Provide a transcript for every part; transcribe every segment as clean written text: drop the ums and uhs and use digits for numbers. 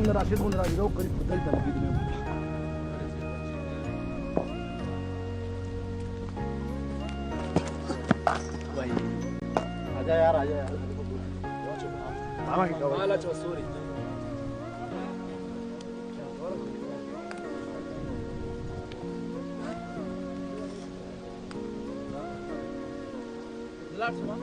오늘 아시는 오늘 아니로 거리 붙어있다는 믿음입니다. आजा यार आजा यार मामा की खबर वाला चो sorry relax man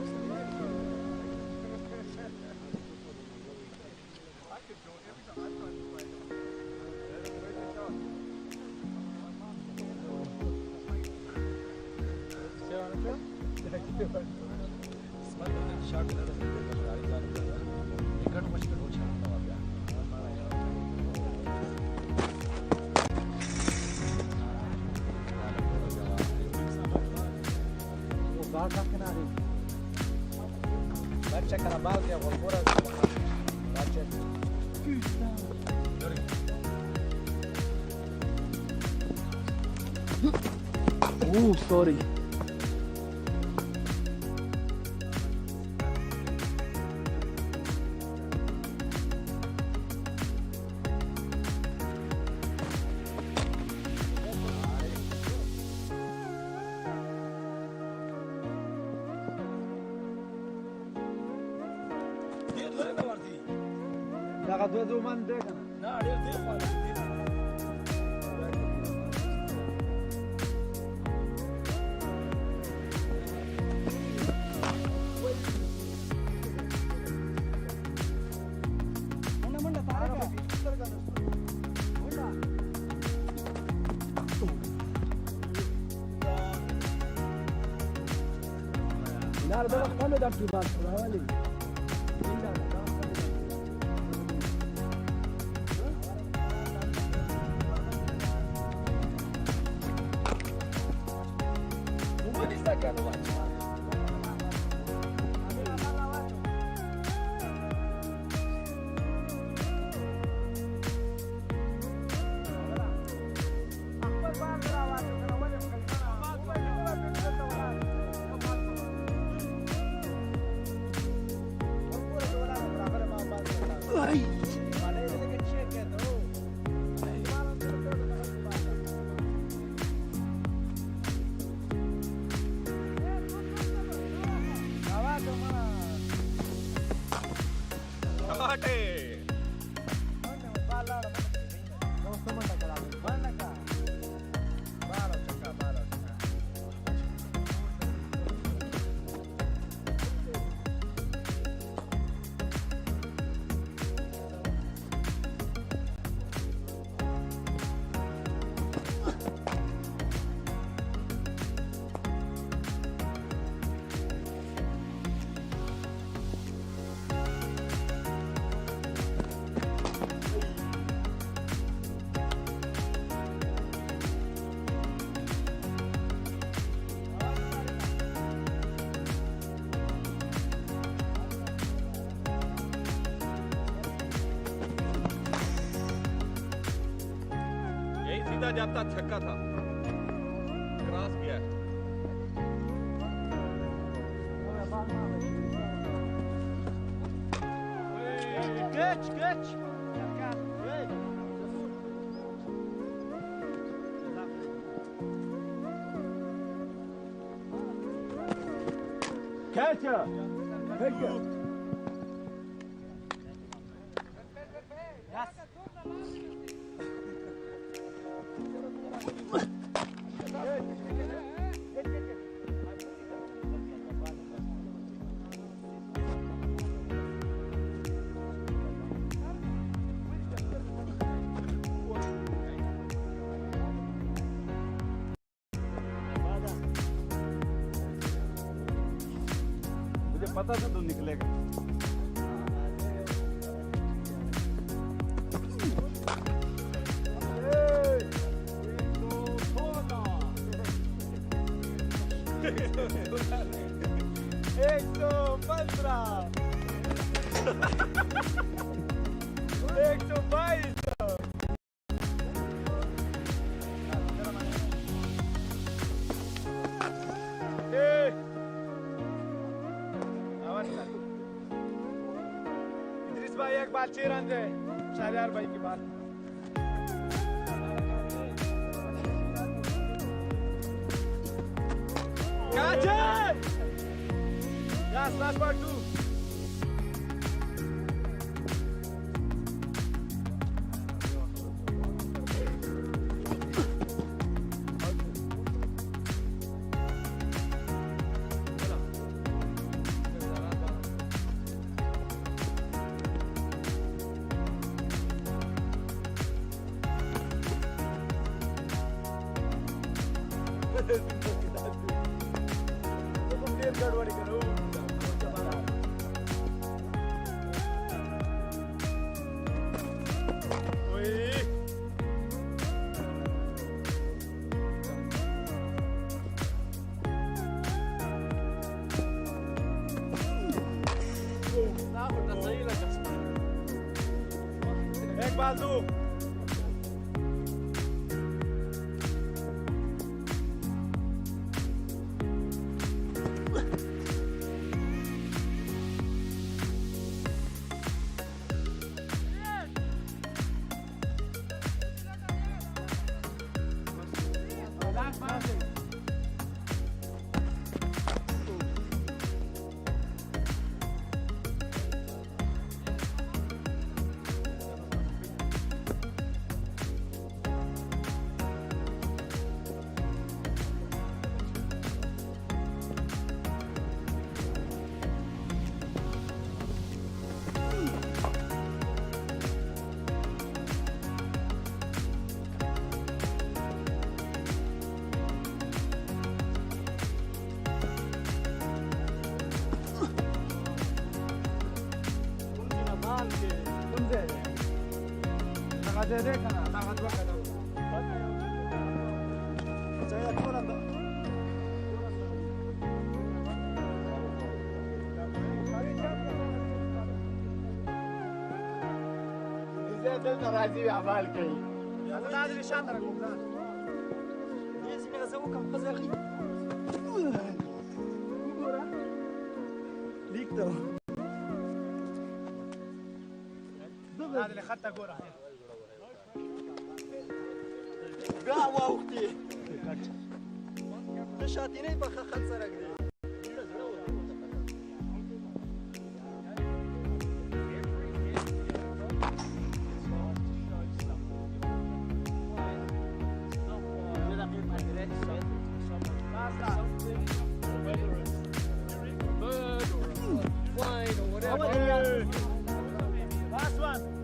C'è Carabaldi a qualcuno sorry. Daga dua man deka. Nah, dia mana? Mana tarik. Nah, ada mana dah tiba. Rawali. सीधा जाता छक्का था क्रॉस किया Geç peki पता था तू निकलेगा शहरयार भाई की बात Catch it! Yes, last part two. गडबडी करो एक बाजू راضي اعمال كي انا ادري شاطر لازم يغزوك بقزاقي ليك تو هذا اللي خدته كوره قهوه اختي تشاتيني بخا خسرك دي Last one.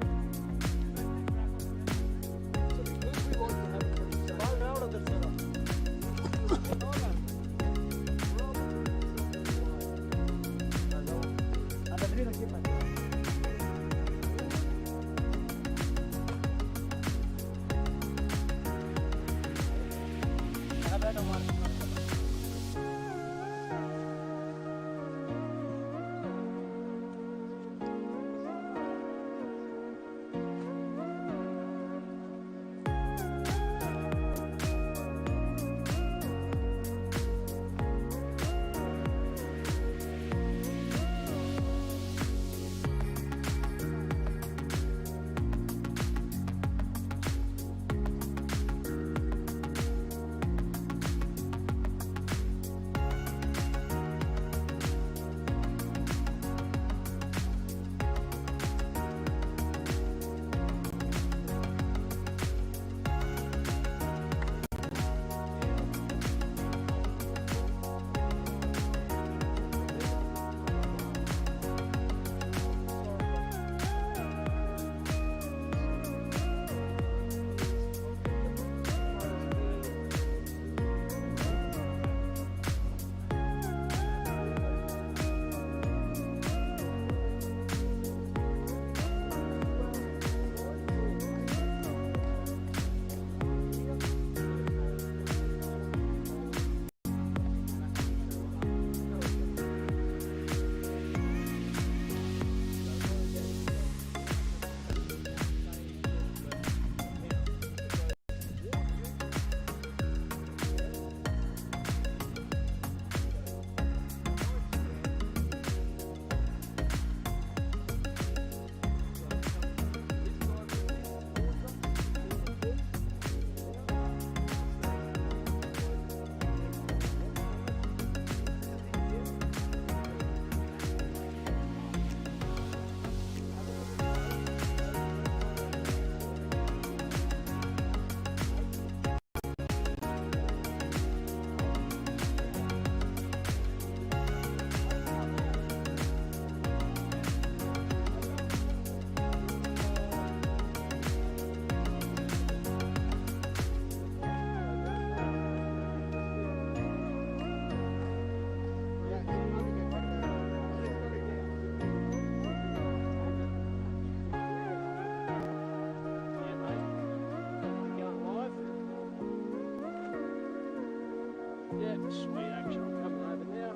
Sweet action coming over there.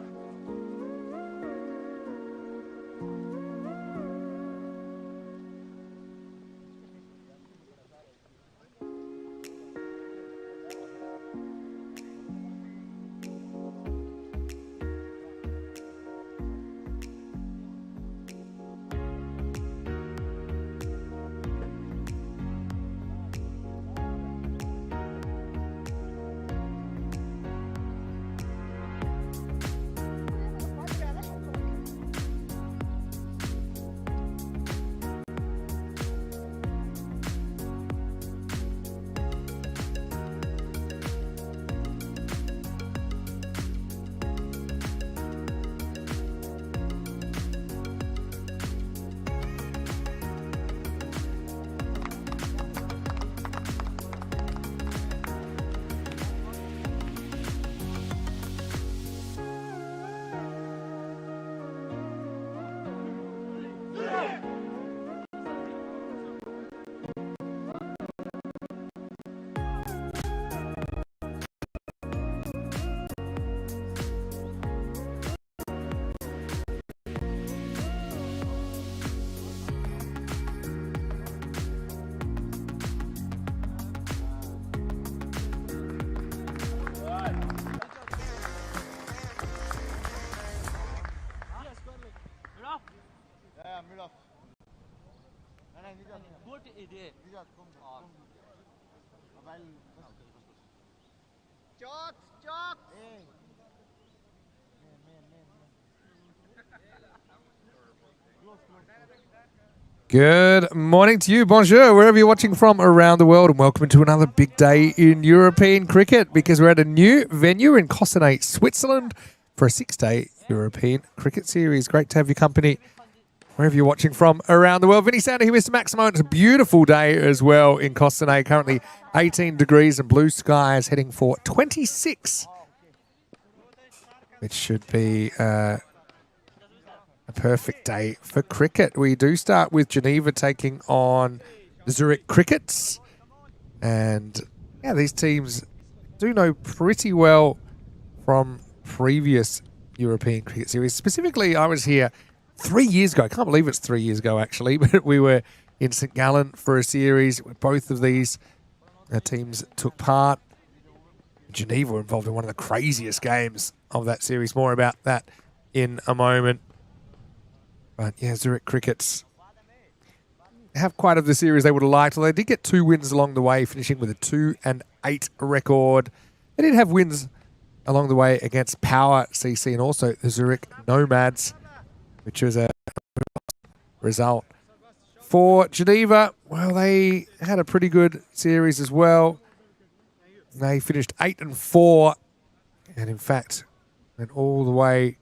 Ja, Müller. Nein, gute Idee. Jog! Good morning to you, bonjour, wherever you're watching from around the world, and welcome to another big day in European cricket because we're at a new venue in Cossonay, Switzerland for a 6-day European cricket series. Great to have your company wherever you're watching from around the world. Vinny Sander here, Mr. Maximo. It's a beautiful day as well in Cossonay, currently 18 degrees and blue skies, heading for 26, which should be a perfect day for cricket. We do start with Geneva taking on Zurich Crickets. And yeah, these teams do know pretty well from previous European cricket series. Specifically, I was here 3 years ago. I can't believe it's 3 years ago, actually. But we were in St. Gallen for a series where both of these teams took part. Geneva were involved in one of the craziest games of that series. More about that in a moment. But yeah, Zurich Crickets have quite of the series they would have liked. Although they did get 2 wins along the way, finishing with a 2-8 record. They did have wins along the way against Power CC and also the Zurich Nomads, which was a result. For Geneva, well, they had a pretty good series as well. They finished 8-4, and in fact, went all the way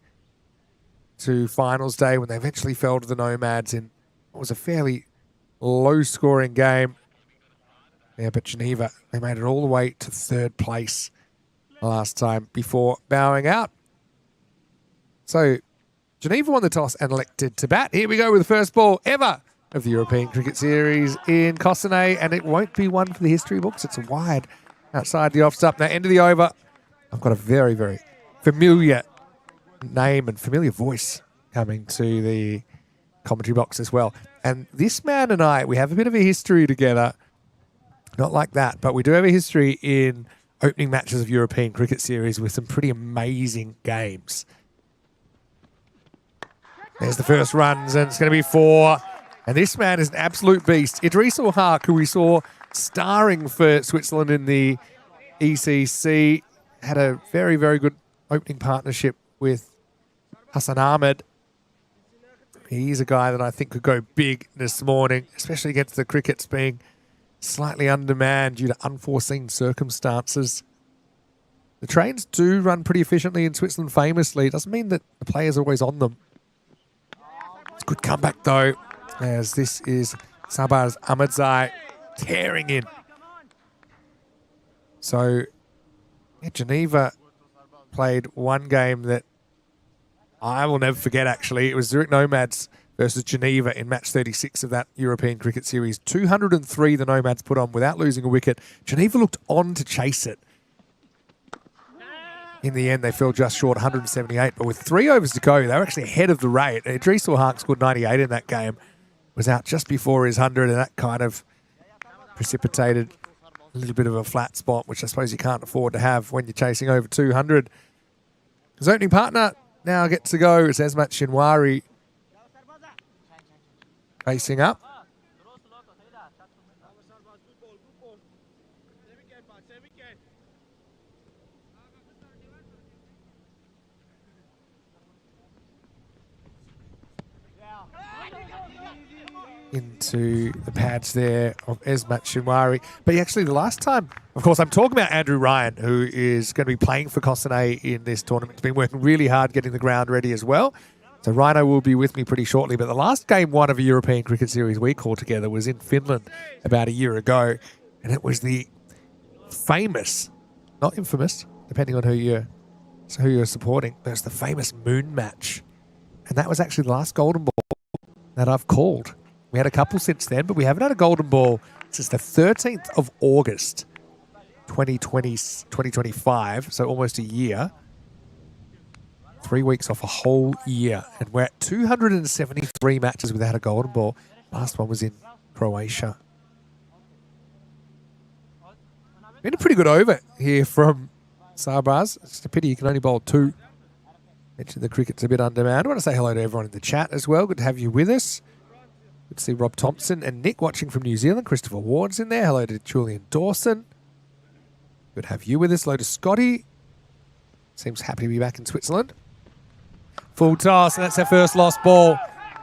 to finals day when they eventually fell to the Nomads in what was a fairly low-scoring game. Yeah, but Geneva, they made it all the way to 3rd place last time before bowing out. So Geneva won the toss and elected to bat. Here we go with the first ball ever of the European Cricket Series in Cossonay, and it won't be one for the history books. It's wide outside the off-stump. Now, end of the over. I've got a very, very familiar name and familiar voice coming to the commentary box as well. And this man and I, we have a bit of a history together. Not like that, but we do have a history in opening matches of European Cricket Series with some pretty amazing games. There's the first runs, and it's going to be 4. And this man is an absolute beast. Idris Haq, who we saw starring for Switzerland in the ECC, had a very, very good opening partnership with Hassan Ahmed. He's a guy that I think could go big this morning, especially against the Crickets being slightly undermanned due to unforeseen circumstances. The trains do run pretty efficiently in Switzerland famously. It doesn't mean that the players are always on them. It's a good comeback though, as this is Sabaz Ahmedzai tearing in. So yeah, Geneva played one game that I will never forget, actually. It was Zurich Nomads versus Geneva in match 36 of that European Cricket Series. 203 the Nomads put on without losing a wicket. Geneva looked on to chase it. In the end, they fell just short, 178. But with 3 overs to go, they were actually ahead of the rate. Idris Haq scored 98 in that game. Was out just before his 100, and that kind of precipitated a little bit of a flat spot, which I suppose you can't afford to have when you're chasing over 200. His opening partner now gets to go. It's Esmat Shinwari facing up. Into the pads there of Esmat Shinwari. But actually, the last time, of course, I'm talking about Andrew Ryan, who is going to be playing for Cossonay in this tournament. He's been working really hard getting the ground ready as well. So Rhino will be with me pretty shortly. But the last game one of a European Cricket Series we called together was in Finland about a year ago. And it was the famous, not infamous, depending on who you're supporting, but it's the famous moon match. And that was actually the last golden ball that I've called. We had a couple since then, but we haven't had a golden ball since the 13th of August, 2025, so almost a year. 3 weeks off a whole year, and we're at 273 matches without a golden ball. Last one was in Croatia. Been a pretty good over here from Sarbaz. It's a pity you can only bowl 2. Mentioned the cricket's a bit undermanned. I want to say hello to everyone in the chat as well. Good to have you with us. Good to see Rob Thompson and Nick watching from New Zealand. Christopher Ward's in there. Hello to Julian Dawson. Good to have you with us. Hello to Scotty. Seems happy to be back in Switzerland. Full toss, and that's our first lost ball.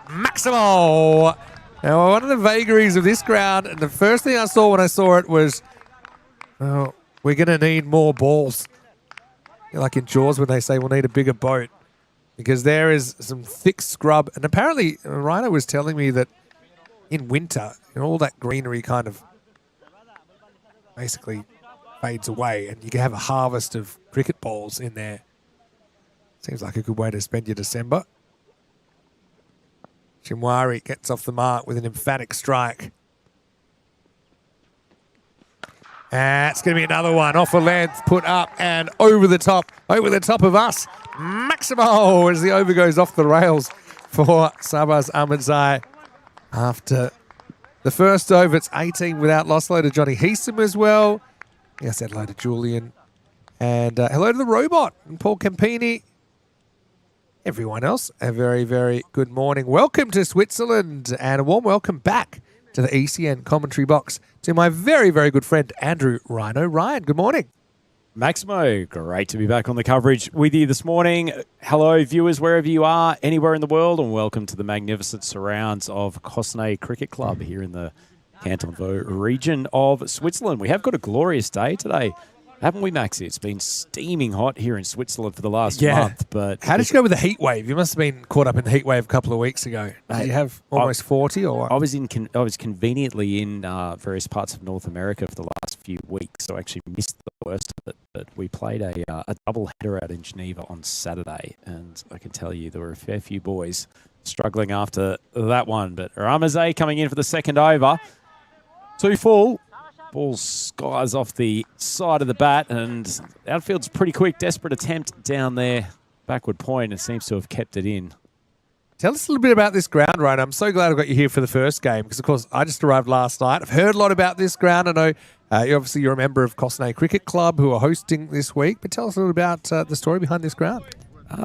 Maximo! Now, one of the vagaries of this ground, and the first thing I saw when I saw it was, oh, we're going to need more balls. Like in Jaws when they say we'll need a bigger boat. Because there is some thick scrub. And apparently, Rhino was telling me that in winter, all that greenery kind of basically fades away, and you can have a harvest of cricket balls in there. Seems like a good way to spend your December. Shinwari gets off the mark with an emphatic strike. It's going to be another one off a length, put up and over the top of us. Maximo as the over goes off the rails for Sarbaz Ahmadzai. After the first over, it's 18 without loss. Hello to Johnny Heesum as well. Yes, said hello to Julian. And hello to the robot and Paul Campini. Everyone else, a very, very good morning. Welcome to Switzerland and a warm welcome back to the ECN commentary box to my very, very good friend, Andrew Rhino Ryan. Good morning. Maximo, great to be back on the coverage with you this morning. Hello, viewers, wherever you are, anywhere in the world, and welcome to the magnificent surrounds of Cossonay Cricket Club here in the Canton Vaud region of Switzerland. We have got a glorious day today, haven't we, Maxi? It's been steaming hot here in Switzerland for the last month. But how did you go with the heat wave? You must have been caught up in the heat wave a couple of weeks ago. Did you have almost 40 or what? I was conveniently in various parts of North America for the last few weeks, so I actually missed the worst of it. But we played a double header out in Geneva on Saturday, and I can tell you there were a fair few boys struggling after that one. But Ahmadzai coming in for the second over. 2 full. Ball skies off the side of the bat, and outfield's pretty quick. Desperate attempt down there. Backward point, and seems to have kept it in. Tell us a little bit about this ground, Ryan. I'm so glad I got you here for the first game because, of course, I just arrived last night. I've heard a lot about this ground. I know you're a member of Cossonay Cricket Club who are hosting this week, but tell us a little about the story behind this ground.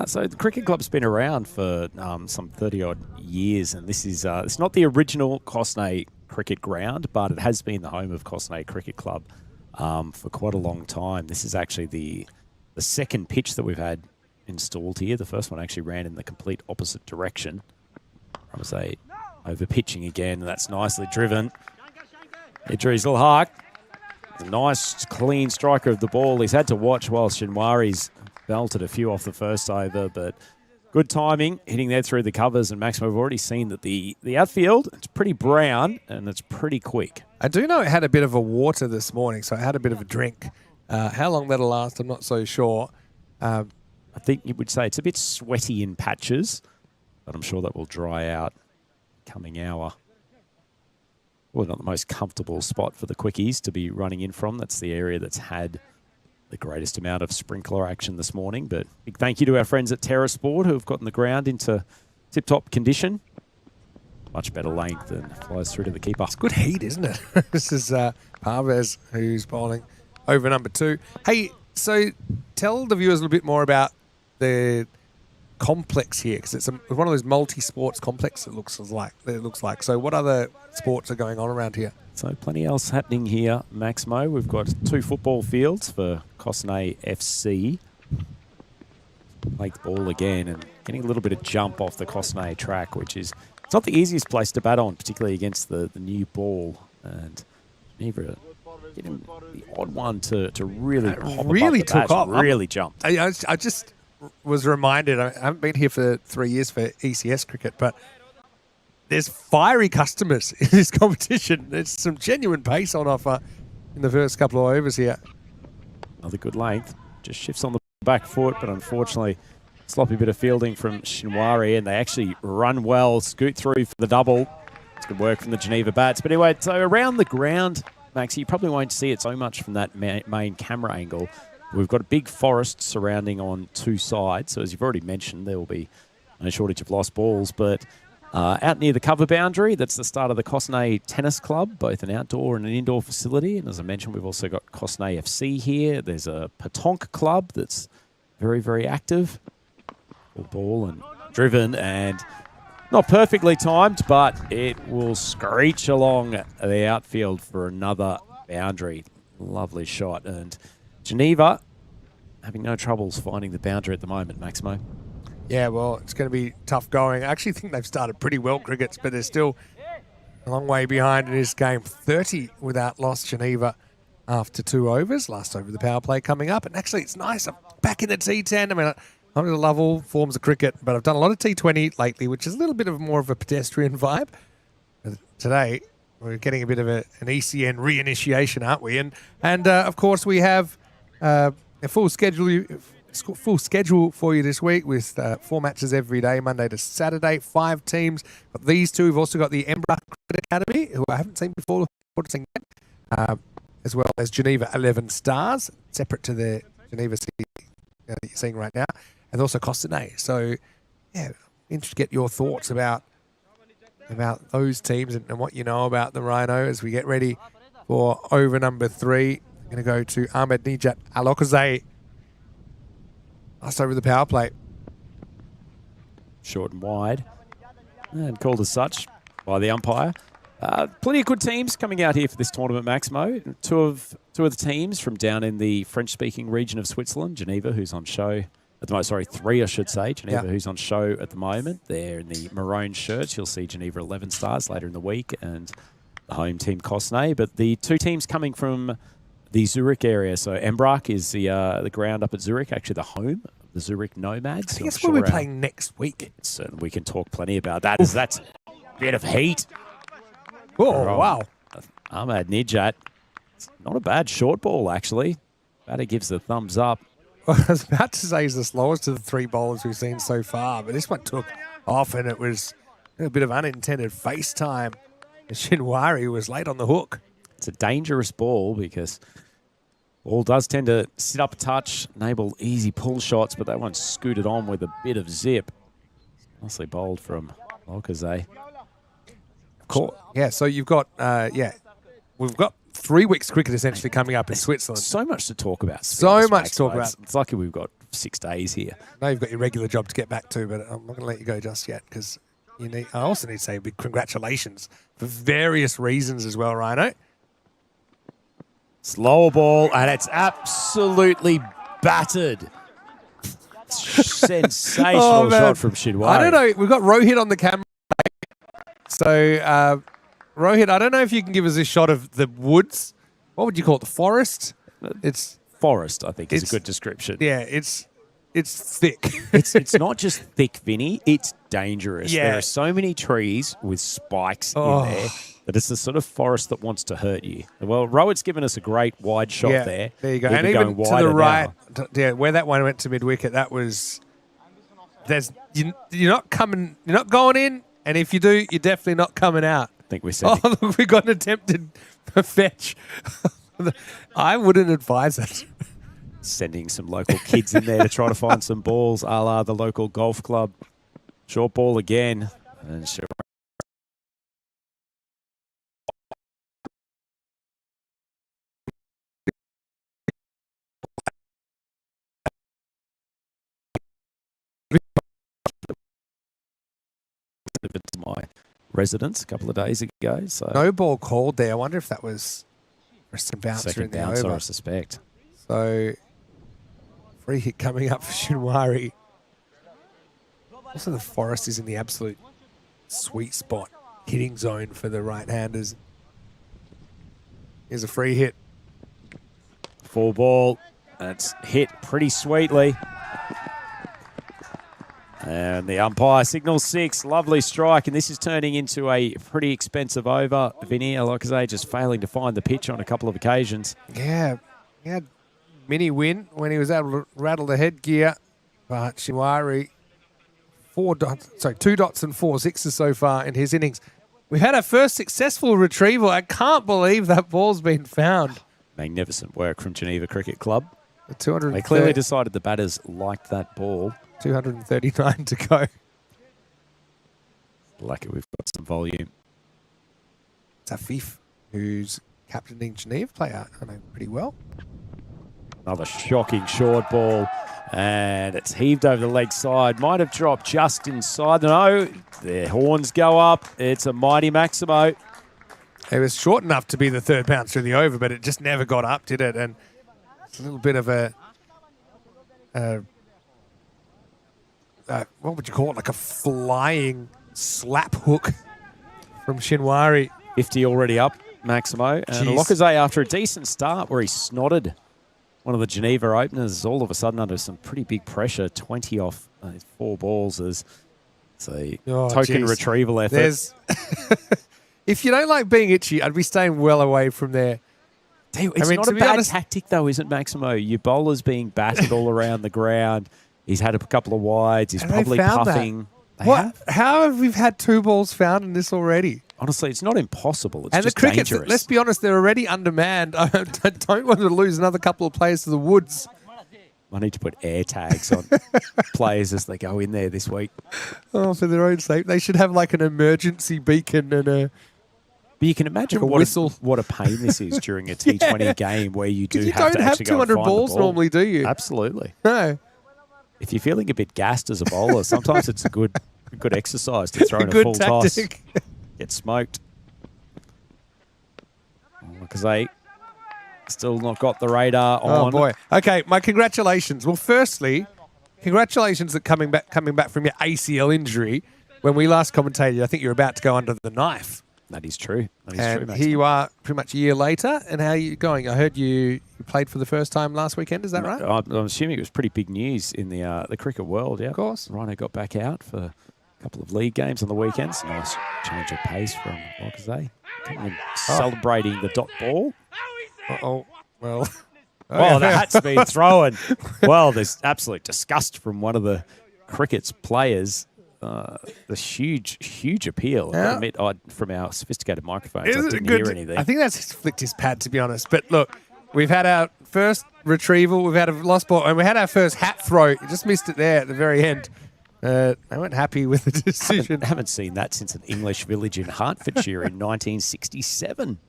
So the cricket club's been around for some 30-odd years, and this is it's not the original Cossonay cricket ground, but it has been the home of Cossonay Cricket Club for quite a long time. This is actually the second pitch that we've had installed here. The first one actually ran in the complete opposite direction. I would say over pitching again, and that's nicely driven. Idris Haq, a nice clean striker of the ball. He's had to watch while Shinwari's belted a few off the first over, but good timing, hitting there through the covers. And Maximo, we've already seen that the outfield, it's pretty brown and it's pretty quick. I do know it had a bit of a water this morning, so I had a bit of a drink. How long that'll last, I'm not so sure. I think you would say it's a bit sweaty in patches, but I'm sure that will dry out coming hour. Well, not the most comfortable spot for the quickies to be running in from. That's the area that's had the greatest amount of sprinkler action this morning. But big thank you to our friends at Terra Sport who have gotten the ground into tip-top condition. Much better length and flies through to the keeper. It's good heat, isn't it? This is Parvez who's bowling over number 2. Hey, so tell the viewers a little bit more about the complex here, because it's one of those multi-sports complexes. It looks like. So what other sports are going on around here? So plenty else happening here, Maximo. We've got 2 football fields for Cossonay FC. Play the ball again and getting a little bit of jump off the Cossonay track, which is it's not the easiest place to bat on, particularly against the new ball. And Geneva getting the odd one to really pop really above the took bat, off. really jumped. I just was reminded, I haven't been here for 3 years for ECS cricket, but there's fiery customers in this competition. There's some genuine pace on offer in the first couple of overs here. Another good length. Just shifts on the back foot, but unfortunately, sloppy bit of fielding from Shinwari, and they actually run well, scoot through for the double. It's good work from the Geneva bats. But anyway, so around the ground, Max, you probably won't see it so much from that main camera angle. We've got a big forest surrounding on 2 sides. So as you've already mentioned, there will be no shortage of lost balls. But out near the cover boundary, that's the start of the Cossonay Tennis Club, both an outdoor and an indoor facility. And as I mentioned, we've also got Cossonay FC here. There's a Petanque club that's very, very active. Full ball and driven and not perfectly timed, but it will screech along the outfield for another boundary. Lovely shot. And Geneva having no troubles finding the boundary at the moment, Maximo. Yeah, well, it's going to be tough going. I actually think they've started pretty well, Crickets, but they're still a long way behind in this game. 30 without loss, Geneva, after 2 overs. Last over the power play coming up. And actually, it's nice. I'm back in the T10. I mean, I don't love all forms of cricket, but I've done a lot of T20 lately, which is a little bit of more of a pedestrian vibe. Today, we're getting a bit of an ECN reinitiation, aren't we? And of course, we have a full schedule for you this week with 4 matches every day, Monday to Saturday, 5 teams. Got these 2. We've also got the Embra Cricket Academy, who I haven't seen before, as well as Geneva 11 Stars, separate to the Geneva City that you're seeing right now, and also Cossonay. So, yeah, interested to get your thoughts about those teams and what you know about the Rhino as we get ready for over number 3. I'm going to go to Ahmed Nijat Alokazay. Last over the power play. Short and wide. And called as such by the umpire. Plenty of good teams coming out here for this tournament, Maximo. Two of the teams from down in the French-speaking region of Switzerland. Geneva, who's on show at the moment. Sorry, 3, I should say. Geneva, who's on show at the moment. They're in the maroon shirts. You'll see Geneva 11 Stars later in the week, and the home team Cossonay. But the 2 teams coming from the Zurich area. So Embrach is the ground up at Zurich, actually the home of the Zurich Nomads. I think that's where we're playing next week. Certainly, we can talk plenty about that. As that's a bit of heat. Oh, wow. Ahmad Nijat. It's not a bad short ball, actually. Batter gives the thumbs up. Well, I was about to say he's the slowest of the 3 bowlers we've seen so far, but this one took off, and it was a bit of unintended face time. Shinwari was late on the hook. It's a dangerous ball because ball does tend to sit up a touch, enable easy pull shots, but that one scooted on with a bit of zip. Nicely bowled from Alokazay. Cool. Yeah, so you've got, we've got 3 weeks cricket essentially coming up in Switzerland. So much to talk about. So much to talk about. It's lucky we've got 6 days here. I know you've got your regular job to get back to, but I'm not going to let you go just yet because I also need to say a big congratulations for various reasons as well, Rhino. Slower ball, and it's absolutely battered. Sensational shot from Shinwari. I don't know. We've got Rohit on the camera. So, Rohit, I don't know if you can give us a shot of the woods. What would you call it? The forest? It's forest, I think, is a good description. Yeah, it's thick. It's not just thick, Vinny. It's dangerous. Yeah. There are so many trees with spikes in there that it's the sort of forest that wants to hurt you. Well, Rohit's given us a great wide shot there. There you go. We'll and even to the right, where that one went to mid-wicket, that was... You're not going in, and if you do, you're definitely not coming out. I think we said... Oh, look, we got an attempted fetch. I wouldn't advise it. Sending some local kids in there to try to find some balls, a la the local golf club. Short ball again. And sure. To my residence a couple of days ago. So No ball called there. I wonder if that was a second bouncer second in the bouncer, over. I suspect. So free hit coming up for Shinwari. Also, the Forest is in the absolute sweet spot hitting zone for the right-handers. Here's a free hit. Full ball. That's hit pretty sweetly. And the umpire signals 6. Lovely strike. And this is turning into a pretty expensive over. Vinny Alokazay just failing to find the pitch on a couple of occasions. Yeah, he had mini win when he was able to rattle the headgear. But Shinwari, 2 dots and 4 sixes so far in his innings. We've had our first successful retrieval. I can't believe that ball's been found. Magnificent work from Geneva Cricket Club. The 230 They clearly decided the batters liked that ball. 239 to go. Lucky we've got some volume. Tafif, who's captaining Geneva, play out I know pretty well. Another shocking short ball. And it's heaved over the leg side. Might have dropped just inside. No, their horns go up. It's a mighty Maximo. It was short enough to be the third bouncer in the over, but it just never got up, did it? And it's a little bit of a what would you call it? Like a flying slap hook from Shinwari. 50 already up, Maximo. And Alokazay, after a decent start where he snotted one of the Geneva openers, all of a sudden under some pretty big pressure, 20 off 4 balls as a token retrieval effort. If you don't like being itchy, I'd be staying well away from there. It's not a bad tactic, though, isn't it, Maximo? Your bowler's being battered all around the ground. He's had a couple of wides. He's probably puffing. How have we had 2 balls found in this already? Honestly, it's not impossible. It's and just the Crickets, dangerous. let's be honest, they're already undermanned. I don't want to lose another couple of players to the woods. I need to put air tags on players as they go in there this week. Oh, for their own sake. They should have like an emergency beacon and a... But you can imagine what a pain this is during a T20 game where you do have to actually go and find the ball. You don't have 200 balls normally, do you? Absolutely. No. If you're feeling a bit gassed as a bowler, sometimes it's a good exercise to throw in a full tactic. toss. Get smoked. Because they still not got the radar on. Oh, boy. Okay, my congratulations. Well, firstly, congratulations at coming back from your ACL injury. When we last commentated, I think you were about to go under the knife. That is true. And here you are pretty much a year later. And how are you going? I heard you played for the first time last weekend. Is that right? I'm assuming it was pretty big news in the cricket world, yeah. Of course. Rhino got back out for a couple of league games on the weekends. Nice change of pace from Alokazay. Celebrating the dot ball. Uh-oh. Well... Oh, the hat's been thrown. Well, there's absolute disgust from one of the Cricket's players. The huge appeal. I admit, from our sophisticated microphones, I didn't hear anything. I think that's flicked his pad, to be honest. But look, we've had our first retrieval, we've had a lost ball, and we had our first hat throw. You just missed it there at the very end. They weren't happy with the decision. Haven't seen that since an English village in Hertfordshire in 1967.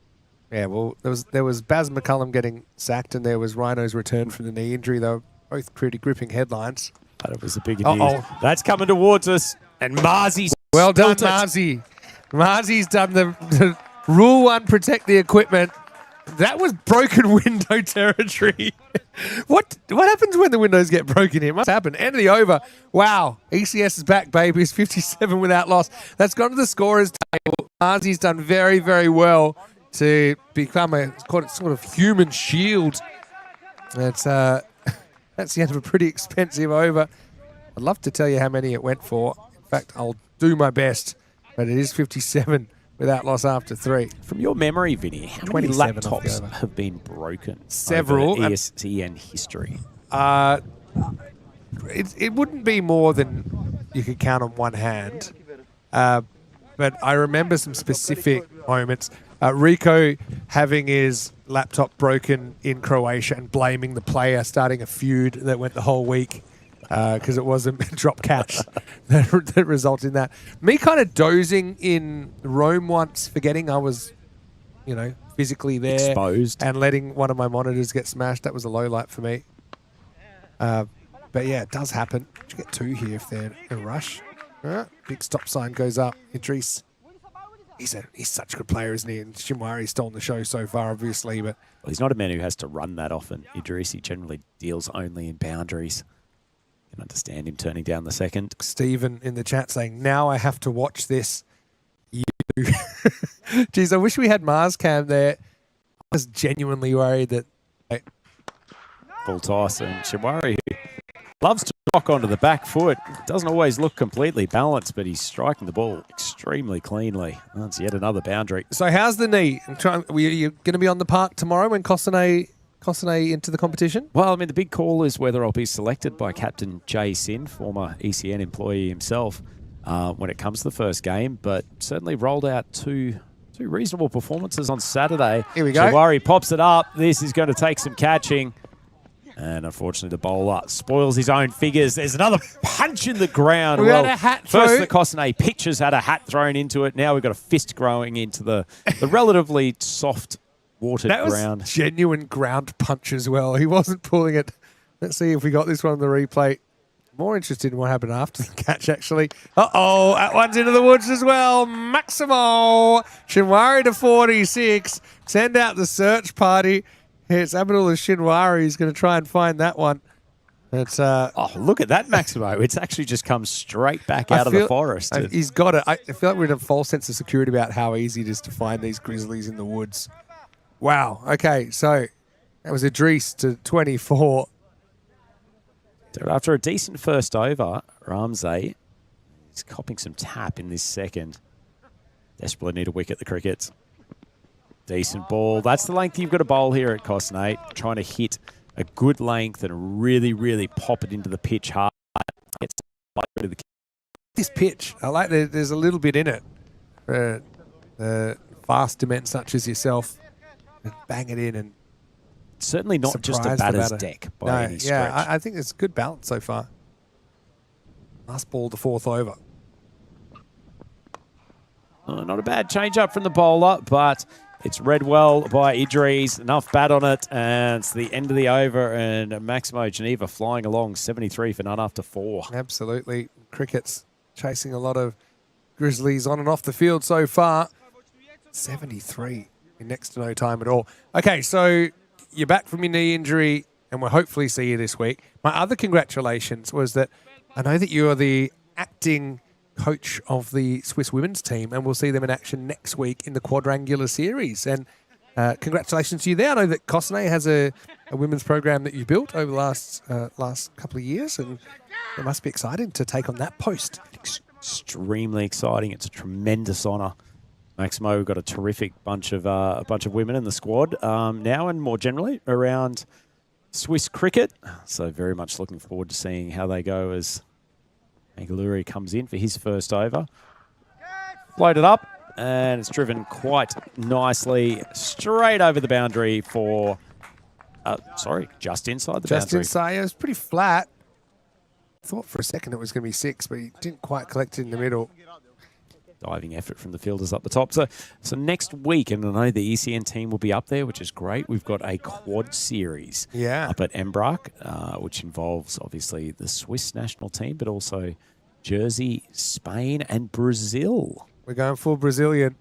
Yeah, well, there was Baz McCullum getting sacked, and there was Rhino's return from the knee injury. They were both pretty gripping headlines. That was the big news. That's coming towards us. And Marzi's well done, Marzi. Marzi's done the rule 1, protect the equipment. That was broken window territory. What happens when the windows get broken here? Must happen. End of the over. Wow. ECS is back, baby. It's 57 without loss. That's gone to the scorer's table. Marzi's done very, very well to become a sort of human shield. That's the end of a pretty expensive over. I'd love to tell you how many it went for. In fact, I'll do my best, but it is 57 without loss after 3. From your memory, Vinny, how many laptops have been broken? Several. Over ESPN history. It wouldn't be more than you could count on one hand. But I remember some specific moments. Rico having his laptop broken in Croatia and blaming the player, starting a feud that went the whole week because it wasn't drop catch that resulted in that. Me kind of dozing in Rome once, forgetting I was, physically there. Exposed. And letting one of my monitors get smashed. That was a low light for me. But yeah, it does happen. You get 2 here if they're in a rush. Big stop sign goes up. Idris. He's such a good player, isn't he? And Shinwari's stolen the show so far, obviously. But Well, he's not a man who has to run that often. Idris, he generally deals only in boundaries. You can understand him turning down the second. Stephen in the chat saying, now I have to watch this. You. Geez, I wish we had Mars Cam there. I was genuinely worried that... Full toss, and Shinwari, who loves to rock onto the back foot, doesn't always look completely balanced, but he's striking the ball extremely cleanly. That's yet another boundary. So how's the knee? You're going to be on the park tomorrow when Cossonay into the competition? Well, I mean, the big call is whether I'll be selected by Captain Jay Sin, former ECN employee himself, when it comes to the first game, but certainly rolled out two reasonable performances on Saturday. Here we go. Shinwari pops it up. This is going to take some catching. And unfortunately, the bowler spoils his own figures. There's another punch in the ground. We had a hat first throw. the Cossonay pitchers had a hat thrown into it. Now we've got a fist growing into the relatively soft watered That was ground. genuine ground punch as well. He wasn't pulling it. Let's see if we got this one on the replay. More interested in what happened after the catch, actually. Uh-oh, that one's into the woods as well. Maximo. Shinwari to 46. Send out the search party. It's Abdullah Shinwari who's going to try and find that one. It's Oh, look at that, Maximo. It's actually just come straight back out of the forest. He's got it. I feel like we're in a false sense of security about how easy it is to find these grizzlies in the woods. Wow. Okay, so that was Idris to 24. After a decent first over, Ramsey is copping some tap in this second. Desperately need a wicket, the Crickets. Decent ball. That's the length you've got to bowl here at Cossonay. Trying to hit a good length and really, really pop it into the pitch hard. This pitch, I like that there's a little bit in it. Faster men such as yourself, bang it in and certainly not just a batter's deck by any stretch. Yeah, I think it's good balance so far. Last ball, the 4th over. Not a bad change up from the bowler, but it's read well by Idris. Enough bat on it, and it's the end of the over, and Maximo Geneva flying along 73 for none after 4. Absolutely. Cricket's chasing a lot of Grizzlies on and off the field so far. 73 in next to no time at all. Okay, so you're back from your knee injury, and we'll hopefully see you this week. My other congratulations was that I know that you are the acting coach of the Swiss women's team, and we'll see them in action next week in the Quadrangular Series. And congratulations to you there. I know that Cossonay has a women's program that you built over the last couple of years, and it must be exciting to take on that post. Extremely exciting. It's a tremendous honour. Maximo, we've got a terrific bunch of women in the squad now, and more generally around Swiss cricket. So very much looking forward to seeing how they go as Mangaluri comes in for his first over. Floated up, and it's driven quite nicely straight over the boundary for, just inside the boundary. Just inside. It was pretty flat. Thought for a second it was going to be 6, but he didn't quite collect it in the middle. Diving effort from the fielders up the top. So next week, and I know the ECN team will be up there, which is great. We've got a quad series up at Embrac, which involves obviously the Swiss national team, but also Jersey, Spain, and Brazil. We're going full Brazilian.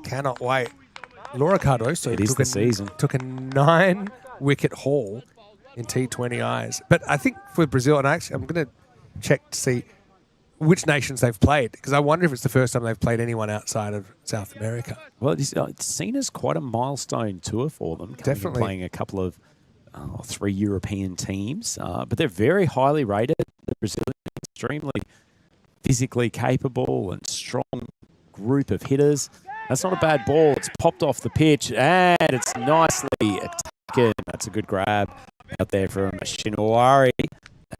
Cannot wait. Laura Cardoso took a 9-wicket haul in T20 eyes. But I think for Brazil, and actually I'm going to check to see which nations they've played, because I wonder if it's the first time they've played anyone outside of South America. Well, it's seen as quite a milestone tour for them. Definitely. Playing a couple of 3 European teams, but they're very highly rated. The Brazilians are extremely physically capable and strong group of hitters. That's not a bad ball. It's popped off the pitch, and it's nicely taken. That's a good grab out there from Shinwari.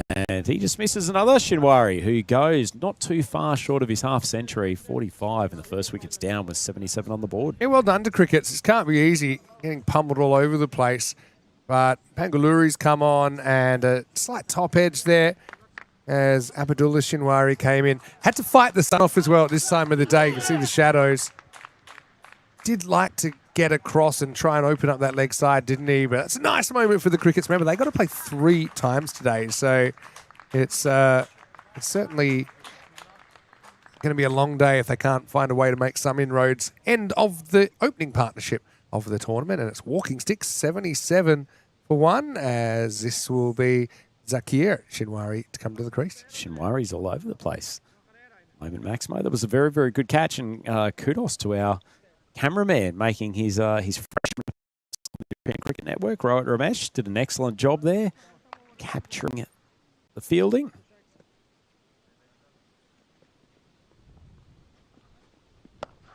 And he just misses another. Shinwari, who goes not too far short of his half century, 45, and the first wicket's down with 77 on the board. Yeah, well done to crickets. This can't be easy, getting pummeled all over the place. But Pangaluri's come on, and a slight top edge there as Abdullah Shinwari came in. Had to fight the sun off as well at this time of the day. You can see the shadows. Did like to get across and try and open up that leg side, didn't he? But it's a nice moment for the crickets. Remember, they got to play 3 times today, so it's certainly going to be a long day if they can't find a way to make some inroads. End of the opening partnership of the tournament, and it's walking sticks 77 for 1, as this will be Zakir Shinwari to come to the crease. Shinwari's all over the place. Moment, Maximo. That was a very, very good catch, and kudos to our cameraman making his freshman European Cricket Network. Rohit Ramesh did an excellent job there, capturing the fielding.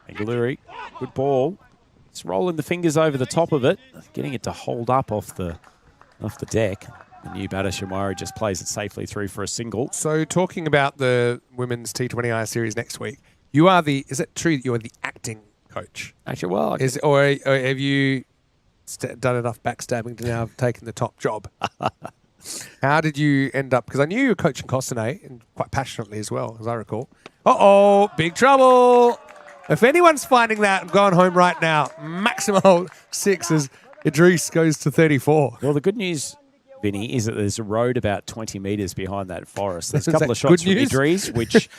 Bengaluru, good ball. Just rolling the fingers over the top of it, getting it to hold up off the deck. The new batter, Shinwari, just plays it safely through for a single. So talking about the women's T20I series next week, you are is it true that you are the acting coach? Actually, well, or have you done enough backstabbing to now have taken the top job? How did you end up? Because I knew you were coaching Cossonay, and quite passionately as well, as I recall. Uh-oh, big trouble. If anyone's finding that, I'm going home right now. Maximal 6 as Idris goes to 34. Well, the good news, Vinny, is that there's a road about 20 metres behind that forest. There's a Is couple that of shots good from news? Idris, which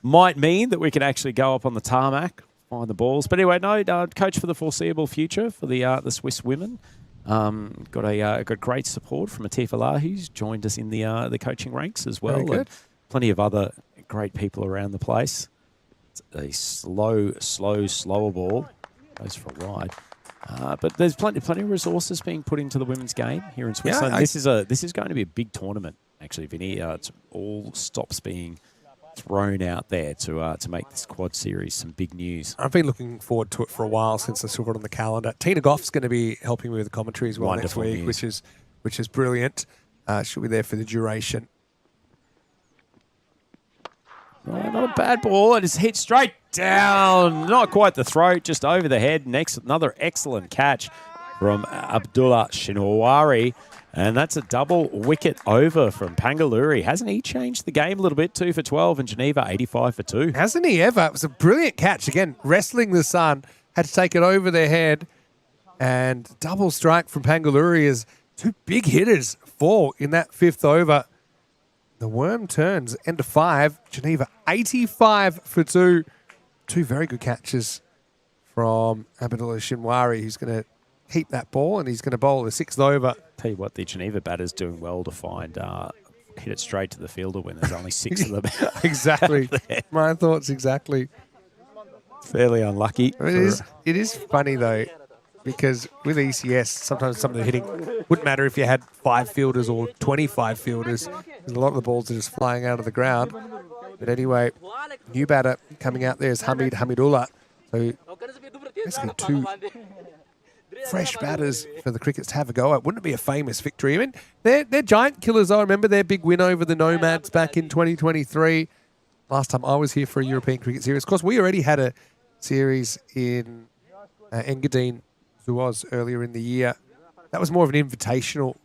might mean that we can actually go up on the tarmac, find the balls. But anyway, no, coach for the foreseeable future for the Swiss women. Got great support from Atif Allah, who's joined us in the coaching ranks as well. Very good. And plenty of other great people around the place. It's a slower ball. Goes for a wide. But there's plenty of resources being put into the women's game here in Switzerland. Yeah, this is going to be a big tournament, actually, Vinny. It's all stops being thrown out there to make this quad series some big news. I've been looking forward to it for a while since I saw it on the calendar. Tina Goff's going to be helping me with the commentary as well Wonderful next week, news. which is brilliant. She'll be there for the duration. Oh, not a bad ball. It is hit straight down. Not quite the throat, just over the head. Another excellent catch from Abdullah Shinwari. And that's a double wicket over from Pangaluri. Hasn't he changed the game a little bit? 2 for 12 in Geneva, 85 for 2. Hasn't he ever? It was a brilliant catch. Again, wrestling the sun, had to take it over their head. And double strike from Pangaluri as 2 big hitters fall in that 5th over. The worm turns, end of 5. Geneva, 85 for 2. 2 very good catches from Abdullah Shinwari, who's going to keep that ball, and he's going to bowl the 6th over. Tell you what, the Geneva batter's doing well to hit it straight to the fielder when there's only 6 of them. Exactly. My thoughts exactly. Fairly unlucky. It is funny, though, because with ECS, sometimes some of the hitting wouldn't matter if you had 5 fielders or 25 fielders. A lot of the balls are just flying out of the ground. But anyway, new batter coming out there is Hamidullah. So basically 2 fresh batters for the Crickets to have a go at. Wouldn't it be a famous victory? I mean, they're giant killers. I remember their big win over the Nomads back in 2023. Last time I was here for a European Cricket Series. Of course, we already had a series in Engadine, Zuoz, earlier in the year. That was more of an invitational.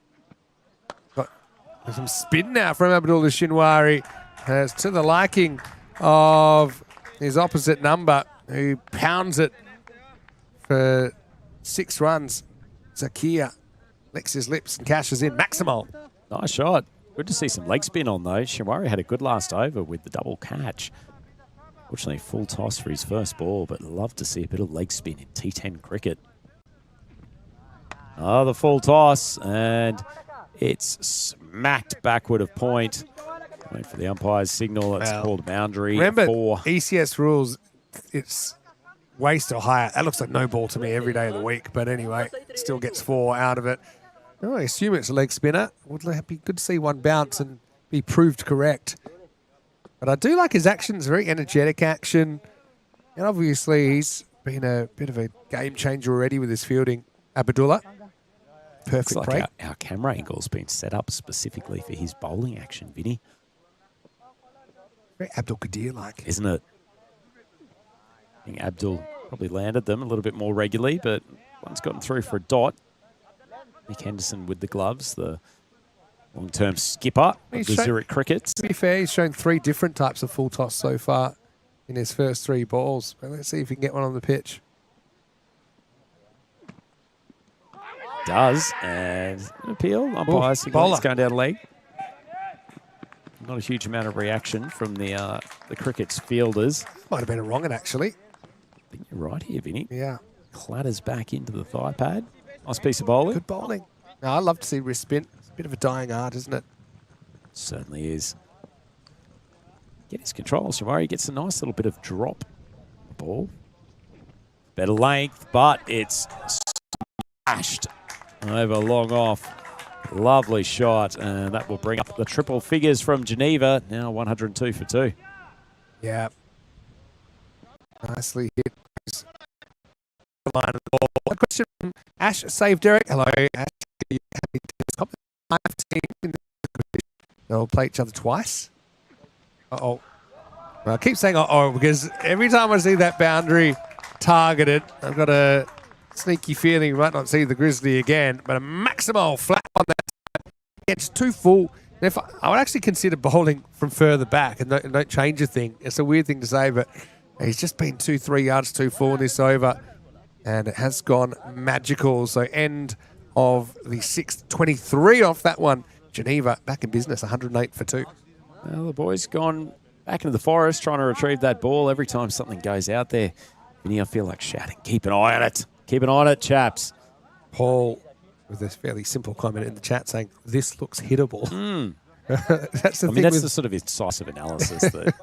Got some spin now from Abdullah Shinwari. It's to the liking of his opposite number, who pounds it for 6 runs. Zakia licks his lips and cashes in. Maximal. Nice shot. Good to see some leg spin on, though. Shinwari had a good last over with the double catch. Fortunately, full toss for his first ball, but love to see a bit of leg spin in T10 cricket. Oh, the full toss, and it's smacked backward of point. Wait for the umpire's signal. It's called a boundary. Remember, 4. ECS rules, it's waist or higher. That looks like no ball to me every day of the week, but anyway, still gets 4 out of it. Oh, I assume it's a leg spinner. Would be good to see one bounce and be proved correct. But I do like his actions, very energetic action. And obviously, he's been a bit of a game changer already with his fielding. Abdullah. Perfect Looks break. like our camera angle's been set up specifically for his bowling action, Vinny. Very Abdul Qadir-like. Isn't it? I think Abdul probably landed them a little bit more regularly, but one's gotten through for a dot. Nick Henderson with the gloves, the long-term skipper of the Zurich Crickets. To be fair, he's shown 3 different types of full toss so far in his first 3 balls. But let's see if he can get one on the pitch. Does, and an appeal. Umpire signal, it's going down leg. Not a huge amount of reaction from the Crickets fielders. Might have been a wrong one, actually. I think you're right here, Vinny. Yeah. Clatters back into the thigh pad. Nice piece of bowling. Good bowling. No, I love to see wrist spin. It's a bit of a dying art, isn't it? Certainly is. Get his controls. Shamari gets a nice little bit of drop. Ball. Better length, but it's smashed over long off. Lovely shot, and that will bring up the triple figures from Geneva. Now 102 for 2. Yeah. Nicely hit. Line of the ball. A question from Ash Save Derek. Hello, Ash. Are you happy to this competition? They'll play each other twice. Uh-oh. Well, I keep saying uh-oh because every time I see that boundary targeted, I've got a sneaky feeling we might not see the Grizzly again, but a Maximo flat on that. Yeah, just too full. If I would actually consider bowling from further back and don't change a thing. It's a weird thing to say, but he's just been 2-3 yards too full in this over, and it has gone magical. So end of the 6th, 23 off that one. Geneva back in business, 108 for 2. Well, the boys gone back into the forest trying to retrieve that ball. Every time something goes out there, Vinny, I feel like shouting, keep an eye on it. Keep an eye on it, chaps. Paul with a fairly simple comment in the chat saying, this looks hittable. That's the thing. That's the sort of incisive analysis that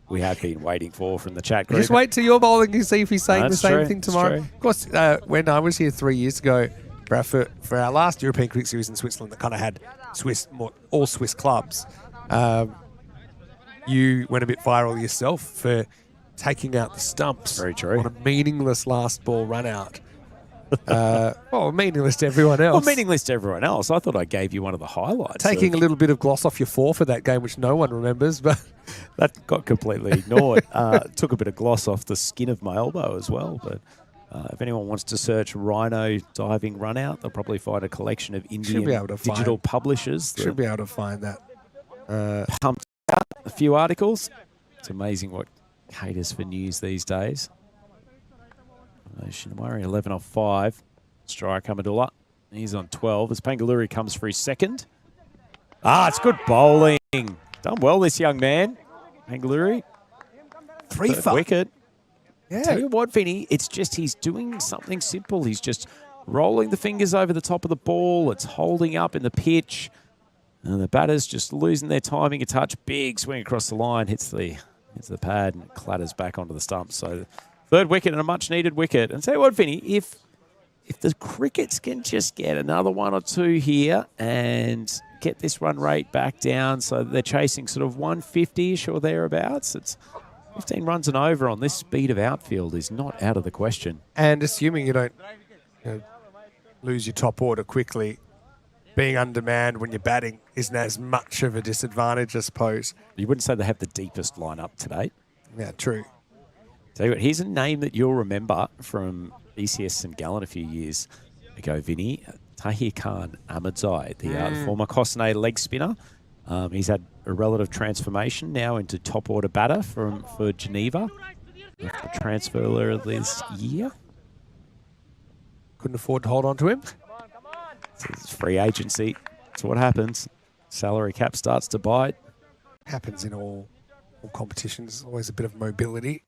we have been waiting for from the chat group. Just wait till you're bowling and see if he's saying the same true. thing tomorrow. Of course, when I was here 3 years ago, for our last European Cricket Series in Switzerland that kind of had all Swiss clubs, you went a bit viral yourself for taking out the stumps on a meaningless last ball run out. Well, meaningless to everyone else. Well, meaningless to everyone else. I thought I gave you one of the highlights. Taking a little bit of gloss off your 4 for that game, which no one remembers, but that got completely ignored. Took a bit of gloss off the skin of my elbow as well. But if anyone wants to search Rhino diving run out, they'll probably find a collection of Indian digital publishers. Should be able to find that. Pumped out a few articles. It's amazing what caters for news these days. Shinamari 11 off 5. Strike Amadullah. He's on 12 as Pangaluri comes for his second. It's good bowling. Done well, this young man. Pangaluri. 3 for wicket. Yeah. Tell you what, Vinny, it's just he's doing something simple. He's just rolling the fingers over the top of the ball. It's holding up in the pitch. And the batter's just losing their timing a touch. Big swing across the line. Hits the pad and clatters back onto the stump. So 3rd wicket and a much-needed wicket. And tell you what, Vinny, if the Crickets can just get another 1 or 2 here and get this run rate back down so that they're chasing sort of 150-ish or thereabouts, it's 15 runs and over on this speed of outfield is not out of the question. And assuming you don't lose your top order quickly, being undermanned when you're batting isn't as much of a disadvantage, I suppose. You wouldn't say they have the deepest lineup to date. Yeah, true. Tell you what, here's a name that you'll remember from ECS St Gallen a few years ago, Vinny. Tahir Khan Ahmadzai, the former Cossonay leg spinner. He's had a relative transformation now into top order batter for Geneva. A transfer earlier this year. Couldn't afford to hold on to him. It's free agency. That's what happens. Salary cap starts to bite. Happens in all competitions. Always a bit of mobility.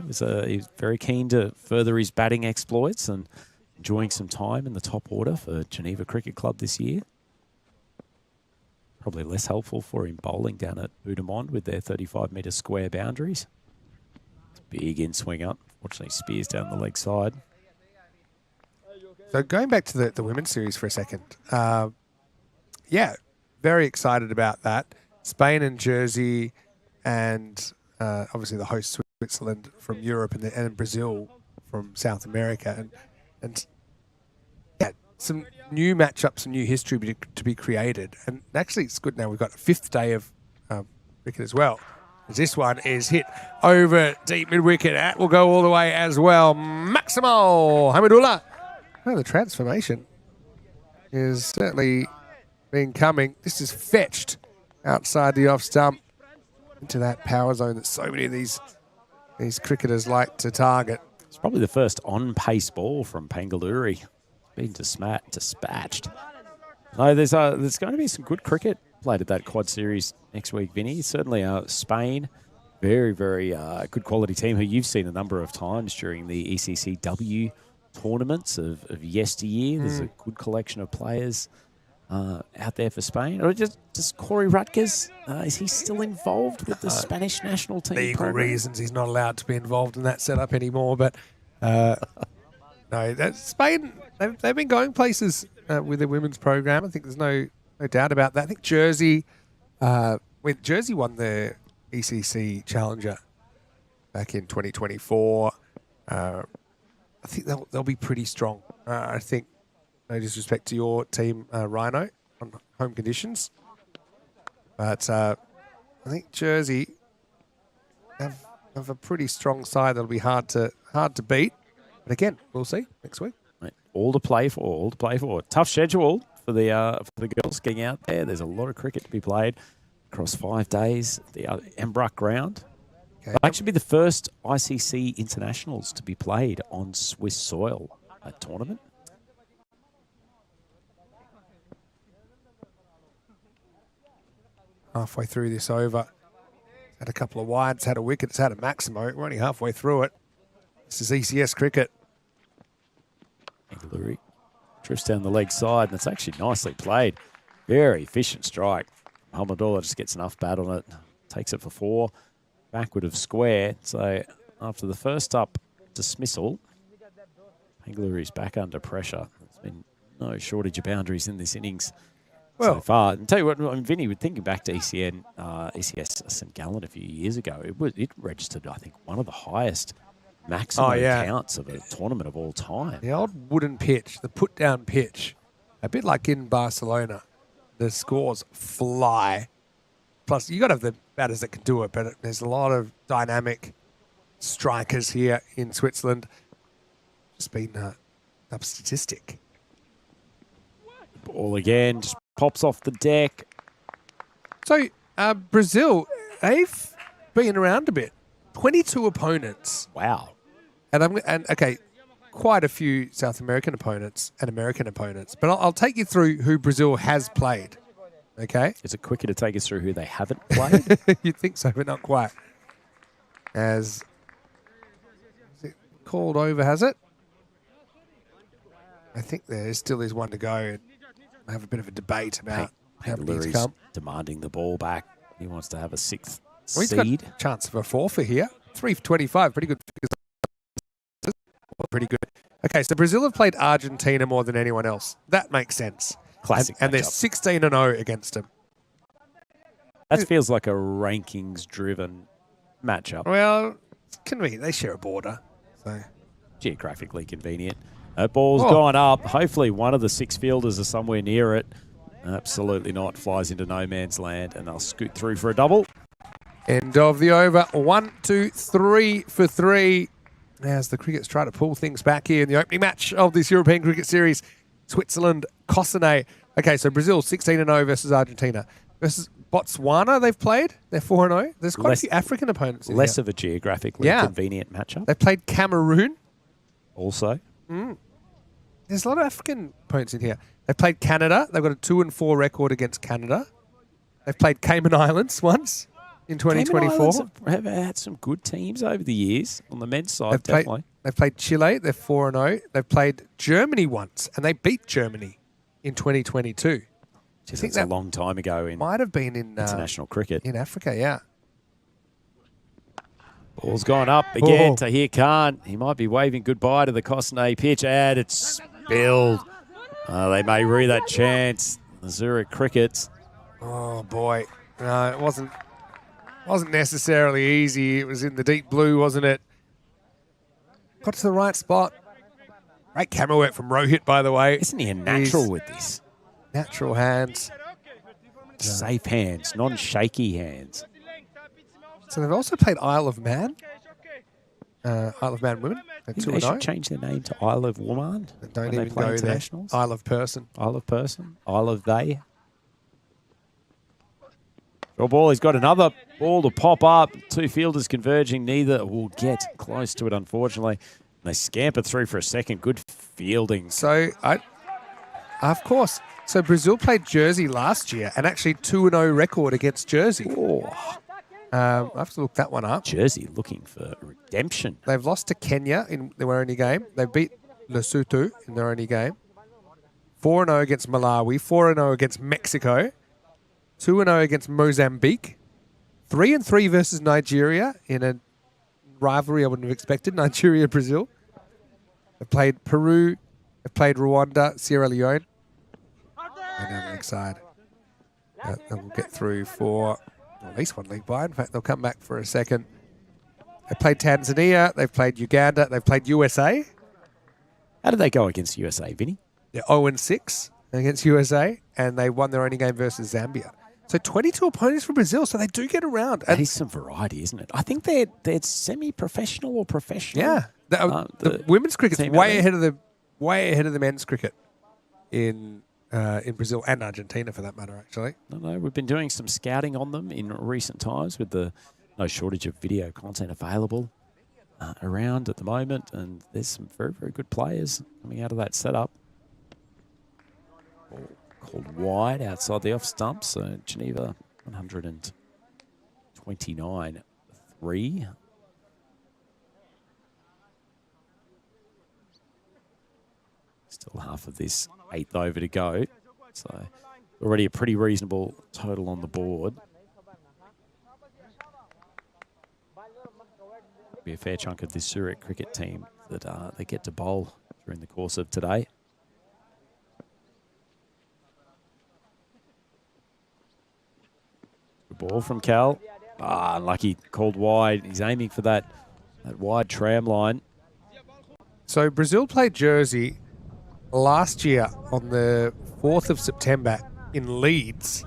He's very keen to further his batting exploits and enjoying some time in the top order for Geneva Cricket Club this year. Probably less helpful for him bowling down at Boudemont with their 35-metre square boundaries. It's a big in-swing up. Fortunately, Spears down the leg side. So going back to the women's series for a second. Yeah, very excited about that. Spain and Jersey and obviously the host Switzerland from Europe and Brazil from South America. And yeah, some new matchups and new history to be created. And actually, it's good now we've got a 5th day of cricket as well. This one is hit over deep mid-wicket. That will go all the way as well. Maximo Hamidullah. Oh, the transformation is certainly been coming. This is fetched outside the off stump into that power zone that so many of these cricketers like to target. It's probably the first on-pace ball from Pangaluri. Been dispatched. No, there's going to be some good cricket played at that quad series next week, Vinny. Certainly Spain, very, very good quality team who you've seen a number of times during the ECCW tournaments of yesteryear. There's a good collection of players out there for Spain. Or just Corey Rutgers, is he still involved with the Spanish national team? Legal reasons he's not allowed to be involved in that setup anymore. But no, Spain, they've been going places with their women's program. I think there's no doubt about that. I think Jersey won the ECC Challenger back in 2024. I think they'll be pretty strong. I think, no disrespect to your team, Rhino, on home conditions, but I think Jersey have a pretty strong side that'll be hard to beat. But again, we'll see next week. Right. All to play for. Tough schedule for the girls getting out there. There's a lot of cricket to be played across 5 days. The Embrook ground. Okay. It'll actually be the first ICC internationals to be played on Swiss soil at tournament. Halfway through this over. Had a couple of wides, had a wicket, it's had a Maximo. We're only halfway through it. This is ECS cricket. Pangaluri drifts down the leg side, and it's actually nicely played. Very efficient strike. Hamidullah just gets enough bat on it, takes it for 4, backward of square. So after the first up dismissal, Pangaluri's back under pressure. There's been no shortage of boundaries in this innings so far. And tell you what, Vinny, thinking back to ECS St. Gallen a few years ago, it registered, I think, one of the highest maximum counts of a tournament of all time. The old wooden pitch, the put-down pitch, a bit like in Barcelona, the scores fly. Plus, you got to have the batters that can do it, but there's a lot of dynamic strikers here in Switzerland. Just been up statistic. Ball again, just pops off the deck. So, Brazil, they've been around a bit. 22 opponents. Wow. And okay, quite a few South American opponents and American opponents. But I'll take you through who Brazil has played. Okay? Is it quicker to take us through who they haven't played? You'd think so, but not quite. Is it called over, has it? I think there still is one to go. I have a bit of a debate about how many come. Demanding the ball back. He wants to have a 6th He's seed. got a chance of a 4 for here. 3 for 25. Pretty good figures. Pretty good. Okay, so Brazil have played Argentina more than anyone else. That makes sense. Classic. And they're 16-0 against them. That feels like a rankings-driven matchup. Well, it can be. They share a border. So geographically convenient. That ball's gone up. Hopefully one of the 6 fielders are somewhere near it. Absolutely not. Flies into no man's land, and they'll scoot through for a double. End of the over. 1, 2, 3 for 3. As the Crickets try to pull things back here in the opening match of this European Cricket Series, Switzerland, Cossonay. Okay, so Brazil 16-0 versus Argentina. Versus Botswana, they've played. They're 4-0. There's quite a few African opponents in Less here. of a geographically convenient matchup. They've played Cameroon. Also. There's a lot of African opponents in here. They've played Canada. They've got a 2-4 record against Canada. They've played Cayman Islands once in 2024. Cayman have had some good teams over the years on the men's side, definitely. They've played Chile. They're 4-0. They've played Germany once, and they beat Germany in 2022. I think that's a long time ago in might have been in international cricket. In Africa, yeah. Ball's gone up again to Tahir Khan. He might be waving goodbye to the Cossonay pitch, and it's spilled. They may rue that chance. The Zurich Crickets. Oh, boy. No, it wasn't necessarily easy. It was in the deep blue, wasn't it? Got to the right spot. Great camera work from Rohit, by the way. Isn't he a natural He's with this? natural hands. Safe hands, non-shaky hands. So they've also played Isle of Man. Isle of Man women. I think they should change their name to Isle of Woman. Don't when they even play go there. internationals. Isle of Person. Isle of Person. Isle of They. Draw ball. He's got another ball to pop up. Two fielders converging. Neither will get close to it, unfortunately. They scamper through for a second. Good fielding. So, of course. So Brazil played Jersey last year and actually 2-0 record against Jersey. Oh. I have to look that one up. Jersey looking for redemption. They've lost to Kenya in their only game. They beat Lesotho in their only game. 4-0 against Malawi. 4-0 against Mexico. 2-0 against Mozambique. 3-3 versus Nigeria in a rivalry I wouldn't have expected. Nigeria-Brazil. They've played Peru. They've played Rwanda, Sierra Leone. And I'm excited that they will get through for at least one league bye. In fact, they'll come back for a second. They played Tanzania. They've played Uganda. They've played USA. How did they go against USA, Vinny? They're 0-6 against USA, and they won their only game versus Zambia. So 22 opponents for Brazil, so they do get around. That is some variety, isn't it? I think they're semi-professional or professional. Yeah, the women's cricket's way ahead of the men's cricket in Brazil and Argentina, for that matter. Actually, No, we've been doing some scouting on them in recent times with the no shortage of video content available around at the moment, and there's some very, very good players coming out of that setup. Ball called wide outside the off stump, so Geneva 129-3. Still half of this eighth over to go. So already a pretty reasonable total on the board. Be a fair chunk of this Zurich cricket team that they get to bowl during the course of today. Good ball from Cal. Unlucky, called wide. He's aiming for that wide tram line. so Brazil played Jersey last year on the 4th of September in Leeds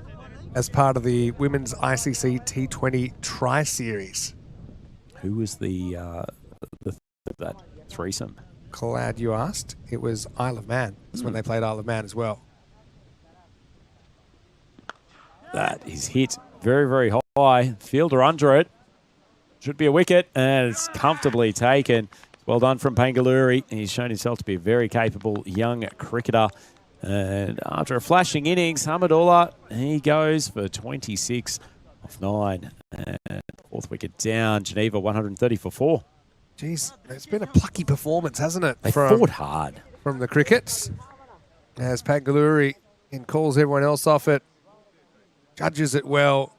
as part of the women's ICC T20 Tri-Series. Who was that threesome? Glad you asked. It was Isle of Man. That's when they played Isle of Man as well. That is hit very, very high. Fielder under it. Should be a wicket, and it's comfortably taken. Well done from Pangaluri. He's shown himself to be a very capable young cricketer. And after a flashing innings, Hamadullah, he goes for 26 off 9. And fourth wicket down. Geneva 130 for 4. Jeez, it's been a plucky performance, hasn't it? They fought hard. From the crickets. As Pangaluri calls everyone else off it. Judges it well.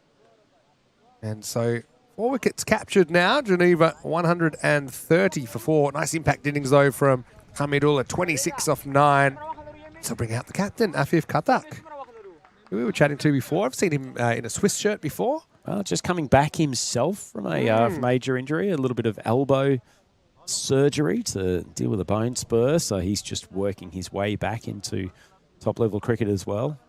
And so 4 wickets captured now. Geneva 130 for 4. Nice impact innings though from Hamidullah, 26 off 9. So bring out the captain, Afif Katak, who we were chatting to before. I've seen him in a Swiss shirt before. Just coming back himself from a major injury, a little bit of elbow surgery to deal with a bone spur. So he's just working his way back into top-level cricket as well.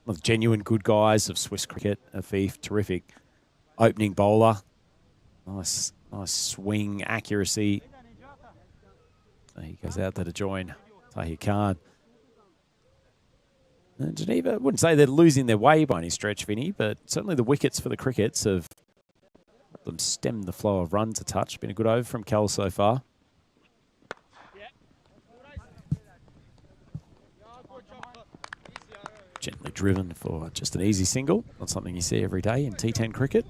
One of the genuine good guys of Swiss cricket, Afif, terrific opening bowler. Nice swing accuracy. So he goes out there to join Tahir Khan. And Geneva, I wouldn't say they're losing their way by any stretch, Vinny, but certainly the wickets for the crickets have helped them stem the flow of runs a touch. Been a good over from Cal so far. Gently driven for just an easy single. Not something you see every day in T10 cricket.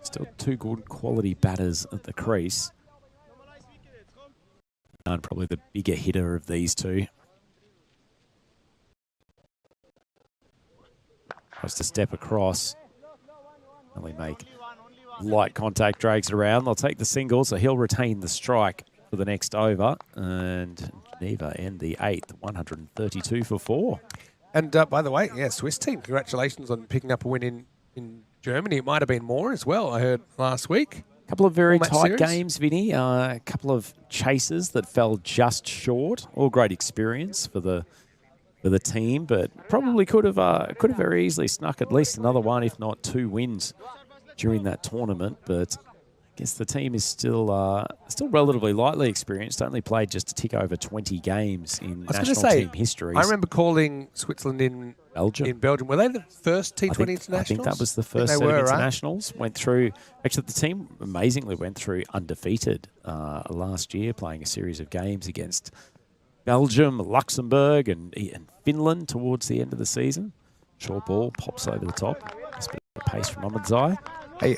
Still two good quality batters at the crease. And probably the bigger hitter of these two. Tries to step across. Only make light contact, drags it around. They'll take the single, so he'll retain the strike for the next over. And Geneva end the 8th, 132 for 4. And by the way, Swiss team, congratulations on picking up a win in Germany. It might have been more as well, I heard last week. Couple of very All-match tight series? games, Vinny. A couple of chases that fell just short. All great experience for the team, but probably could have very easily snuck at least another one, if not 2 wins during that tournament. But I guess the team is still relatively lightly experienced. Only played just a tick over 20 games in national team history. I remember calling Switzerland in Belgium. Were they the first T20 internationals? I think that was the first set of internationals. Right? Went through. Actually, the team amazingly went through undefeated last year, playing a series of games against Belgium, Luxembourg, and Finland towards the end of the season. Short ball pops over the top. Just a bit of pace from Ahmadzai. Hey,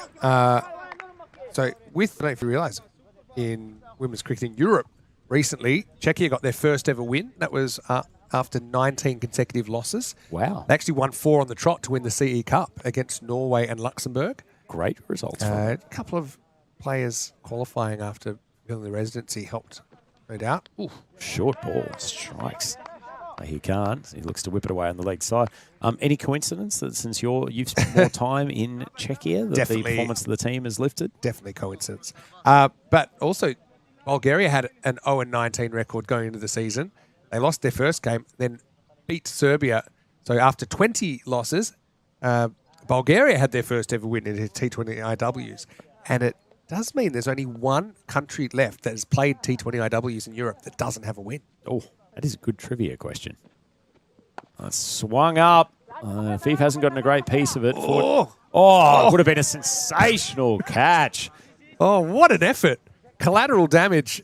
so I don't know if you realise, in women's cricket in Europe recently, Czechia got their first ever win. That was after 19 consecutive losses. Wow. They actually won 4 on the trot to win the CE Cup against Norway and Luxembourg. Great results. A couple of players qualifying after filling the residency helped, no doubt. Ooh. Short ball strikes. He can't. He looks to whip it away on the leg side. Any coincidence that since you've spent more time in Czechia that the performance of the team has lifted? Definitely coincidence. But also, Bulgaria had an 0-19 record going into the season. They lost their first game, then beat Serbia. So after 20 losses, Bulgaria had their first ever win in the T20 IWs. And it does mean there's only one country left that has played T20 IWs in Europe that doesn't have a win. Oh, that is a good trivia question. Swung up. Fief hasn't gotten a great piece of it. It would have been a sensational catch. Oh, what an effort. Collateral damage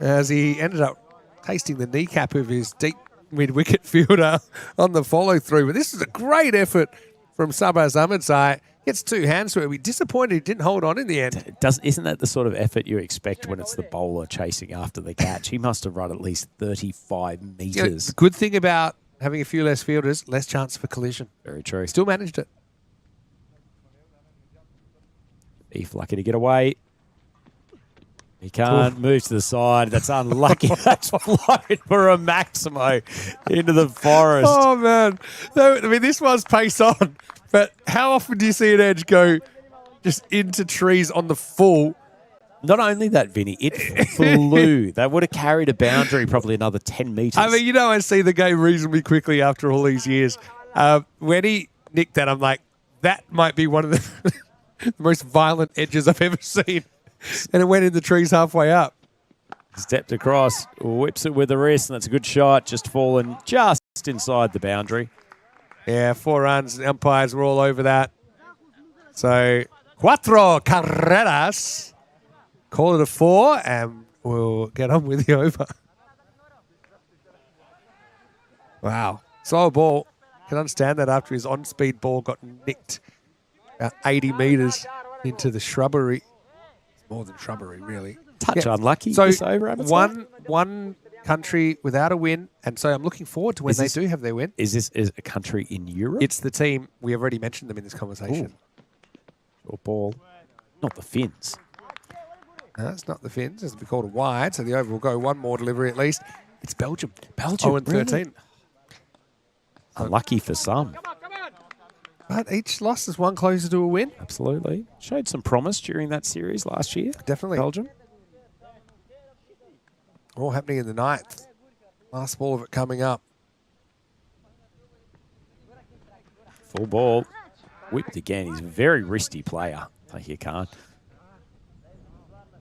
as he ended up tasting the kneecap of his deep mid-wicket fielder on the follow-through. But this is a great effort from Sabaz Ahmadzai. Gets 2 hands to it. We're disappointed he didn't hold on in the end. Isn't that the sort of effort you expect when it's the bowler chasing after the catch? He must have run at least 35 metres. You know, the good thing about having a few less fielders, less chance for collision. Very true. Still managed it. Fief lucky to get away. He can't move to the side. That's unlucky. That's flown for a Maximo into the forest. Oh, man. I mean, this one's pace on. But how often do you see an edge go just into trees on the full? Not only that, Vinny, it flew. That would have carried a boundary probably another 10 metres. I mean, I see the game reasonably quickly after all these years. When he nicked that, I'm like, that might be one of the most violent edges I've ever seen. And it went in the trees halfway up. Stepped across, whips it with the wrist, and that's a good shot. Just fallen just inside the boundary. Yeah, 4 runs. The umpires were all over that. So, 4 carreras. Call it a 4, and we'll get on with the over. Wow. Slow ball. Can understand that after his on-speed ball got nicked about 80 metres into the shrubbery. More than shrubbery, really. Touch unlucky. So, this over, one country without a win, and so I'm looking forward to when they do have their win. Is this a country in Europe? It's the team. We have already mentioned them in this conversation. Short ball. Not the Finns. No, it's not the Finns. It's called a wide, so the over will go one more delivery at least. It's Belgium. Belgium, 0-13. really? Unlucky for some. But each loss is one closer to a win. Absolutely. Showed some promise during that series last year. Definitely. Belgium. All happening in the 9th. Last ball of it coming up. Full ball. Whipped again. He's a very wristy player. Tahir Khan.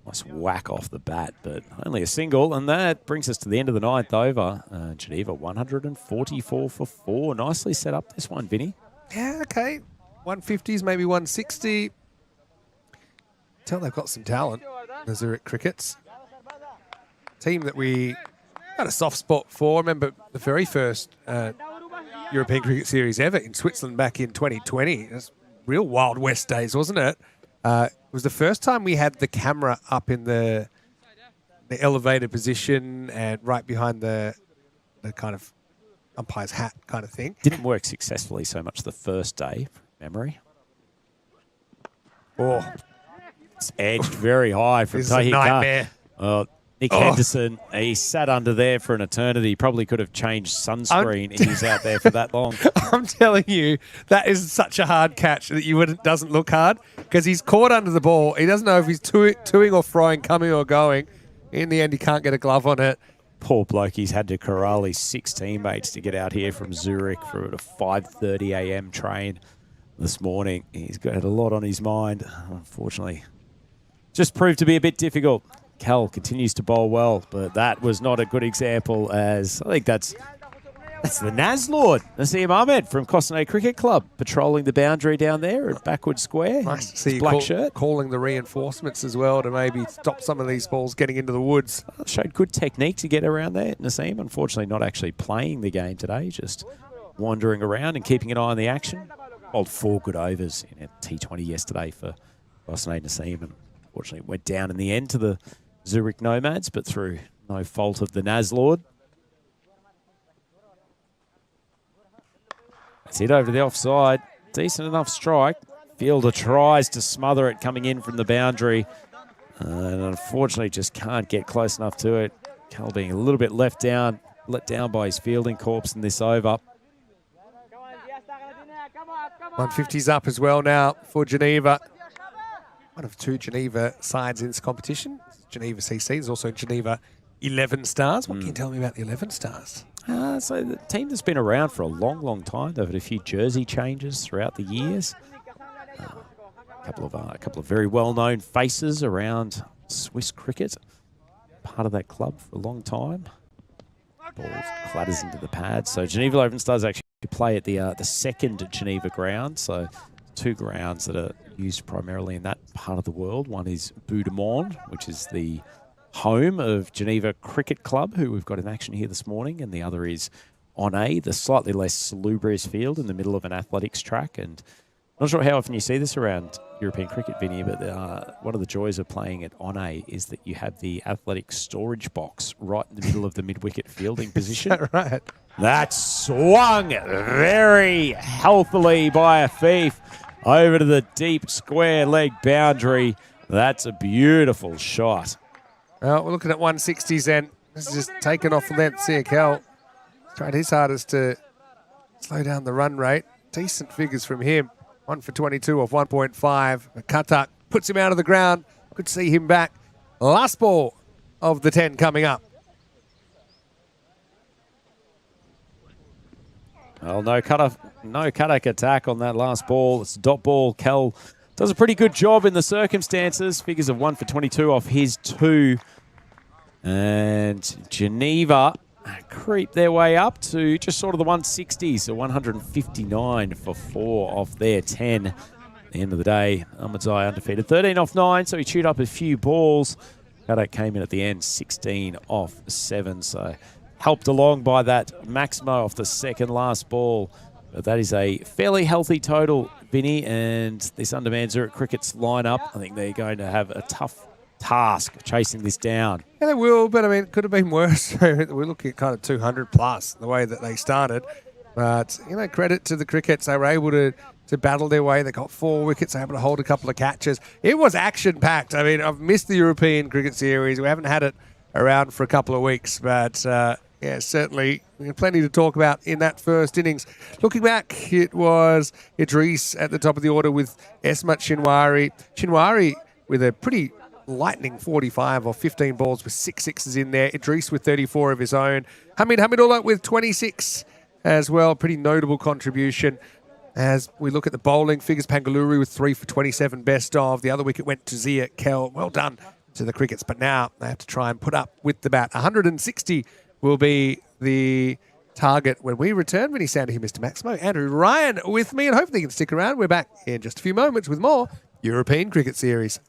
Nice whack off the bat, but only a single. And that brings us to the end of the 9th over. Geneva 144 for 4. Nicely set up this one, Vinny. Yeah, okay. 150s, maybe 160. Tell they've got some talent. The Zurich Crickets. Team that we had a soft spot for. Remember the very first European Cricket Series ever in Switzerland back in 2020. It was real Wild West days, wasn't it? It was the first time we had the camera up in the elevated position and right behind the kind of umpire's hat kind of thing. Didn't work successfully so much the first day, from memory. Oh, It's edged very high from this is a Tahir Khan. nightmare. Nick Henderson, he sat under there for an eternity. Probably could have changed sunscreen if he's out there for that long. I'm telling you, that is such a hard catch that doesn't look hard because he's caught under the ball. He doesn't know if he's toing or froing, coming or going. In the end, he can't get a glove on it. Poor bloke, he's had to corral his 6 teammates to get out here from Zurich for a 5:30 a.m. train this morning. He's got a lot on his mind, unfortunately. Just proved to be a bit difficult. Cal continues to bowl well, but that was not a good example, as I think that's the Naz Lord, Naseem Ahmed from Cossonay Cricket Club, patrolling the boundary down there at backward square. Nice to see you black shirt. calling the reinforcements as well to maybe stop some of these balls getting into the woods. Showed good technique to get around there, Naseem. Unfortunately, not actually playing the game today, just wandering around and keeping an eye on the action. Bowled 4 good overs in a T20 yesterday for Cossonay Naseem, and unfortunately went down in the end to the Zurich Nomads, but through no fault of the Naz Lord. That's it over the offside. Decent enough strike. Fielder tries to smother it coming in from the boundary. And unfortunately just can't get close enough to it. Cal being a little bit let down by his fielding corps in this over. 150's up as well now for Geneva. One of 2 Geneva sides in this competition. Geneva CC. There's also Geneva 11 Stars. What can you tell me about the 11 Stars? So the team that's been around for a long, long time. They've had a few jersey changes throughout the years. A couple of very well-known faces around Swiss cricket. Part of that club for a long time. Ball clatters into the pad. So Geneva 11 Stars actually play at the second Geneva ground. So 2 grounds that are used primarily in that part of the world. One is Boudemont, which is the home of Geneva Cricket Club, who we've got in action here this morning, and the other is Cossonay, the slightly less salubrious field in the middle of an athletics track. And I'm not sure how often you see this around European cricket, Vinny, but one of the joys of playing at Cossonay is that you have the athletic storage box right in the middle of the mid-wicket fielding position. Is that right? That swung very healthily by Afif over to the deep square leg boundary. That's a beautiful shot. Well, we're looking at 160s and this is just taken off length. Siakal tried his hardest to slow down the run rate. Decent figures from him. 1 for 22 off 1.5. Katak puts him out of the ground. Good to see him back. Last ball of the 10 coming up. Well, no Katak attack on that last ball. It's a dot ball. Cal does a pretty good job in the circumstances. Figures of 1 for 22 off his 2. And Geneva creep their way up to just sort of the 160s, so 159 for 4 off their 10. At the end of the day, Ahmedzai undefeated. 13 off 9, so he chewed up a few balls. Kadak came in at the end, 16 off 7, so helped along by that Maximo off the second last ball. But that is a fairly healthy total, Vinny, and this Underman Zurich Cricket's lineup, I think they're going to have a tough task chasing this down. Yeah, they will, but I mean, it could have been worse. We're looking at kind of 200 plus the way that they started. But, you know, credit to the Crickets. They were able to battle their way. They got 4 wickets, able to hold a couple of catches. It was action-packed. I mean, I've missed the European Cricket Series. We haven't had it around for a couple of weeks, but yeah, certainly plenty to talk about in that first innings. Looking back, it was Idris at the top of the order with Esmat Shinwari. Shinwari with a pretty lightning 45 or 15 balls with 6 sixes in there. Idris with 34 of his own. Hamid Hamidullah with 26 as well. Pretty notable contribution. As we look at the bowling figures, Pangaluru with 3 for 27 best of. The other wicket went to Zia Kel. Well done to the Crickets, but now they have to try and put up with the bat. 160 will be the target when we return. Vinny Sander here, Mr. Maximo. Andrew Ryan with me, and hopefully you can stick around. We're back in just a few moments with more European Cricket Series.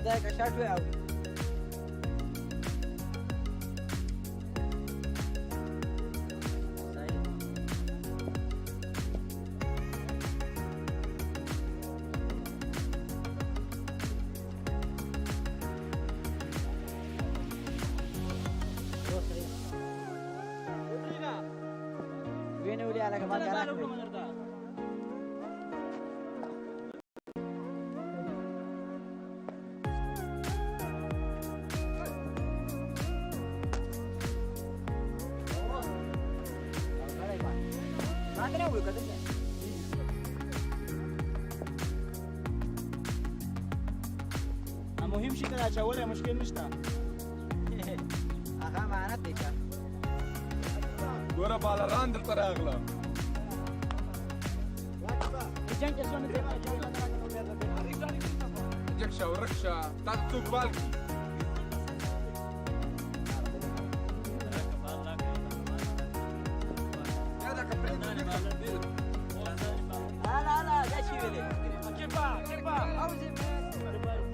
بداية شات وعاوي وين ولي على كمان مهم شيء كذا شاولة مشكلة نشتا أخا معنا بيكا ورا بالران دكتور أغلى جنك شلون تبغى ركشة وركشة تاتو بالك لا ده شيء ولي كيفا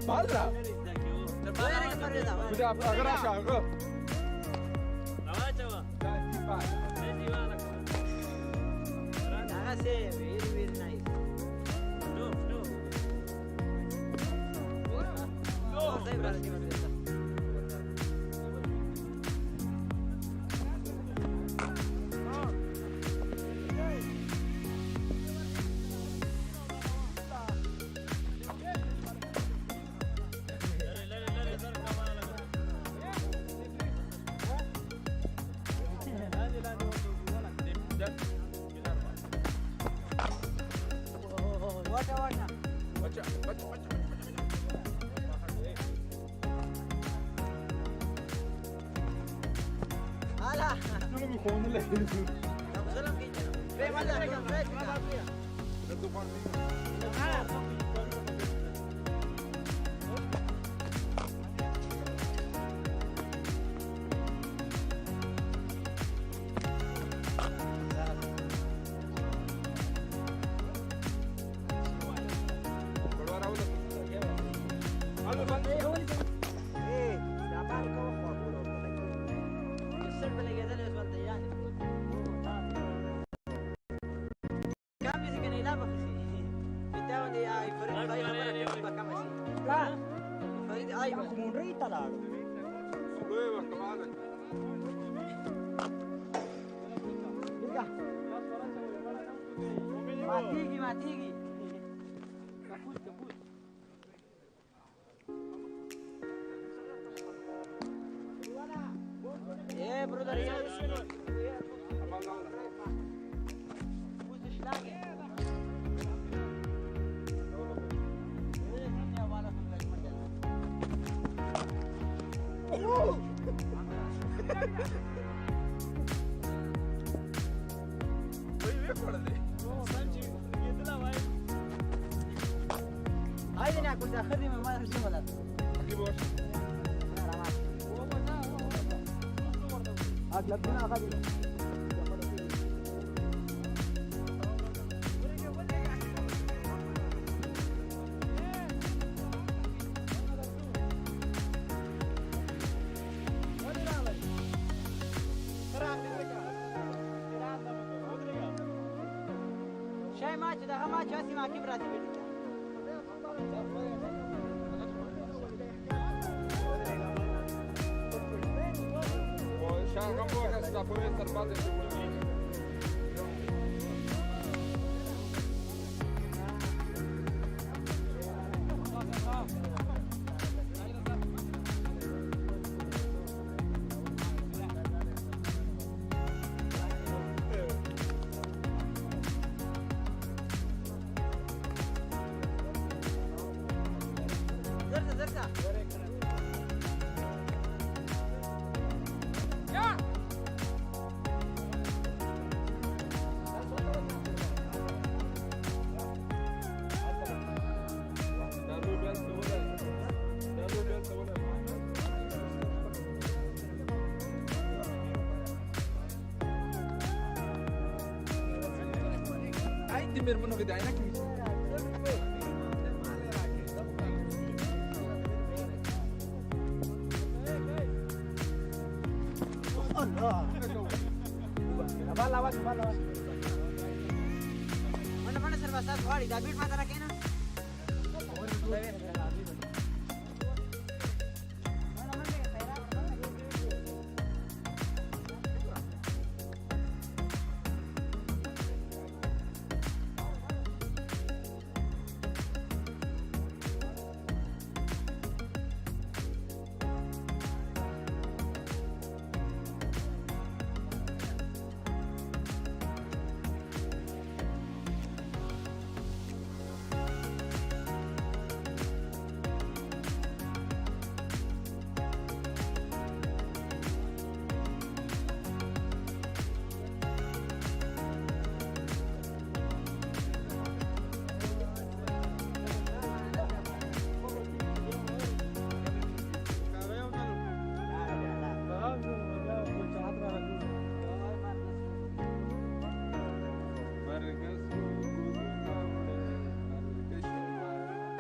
بالله وينك مريضة بدأ أغرى شاغل very nice. Mati. Kaput. Brother, هاي أنا كنت أخذي من ما تحسين ولا أغلبنا أخذي شاي ما كذا ما جاسي ما كبرت بيتي da puede estar más de seguridad. Timir mo nagdaya na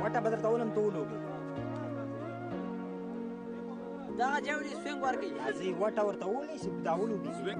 وقتها بدر طولهم طولوا دا جاولي سوينغ وركي زي وقتها ورطولي سبداولوا بي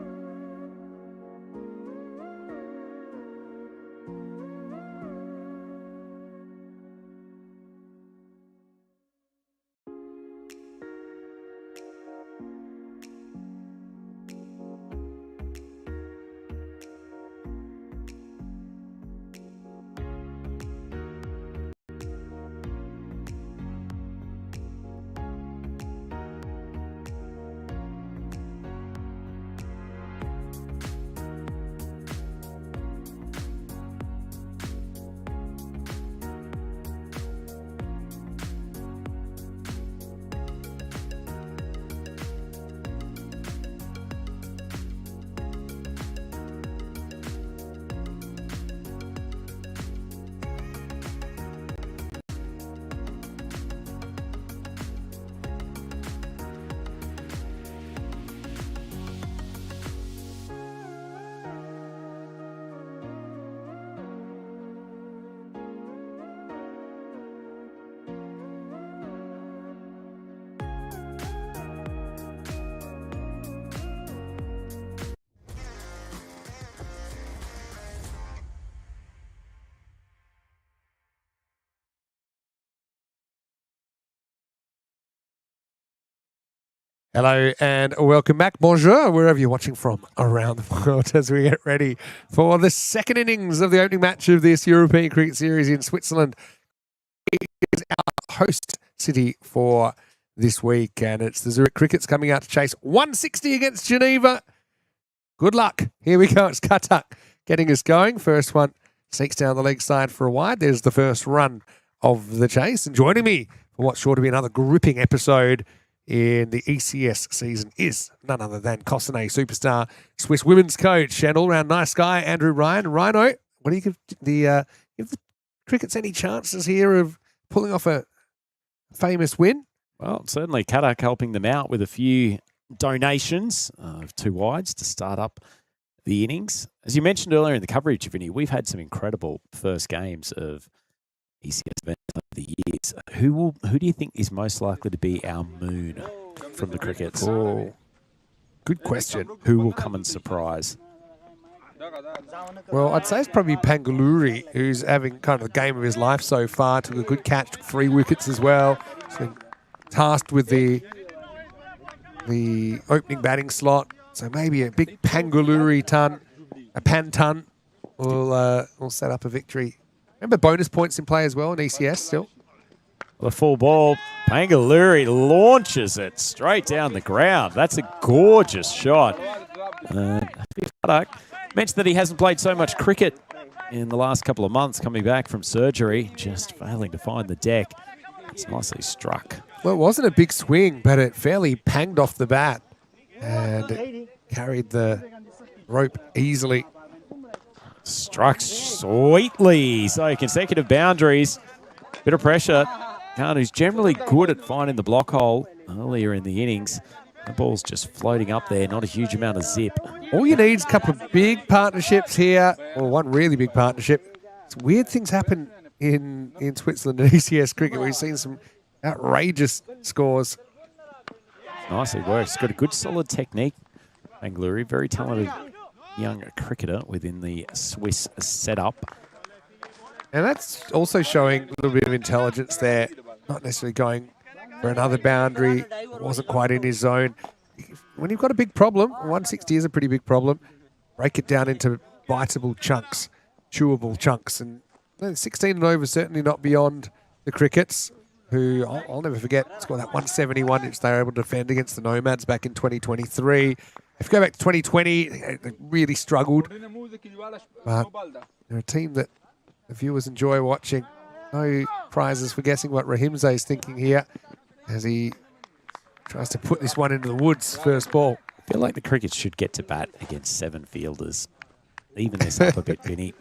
Hello and welcome back. Bonjour, wherever you're watching from around the world as we get ready for the second innings of the opening match of this European Cricket Series in Switzerland. It is our host city for this week, and it's the Zurich Crickets coming out to chase 160 against Geneva. Good luck. Here we go. It's Katak getting us going. First one sneaks down the leg side for a wide. There's the first run of the chase. And joining me for what's sure to be another gripping episode in the ECS season is none other than Cossonay superstar, Swiss women's coach, and all-round nice guy, Andrew Ryan. Rhino, what do you give the Crickets any chances here of pulling off a famous win? Well, certainly Kadak helping them out with a few donations of 2 wides to start up the innings. As you mentioned earlier in the coverage, Vinny, we've had some incredible first games of ECS events over the years. Who do you think is most likely to be our moon from the Crickets? Oh, good question. Who will come and surprise? Well, I'd say it's probably Pangaluri, who's having kind of the game of his life so far. Took a good catch, took 3 wickets as well. He's been tasked with the opening batting slot. So maybe a big Pangaluri ton, a Pan ton will set up a victory. Remember bonus points in play as well in ECS still? The full ball, Pangaluri launches it straight down the ground. That's a gorgeous shot. Mentioned that he hasn't played so much cricket in the last couple of months, coming back from surgery, just failing to find the deck. It's nicely struck. Well, it wasn't a big swing, but it fairly panged off the bat and it carried the rope easily. Struck sweetly. So consecutive boundaries. Bit of pressure. Khan, who's generally good at finding the block hole earlier in the innings. The ball's just floating up there. Not a huge amount of zip. All you need is a couple of big partnerships here, or one really big partnership. Some weird things happen in Switzerland and ECS cricket. We've seen some outrageous scores. Nicely worked. He's got a good solid technique Bangalore, very talented young cricketer within the Swiss setup. And that's also showing a little bit of intelligence there, not necessarily going for another boundary. It wasn't quite in his zone. When you've got a big problem, 160 is a pretty big problem, break it down into biteable chunks, chewable chunks. And 16 and over, certainly not beyond the Crickets, who I'll never forget, scored that 171, which they were able to defend against the Nomads back in 2023. If you go back to 2020, they really struggled. But they're a team that the viewers enjoy watching. No prizes for guessing what Rahimze is thinking here as he tries to put this one into the woods, first ball. I feel like the Crickets should get to bat against 7 fielders. Even this up a bit, Vinny.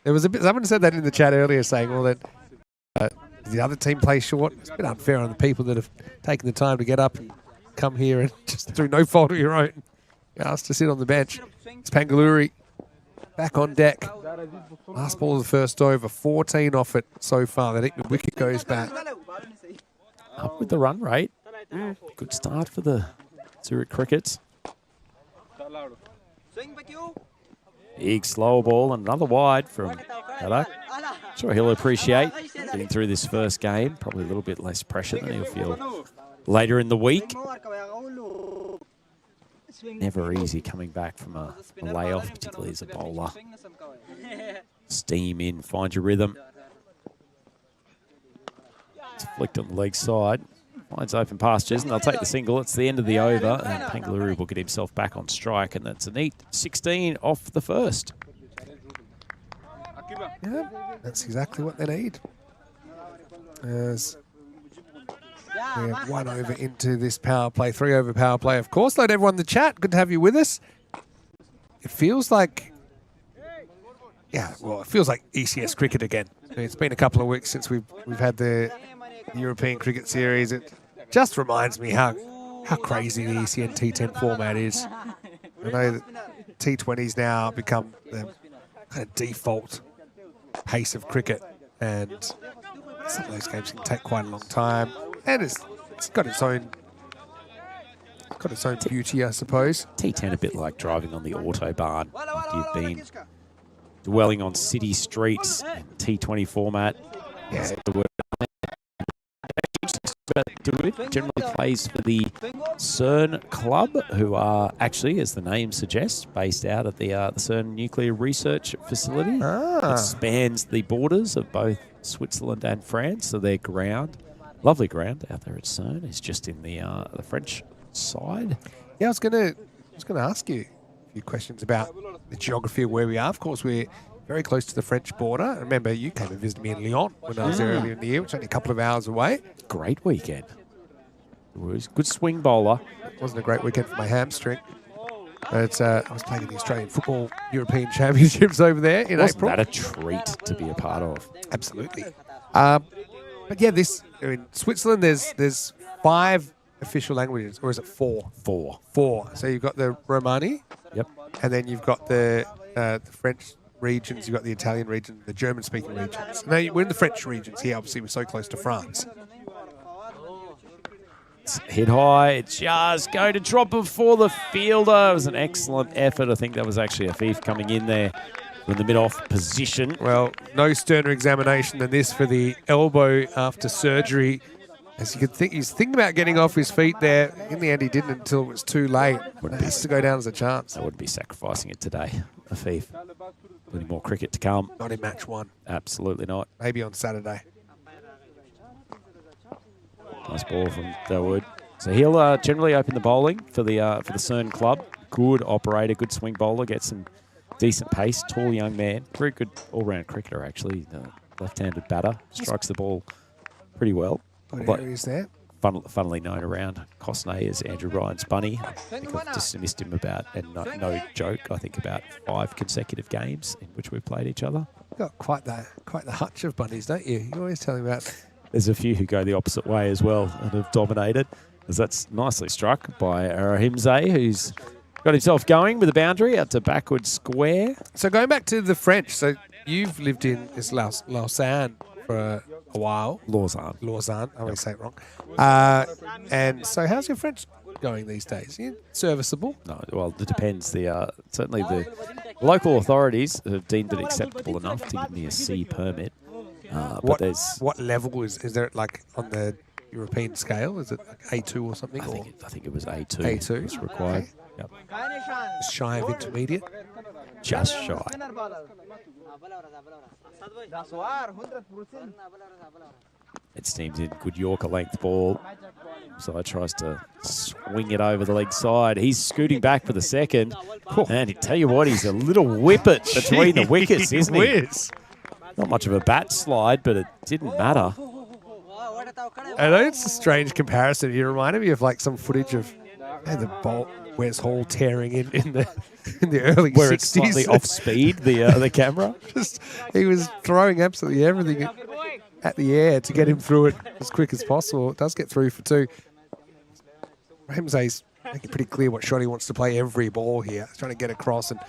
There was a bit. Someone said that in the chat earlier, saying, "Well, that the other team plays short." It's a bit unfair on the people that have taken the time to get up and come here and just through no fault of your own, asked to sit on the bench. It's Pangaluri back on deck. Last ball of the first over, 14 off it so far. The wicket goes back. Up with the run rate. Good start for the Zurich Crickets. Big slow ball and another wide from Kadak. Sure, he'll appreciate getting through this first game. Probably a little bit less pressure than he'll feel later in the week. Never easy coming back from a layoff, particularly as a bowler. Steam in, find your rhythm. It's flicked on the leg side. Finds open pastures, and they'll take the single. It's the end of the over, and Pangaluru will get himself back on strike, and that's a neat 16 off the first. Yeah, that's exactly what they need. As we have 1 over into this power play, 3 over power play. Of course, hello to everyone in the chat. Good to have you with us. It feels like, yeah, well, it feels like ECS cricket again. It's been a couple of weeks since we've had the European Cricket Series. It just reminds me how crazy the ECN T10 format is. I know that T20's now become the kind of default pace of cricket, and some of those games can take quite a long time, and it's got its own beauty, I suppose. T10 a bit like driving on the Autobahn. You've been dwelling on city streets and T20 format. Yeah. Generally plays for the CERN Club, who are actually, as the name suggests, based out of the CERN Nuclear Research Facility. It spans the borders of both Switzerland and France, so their ground, lovely ground out there at CERN, is just in the French side. Yeah, I was gonna ask you a few questions about the geography of where we are. Of course, we're very close to the French border. I remember you came and visited me in Lyon when I was there earlier in the year, which is only a couple of hours away. Great weekend. It was good swing bowler. It wasn't a great weekend for my hamstring. But I was playing in the Australian Football European Championships over there in April. Wasn't that a treat to be a part of? Absolutely. But yeah, in Switzerland, there's 5 official languages, or is it 4? 4. 4. So you've got the Romani. Yep. And then you've got the French regions, you've got the Italian region, the German-speaking regions. Now, we're in the French regions here. Obviously, we're so close to France. It's hit high. It's just going to drop before the fielder. It was an excellent effort. I think that was actually Afif coming in there in the mid-off position. Well, no sterner examination than this for the elbow after surgery. As you could think, he's thinking about getting off his feet there. In the end, he didn't until it was too late. It has to go down as a chance. I wouldn't be sacrificing it today, Afif. Plenty more cricket to come. Not in match 1. Absolutely not. Maybe on Saturday. Nice ball from Dawood. So he'll generally open the bowling for the CERN Club. Good operator, good swing bowler, gets some decent pace. Tall young man, very good all-round cricketer actually. Left-handed batter, strikes the ball pretty well. What areas there? Funnily known around Cossonay as Andrew Ryan's bunny. I think I've dismissed him about, and no joke, I think about 5 consecutive games in which we've played each other. You've got quite the hutch of bunnies, don't you? You always tell me about. There's a few who go the opposite way as well and have dominated, as that's nicely struck by Rahimze, who's got himself going with a boundary out to backward square. So going back to the French, so you've lived in this Lausanne for a while. Lausanne. I always say it wrong. And so how's your French going these days? Yeah, serviceable. No, well, it depends. Certainly the local authorities have deemed it acceptable enough to give me a C permit. But What level is there, like, on the European scale? Is it like A2 or something? I think it was A2. A2? was required. Okay. Yep. Just shy of intermediate? Just shy. It seems in good Yorker length ball. So tries to swing it over the leg side. He's scooting back for the second. And I tell you what, he's a little whippet between the wickets, isn't he? Not much of a bat slide, but it didn't matter. I know it's a strange comparison. You reminded me of like some footage of the ball, Wes Hall tearing in the early Where 60s. it's slightly off speed, the camera. He was throwing absolutely everything at the air to get him through it as quick as possible. It does get through for 2. Ramsey's making pretty clear what shot he wants to play every ball here. He's trying to get across, and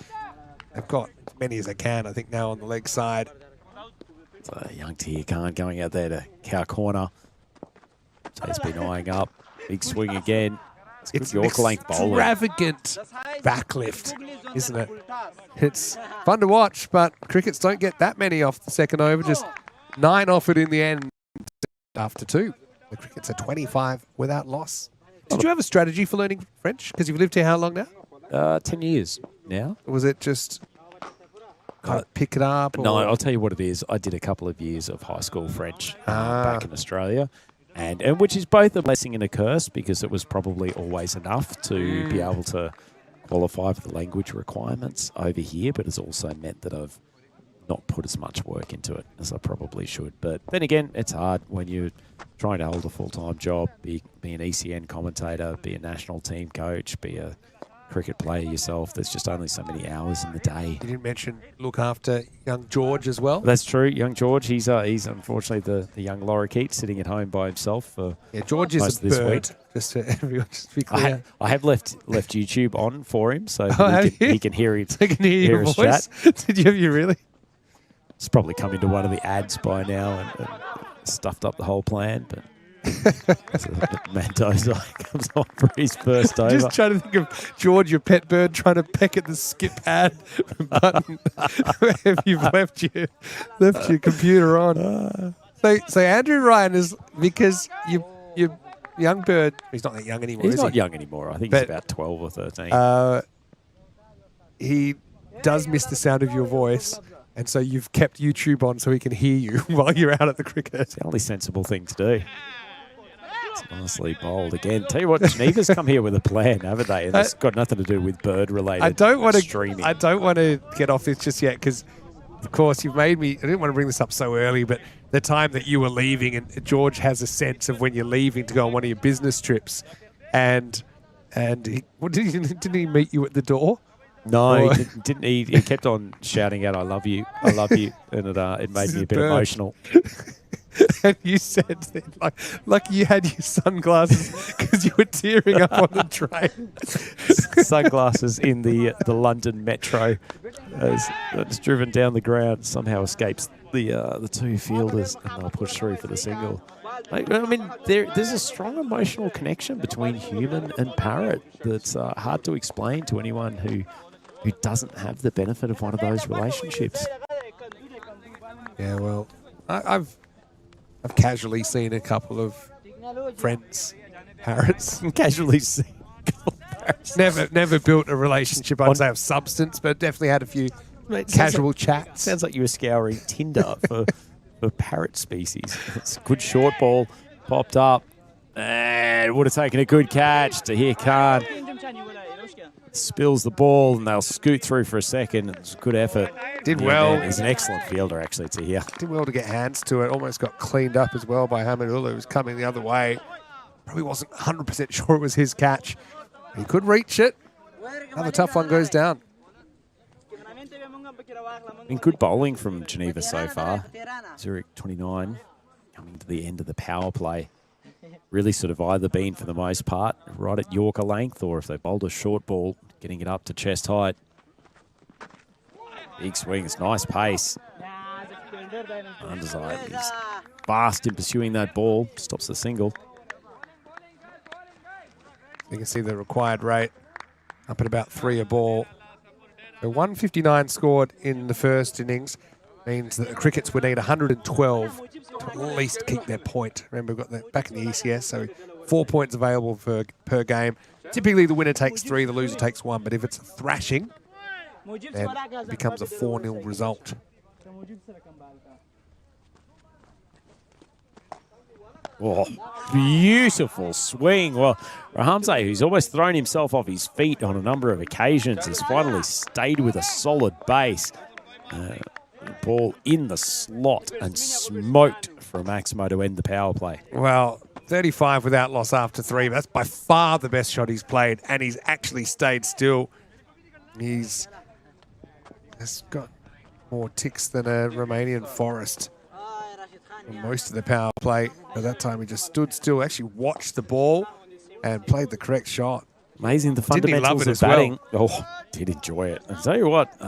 they've got as many as they can, I think, now on the leg side. So young T Khan going out there to cow corner. So he's been eyeing up. Big swing again. It's good Yorker length bowling. Extravagant backlift, isn't it? It's fun to watch, but crickets don't get that many off the second over. Just 9 off it in the end after 2. The crickets are 25 without loss. Did you have a strategy for learning French? Because you've lived here how long now? 10 years now. Or was it just kind of pick it up? No, or? I'll tell you what it is. I did a couple of years of high school French back in Australia, and which is both a blessing and a curse, because it was probably always enough to be able to qualify for the language requirements over here, but it's also meant that I've not put as much work into it as I probably should. But then again, it's hard when you're trying to hold a full-time job, be an ECN commentator, be a national team coach, be a cricket player yourself. There's just only so many hours in the day. You didn't mention look after young George as well. That's true. Young George, he's unfortunately the young lorikeet sitting at home by himself for George is most a of this bird. week. Just to everyone, just to be clear. I have left YouTube on for him, so he can hear it. I can hear your his voice. chat. Have you really? It's probably come into one of the ads by now and stuffed up the whole plan, but Mendoza comes on for his first over. Just trying to think of George, your pet bird, trying to peck at the skip ad button where you've left your computer on. So Andrew Ryan is, because you young bird, he's not that young anymore. He's not young anymore. I think he's about 12 or 13. He does miss the sound of your voice. And so you've kept YouTube on so he can hear you while you're out at the cricket. It's the only sensible thing to do. It's nicely bowled again. Tell you what, Geneva's come here with a plan, haven't they? And it's got nothing to do with bird-related streaming. I don't want to get off this just yet because, of course, you've made me. I didn't want to bring this up so early, but the time that you were leaving, and George has a sense of when you're leaving to go on one of your business trips, and didn't he meet you at the door? No, he didn't. He kept on shouting out, "I love you, I love you," and it made me a bit emotional. And you said that, like you had your sunglasses because you were tearing up on the train. Sunglasses in the London Metro as it's driven down the ground, somehow escapes the 2 fielders, and they'll push through for the single. I mean, there's a strong emotional connection between human and parrot that's hard to explain to anyone who doesn't have the benefit of one of those relationships. Yeah, well, I've casually seen a couple of friends, parrots, Casually seen parrots. never built a relationship, I'd say, of substance, but definitely had a few casual chats. Sounds like you were scouring Tinder for parrot species. It's a good short ball, popped up, and would have taken a good catch to hear Khan. Spills the ball, and they'll scoot through for a second. It's a good effort. Did well. He's an excellent fielder, actually, to hear. Did well to get hands to it. Almost got cleaned up as well by Hamidullah, who was coming the other way. Probably wasn't 100% sure it was his catch. He could reach it. Another tough one goes down. Been good bowling from Geneva so far. Zurich 29 coming to the end of the power play. Really sort of either been, for the most part, right at Yorker length, or if they bowled a short ball, getting it up to chest height. Big swings, nice pace. Underside is fast in pursuing that ball, stops the single. You can see the required rate up at about 3 a ball. So 159 scored in the first innings means that the Crickets would need 112 to at least keep their point. Remember, we've got that back in the ECS, so 4 points available per game. Typically, the winner takes 3, the loser takes 1, but if it's a thrashing, then it becomes a 4-0 result. Oh, beautiful swing. Well, Rahamze, who's almost thrown himself off his feet on a number of occasions, has finally stayed with a solid base. Ball in the slot and smoked for Maximo to end the power play. Well, 35 without loss after 3. That's by far the best shot he's played, and he's actually stayed still. Has got more ticks than a Romanian Forest. Most of the power play. At that time, he just stood still, actually watched the ball and played the correct shot. Amazing the fundamentals of batting. Oh, did enjoy it. I'll tell you what,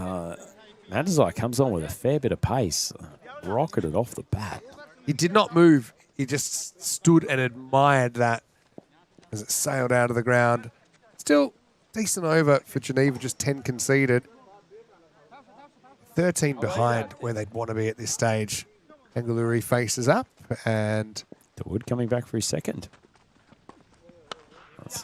Matazai comes on with a fair bit of pace. Rocketed off the bat. He did not move. He just stood and admired that as it sailed out of the ground. Still decent over for Geneva, just 10 conceded. 13 behind where they'd want to be at this stage. Angaluri faces up, and Dawood coming back for his second. That's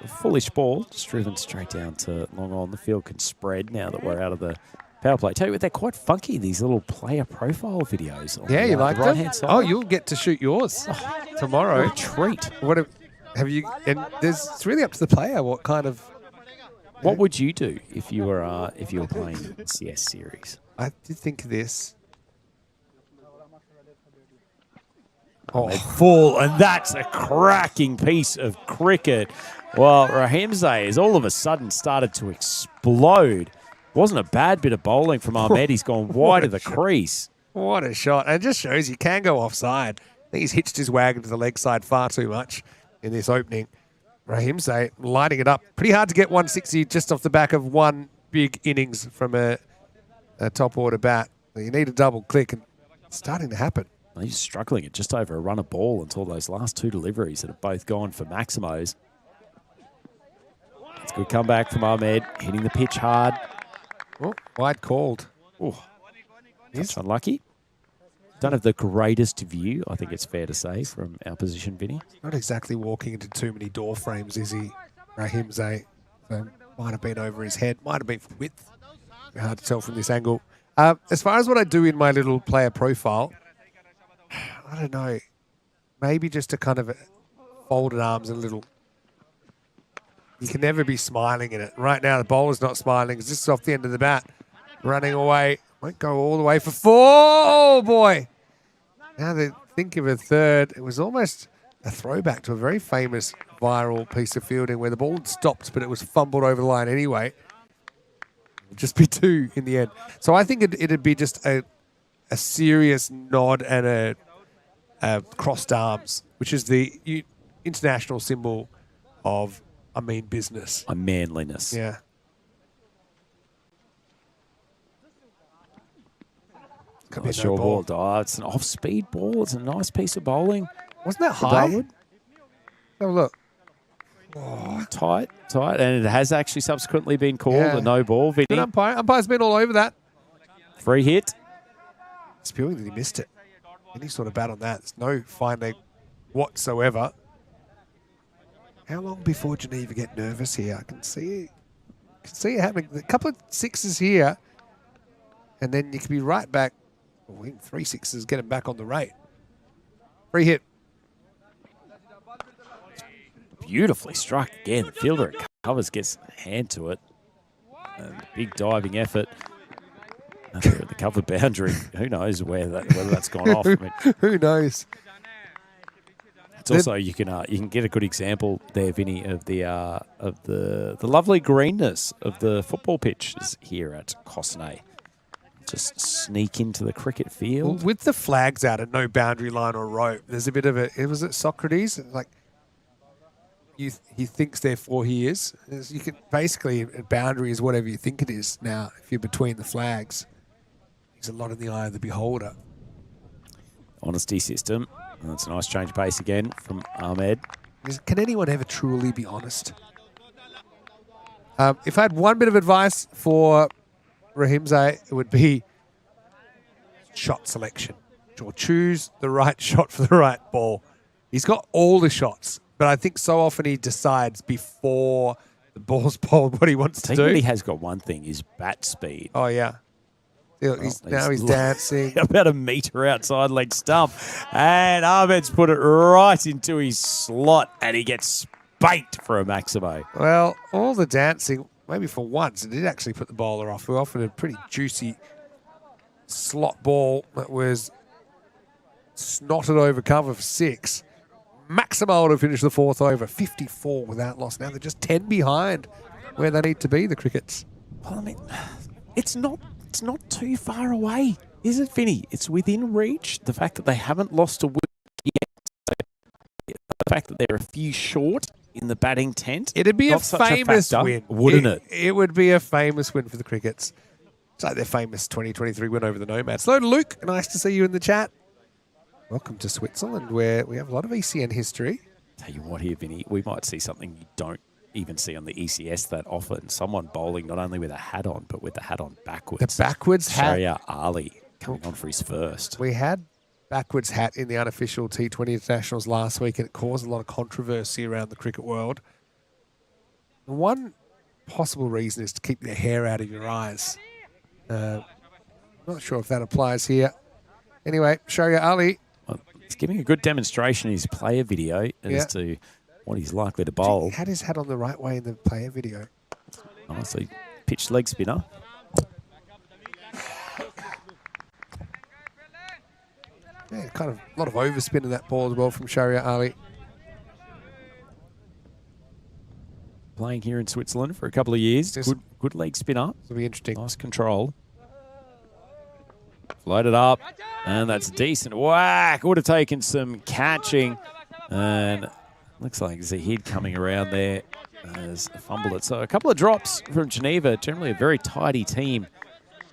a foolish ball, just driven straight down to long on. The field can spread now that we're out of the power play. Tell you what, they're quite funky, these little player profile videos. Yeah, you like the them? right-hand side. Oh, you'll get to shoot yours tomorrow. What a treat. What have you? And it's really up to the player what kind of. What would you do if you were playing CS series? I did think of this. Oh, Full, and that's a cracking piece of cricket. Well, Rahimzai has all of a sudden started to explode. Wasn't a bad bit of bowling from Ahmed. He's gone wide of the crease. what a shot. And it just shows you can go offside. I think he's hitched his wagon to the leg side far too much in this opening. Rahimzai lighting it up. Pretty hard to get 160 just off the back of one big innings from a top order bat. You need a double click, and it's starting to happen. He's struggling at just over a run of ball until those last 2 deliveries that have both gone for Maximos. It's a good comeback from Ahmed, hitting the pitch hard. Oh, wide called. Oh, that's unlucky. Don't have the greatest view, I think it's fair to say, from our position, Vinny. Not exactly walking into too many door frames, is he, Rahimzai? So might have been over his head, might have been for width. Hard to tell from this angle. As far as what I do in my little player profile, I don't know, maybe just a kind of folded arms a little. You can never be smiling in it. Right now, the bowler's not smiling. It's just off the end of the bat. Running away. Won't go all the way for 4. Oh, boy. Now they think of a third. It was almost a throwback to a very famous viral piece of fielding where the ball had stopped, but it was fumbled over the line anyway. It'd just be 2 in the end. So I think it'd be just a serious nod and a crossed arms, which is the international symbol of, I mean, business. A manliness. Yeah. Could be Nice no short ball. ball. Oh, it's an off-speed ball. It's a nice piece of bowling. Wasn't that high? Darwood. Have a look. Tight, and it has actually subsequently been called Yeah. a no ball. Vinny, Good umpire. Umpire's been all over that. free hit. Spewing that he missed it. Any sort of bat on that. There's no fine leg whatsoever. How long before Geneva get nervous here? I can see it happening. A couple of 6s here, and then you can be right back. Well, even 3 6s, get him back on the rate. Free hit. Beautifully struck again. The fielder covers, gets a hand to it. Big diving effort. And they're at the cover boundary. Who knows whether that's gone off. I mean, Who knows? it's also you can get a good example there, Vinny, of the lovely greenness of the football pitches here at Cossonay. Just sneak into the cricket Well, field. with the flags out and no boundary line or rope, there's a bit of a. Was it Socrates? Like he thinks, therefore he is. You can basically a boundary is whatever you think it is now. If you're between the flags, there's a lot in the eye of the beholder. Honesty system. That's a nice change of pace again from Ahmed. Can anyone ever truly be honest? If I had one bit of advice for Rahimzai, it would be shot selection. Or choose the right shot for the right ball. He's got all the shots, but I think so often he decides before the ball's bowled what he wants to do. He has got one thing, is bat speed. Oh, yeah. Now he's dancing. About a metre outside leg stump. And Ahmed's put it right into his slot, and he gets spanked for a Maximo. Well, all the dancing, maybe for once, it did actually put the bowler off. We offered a pretty juicy slot ball that was snotted over cover for 6. Maximo to finish the 4th over, 54 without loss. Now they're just 10 behind where they need to be, the Crickets. Well, I mean, it's not too far away, is it, Vinny? It's within reach. The fact that they haven't lost a wicket yet, the fact that they're a few short in the batting tent. It'd be a famous win, wouldn't it? It would be a famous win for the Crickets. It's like their famous 2023 win over the Nomads. Hello to Luke. Nice to see you in the chat. Welcome to Switzerland, where we have a lot of ECN history. Tell you what here, Vinny, we might see something you don't even see on the ECS that often. Someone bowling not only with a hat on, but with the hat on backwards. The backwards hat. Sharia Ali coming on for his first. We had backwards hat in the unofficial T20 internationals last week, and it caused a lot of controversy around the cricket world. One possible reason is to keep the hair out of your eyes. Not sure if that applies here. Anyway, Sharia Ali. Well, he's giving a good demonstration in his player video as to what he's likely to bowl. He had his hat on the right way in the player video. Nicely pitched leg spinner. Yeah, kind of a lot of overspin in that ball as well from Sharia Ali. Playing here in Switzerland for a couple of years. Good leg spinner. It'll be interesting. Nice control. Floated up, and that's a decent whack. Would have taken some catching, and looks like Zahid coming around there has fumbled it. So a couple of drops from Geneva. Generally a very tidy team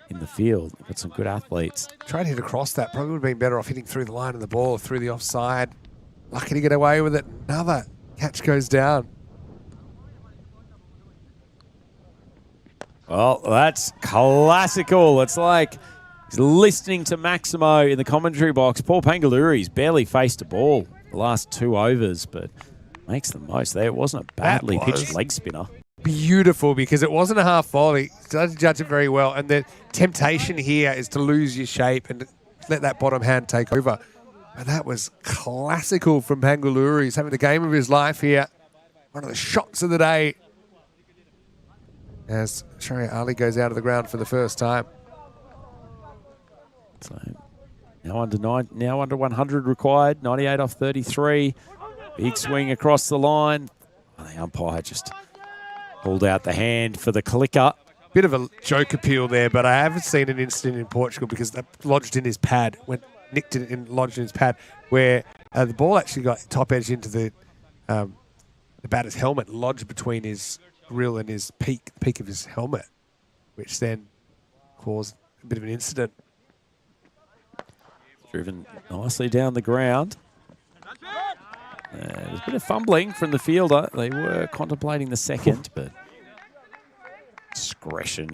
in the field. They've got some good athletes. Tried to hit across that. Probably would have been better off hitting through the line of the ball or through the offside. Lucky to get away with it. Another catch goes down. Well, that's classical. It's like he's listening to Maximo in the commentary box. Paul Pangaluri's barely faced a ball the last 2 overs, but makes the most there. It wasn't a badly pitched leg spinner. Beautiful, because it wasn't a half volley. Started to judge it very well. And the temptation here is to lose your shape and let that bottom hand take over. But that was classical from Pangaluri. He's having the game of his life here. One of the shots of the day. As Sharia Ali goes out of the ground for the first time. So now under 100 required. 98 off 33. Big swing across the line. The umpire just pulled out the hand for the clicker. Bit of a joke appeal there, but I haven't seen an incident in Portugal because that lodged in his pad, nicked it and lodged in his pad, where the ball actually got top edge into the batter's helmet, lodged between his grill and his peak of his helmet, which then caused a bit of an incident. Driven nicely down the ground. There's a bit of fumbling from the fielder. They were contemplating the second, but discretion.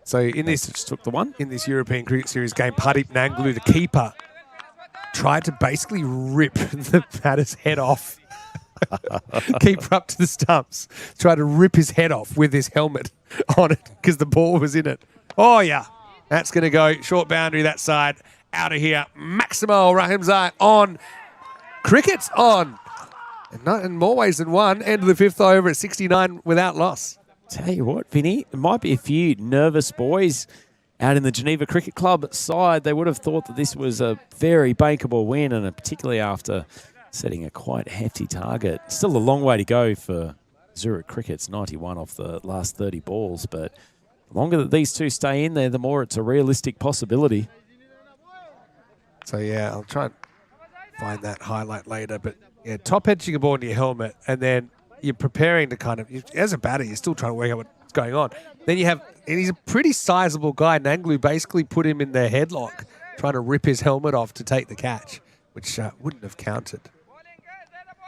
So in this took the one. In this European Cricket Series game, Pradeep Nanglu, the keeper, tried to basically rip the batter's head off. Keeper up to the stumps. Tried to rip his head off with his helmet on it because the ball was in it. Oh, yeah. That's going to go short boundary that side. Out of here. Maximo Rahimzai on. Cricket's on. And not in more ways than one. End of the 5th over at 69 without loss. Tell you what, Vinny, there might be a few nervous boys out in the Geneva Cricket Club side. They would have thought that this was a very bankable win, and particularly after setting a quite hefty target. Still a long way to go for Zurich Cricket's 91 off the last 30 balls, but the longer that these two stay in there, the more it's a realistic possibility. So, yeah, I'll try and find that highlight later. But, yeah, top edging a ball into your helmet, and then you're preparing to kind of, as a batter, you're still trying to work out what's going on. Then you have, and he's a pretty sizable guy. Nanglu basically put him in the headlock, trying to rip his helmet off to take the catch, which wouldn't have counted.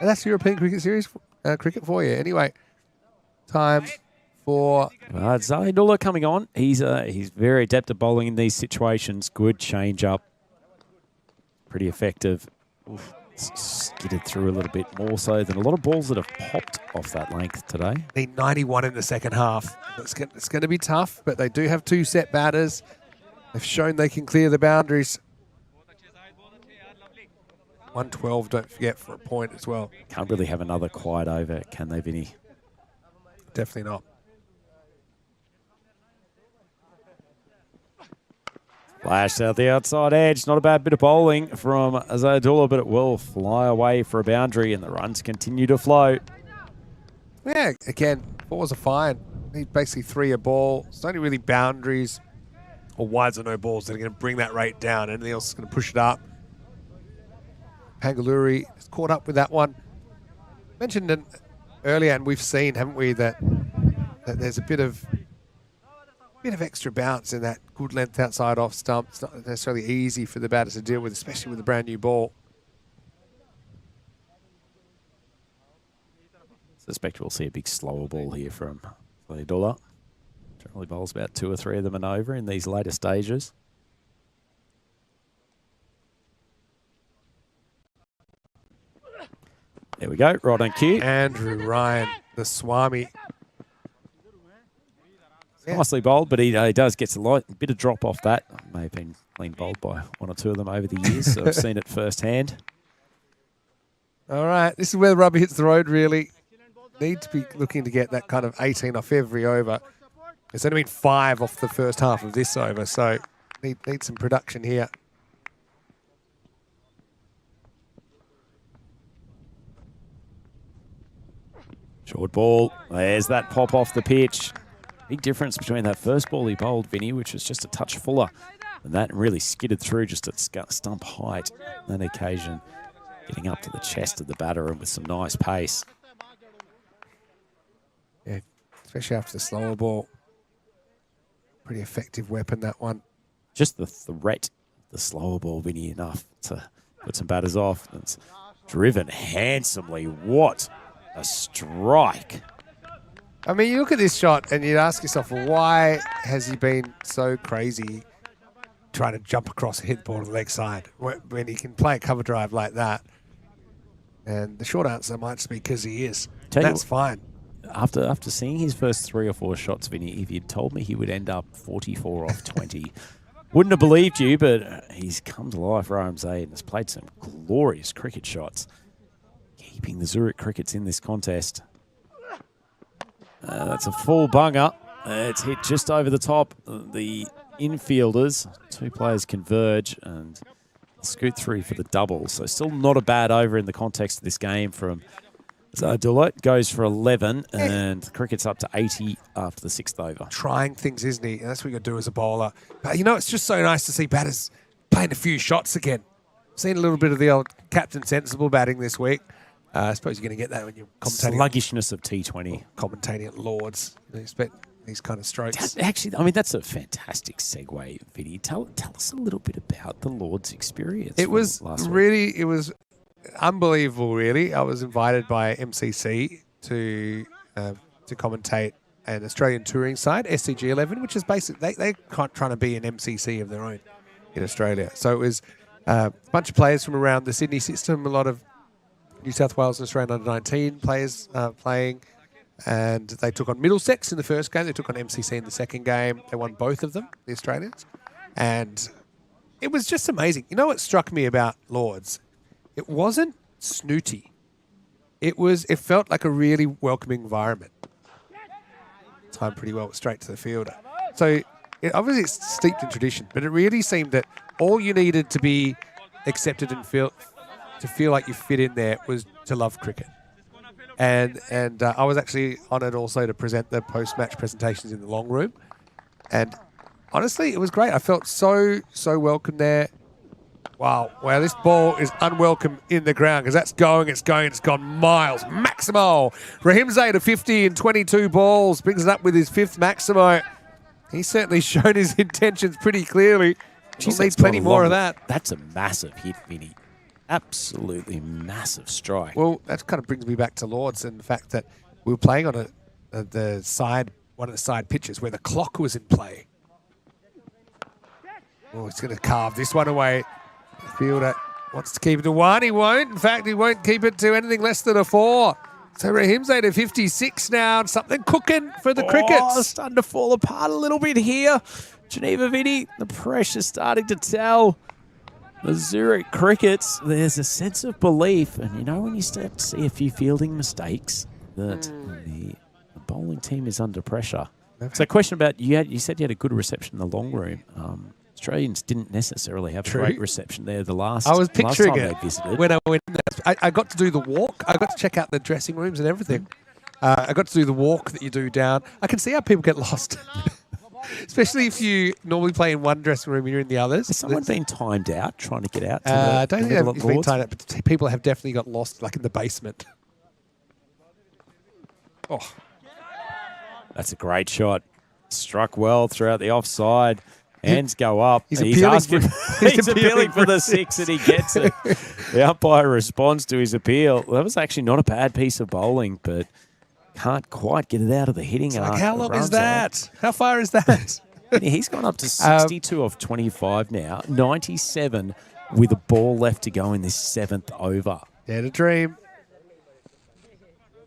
And that's European Cricket Series cricket for you. Anyway, time for... Zahidullah coming on. He's very adept at bowling in these situations. Good change up. Pretty effective. Oof. Skidded through a little bit more so than a lot of balls that have popped off that length today. Need 91 in the second half. It's going to be tough, but they do have 2 set batters. They've shown they can clear the boundaries. 112, don't forget, for a point as well. Can't really have another quiet over, can they, Vinny? Definitely not. Flashed out the outside edge. Not a bad bit of bowling from Zahidullah, but it will fly away for a boundary, and the runs continue to flow. Yeah, again, balls are fine. Need basically 3 a ball. It's only really boundaries or wides or no balls that are going to bring that rate down. Anything else is going to push it up. Pangaluri is caught up with that one. Mentioned it earlier, and we've seen, haven't we, that there's a bit of extra bounce in that good length outside off stump. It's not necessarily easy for the batters to deal with, especially with a brand new ball. Suspect we'll see a big slower ball here from Zahidullah. Generally bowls about 2 or 3 of them and over in these later stages. There we go, right on cue. Andrew Ryan, the Swami. Yeah. Nicely bowled, but he does get a bit of drop off that. May have been clean bowled by 1 or 2 of them over the years, so I've seen it firsthand. All right, this is where the rubber hits the road, really. Need to be looking to get that kind of 18 off every over. It's only been 5 off the first half of this over, so need some production here. Short ball. There's that pop off the pitch. Big difference between that first ball he bowled, Vinny, which was just a touch fuller, and that really skidded through just at stump height. On that occasion, getting up to the chest of the batter and with some nice pace. Yeah, especially after the slower ball. Pretty effective weapon, that one. Just the threat of the slower ball, Vinny, enough to put some batters off. It's driven handsomely. What a strike. I mean, you look at this shot and you'd ask yourself, well, why has he been so crazy trying to jump across and hit the ball to the leg side when he can play a cover drive like that? And the short answer might just be because he is. That's fine. After seeing his first 3 or 4 shots, Vinny, if you'd told me he would end up 44 off 20, wouldn't have believed you, but he's come to life for RMZ and has played some glorious cricket shots, keeping the Zurich Crickets in this contest. That's a full bunger. It's hit just over the top. The infielders, 2 players converge and scoot through for the double. So still not a bad over in the context of this game from Zahidullah. Goes for 11 and cricket's up to 80 after the 6th over. Trying things, isn't he? And that's what you got to do as a bowler. But, you know, it's just so nice to see batters playing a few shots again. Seen a little bit of the old Captain Sensible batting this week. I suppose you're going to get that when you're commentating. Sluggishness of T20. Commentating at Lords. You expect these kind of strokes. Actually, I mean, that's a fantastic segue, Vinny. Tell us a little bit about the Lords experience. It was really, it was unbelievable, really. I was invited by MCC to commentate an Australian touring side, SCG 11, which is basically, they're trying to be an MCC of their own in Australia. So it was a bunch of players from around the Sydney system, a lot of New South Wales and Australian under-19 players playing, and they took on Middlesex in the first game. They took on MCC in the second game. They won both of them, the Australians, and it was just amazing. You know what struck me about Lords? It wasn't snooty. It felt like a really welcoming environment. Timed pretty well, straight to the fielder. So obviously it's steeped in tradition, but it really seemed that all you needed to be accepted and feel like you fit in there was to love cricket. And I was actually honoured also to present the post-match presentations in the long room. And honestly, it was great. I felt so welcome there. Wow, this ball is unwelcome in the ground because it's gone miles. Maximo, Raheem Zaid to 50 in 22 balls, brings it up with his 5th Maximo. He's certainly shown his intentions pretty clearly. He needs plenty more of that. That's a massive hit, Vinny. absolutely massive strike. Well, that kind of brings me back to Lords and the fact that we were playing on one of the side pitches where the clock was in play. Oh, he's going to carve this one away. The fielder wants to keep it to 1. He won't. In fact, he won't keep it to anything less than a 4. So Rahimzade to 56 now. Something cooking for the Crickets. Starting to fall apart a little bit here. Geneva Vinny, the pressure's starting to tell the Zurich Crickets. There's a sense of belief. And you know when you start to see a few fielding mistakes, that the bowling team is under pressure. So question about, you said you had a good reception in the long room. Australians didn't necessarily have a great reception there I was picturing last time it they visited. when I went in there. I got to do the walk. I got to check out the dressing rooms and everything. I got to do the walk that you do down. I can see how people get lost. Especially if you normally play in one dressing room and you're in the others. Has someone been timed out trying to get out to I don't think middle it's at been Lords? timed up, but people have definitely got lost, like in the basement. Oh, That's a great shot. Struck well throughout the offside. Hands go up. He's appealing He's appealing for the 6 and he gets it. The umpire responds to his appeal. That was actually not a bad piece of bowling, but can't quite get it out of the hitting arc. like how long is that? How far is that? He's gone up to 62 off 25 now. 97 with a ball left to go in this 7th over. Dare to dream.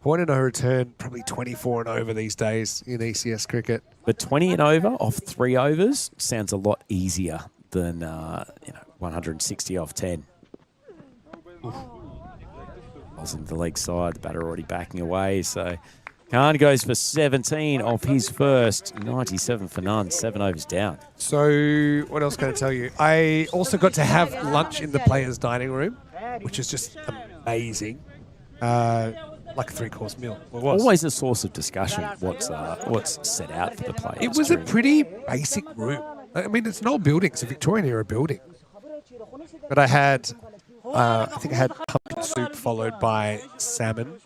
Point and no return, probably 24 and over these days in ECS cricket. But 20 and over off 3 overs sounds a lot easier than 160 off 10. Balls into the leg side, the batter already backing away. So Khan goes for 17 off his first, 97 for none, 7 overs down. So what else can I tell you? I also got to have lunch in the players' dining room, which is just amazing. Like a 3-course meal. Well, it was. Always a source of discussion. What's set out for the players? It was a pretty basic room. I mean, it's an old building. It's a Victorian era building. But I had, I think I had pumpkin soup followed by salmon,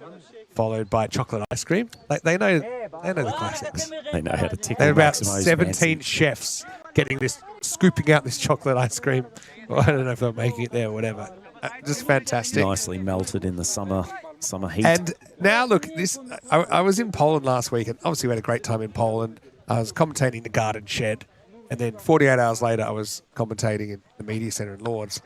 followed by chocolate ice cream. Like they know the classics. They know how to tickle. There were about maximise 17 fancy. chefs scooping out this chocolate ice cream. Well, I don't know if they're making it there or whatever. Just fantastic. Nicely melted in the summer heat. And now look, I was in Poland last week, and obviously we had a great time in Poland. I was commentating the Garden Shed, and then 48 hours later I was commentating in the media centre in Lords.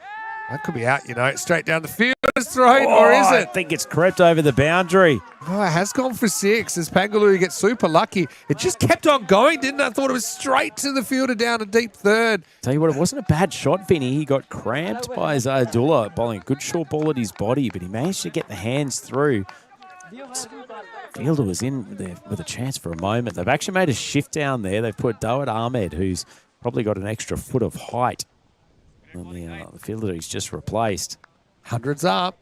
That could be out, straight down the fielder's throat, or is I it? think it's crept over the boundary. Oh, it has gone for 6 as Pangaloo gets super lucky. It just kept on going, didn't it? I thought it was straight to the fielder down a deep third. Tell you what, it wasn't a bad shot, Vinny. He got cramped by Zayadullah bowling a good short ball at his body, but he managed to get the hands through. Fielder was in there with a chance for a moment. They've actually made a shift down there. They've put Dawid Ahmed, who's probably got an extra foot of height. And the fielder he's just replaced. 100's up.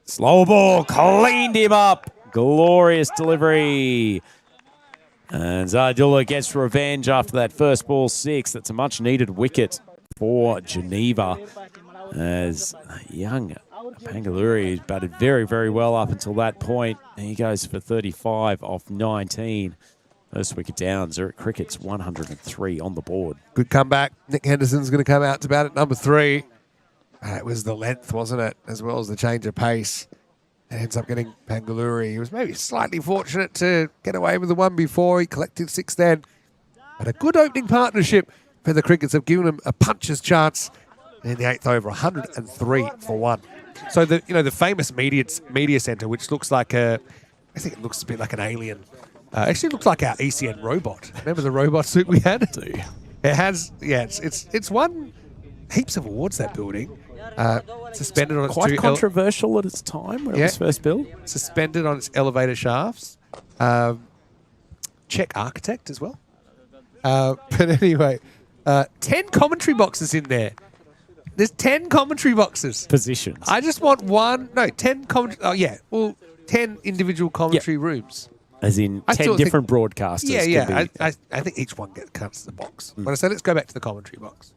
Slow ball, cleaned him up. Glorious delivery. And Zayadullah gets revenge after that first ball 6. That's a much needed wicket for Geneva. As young Pangaluri batted very, very well up until that point. And he goes for 35 off 19. First wicket down. Zurich Cricket's 103 on the board. Good comeback. Nick Henderson's going to come out to bat at number 3. It was the length, wasn't it? As well as the change of pace. It ends up getting Pangaluri. He was maybe slightly fortunate to get away with the one before. He collected 6 then. But a good opening partnership for the Crickets have given him a puncher's chance in the 8th over, 103 for 1. So the famous media centre, which looks like I think it looks a bit like an alien. Actually, it looks like our ECN robot. Remember the robot suit we had? It has, it's won heaps of awards, that building. Suspended on its Quite controversial at its time when it was first built. Suspended on its elevator shafts. Czech architect as well. But anyway, 10 commentary boxes in there. There's 10 commentary boxes. Positions. I just want 10 commentary. 10 individual commentary rooms. As in 10 different broadcasters. I think each one counts as a box. When I say let's go back to the commentary box.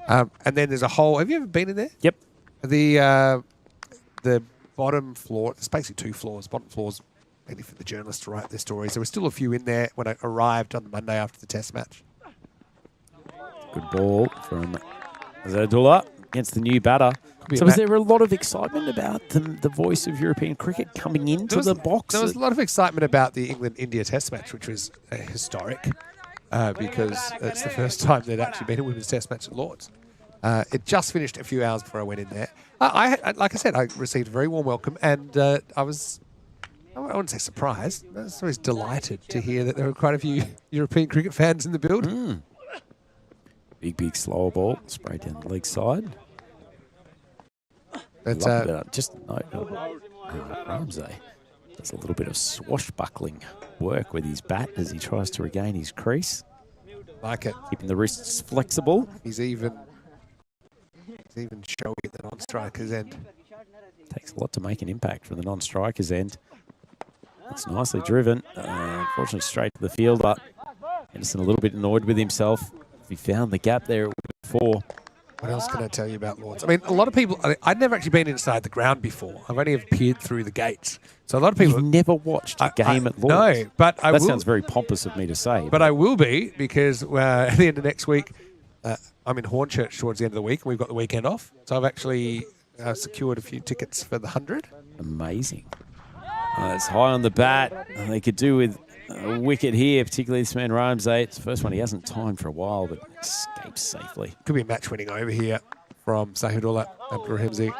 And then there's a whole... Have you ever been in there? Yep. The bottom floor... There's basically 2 floors. Bottom floor's mainly for the journalists to write their stories. There were still a few in there when I arrived on the Monday after the test match. Good ball from Zadullah against the new batter. So was there a lot of excitement about the voice of European cricket coming into the box? There was a lot of excitement about the England-India Test match, which was historic because it's the first time there'd actually been a women's Test match at Lord's. It just finished a few hours before I went in there. Like I said, I received a very warm welcome, and I wouldn't say surprised. I was always delighted to hear that there were quite a few European cricket fans in the build. Big slower ball, sprayed down the leg side. But, just note, Ramsay does a little bit of swashbuckling work with his bat as he tries to regain his crease. Like it. Keeping the wrists flexible. He's even showy at the non-striker's end. Takes a lot to make an impact from the non-striker's end. It's nicely driven. Unfortunately, straight to the fielder. Henderson a little bit annoyed with himself. If he found the gap there, it would be 4. What else can I tell you about Lord's? I mean, a lot of people, I'd never actually been inside the ground before. I've only ever peered through the gates. So a lot of people... You've never watched a game at Lord's? No, but I will... That sounds very pompous of me to say. But I will be, because at the end of next week, I'm in Hornchurch towards the end of the week, and we've got the weekend off. So I've actually secured a few tickets for the 100. Amazing. It's high on the bat. They could do with a wicket here, particularly this man Ramsay. It's the first one he hasn't timed for a while, but escapes safely. Could be a match-winning over here from Sahidullah Abdurrahimzi.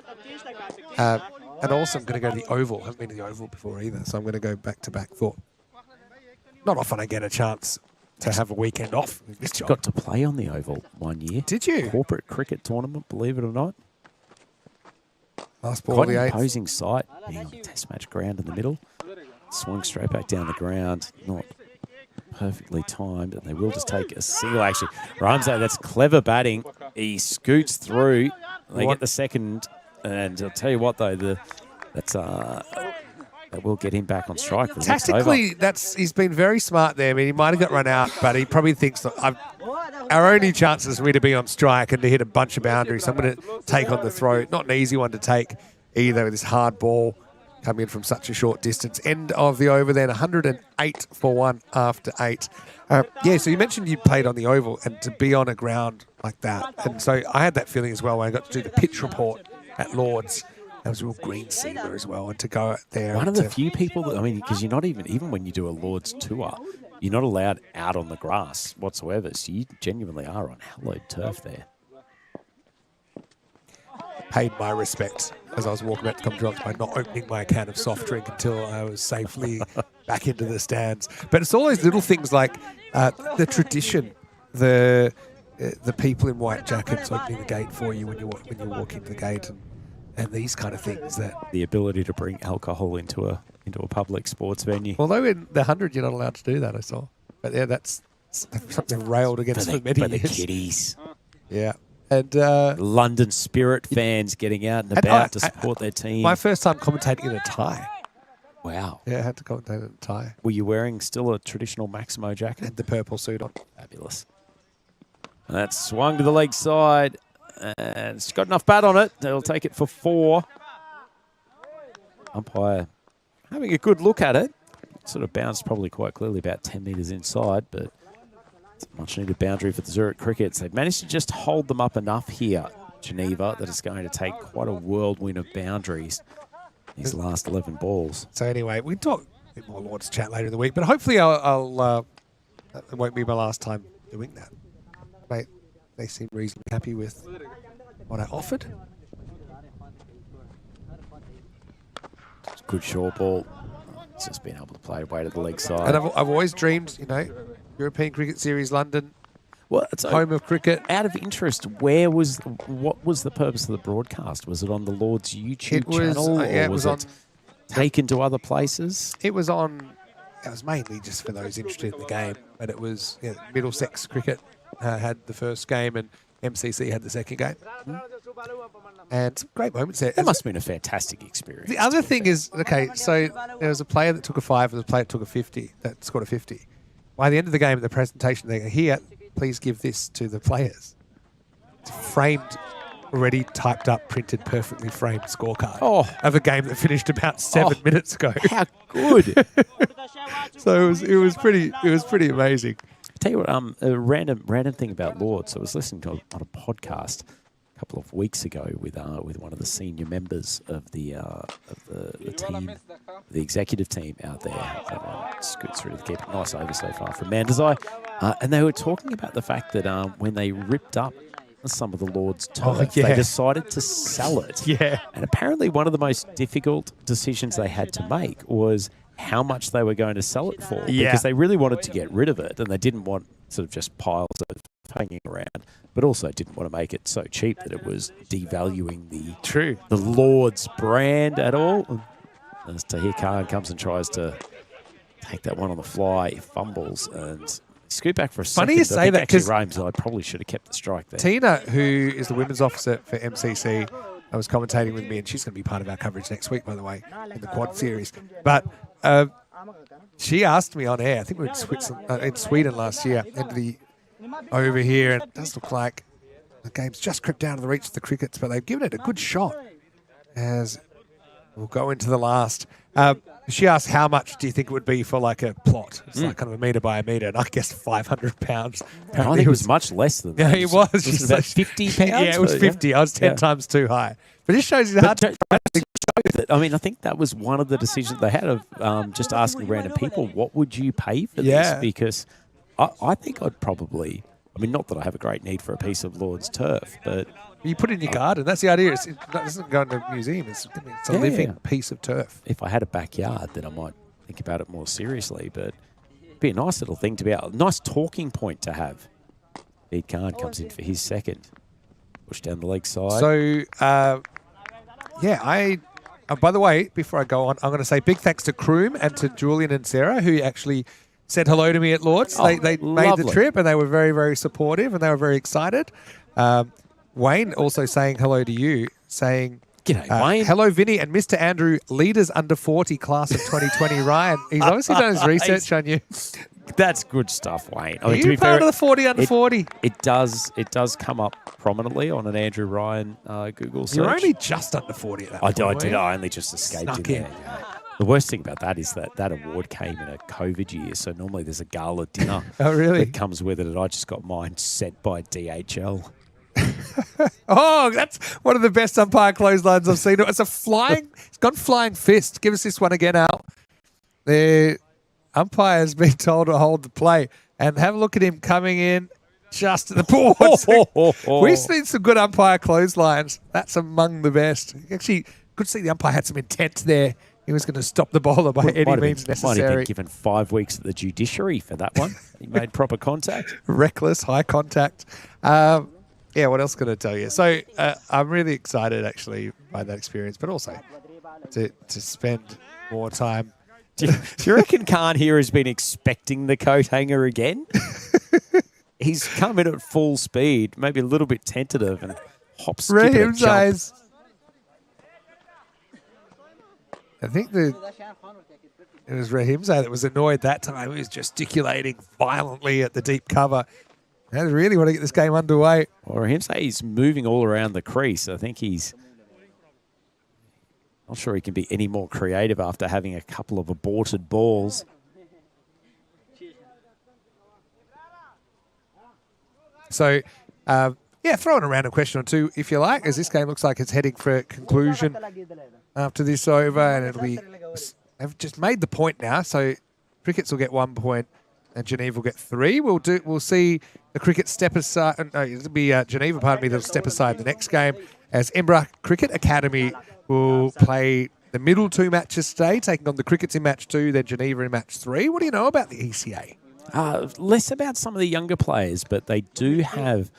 And also I'm going to go to the Oval. I haven't been to the Oval before either, so I'm going to go back-to-back. Thought, not often I get a chance to have a weekend off. This job. Got to play on the Oval one year. Did you? Corporate cricket tournament, believe it or not. Last ball Quite of the an 8th. imposing sight, being on the test match ground in the middle. Swung straight back down the ground, not perfectly timed, and they will just take a single action. Ramsay, that's clever batting. He scoots through. They get the second, and I'll tell you what though, that will get him back on strike. For the next Tactically, over. he's been very smart there. I mean, he might have got run out, but he probably thinks that our only chances are to be on strike and to hit a bunch of boundaries. So I'm going to take on the throw. Not an easy one to take either with this hard ball coming in from such a short distance. End of the over then, 108 for 1 after 8. Yeah, so you mentioned you played on the Oval, and to be on a ground like that. And so I had that feeling as well when I got to do the pitch report at Lord's. That was a real green seamer as well, and to go out there. One of the few people that, I mean, because you're not even when you do a Lord's tour, you're not allowed out on the grass whatsoever. So you genuinely are on hallowed turf there. Paid my respects as I was walking back to Commonwealth by not opening my can of soft drink until I was safely back into the stands. But it's all those little things like the tradition, the people in white jackets opening the gate for you when you walk into the gate, and these kind of things. That the ability to bring alcohol into a public sports venue. Although in the 100 you're not allowed to do that, I saw. But yeah, that's something railed against for many years. The kiddies. Yeah. And London Spirit fans getting out and about to support their team. My first time commentating in a tie. Wow. Yeah, I had to commentate in a tie. Were you wearing still a traditional Maximo jacket? And the purple suit on. Fabulous. And that's swung to the leg side. And it's got enough bat on it. They'll take it for 4. Umpire having a good look at it. Sort of bounced probably quite clearly about 10 metres inside, but it's a much-needed boundary for the Zurich Crickets. They've managed to just hold them up enough here, Geneva, that it's going to take quite a whirlwind of boundaries these last 11 balls. So anyway, we can talk a bit more Lord's chat later in the week, but hopefully it won't be my last time doing that. Mate, they seem reasonably happy with what I offered. It's a good short ball. It's just being able to play away to the leg side. And I've always dreamed, European Cricket Series London, home of cricket. Out of interest, what was the purpose of the broadcast? Was it on the Lord's YouTube channel? Yeah, or was it taken to other places? It was mainly just for those interested in the game, but it was Middlesex Cricket had the first game and MCC had the second game. And some great moments there. That must have been a fantastic experience. The other thing is, so there was a player that took a 5 and a player that took a 50, that scored a 50. By the end of the game, at the presentation, they go, here, please give this to the players. It's framed, already typed up, printed, perfectly framed scorecard of a game that finished about 7 minutes ago. How good. So it was pretty amazing. tell you what, a random thing about Lords. I was listening to on a podcast a couple of weeks ago with one of the senior members of the team, the executive team out there. Scoots through to the keeper. Nice over so far from Mandazai. And they were talking about the fact that when they ripped up some of the Lords' turf, they decided to sell it. Yeah. And apparently one of the most difficult decisions they had to make was how much they were going to sell it for. Yeah. Because they really wanted to get rid of it, and they didn't want sort of just piles of hanging around, but also didn't want to make it so cheap that it was devaluing the Lords brand at all. As Tahir Khan comes and tries to take that one on the fly, he fumbles and scoot back for a second. Funny you say that, because I probably should have kept the strike there. Tina, who is the women's officer for MCC, was commentating with me, and she's going to be part of our coverage next week, by the way, in the quad series. But she asked me on air, I think we were in Sweden last year, over here, and it does look like the game's just crept down to the reach of the Crickets, but they've given it a good shot as we'll go into the last. She asked, how much do you think it would be for like a plot? It's like kind of a metre by a metre, and I guess £500. I think it was much less than that. Yeah, it was. Was it about £50? Yeah, it was 50. I was 10 times too high. But this shows you how I mean, I think that was one of the decisions they had of just asking random people, what would you pay for this? Because I think I'd probably, I mean, not that I have a great need for a piece of Lord's turf, but you put it in your garden. That's the idea. It doesn't go into a museum. It's a living piece of turf. If I had a backyard, then I might think about it more seriously. But it'd be a nice little thing to be a nice talking point to have. Eid Khan comes in for his second. Push down the leg side. So, by the way, before I go on, I'm going to say big thanks to Kroom and to Julian and Sarah, who actually said hello to me at Lords. They made the trip, and they were very, very supportive, and they were very excited. Wayne also saying hello to you, saying, G'day, Wayne. Hello, Vinny and Mr. Andrew, leaders under 40 class of 2020. Ryan, he's obviously done his research on you. That's good stuff, Wayne. I Are mean, to you be part fair, of the 40 under 40? It does come up prominently on an Andrew Ryan Google search. You're only just under 40 at that point. I did. I only just escaped Snuck in there. Yeah. The worst thing about that is that award came in a COVID year, so normally there's a gala dinner that comes with it, and I just got mine sent by DHL. Oh, that's one of the best umpire clotheslines I've seen. It's gone flying fist. Give us this one again, Al. The umpire's been told to hold the play, and have a look at him coming in just at the board. We've seen some good umpire clotheslines. That's among the best. Actually, could see the umpire had some intent there. He was going to stop the bowler by any means necessary. Might have been given 5 weeks at the judiciary for that one. He made proper contact. Reckless, high contact. Yeah, what else can I tell you? So I'm really excited, actually, by that experience, but also to spend more time. Do you reckon Khan here has been expecting the coat hanger again? He's come in at full speed, maybe a little bit tentative, and hop, skip, and jump. I think it was Rahimzai that was annoyed that time. He was gesticulating violently at the deep cover. They really want to get this game underway. Well, Rahimzai is moving all around the crease. I think he's not sure he can be any more creative after having a couple of aborted balls. So, throw in a random question or two if you like, as this game looks like it's heading for a conclusion after this over, and it'll be. They've just made the point now, so Crickets will get 1 point and Geneva will get 3. We'll see the Cricket step aside. No, it'll be Geneva, that'll step aside the next game, as Embra Cricket Academy will play the middle 2 matches today, taking on the Crickets in match 2, then Geneva in match 3. What do you know about the ECA? Less about some of the younger players, but they do have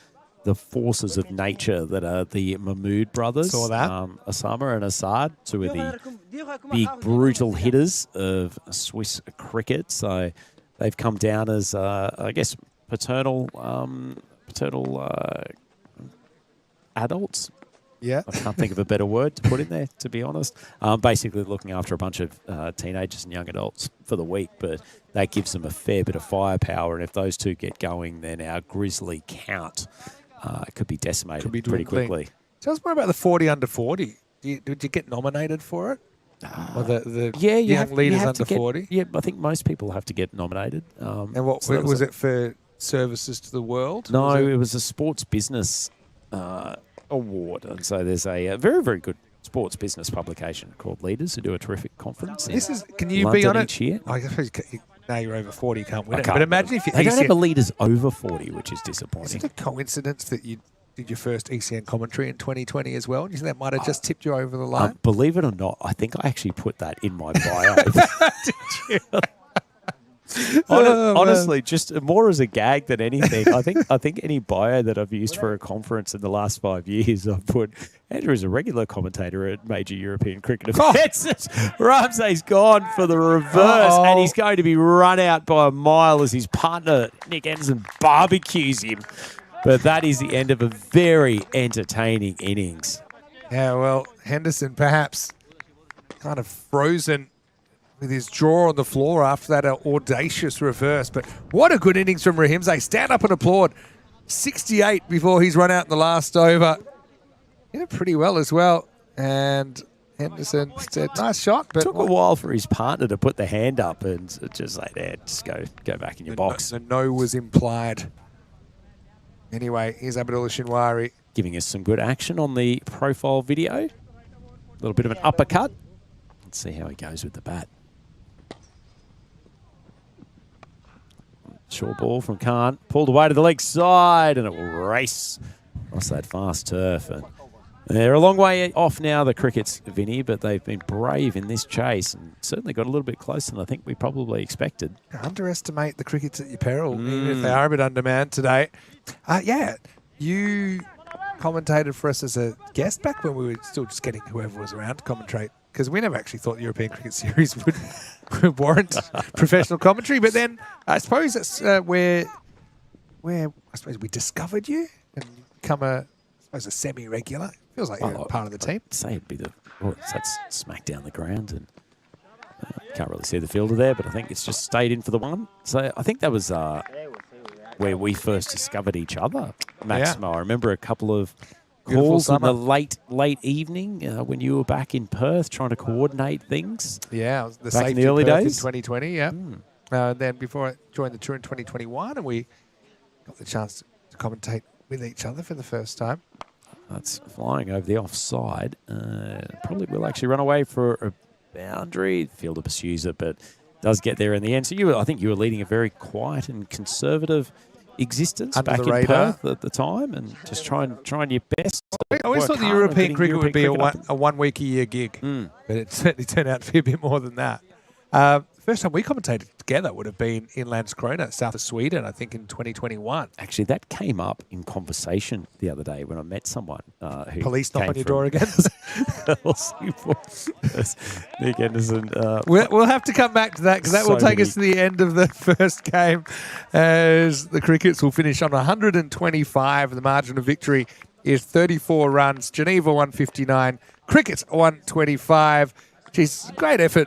the forces of nature that are the Mahmood brothers. Saw that. Osama and Assad, 2 of the big brutal hitters of Swiss cricket. So they've come down as, I guess, paternal adults. Yeah. I can't think of a better word to put in there, to be honest. Basically looking after a bunch of teenagers and young adults for the week, but that gives them a fair bit of firepower. And if those 2 get going, then our Grizzly count could be decimated pretty quickly. Tell us more about the 40 under 40. Did you get nominated for it? Or the young leaders under 40? Yeah, I think most people have to get nominated. And what was it for services to the world? No, Was it- it was a sports business award. And so there's a very, very good sports business publication called Leaders who do a terrific conference. This in is. Can you London be on it? each year. I suppose now you're over 40, you can't win I it. can't. But imagine if you They don't have a ECN, Leaders over 40, which is is disappointing. it a coincidence that you did your first ECN commentary in 2020 as well? Do you think that might have just tipped you over the line? Believe it or not, I think I actually put that in my bio. Honestly, just more as a gag than anything. I think any bio that I've used for a conference in the last 5 years, I've put Andrew is a regular commentator at major European cricket events. Ramsay's gone for the reverse, and he's going to be run out by a mile as his partner Nick Anderson barbecues him. But that is the end of a very entertaining innings. Yeah, well, Henderson perhaps kind of frozen with his jaw on the floor after that audacious reverse. But what a good innings from Rahimzai. Stand up and applaud. 68 before he's run out in the last over. Hit it pretty well as well. And Henderson said, nice shot. But Took a while for his partner to put the hand up and just like, yeah, just go back in your box. The no was implied. Anyway, here's Abdullah Shinwari. Giving us some good action on the profile video. A little bit of an uppercut. Let's see how he goes with the bat. Short ball from Khan. Pulled away to the leg side, and it will race across that fast turf. And they're a long way off now, the Crickets, Vinny, but they've been brave in this chase and certainly got a little bit closer than I think we probably expected. Underestimate the Crickets at your peril, even if they are a bit undermanned today. Yeah, you commentated for us as a guest back when we were still just getting whoever was around to commentate, because we never actually thought the European Cricket Series would warrant professional commentary. But then I suppose that's where I suppose we discovered you and become a semi-regular. Feels like you're part of the team. Say it'd be that's smack down the ground, and can't really see the fielder there, but I think it's just stayed in for the one. So I think that was where we first discovered each other, Maximo. I remember a couple of calls in the late evening when you were back in Perth trying to coordinate things. Yeah, it was the back safety in the early Perth days in 2020. Yeah, then before I joined the tour in 2021, and we got the chance to commentate with each other for the first time. That's flying over the offside. Probably will actually run away for a boundary. Fielder pursues it, but does get there in the end. So I think you were leading a very quiet and conservative existence Under back the in radar. Perth at the time, and just trying your best. I always Work thought the hard on European getting cricket would be European cricket a 1 week a year gig, but it certainly turned out to be a bit more than that. First time we commentated together would have been in Landskrona, south of Sweden, I think in 2021. Actually, that came up in conversation the other day when I met someone who Police knock came on your from door again. Nick Anderson. We'll have to come back to that because that will So take us to the end of the first game, as the Crickets will finish on 125. The margin of victory is 34 runs. Geneva 159, Crickets 125. Geez, great effort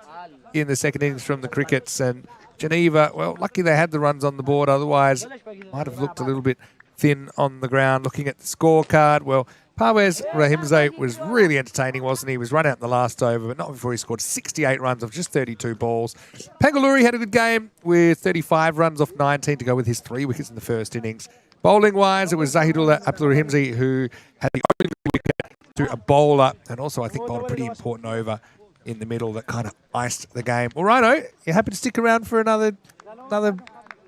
in the second innings from the Crickets, and Geneva, well, lucky they had the runs on the board, otherwise might have looked a little bit thin on the ground. Looking at the scorecard, well, Parvez Rahimzai was really entertaining, wasn't he? He was run out in the last over, but not before he scored 68 runs off just 32 balls. Pangaluri had a good game with 35 runs off 19 to go with his 3 wickets in the first innings. Bowling-wise, it was Zahidullah Abdulrahimzi who had the only wicket to a bowler, and also I think bowled a pretty important over in the middle that kind of iced the game. Well, Rhino, you happy to stick around for another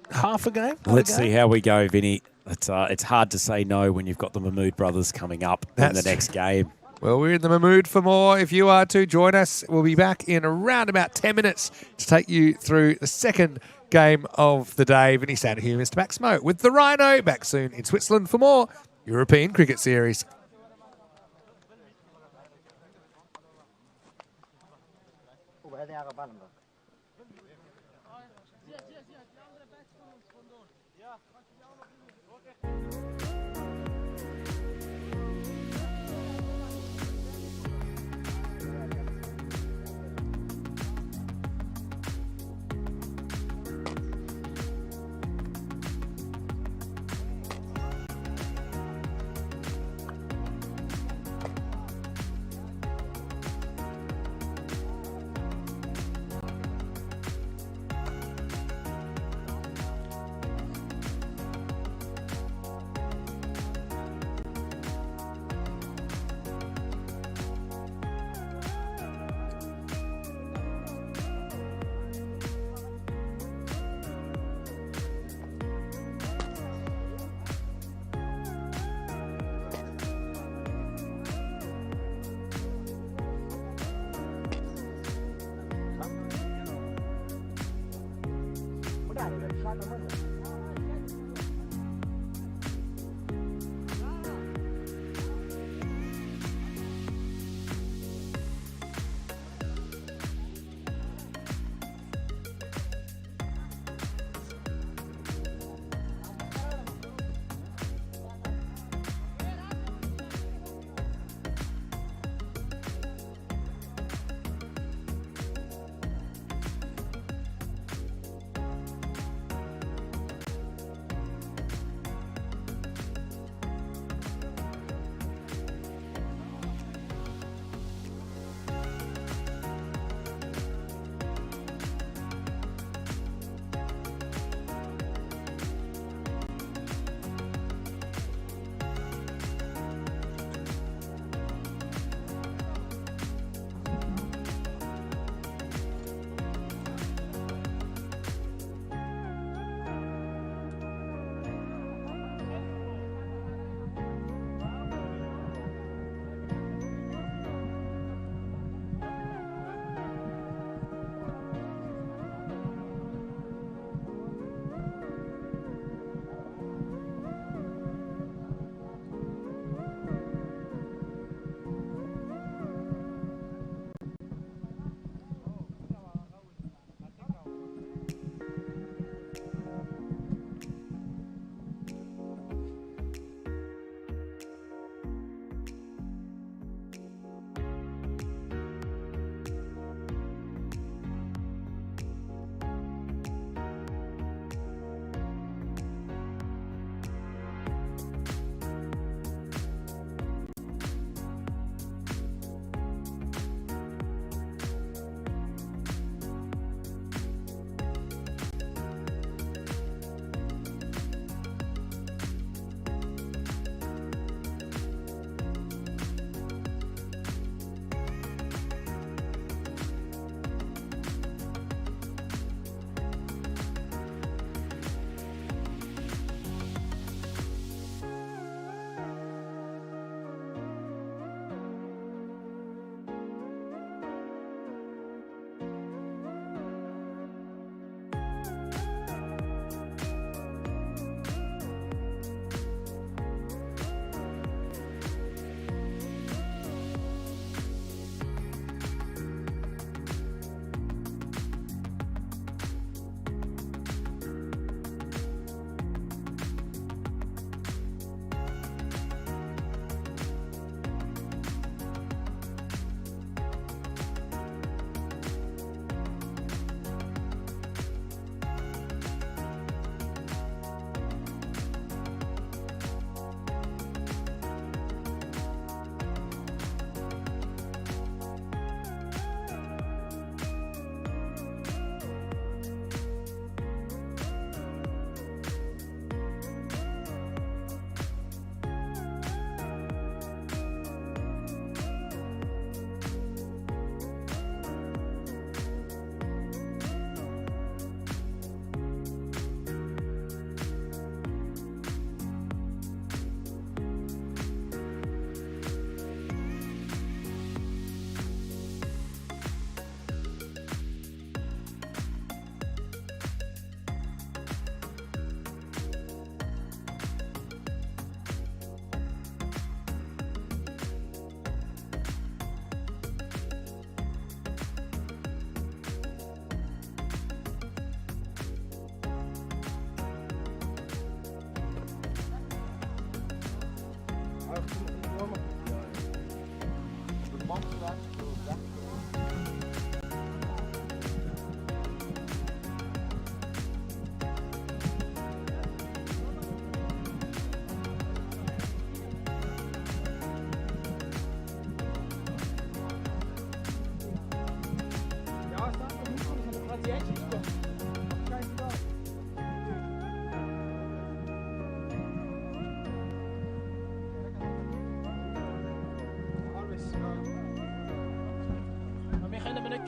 half a game? Let's see how we go, Vinny. It's hard to say no when you've got the Mahmood brothers coming up in the next game. Well, we're in the mood for more. If you are too, join us. We'll be back in around about 10 minutes to take you through the second game of the day. Vinny Sander here, Mr. Maximo, with the Rhino. Back soon in Switzerland for more European Cricket Series.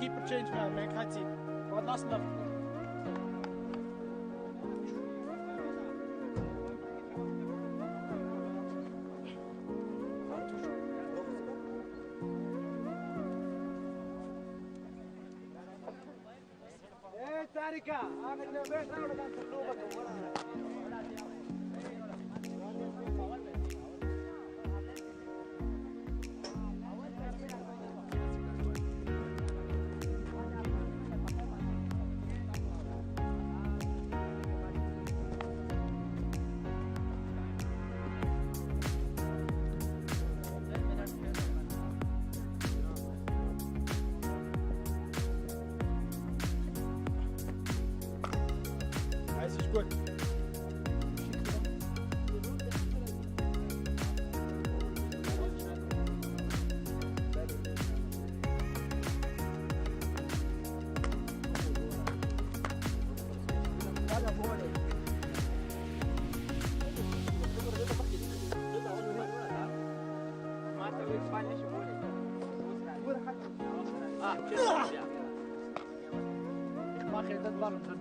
keeper change man, man gaat zien. Wat last nog. Heiß ist gut. Ich mache jetzt das warm drin.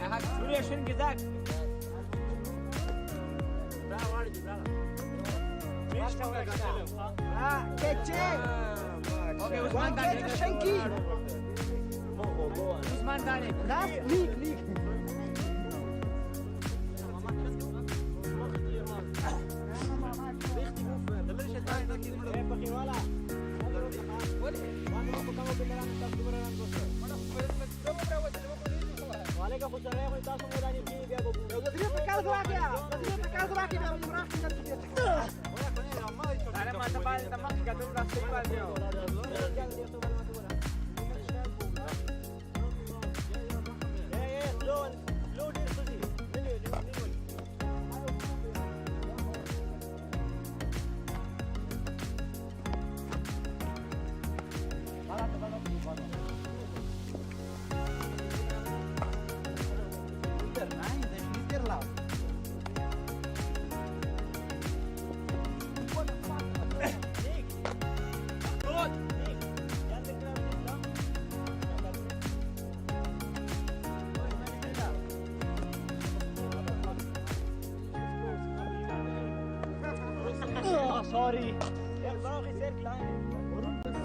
Er hat früher schon gesagt. Usman Dani. Usman Dani. Das liegt. Sorry. Der Bauch ist sehr klein. Warum das?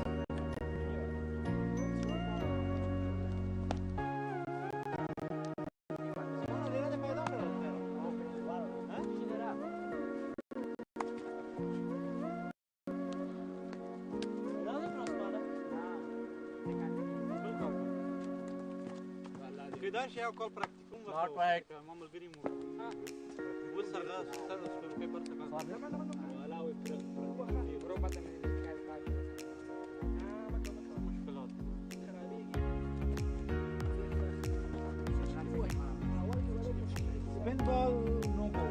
Dar și iau col practic. Cum vă fac? M-am mălgărit mult. O să răs, pe partea ca. Ăla o prăz. Roba de mine. Spinball nu go.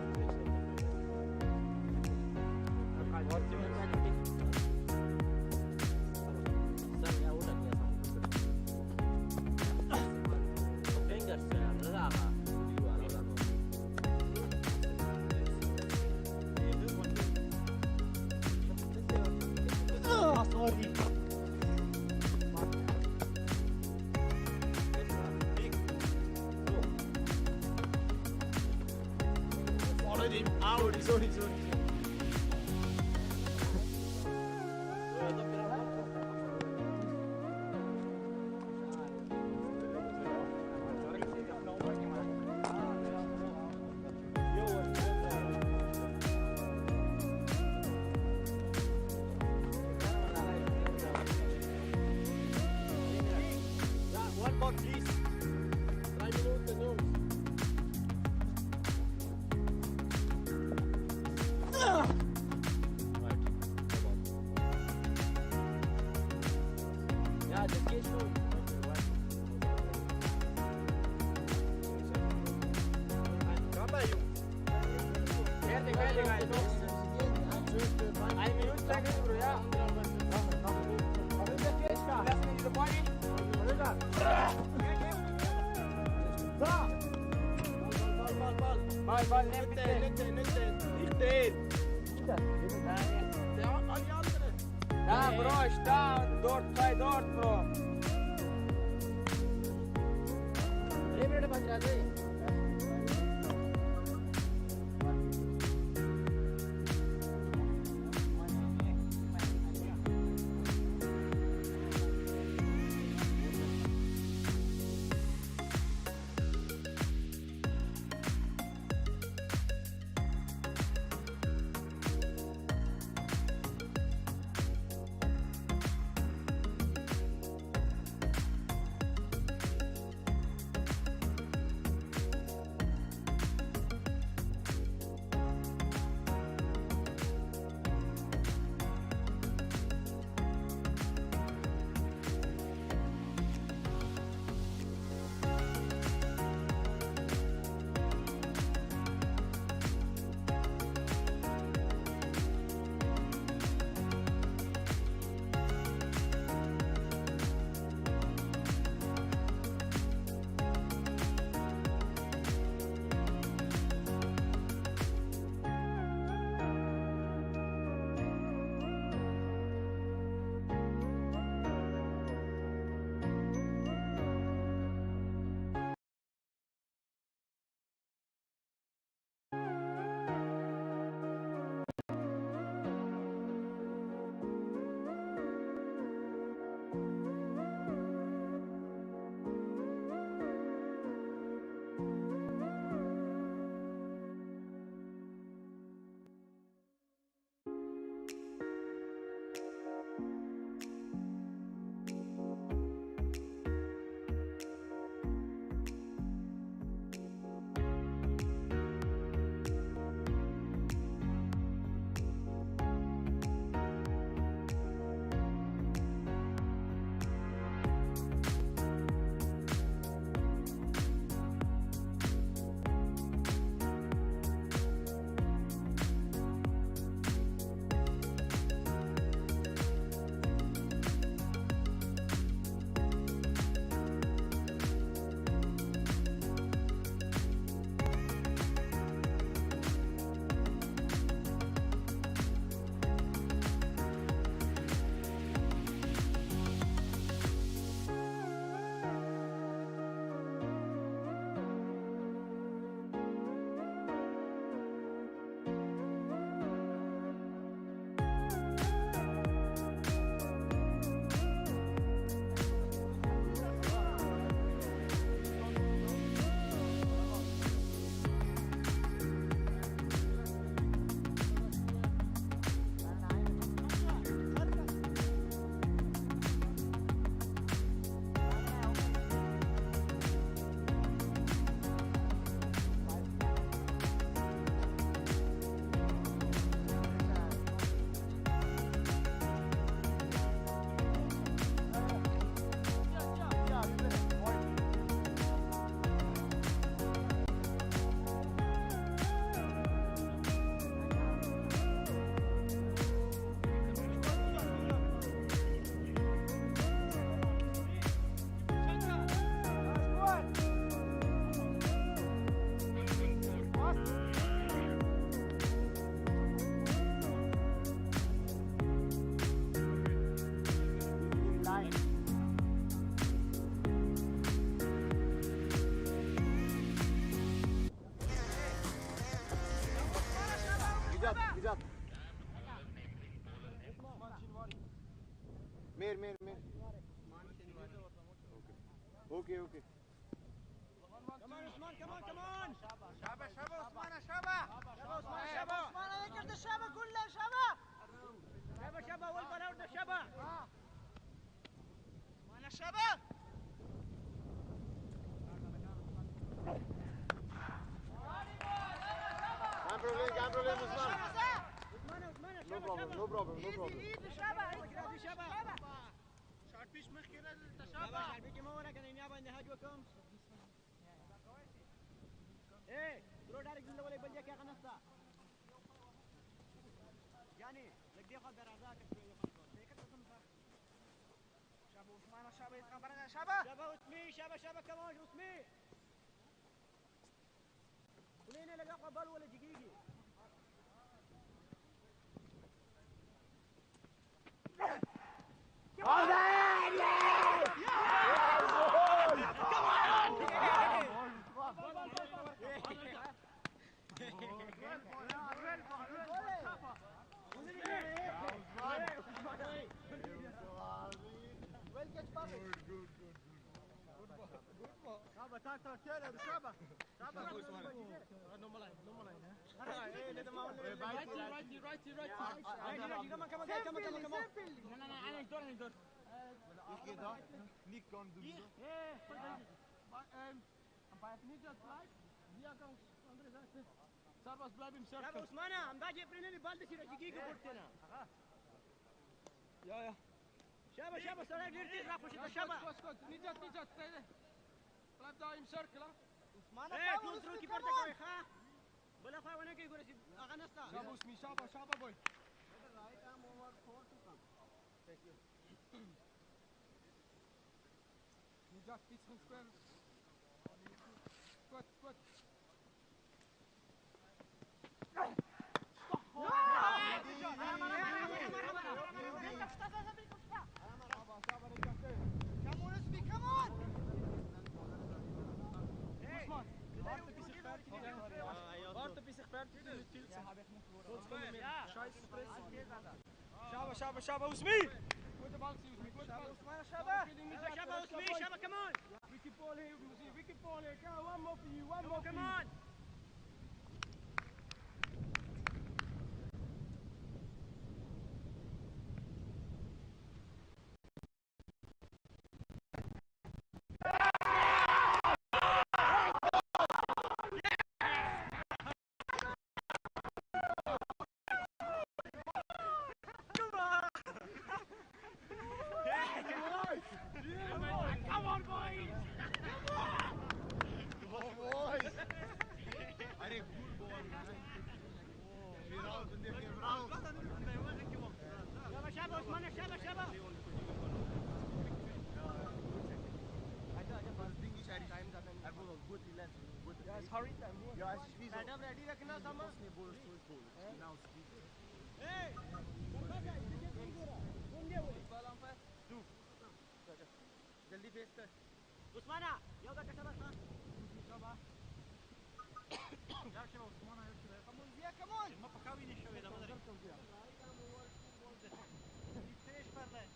Sorry. One more please. Ein Minuten lang ist, Bro, ja. Lassen wir diese Body. Ball, nicht den. Da, Bro, ist da und dort, zwei dort, Bro. جد مير اوكي كمان عثمان شابة عثمان شابة انا ذكرت الشابة كلها شابة والبلاود شابة وانا شابة Can't problem, no problem. شارت فيش مشكلة التشابه بيجي مونا كان ينابا ان هاجوكم ايه برو دارك من الاول يبلجك يا قنصة يعني لك دي خد درجات شابه عثمان شابه يتخبرنا شابه وسمي شابه كمان وسمي ولين لقى قبل ولا دقيقه شابه صلاح ديرتي راح وش شابه اسكت نجت طلب دايم سيركل ايه كنترول كيبر تكوي خا بلا خا وانا كي يقول اغنستا شابو اسمي شابه بوي نجت تيتن سكوير سكوت شابه وسمي وانت بالسي وسمي شابه وسمي شابه كمان ويكي بولي one more for you كمان madam ready रखना सामान जल्दी face कर उस्माना योगा कैसा बता यार شباب उस्माना يا كمون يا كمون ما بقاويني شويه ده ما ليش فرلاي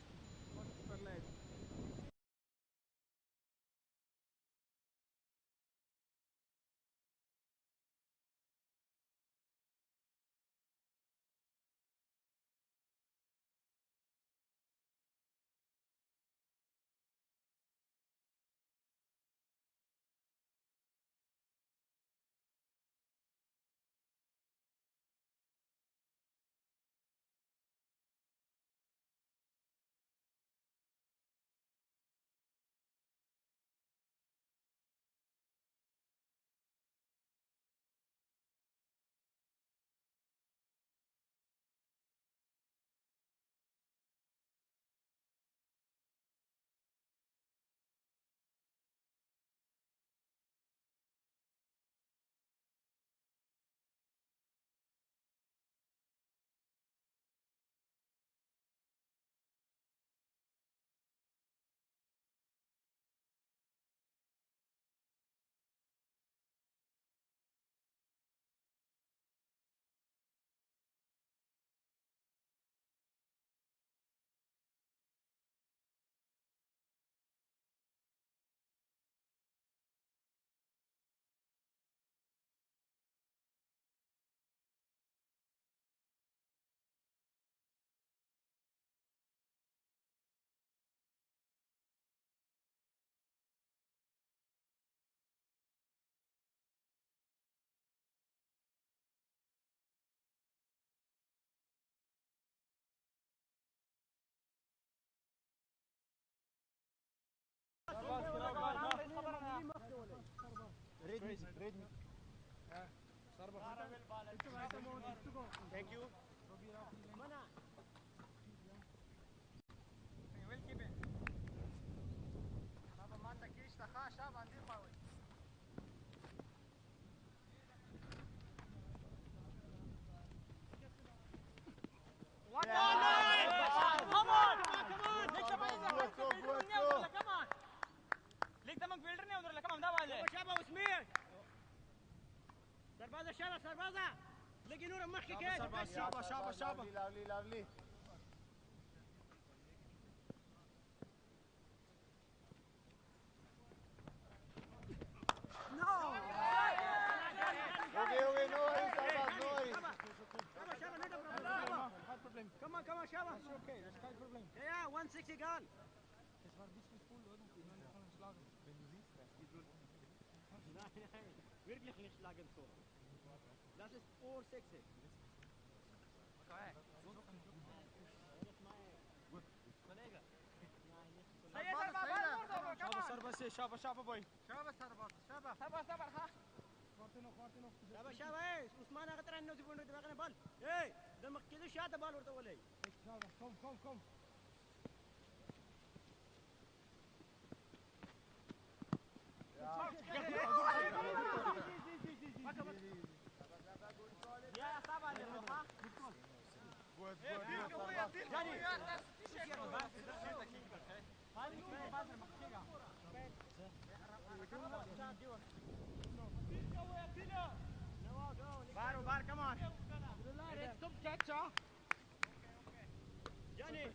Thank you. Lovely. Okay, no worries, Abbas, no worries. Come on, Shaba. It's okay, that's kein Problem. Ja, 160 egal. Das war ein bisschen cool, oder? Die Leute kann man schlagen. Wenn du siehst, Nein, wirklich nicht schlagen so. Das ist 460. Shaba boy. Shaba, ha. Warte noch. Shaba, hey, Usman agat ranno si punto diba ka na ball. Hey, damak kido shot ball urta wala. Shaba, komm. Ya, Shaba, ha. Bar, come on. Stop catch, Johnny.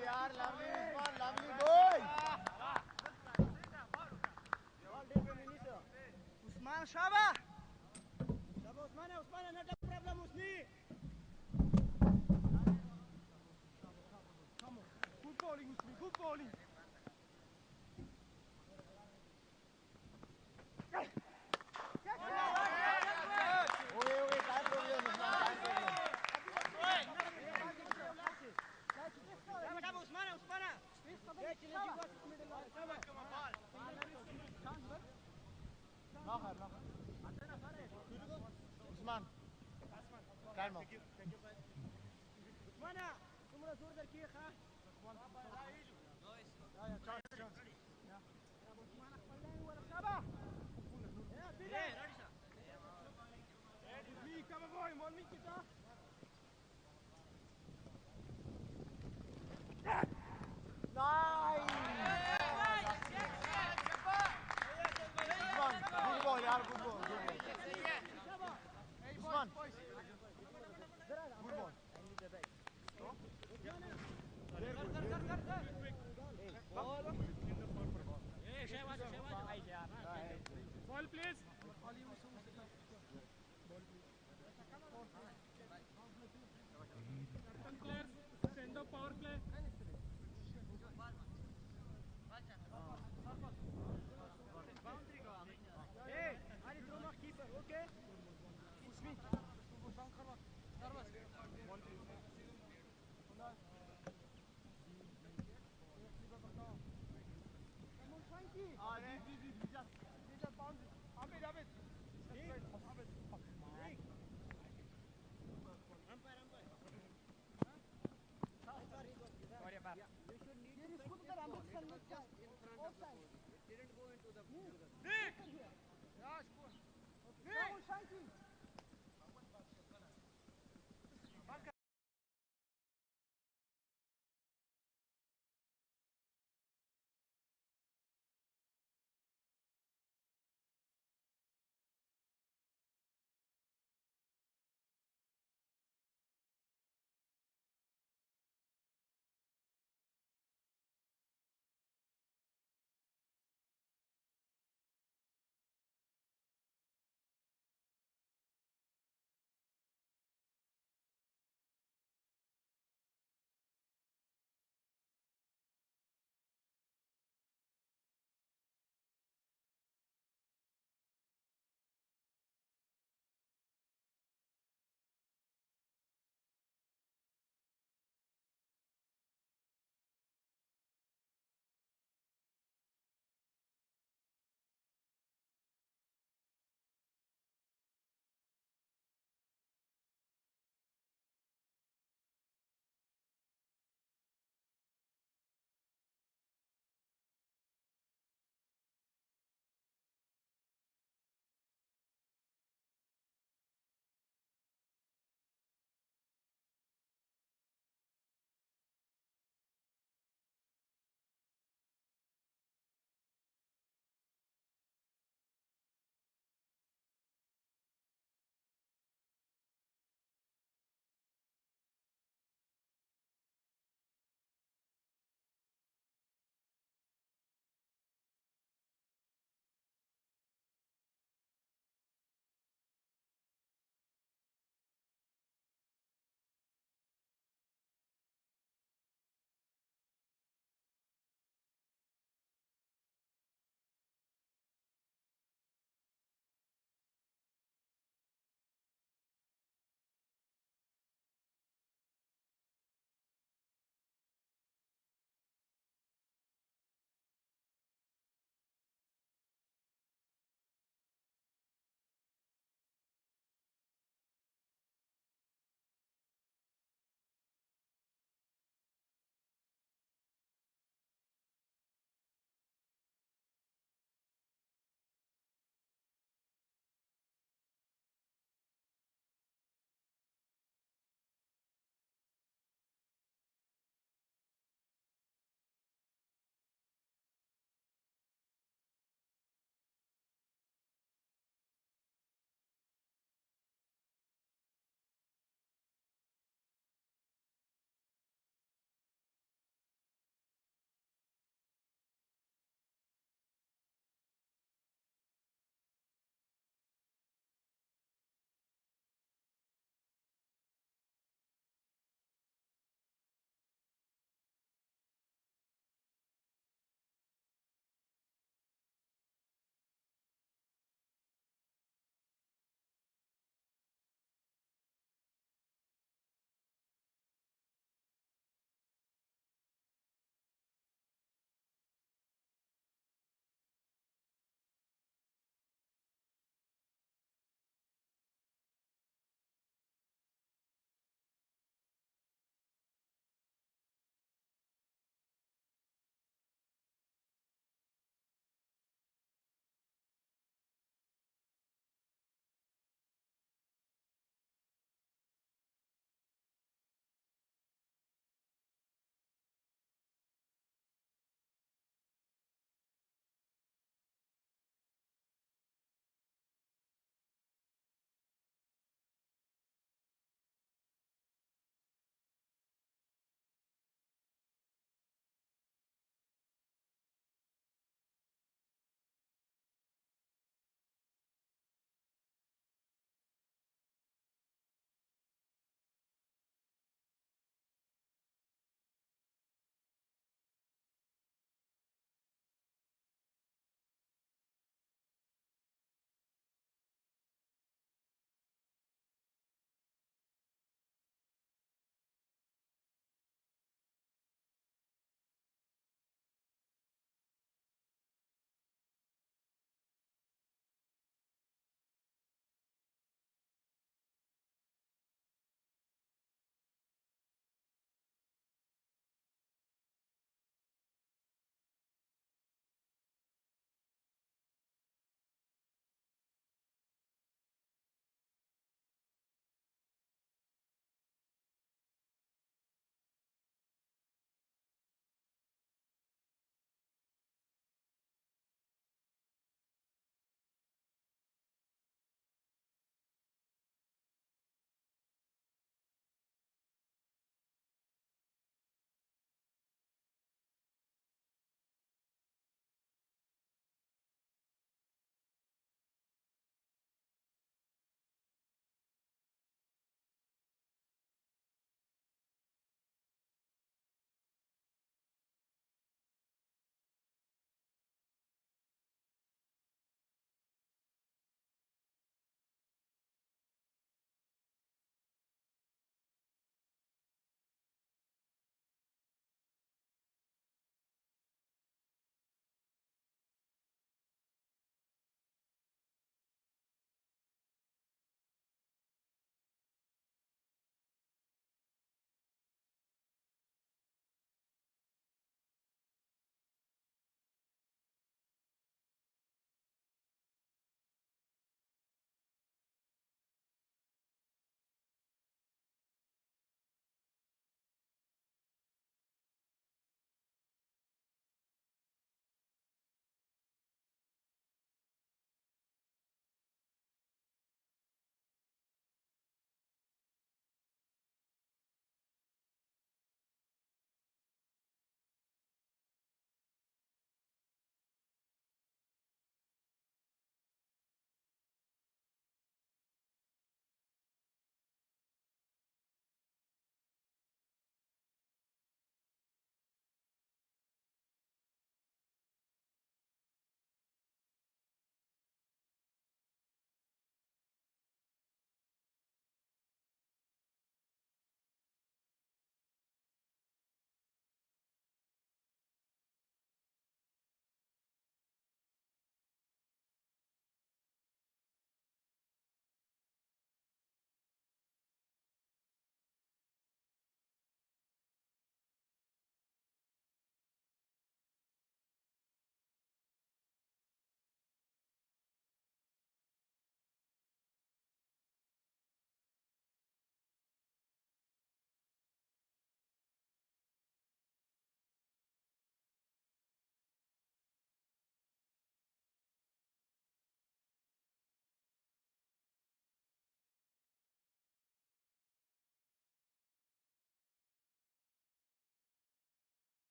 यार lovely Usman lovely boy Ball deep in Inisa. Usman, Shaba. Shaba, Usman, not a problem, Usni. Come on. Good bowling, Usman. Good bowling. okay time problem Usman time problem Usman. Nachher Usman time off Usman, tumra zor dar kiye kha. Me, come on, boy. One minute, kita. nice Usman good ball yaar good ball Usman good ball Ball, please. Captain players, send the power play. Hey, Ali throw my keeper, okay?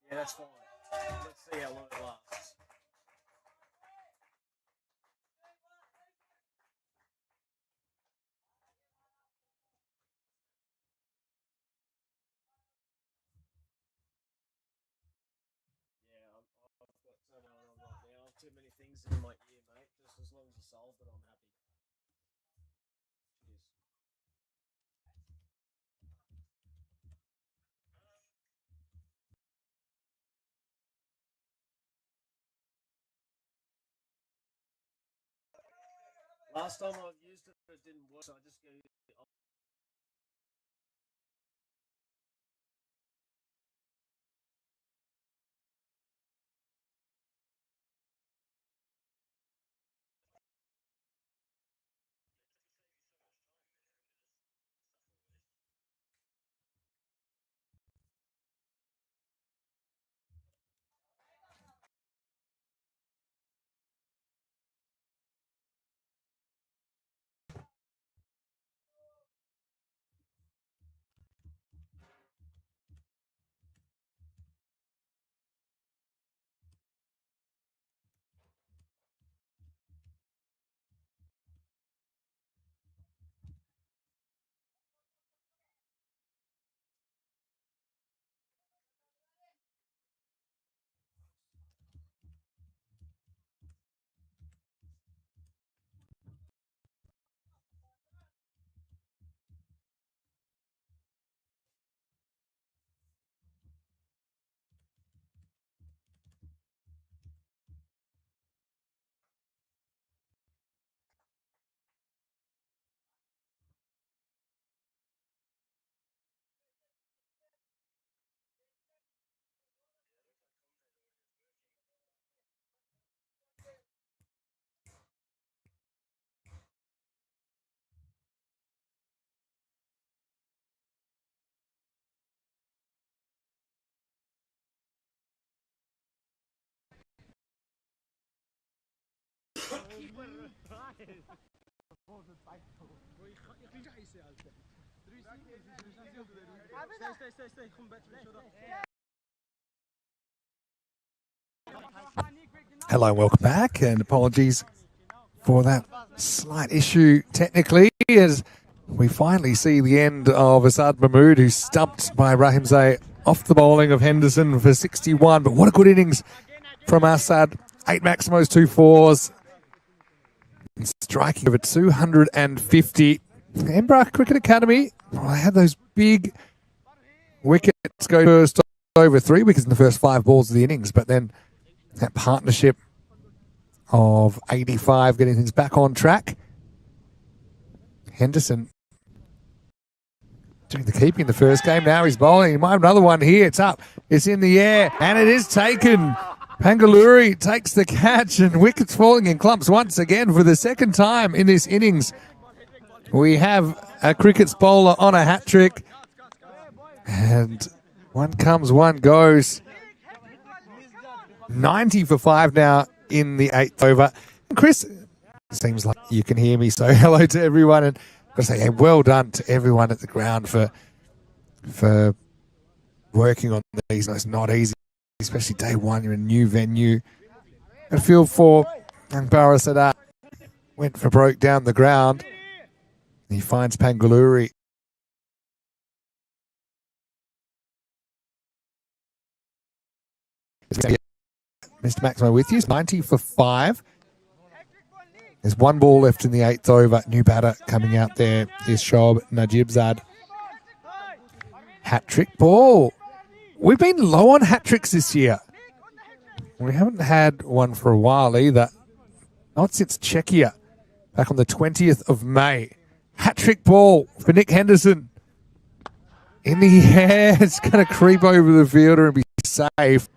Yeah, that's fine. Let's see how long it lasts. Yeah, I've got so much on right now. I have too many things in my ear, mate. Just as long as you solved it, I'm happy. Cheers. Last time I've used it, it didn't work, so I just go. Stay. Kom back. Hello and welcome back, and apologies for that slight issue technically, as we finally see the end of Asad Mahmood, who's stumped by Rahimzade off the bowling of Henderson for 61. But what a good innings from Asad. 8 maximos, 2 fours, and striking over 250. Embra Cricket Academy, I had those big wickets go first over 3 wickets in the first 5 balls of the innings, but then that partnership of 85 getting things back on track. Henderson doing the keeping in the first game. Now he's bowling. He might have another one here. It's up. It's in the air. And it is taken. Pangaluri takes the catch, and wickets falling in clumps once again for the second time in this innings. We have a cricket's bowler on a hat trick. And one comes, one goes. 90 for 5 now in the 8th over. Chris, seems like you can hear me, so hello to everyone, and I've got to say, hey, well done to everyone at the ground for working on these. It's not easy, especially day one. You're in a new venue. A feel for young Barasadat went for broke down the ground. He finds Pangaluri. Mr. Maximo with you. 90 for 5. There's 1 ball left in the 8th over. New batter coming out there is Shoaib Najibzad. Hat-trick ball. We've been low on hat-tricks this year. We haven't had one for a while either. Not since Czechia, back on the 20th of May. Hat-trick ball for Nick Henderson. In the air. It's going to creep over the fielder and be safe.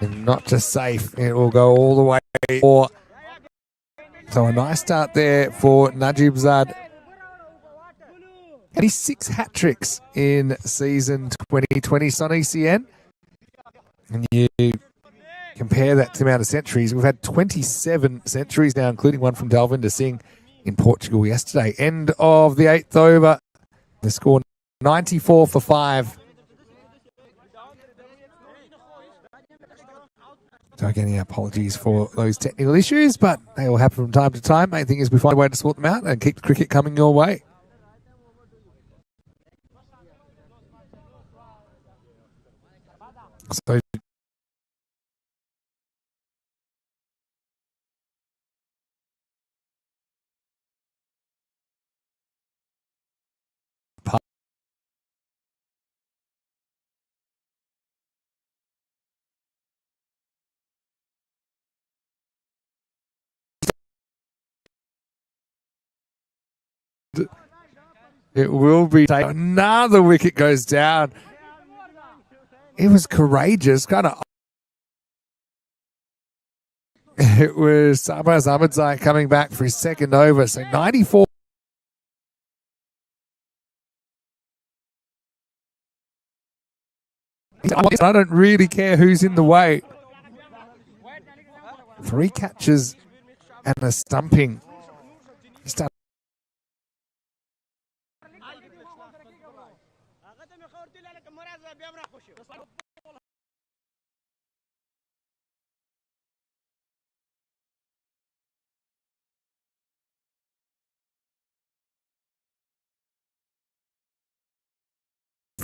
And not just safe, it will go all the way. So a nice start there for Najibzad. And he's 6 hat-tricks in season 2020 on ECN. And you compare that to the amount of centuries. We've had 27 centuries now, including one from Dalvinder Singh in Portugal yesterday. End of the 8th over. The score 94 for 5. So again, apologies for those technical issues, but they will happen from time to time. Main thing is we find a way to sort them out and keep the cricket coming your way. So it will be another wicket goes down. It was courageous, kind of. It was Sabaz Ahmedzai coming back for his second over. So 94. I don't really care who's in the way. 3 catches and a stumping.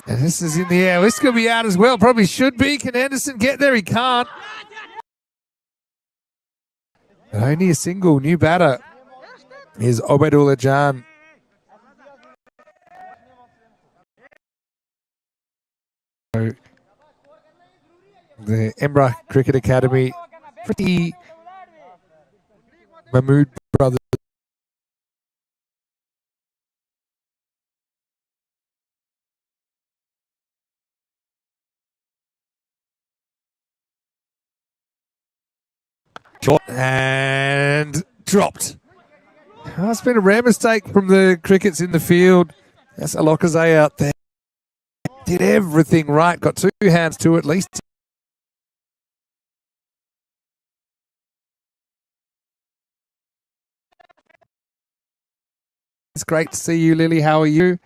And this is in the air. This could be out as well. Probably should be. Can Anderson get there? He can't. And only a single. New batter is Obedullah Jan. So the Embra Cricket Academy, pretty Mahmood brothers. And dropped. Oh, it's been a rare mistake from the crickets in the field. That's Alokazay out there. Did everything right. Got 2 hands to at least. It's great to see you, Lily. How are you?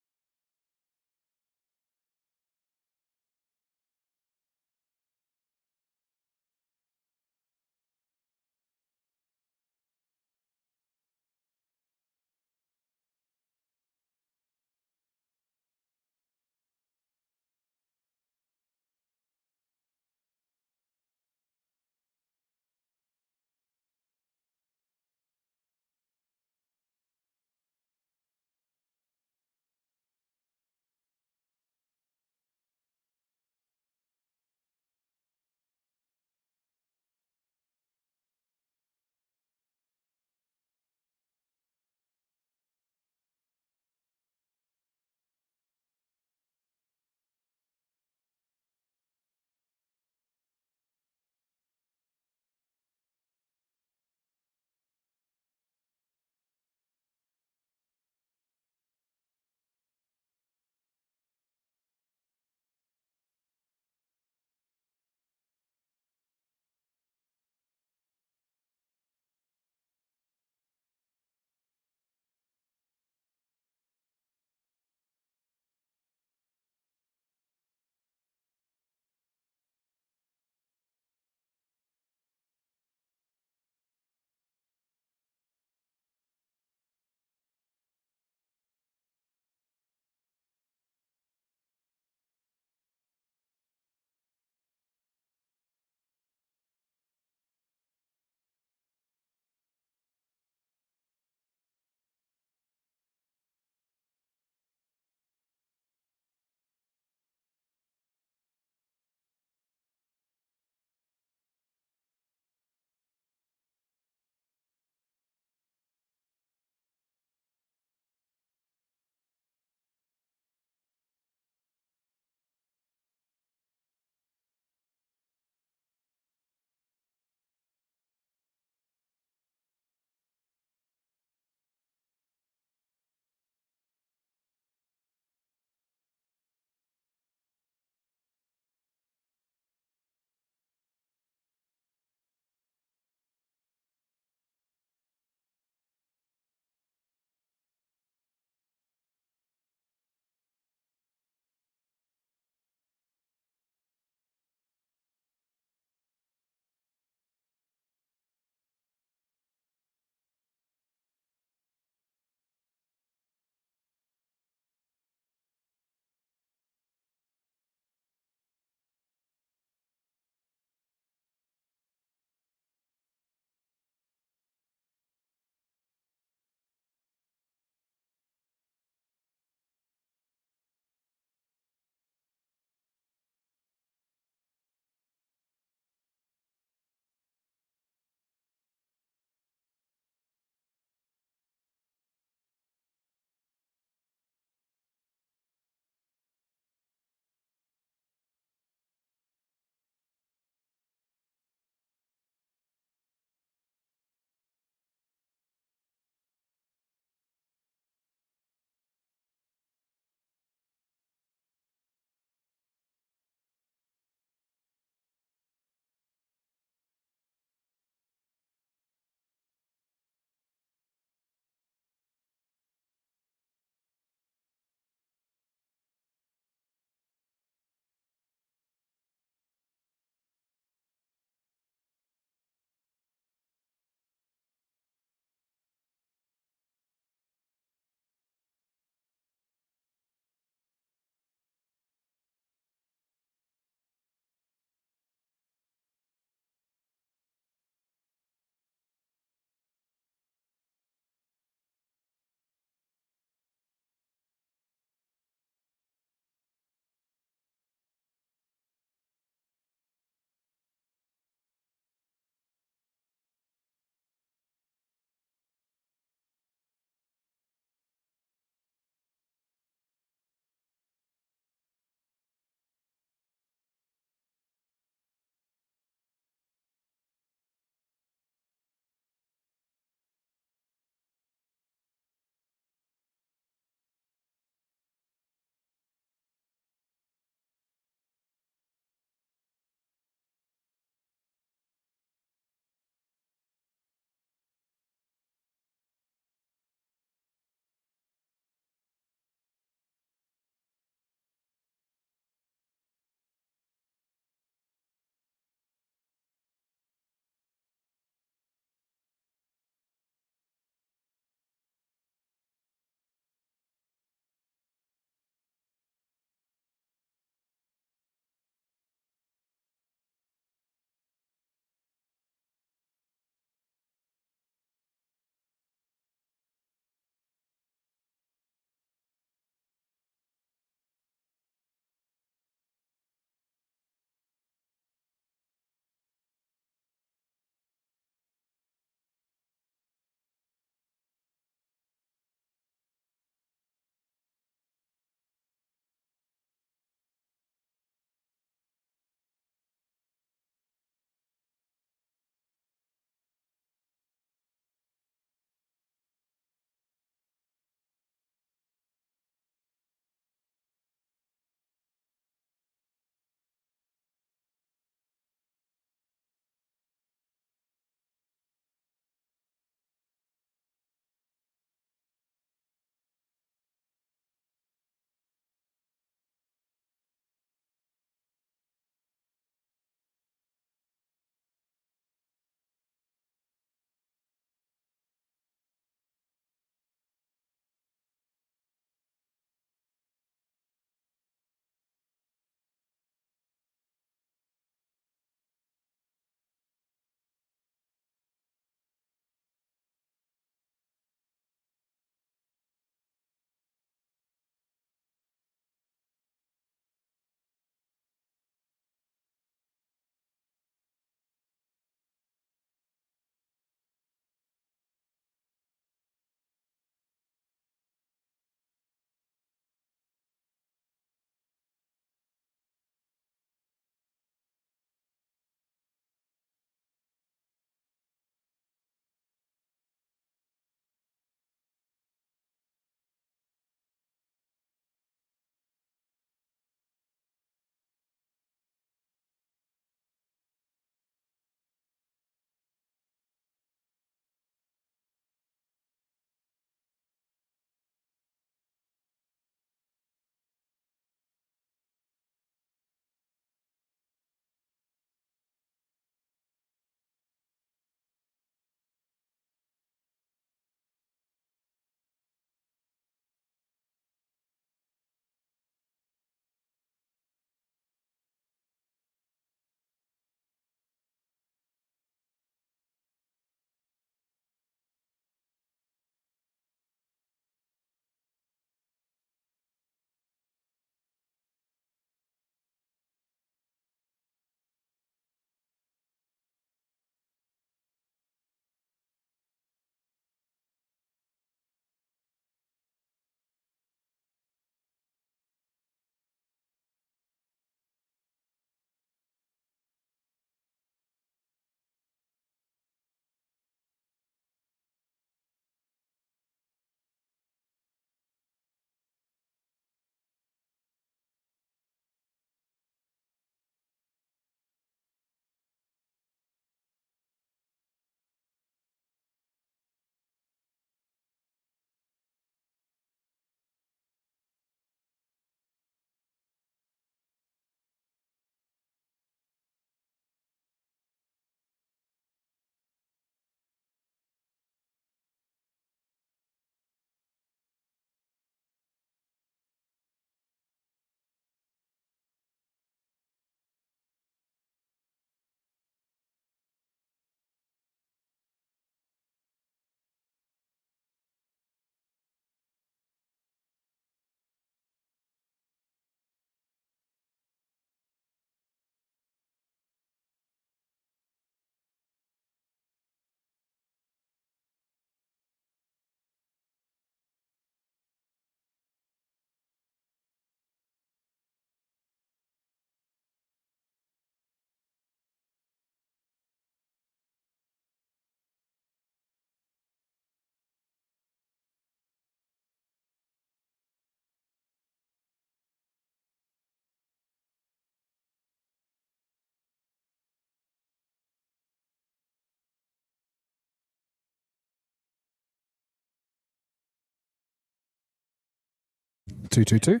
222.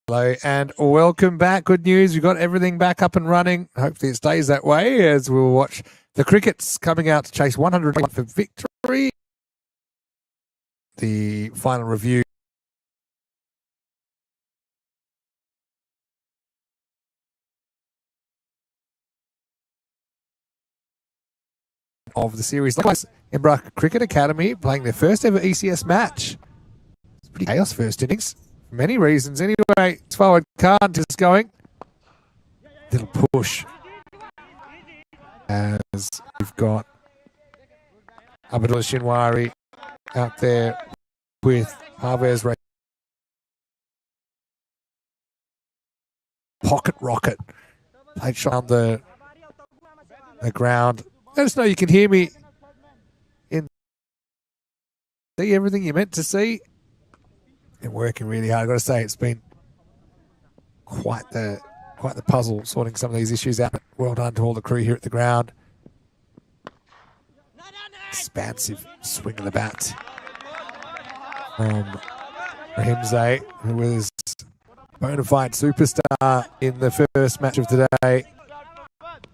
Hello and welcome back. Good news, we've got everything back up and running. Hopefully it stays that way as we'll watch the Crickets coming out to chase 101 for victory. The final review of the series. Embrook Cricket Academy playing their first ever ECS match. It's pretty chaos first innings. For many reasons. Anyway, it's forward Khan just going. Little push. As we've got Abdullah Shinwari out there with Harvez pocket rocket. Played shot on the ground. Let us know you can hear me. See everything you meant to see. And working really hard. I've got to say it's been quite the puzzle sorting some of these issues out. Well done to all the crew here at the ground. Expansive swing of the bat from Rahimzade, who was a bona fide superstar in the first match of today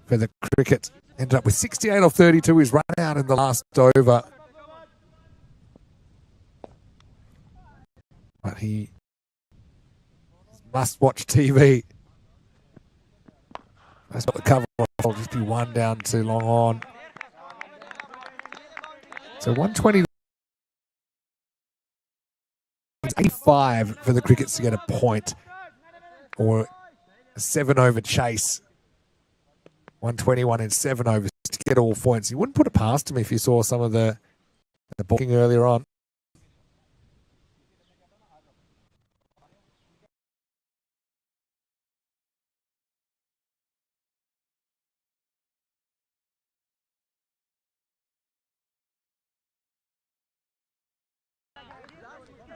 for the Cricket. Ended up with 68 off 32. He's run out in the last over. But he must watch TV. That's not the cover. I'll just be one down too long on. So 120. It's 85 for the Crickets to get a point or a 7 over chase. 121 in 7 overs to get all points. You wouldn't put it past him if you saw some of the booking earlier on.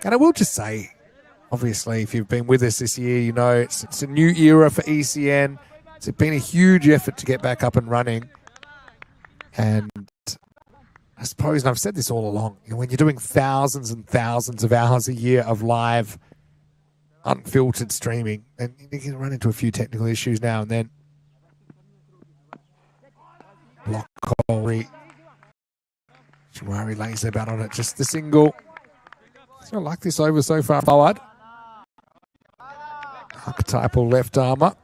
And I will just say, obviously, if you've been with us this year, you know it's a new era for ECN. It's been a huge effort to get back up and running. And I suppose, and I've said this all along, when you're doing thousands and thousands of hours a year of live, unfiltered streaming, and you can run into a few technical issues now and then. Block Corey. Jawari lays their bat on it, just the single. So I like this over so far forward. Archetypal left armour.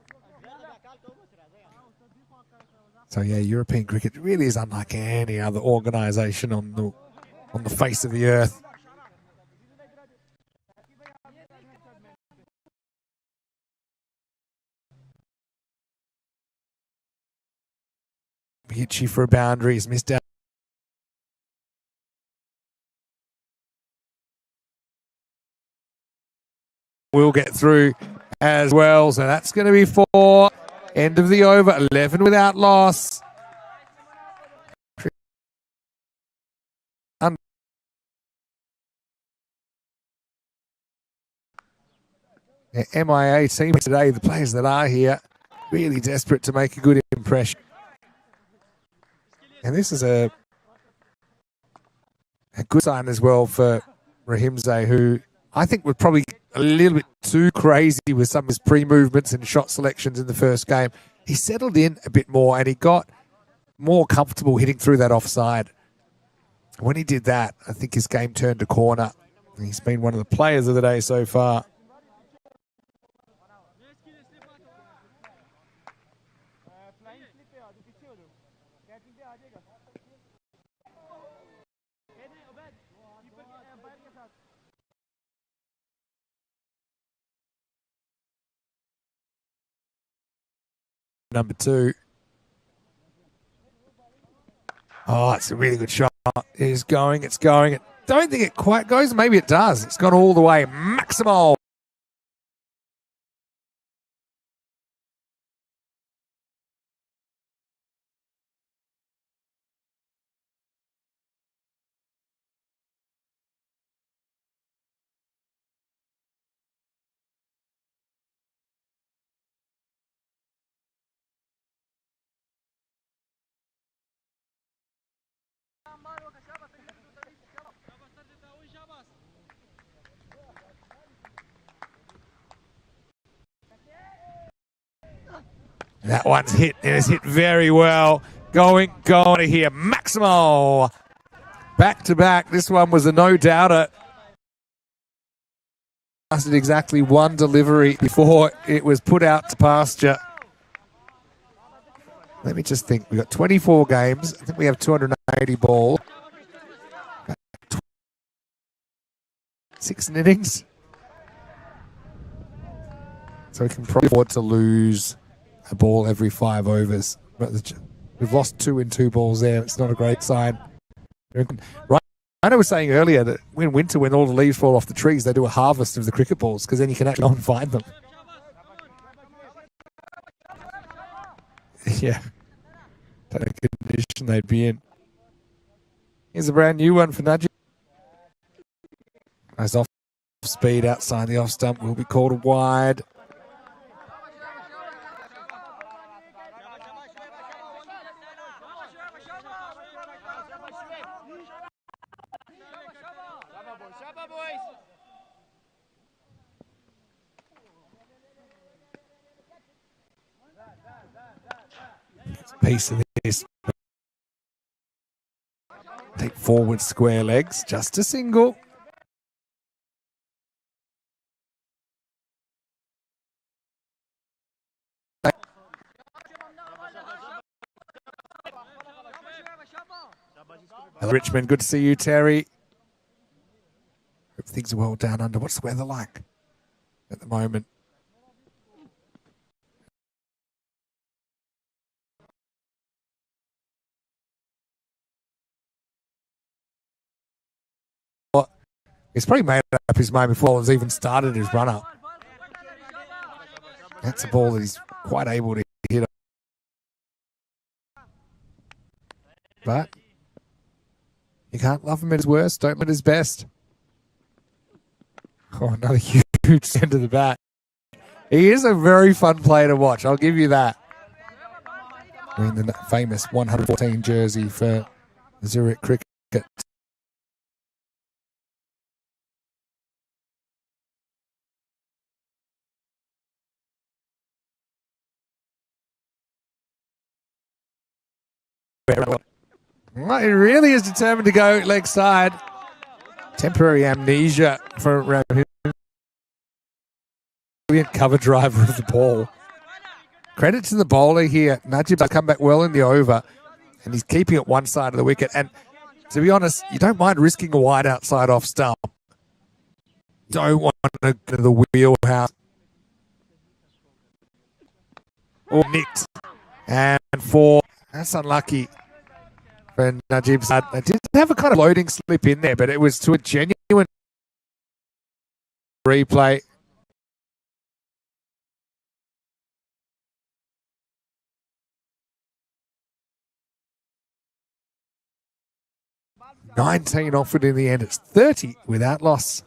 So yeah, European cricket really is unlike any other organisation on the face of the earth. Hitchy for a boundary, he's missed out. We'll get through as well, so that's going to be 4. End of the over, 11 without loss. Yeah, MIA team today, the players that are here, really desperate to make a good impression. And this is a good sign as well for Rahimzai, who I think was probably a little bit too crazy with some of his pre-movements and shot selections in the first game. He settled in a bit more and he got more comfortable hitting through that offside. When he did that, I think his game turned a corner. He's been one of the players of the day so far. Number 2. Oh, it's a really good shot. It is going, it's going. I don't think it quite goes. Maybe it does. It's gone all the way. Maximal. That one's hit. It is hit very well. Going here. Maximal. Back to back. This one was a no-doubter. Lasted exactly one delivery before it was put out to pasture. Let me just think. We've got 24 games. I think we have 280 balls. 6 innings. So we can probably afford to lose a ball every 5 overs. We've lost 2 in 2 balls there. It's not a great sign. Right. I was saying earlier that when winter, when all the leaves fall off the trees, they do a harvest of the cricket balls because then you can actually go and find them. Yeah. What condition they'd be in. Here's a brand new one for Najib. Nice off speed outside the off stump will be called a wide. Piece of this. Take forward square legs, just a single. Richmond, good to see you, Terry. Hope things are well down under. What's the weather like at the moment? He's probably made up his mind before he's even started his run-up. That's a ball that he's quite able to hit. But you can't love him at his worst, don't let his best. Oh, another huge end of the bat. He is a very fun player to watch, I'll give you that. wearing the famous 114 jersey for Zurich Cricket. Well, he really is determined to go leg side. Temporary amnesia for him. Brilliant cover driver of the ball. Credit to the bowler here. Najib's come back well in the over, and he's keeping it one side of the wicket. And to be honest, you don't mind risking a wide outside off stump. Don't want to go to the wheelhouse. Or nicked. And that's unlucky for Najib's side. They did have a kind of loading slip in there, but it was to a genuine replay. $19 offered in the end. It's 30 without loss.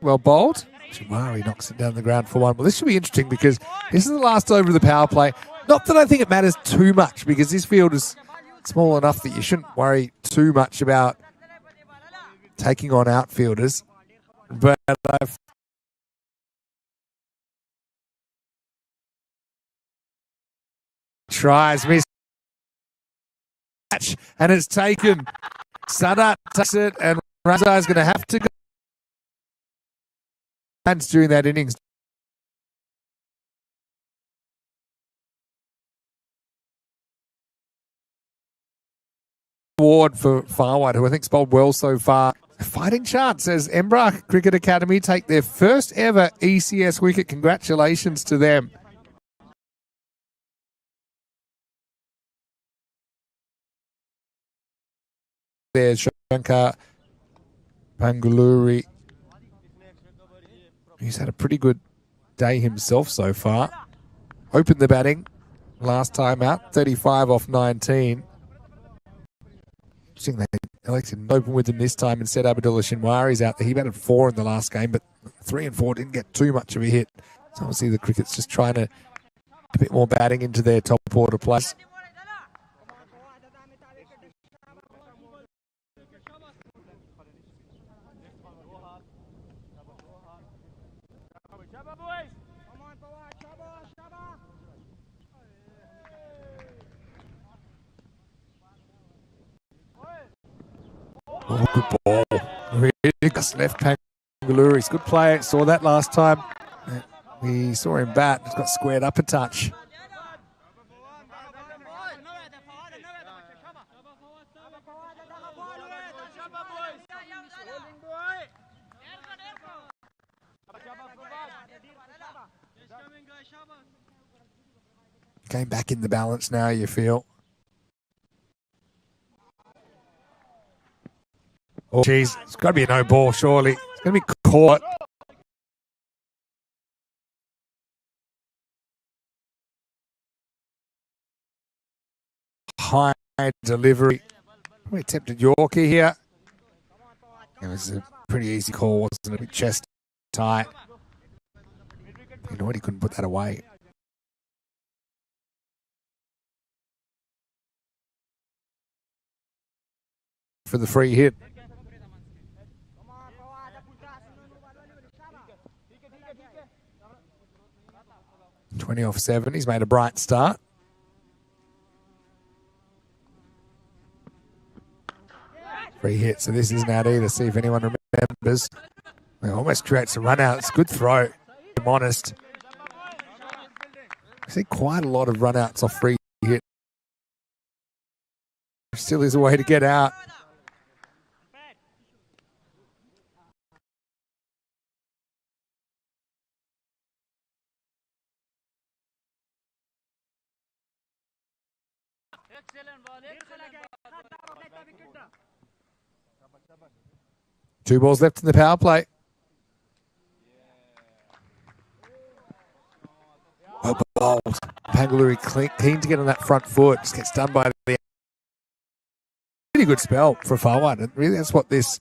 Well bowled. Jamari knocks it down the ground for one. Well, this should be interesting because this is the last over of the power play. Not that I think it matters too much because this field is small enough that you shouldn't worry too much about taking on outfielders. But I've tries, miss, and it's taken. Sadat takes it, and Raza is going to have to go during that innings. Award for Farwad, who I think's bowled well so far. A fighting chance as Embra Cricket Academy take their first ever ECS wicket. Congratulations to them. There's Shankar Panguluri. He's had a pretty good day himself so far. Opened the batting last time out, 35 off 19. Interesting they elected to open with him this time instead. Abdullah Shinwari's out there. He batted 4 in the last game, but 3 and 4 didn't get too much of a hit. So obviously the cricket's just trying to a bit more batting into their top order players. Oh, good ball. Really just left Pangaluru. He's a good player. Saw that last time. We saw him bat. He's got squared up a touch. Came back in the balance now, you feel. Oh, geez, it's got to be a no ball, surely. It's going to be caught. High delivery. Probably attempted Yorker here. It was a pretty easy call, wasn't it? Big chest tight. You know what? He couldn't put that away. For the free hit. 20 off 7. He's made a bright start. Free hit, so this isn't out either. See if anyone remembers. It almost creates a run out. It's a good throw, if I'm honest. I see quite a lot of run outs off free hit. Still is a way to get out. Two balls left in the power play. Well bowled. Pangaluri keen to get on that front foot. Just gets done by the really good spell for a forward. And really, that's what this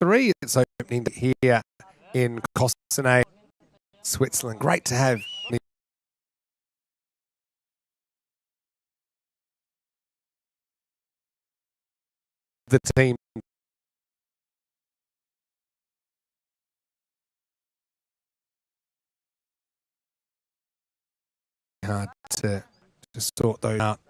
3. It's opening here in Cossonay, Switzerland. Great to have the team hard to sort those out.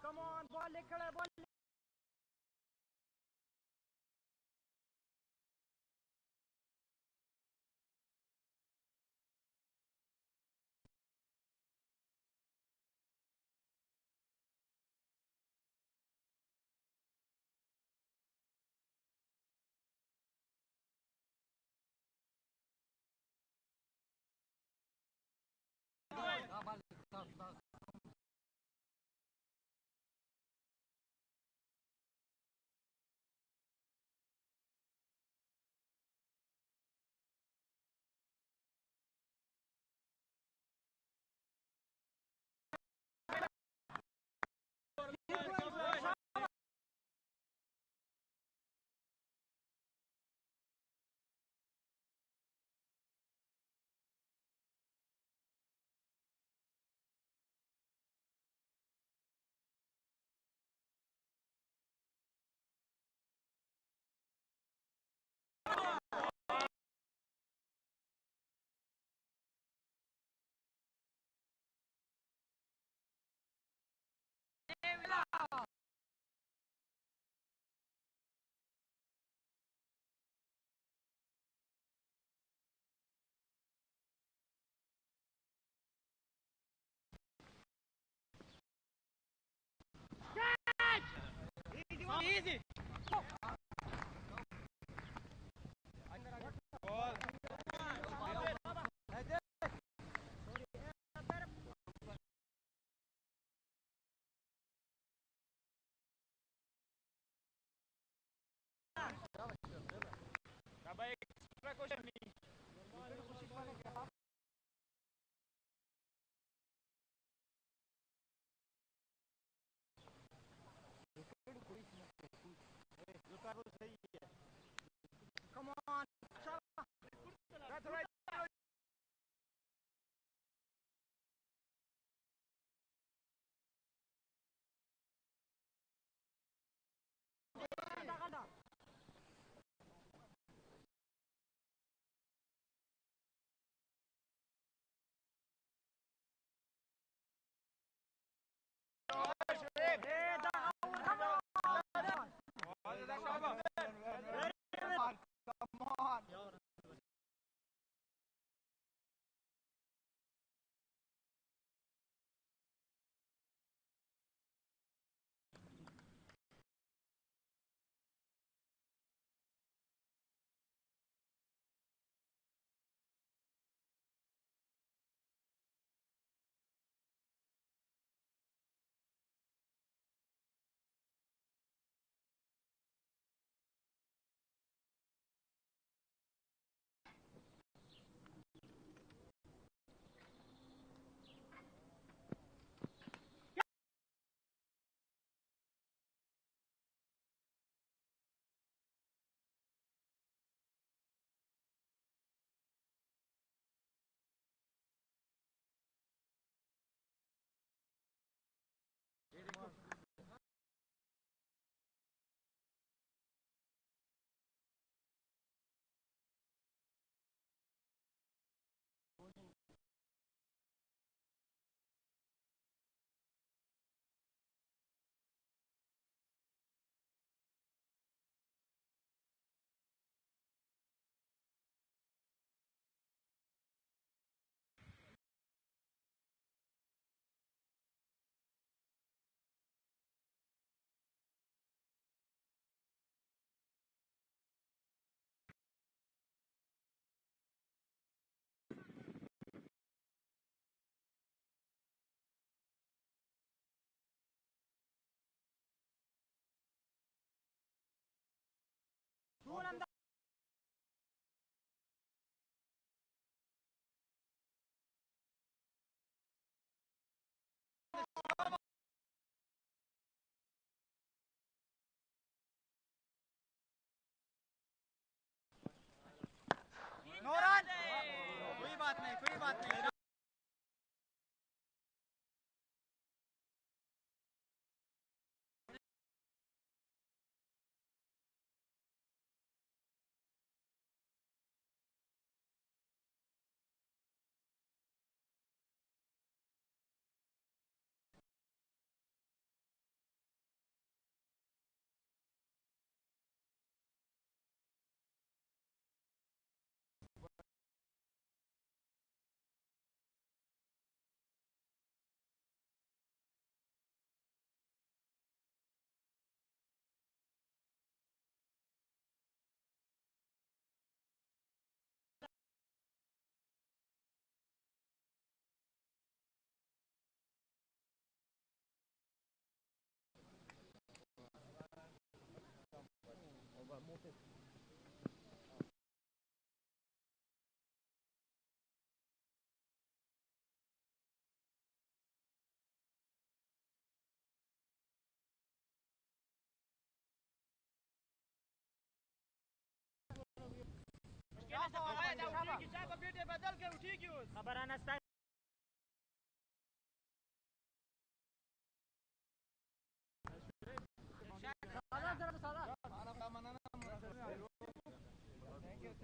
Come on, ball लेकर आ, ball. Easy. Come on. That's right. Come on. No run. कोई बात नहीं. شابه بیٹے بدل کے اٹھی کیوں خبر آنا سٹائل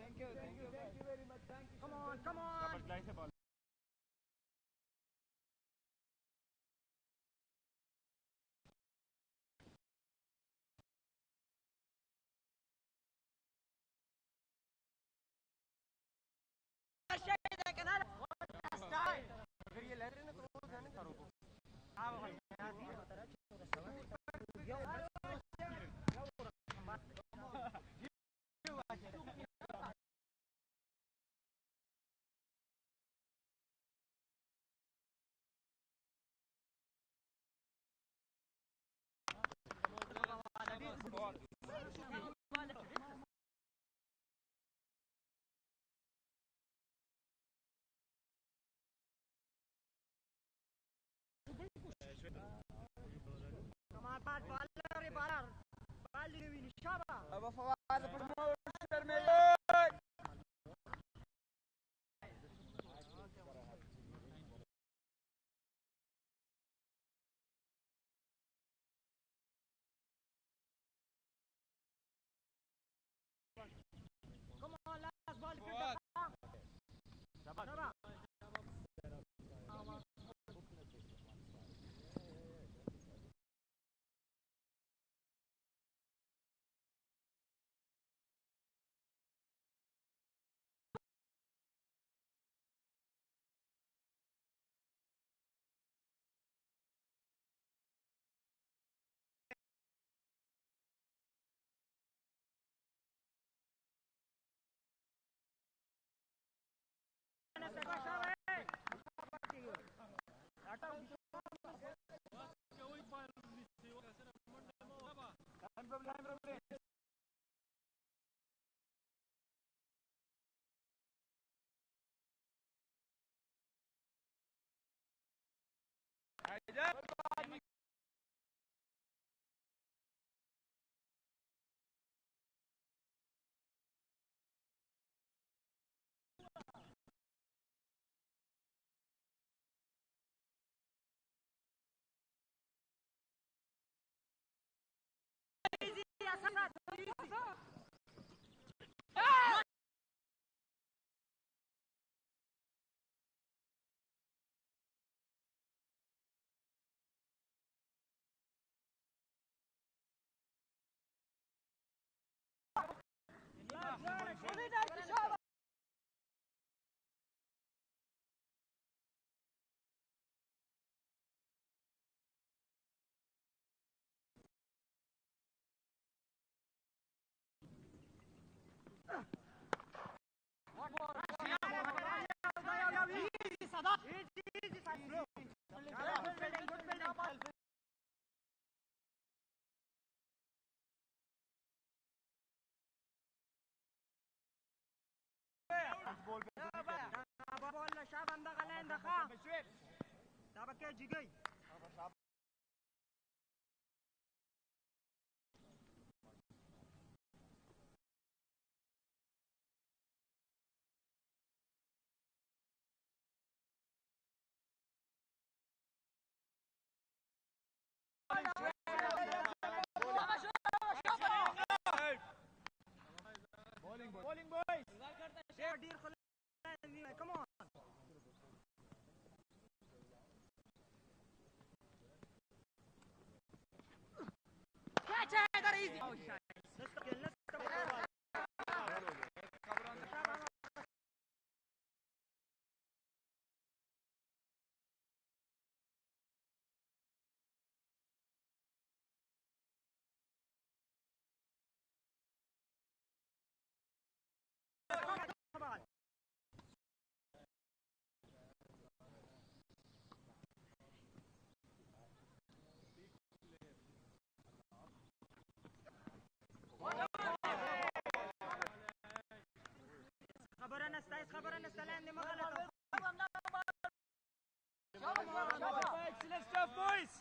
Thank you very much. Come on. Bowling boys. Come on. Catch it, that easy. Oh, shit. Let's خبر أنا استلام ما غلط. Excellent stuff, boys.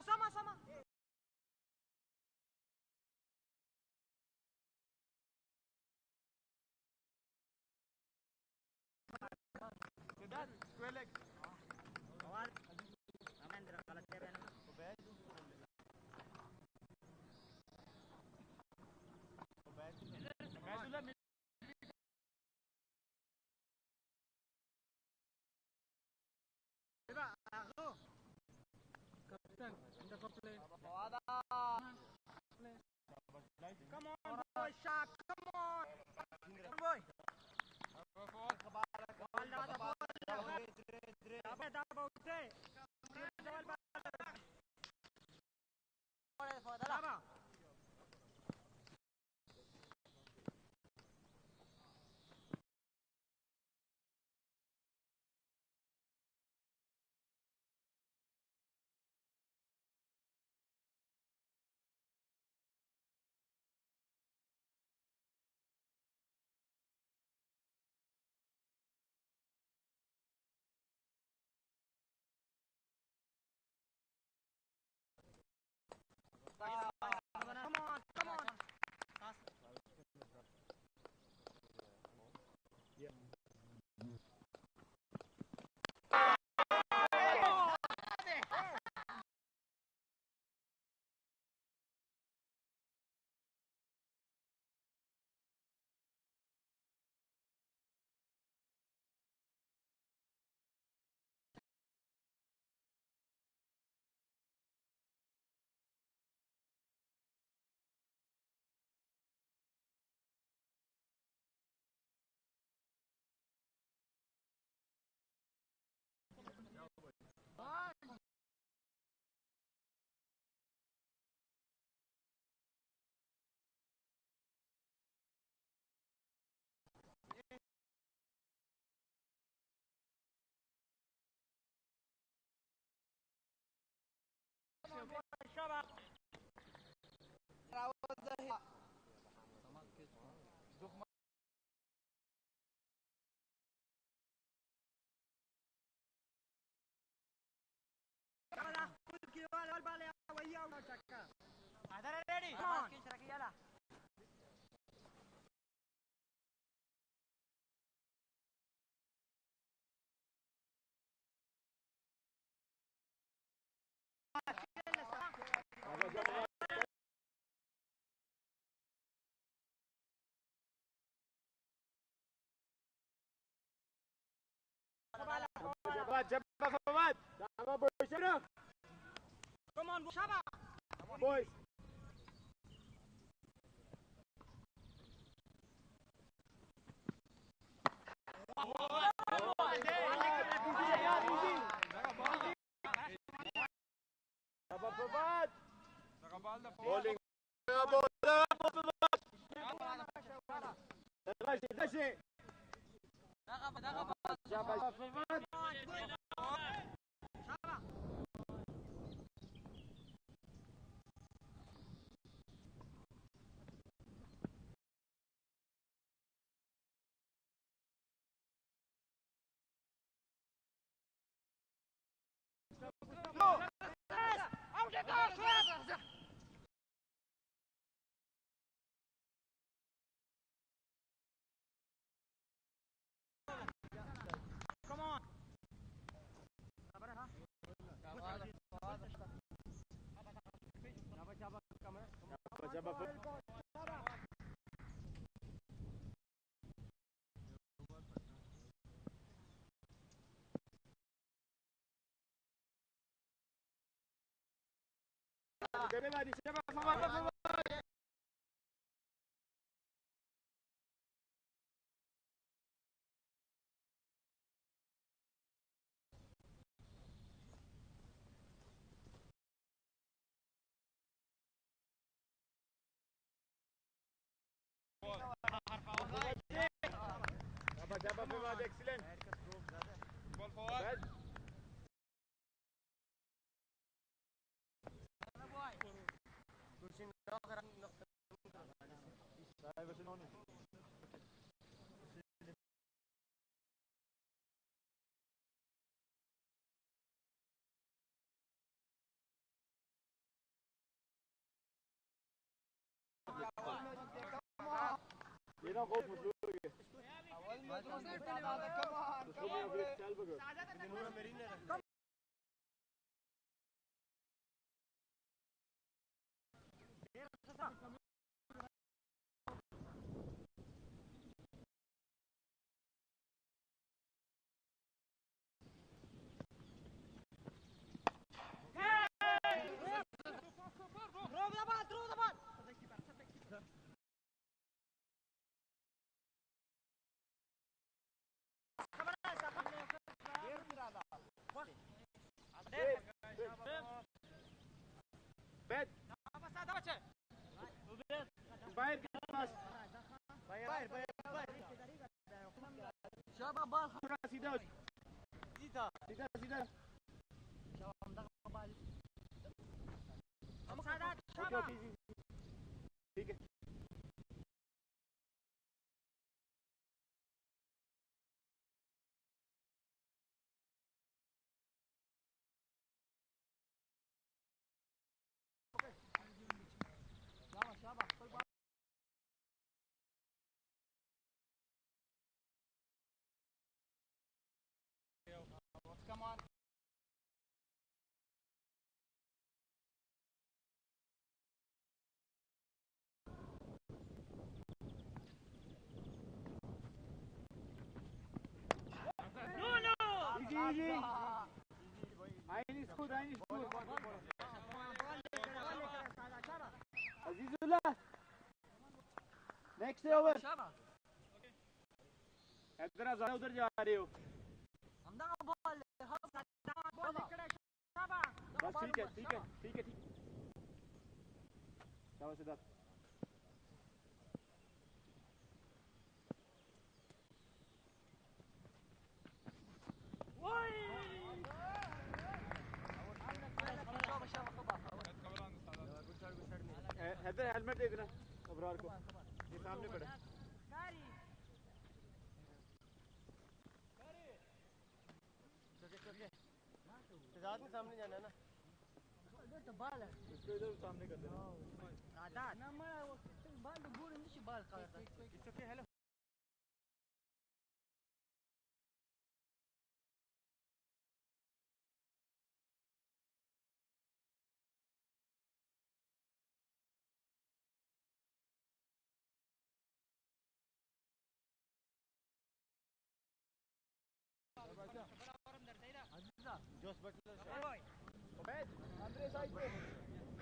Sama-sama. Come on, boy, Shaq. Come on. Boy. Come on, come on. Ready? Come on. Come on, Shaba. Boys. Bowling. Come on. Excellent. Ball forward. Easy. Eine ist gut, eine ist gut. Azizullah. Next over. इधर आ जाओ उधर जा रहे हो बस ठीक है ठीक है ठीक है ठीक शाबाश सिद्धार्थ हैदर हेलमेट देखना अबरार को ये सामने पड़ा के सामने जाना है ना तो बाल है इसको इधर सामने कर देना दादा ना मैं वो बाल तो बुरे नहीं बाल करता it's okay hello Jos Buttler बैठ अंदर साइड पे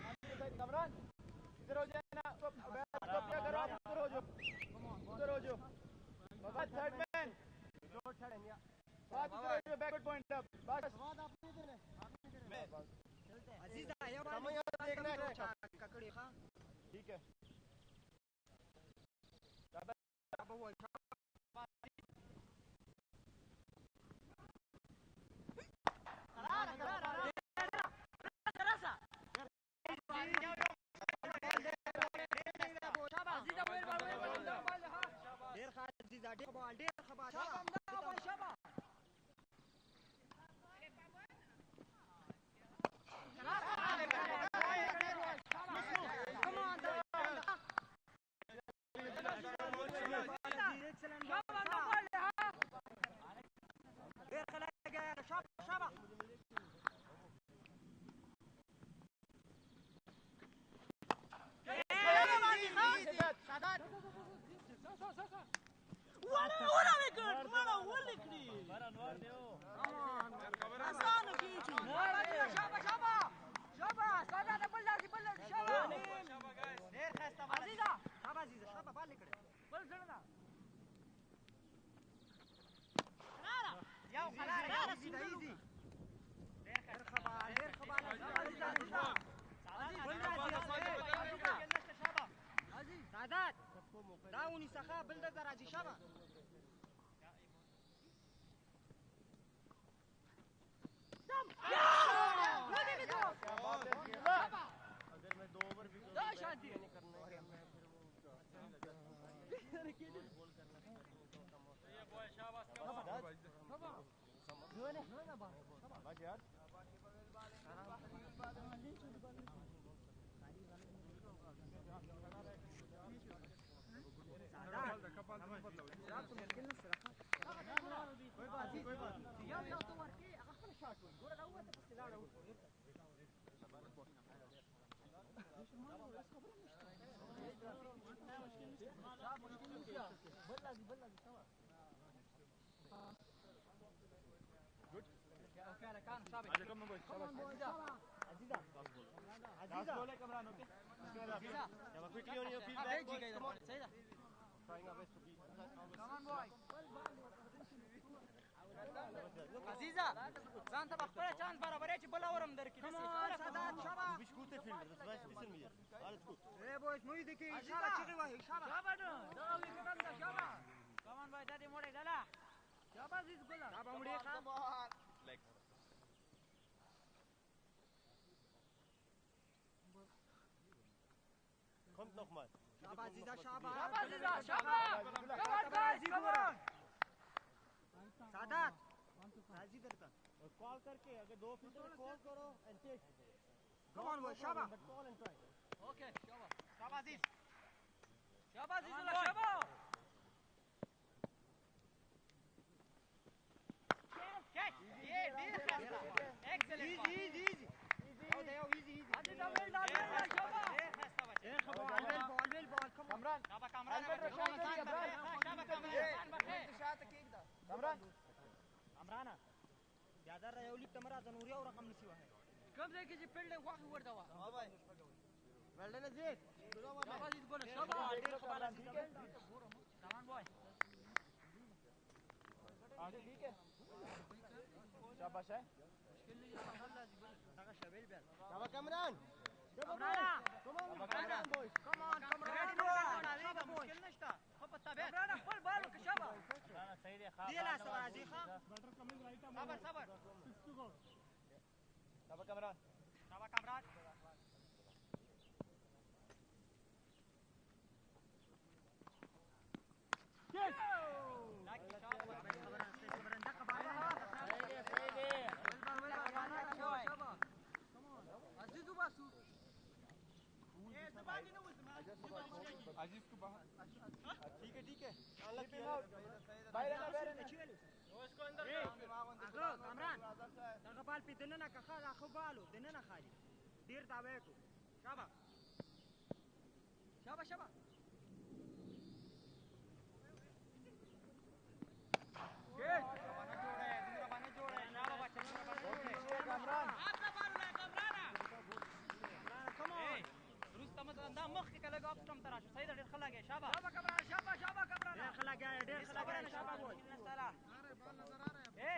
अंदर साइड कमरान इधर हो जाना क्या करो आप उधर हो जाओ बाबा थर्ड मैन डोर छड़ेंगे बात उधर हो जाओ बैकवर्ड पॉइंट अप बस बात आपने इधर है चलते हैं अजीजा ये समय देखना है ककड़ी हां ठीक है दादा अब वो باش یار عزیزه ځان ته خپل چانس برابرې چې بل اورم درکې سادات شابه Bist gute Filme, das weiß wissen wir. Alles gut. boys مو دې کې اشاره چیغي وای شابه شابه نو دا وی کتن دا شابه کمان وای دې موړې دلا شابه عزیز ګل شابه موړې خام Kommt nochmal. شابه عزیزه شابه شابه عزیزه شابه کمان guys کمان سادات راضی درتا Call करके अगर 2 फीट में कॉल करो and take. Come on boy شابه Call and try. اوكي شابه شابه عزيز شابه عزيز ولا شابه catch excellent easy عزيز اول لا شابه ايه خبر البال كمان شابه كامران شابه كامران شاتك كده کامران زیاده را یو لیک تمرا زنوري او رقم نسی واه کوم ځای کې چې فیلډ واخ وردا وا ها بھائی ولډن زید شابه دې ګل شابه ډیر خبر دي کمان بوای आगे ठीक है शाबाश है مشکل نه الله دې ګل هغه شبیل بیا शाबाश कमरान کامران کمان بوای کمان کامران مشکل نشته خو په تابع کامران خپل بالو کې شابه صحیح دی ښه دی لا سره دي ښه صبر صبر शाबाश कमरान شابه کامران عزیز को बाहर ठीक है बाहर उसको अंदर کامران دغه بال په دننه که خاله خو بالو دننه خالي ډیر دا وېکو شابه شابه شابه باندې جوړه شابه بچا کامران اخر بال له کامران کمون روز تمه دا مخ کې کله اپ سم تراشه صحیح ډیر خلاګه شابه شابه کامران شابه کامران ډیر خلاګه شابه وای نستاله اے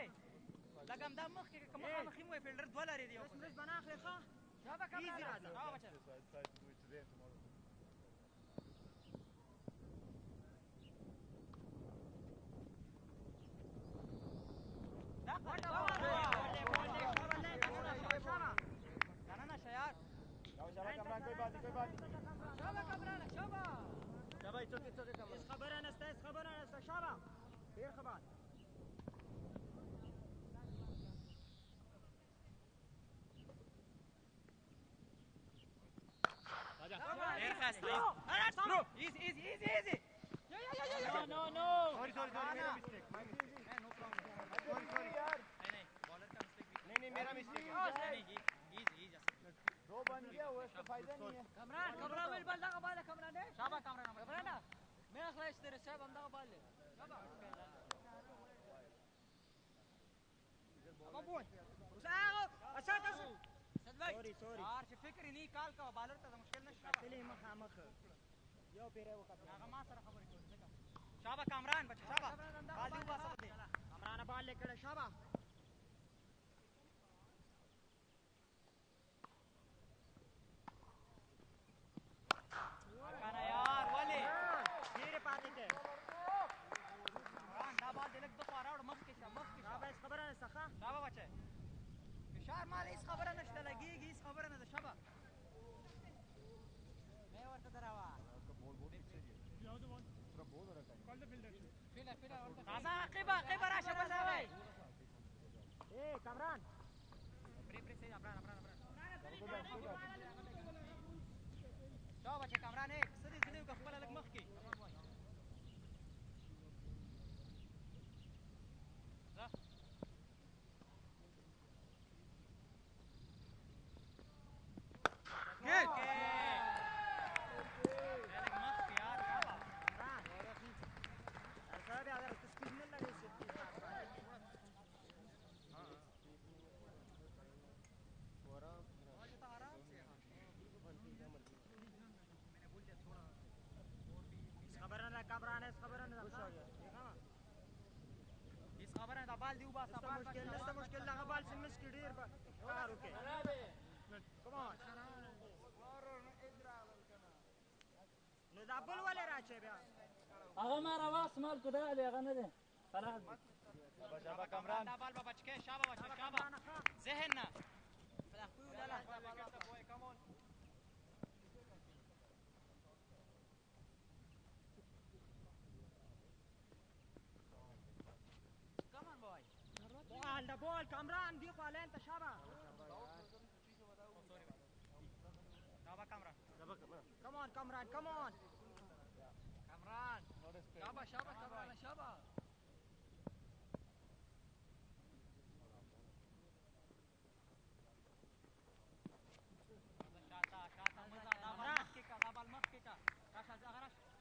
لګم دا مخ کې کوم خامخ مو فیلډر $2 دی اوس مس بنا اخلي ښه شابه کامران راځه ها بچا Easy. No. Sorry, मेरा mistake. No problem. Sorry यार. नहीं, बॉलर का मिस्टेक भी. नहीं मेरा मिस्टेक है. नहीं, easy. दो बन गया वो इसका फायदा नहीं है. कमरान विल बल दगा बाल कमरान है. शाबा कमरान. मैं खलास तेरे साहब हम दगा बाल ले. शाबा. अब बोल. उसाओ. अच्छा सदवाई. Sorry. यार فکر नहीं کال کا بالر ته مشکل نشه. تلې مخ. یو پیره وکړه. هغه ما سره خبرې کوي. شابه کامران بچا شابه. بال دی واسه دې. کامران بال لیکړه شابه. کنه یار ولی ډیر پاتې ده. دا بال دلک د خواراړ مخ کې شابه خبره نه ښه. شابه بچا. فشار مال هیڅ خبره نشته لګيږي هیڅ خبره نه ده شابه. مې ورته دراوه. راځه قیبه راشه بل راوي. Kamran. شو بچه کامران ایک سدی زلیو که خپل لگ مخ کی خبرانه هیڅ خبره نه بال دی وباسه بال نشته مشکل دغه بال سمس کې ډیر کار وکړي کمان نو دا بل ولې راچې بیا هغه ما راواس مال کو دا دی هغه نه دی خلاص شابه کامران دا بال به بچکه شابه بچه شابه ذهن نه بلا خو لا کمون the ball, Kamran, di ko alen ta shaba. Shaba Kamran. Come on, Kamran, come on. Kamran. Shaba, shaba, Kamran, shaba.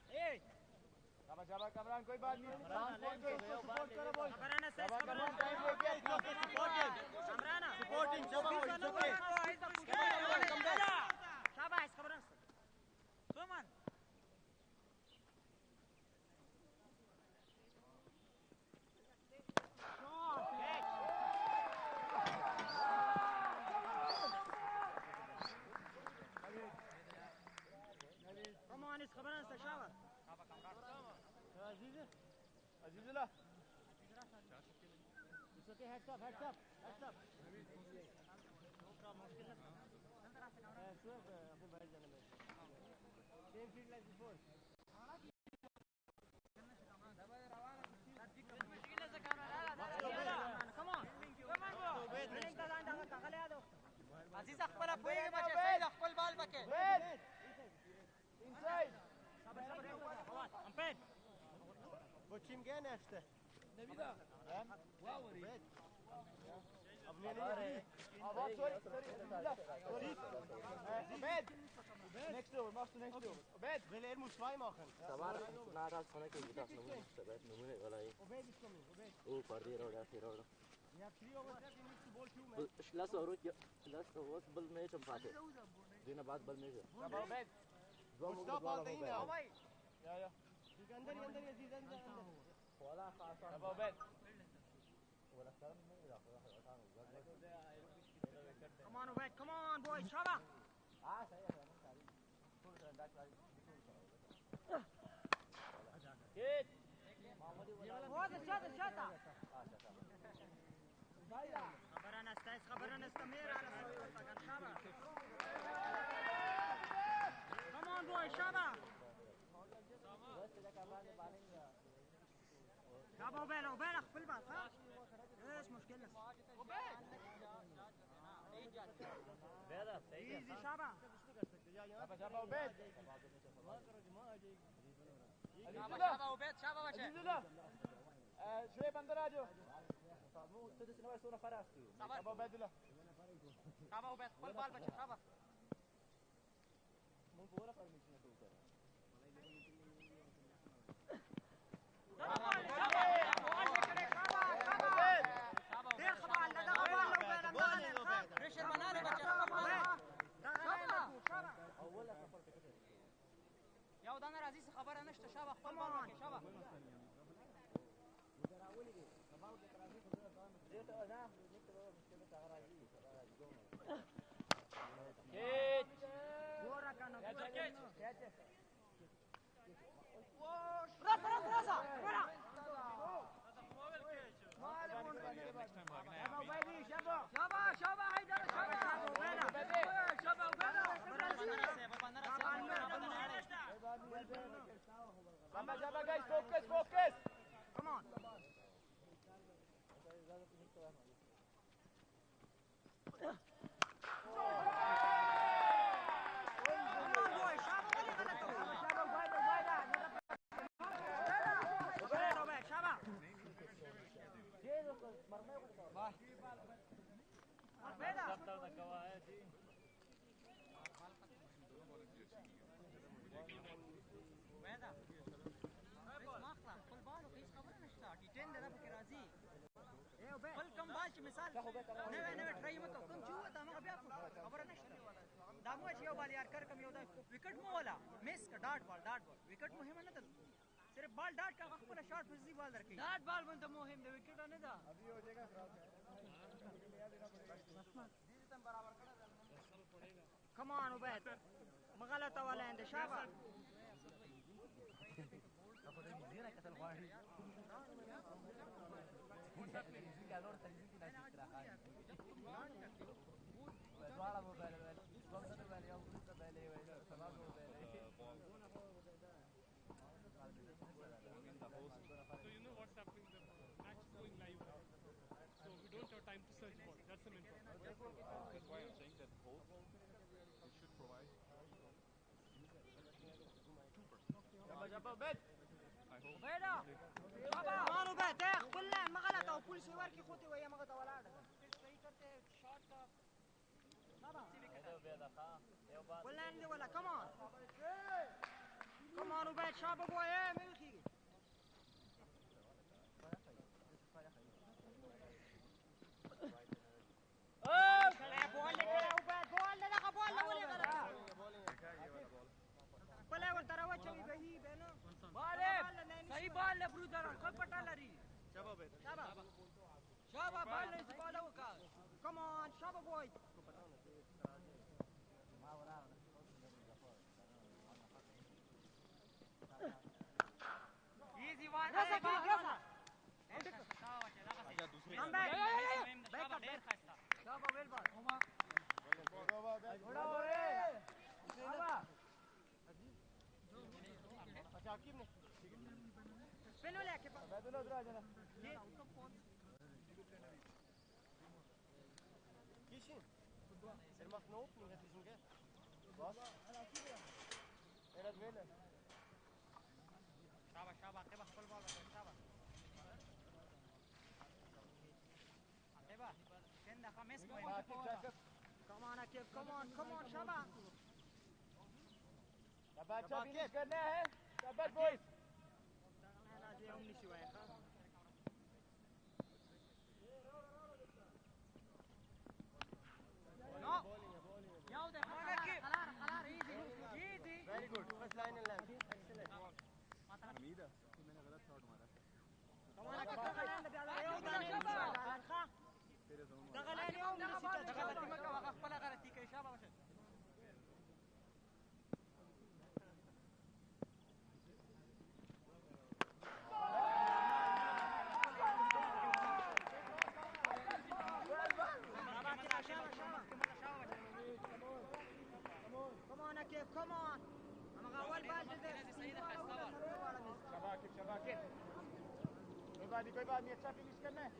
Hey. Shaba Kamran, कोई बात नहीं सपोर्ट करो बॉल Kamran से Kamran टाइम लेके सपोर्टिंग सपोर्टिंग Shaba शाबाश Kamran Suman Come on, it's Kamran से Shaba Azizullah It's okay, heads up Same field like before Come on عزیز خپل پویږي بچي سید خپل بال پکې Inside امپیر Počím gene ještě Nevidá Obed Next over, machst du next over Obed Will muss 2 machen Obed is coming, Obed You have 3 overs left, you need to bowl 2 men Shaba Obed Good stop all the now Yeah अंदर अजीज अंदर Shaba Obed Come on Obed come on boy Shaba Hit خبرنا استمر على صوتك شابا Come on boy Shaba شابا وبالغ في البعض ها ايش مشكلة ايزي شابا Shaba Obed شابا وبيت شابا بچه Azizullah شوية अंदर आ जाओ Shaba Obedullah شابا وبيت خپل بال بچه شابا یو دانه راځي څه خبره نشته شابه خپل بال کې شابه Hit ګوره کنه وهذا ما اخلع كل باله كيس خبر نشتا T10 ده بك راضي كل كم بال چې مثال نوې ټرای وکړو کوم چې وته هغه بیا خبره نشته دا مو چې یو بال یار کر کوم یو دا وکټ مو ولا مس کا ډاټ بال وکټ مهم نه ده صرف بال ډاټ کا خپل شاټ فزي بال درکې ډاټ بال باندې مهم دی وکټ نه ده ابي हो जाएगा खराब Come on عبید مغلطه ولا انده شابه So you know what's happening? The match is going live. So we don't have time to search for it. That's the main problem. That's why I'm saying that both they should provide 2%. I hope. بيدا بابا مانو بيتا كلها ما غلطه وكل شيء وركي خوتي ويا ما غلطه ولا عدد صحيح करते shot का بابا كلها عندي ولا كمان كمان وبيت شاب ابو ايه ملخي بول لك بول ولا غلط بلا ول ترى وجهي بهي بينه بالب صحيح بال برودر کوئی پټا لري شابه بال نه بالا وکا کم اون شابه بوي ايزي وان راسا आजा दूसरे شابه ډیر خسته شابه ویل بال بڑا اورے شابه अच्छा आकिब ने पहले लेके मैं तो उधर आ जाना ये Kishin macht eine Opening hat diesen gell was hat wählen شابه اكتبها كل بال شابه اكتبها كندا خمس كمان اكتب كمان شابه شباب فينيش करना है شباب بويز لازم امني شويه نو ياو ده خلاص ايزي very good first line and length excellent Hamida मैंने गलत शॉट मारा كمان دغلان ده بيعمل دغلان يوم نسيت دغلتي ما وقف بلا غلطي كي شابه بس Come on. I'm going to go शबाकिब कोई बात नहीं अच्छा फिनिश करना है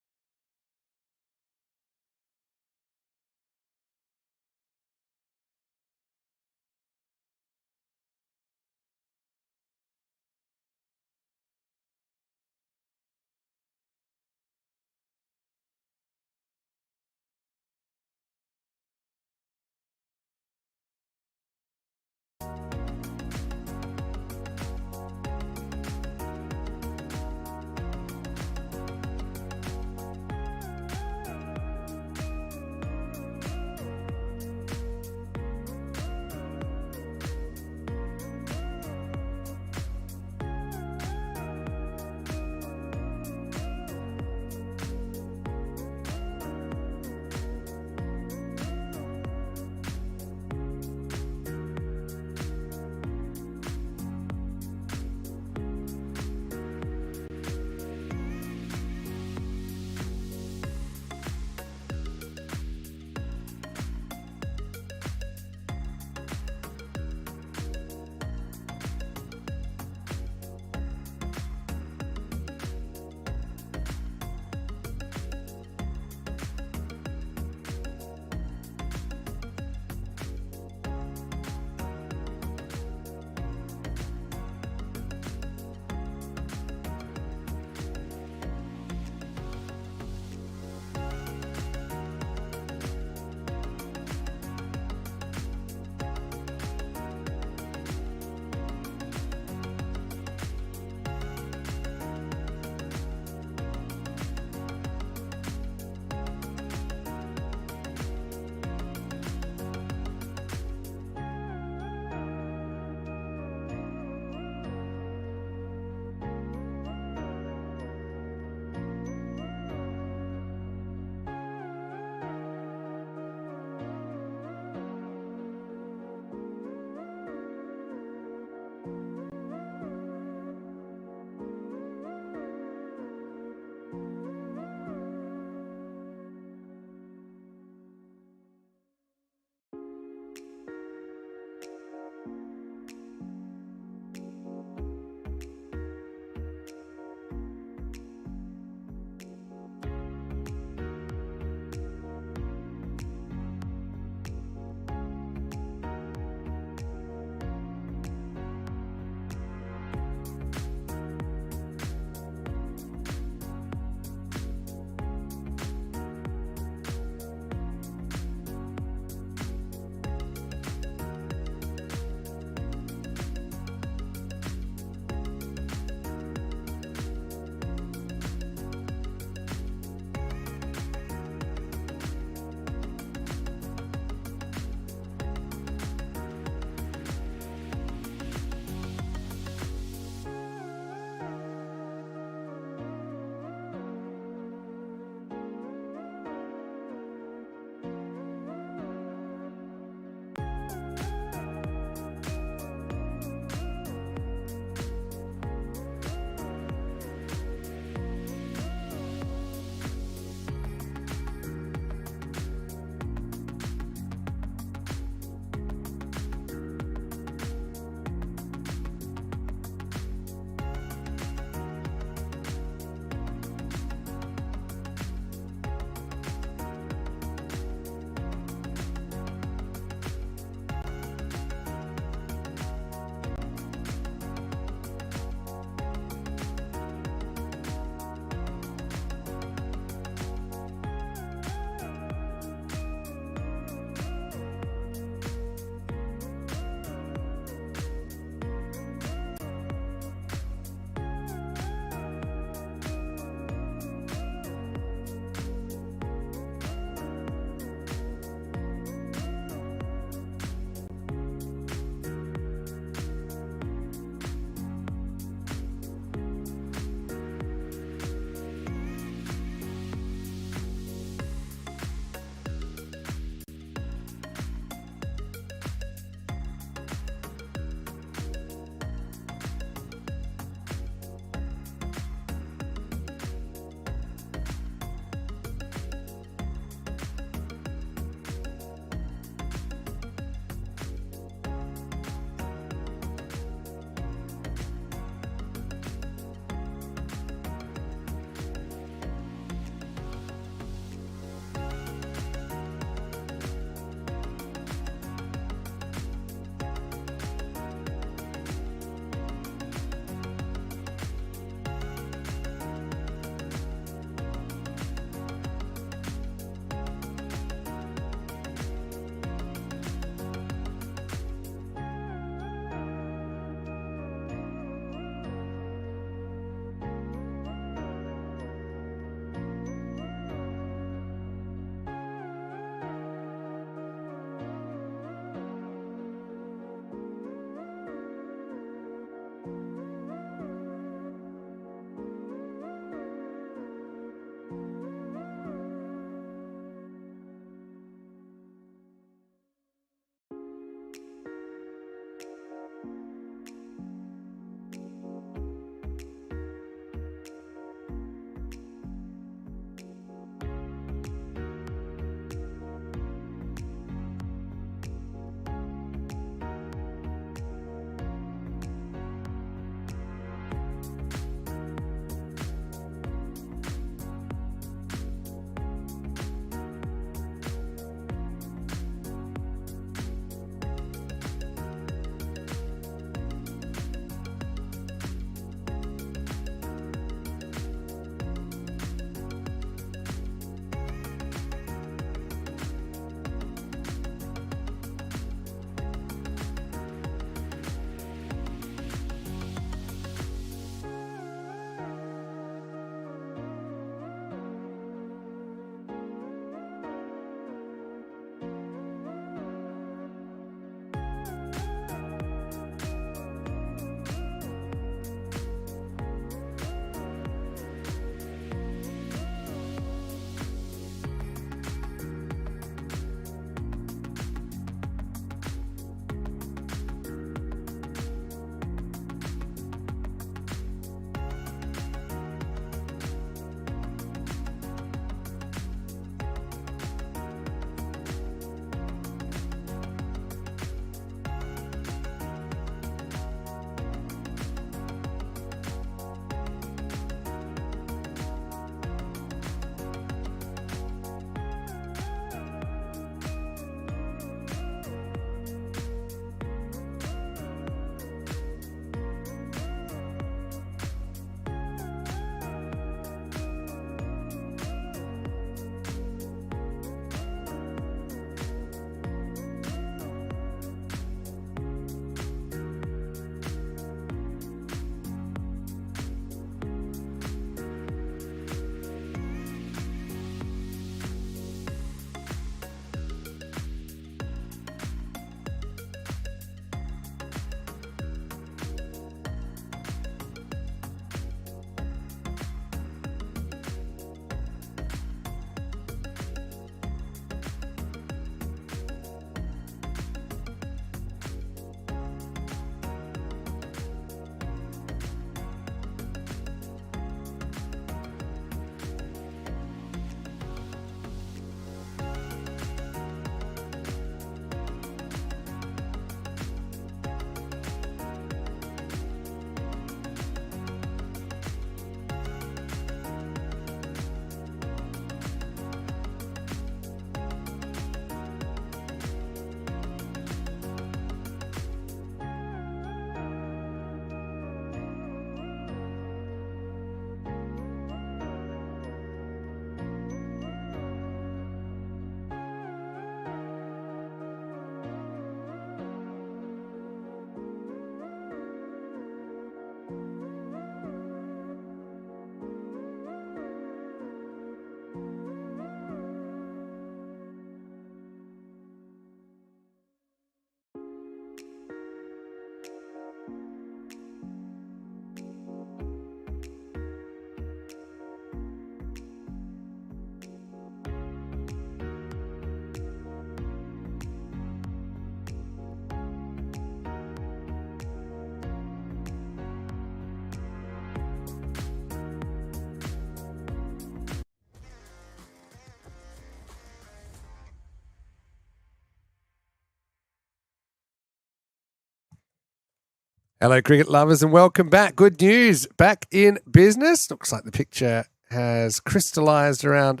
Hello, cricket lovers, and welcome back. Good news, back in business. Looks like the picture has crystallised around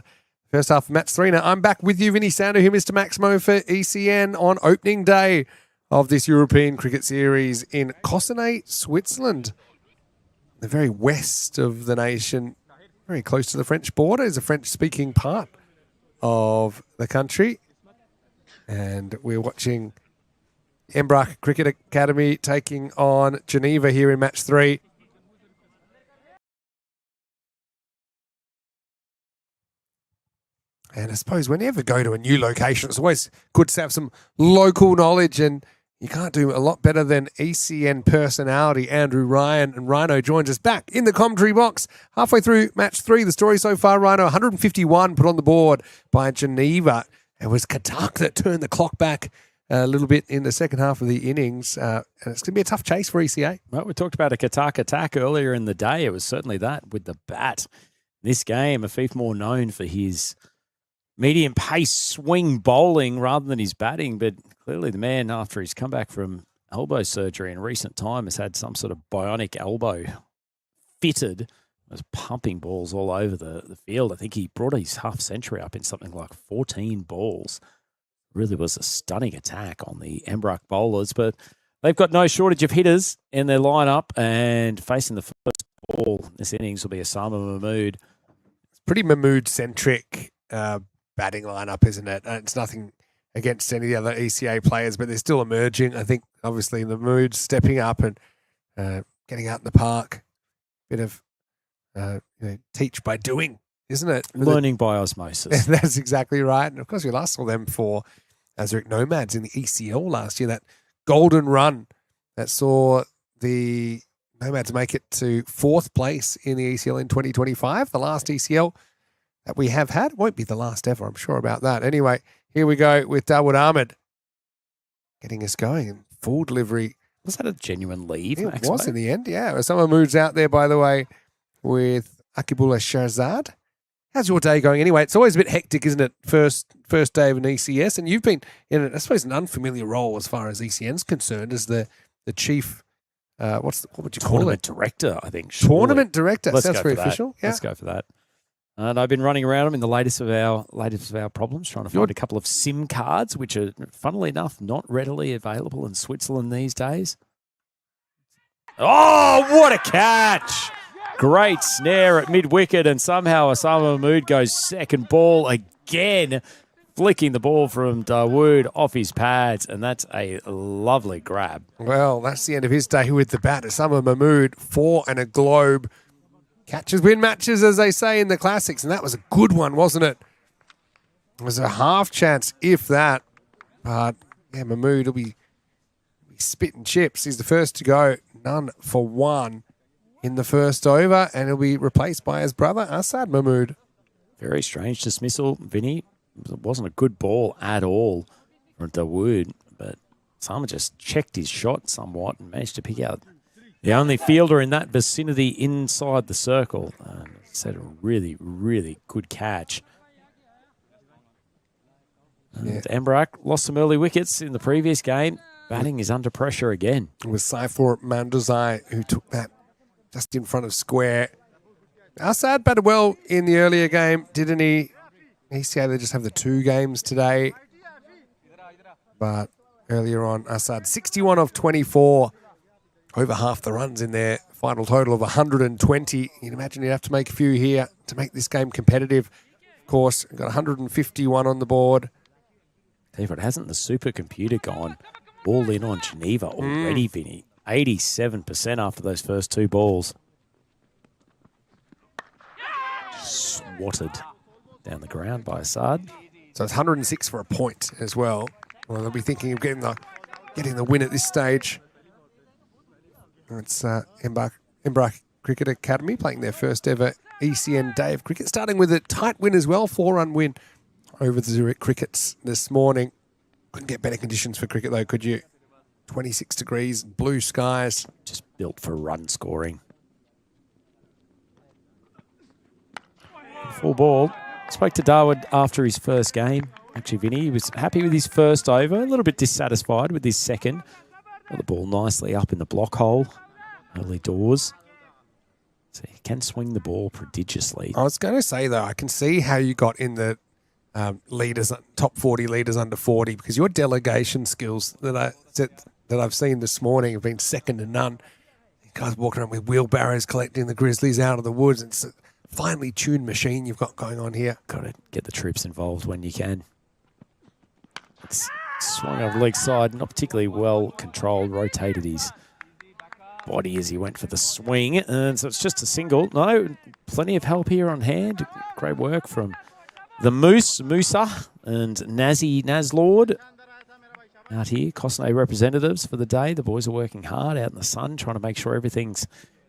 first half of match 3. Now, I'm back with you, Vinny Sandu, here, Mr. Maximo for ECN on opening day of this European Cricket Series in Cossonay, Switzerland. The very west of the nation, very close to the French border, is a French-speaking part of the country. And we're watching Embrach Cricket Academy taking on Geneva here in match 3. And I suppose whenever you go to a new location, it's always good to have some local knowledge, and you can't do a lot better than ECN personality Andrew Ryan. And Rhino joins us back in the commentary box halfway through match 3. The story so far, Rhino, 151 put on the board by Geneva. It was Katak that turned the clock back a little bit in the second half of the innings, and it's going to be a tough chase for ECA. Well, we talked about a Katak attack earlier in the day. It was certainly that with the bat. This game, Afif more known for his medium pace swing bowling rather than his batting, but clearly the man, after he's come back from elbow surgery in recent time, has had some sort of bionic elbow fitted, was pumping balls all over the field. I think he brought his half century up in something like 14 balls. Really was a stunning attack on the Embrach bowlers, but they've got no shortage of hitters in their lineup, and facing the first ball this innings will be Osama Mahmood. It's pretty Mahmood-centric batting lineup, isn't it? It's nothing against any of the other ECA players, but they're still emerging. I think, obviously, the mood stepping up and getting out in the park. Bit of teach by doing, isn't it? Learning by osmosis. That's exactly right. And, of course, we last saw them for Azuric Nomads in the ECL last year, that golden run that saw the Nomads make it to 4th place in the ECL in 2025. The last ECL that we have had. Won't be the last ever, I'm sure about that. Anyway, here we go with Dawood Ahmed getting us going in full delivery. Was that a genuine leave? It was in the end, yeah. Someone moves out there, by the way, with Akibullah Shahzad. How's your day going anyway? It's always a bit hectic, isn't it? First day of an ECS, and you've been in, I suppose, an unfamiliar role as far as ECN's concerned as the chief, what would you call it? Tournament director, I think. Tournament director. Let's Sounds go very for official. That. Yeah. Let's go for that. And I've been running around them in the latest of our problems, trying to find a couple of SIM cards, which are, funnily enough, not readily available in Switzerland these days. Oh, what a catch! Great snare at mid-wicket, and somehow Osama Mahmood goes second ball again, flicking the ball from Dawood off his pads, and that's a lovely grab. Well, that's the end of his day with the bat. Osama Mahmood, 4 and a globe. Catches win matches, as they say in the classics, and that was a good one, wasn't it? It was a half chance, if that. But, yeah, Mahmood will be spitting chips. He's the first to go, none for 1 in the first over, and he'll be replaced by his brother, Asad Mahmood. Very strange dismissal, Vinny. It wasn't a good ball at all from Dawood, but Sama just checked his shot somewhat and managed to pick out the only fielder in that vicinity inside the circle. Said a really, really good catch. And Embrach lost some early wickets in the previous game. Batting is under pressure again. It was Saifor Manduzai who took that just in front of square. Assad batted well in the earlier game, didn't he? ECA, they just have the 2 games today. But earlier on, Assad, 61 of 24. Over half the runs in their final total of 120. You'd imagine you'd have to make a few here to make this game competitive. Of course, got 151 on the board. Tell you what, hasn't the supercomputer gone all in on Geneva already, Vinny? 87% after those first 2 balls. Swatted down the ground by Assad. So it's 106 for a point as well. Well, they'll be thinking of getting the win at this stage. It's Embrach Cricket Academy playing their first ever ECN day of cricket, starting with a tight win as well, 4-run win over the Zurich Crickets this morning. Couldn't get better conditions for cricket though, could you? 26 degrees, blue skies. Just built for run scoring. Full ball. Spoke to Dawood after his first game. Actually, Vinny, he was happy with his first over, a little bit dissatisfied with his second. Got the ball nicely up in the block hole, early doors. So he can swing the ball prodigiously. I was going to say, though, I can see how you got in the leaders, top 40 leaders under 40, because your delegation skills that I've seen this morning have been second to none. You guys walking around with wheelbarrows collecting the grizzlies out of the woods. It's a finely tuned machine you've got going on here. Got to get the troops involved when you can. It's swung over the leg side, not particularly well controlled, rotated his body as he went for the swing. And so it's just a single. No, plenty of help here on hand. Great work from the Musa, and Naz Lord out here. Cossonay representatives for the day. The boys are working hard out in the sun, trying to make sure everything's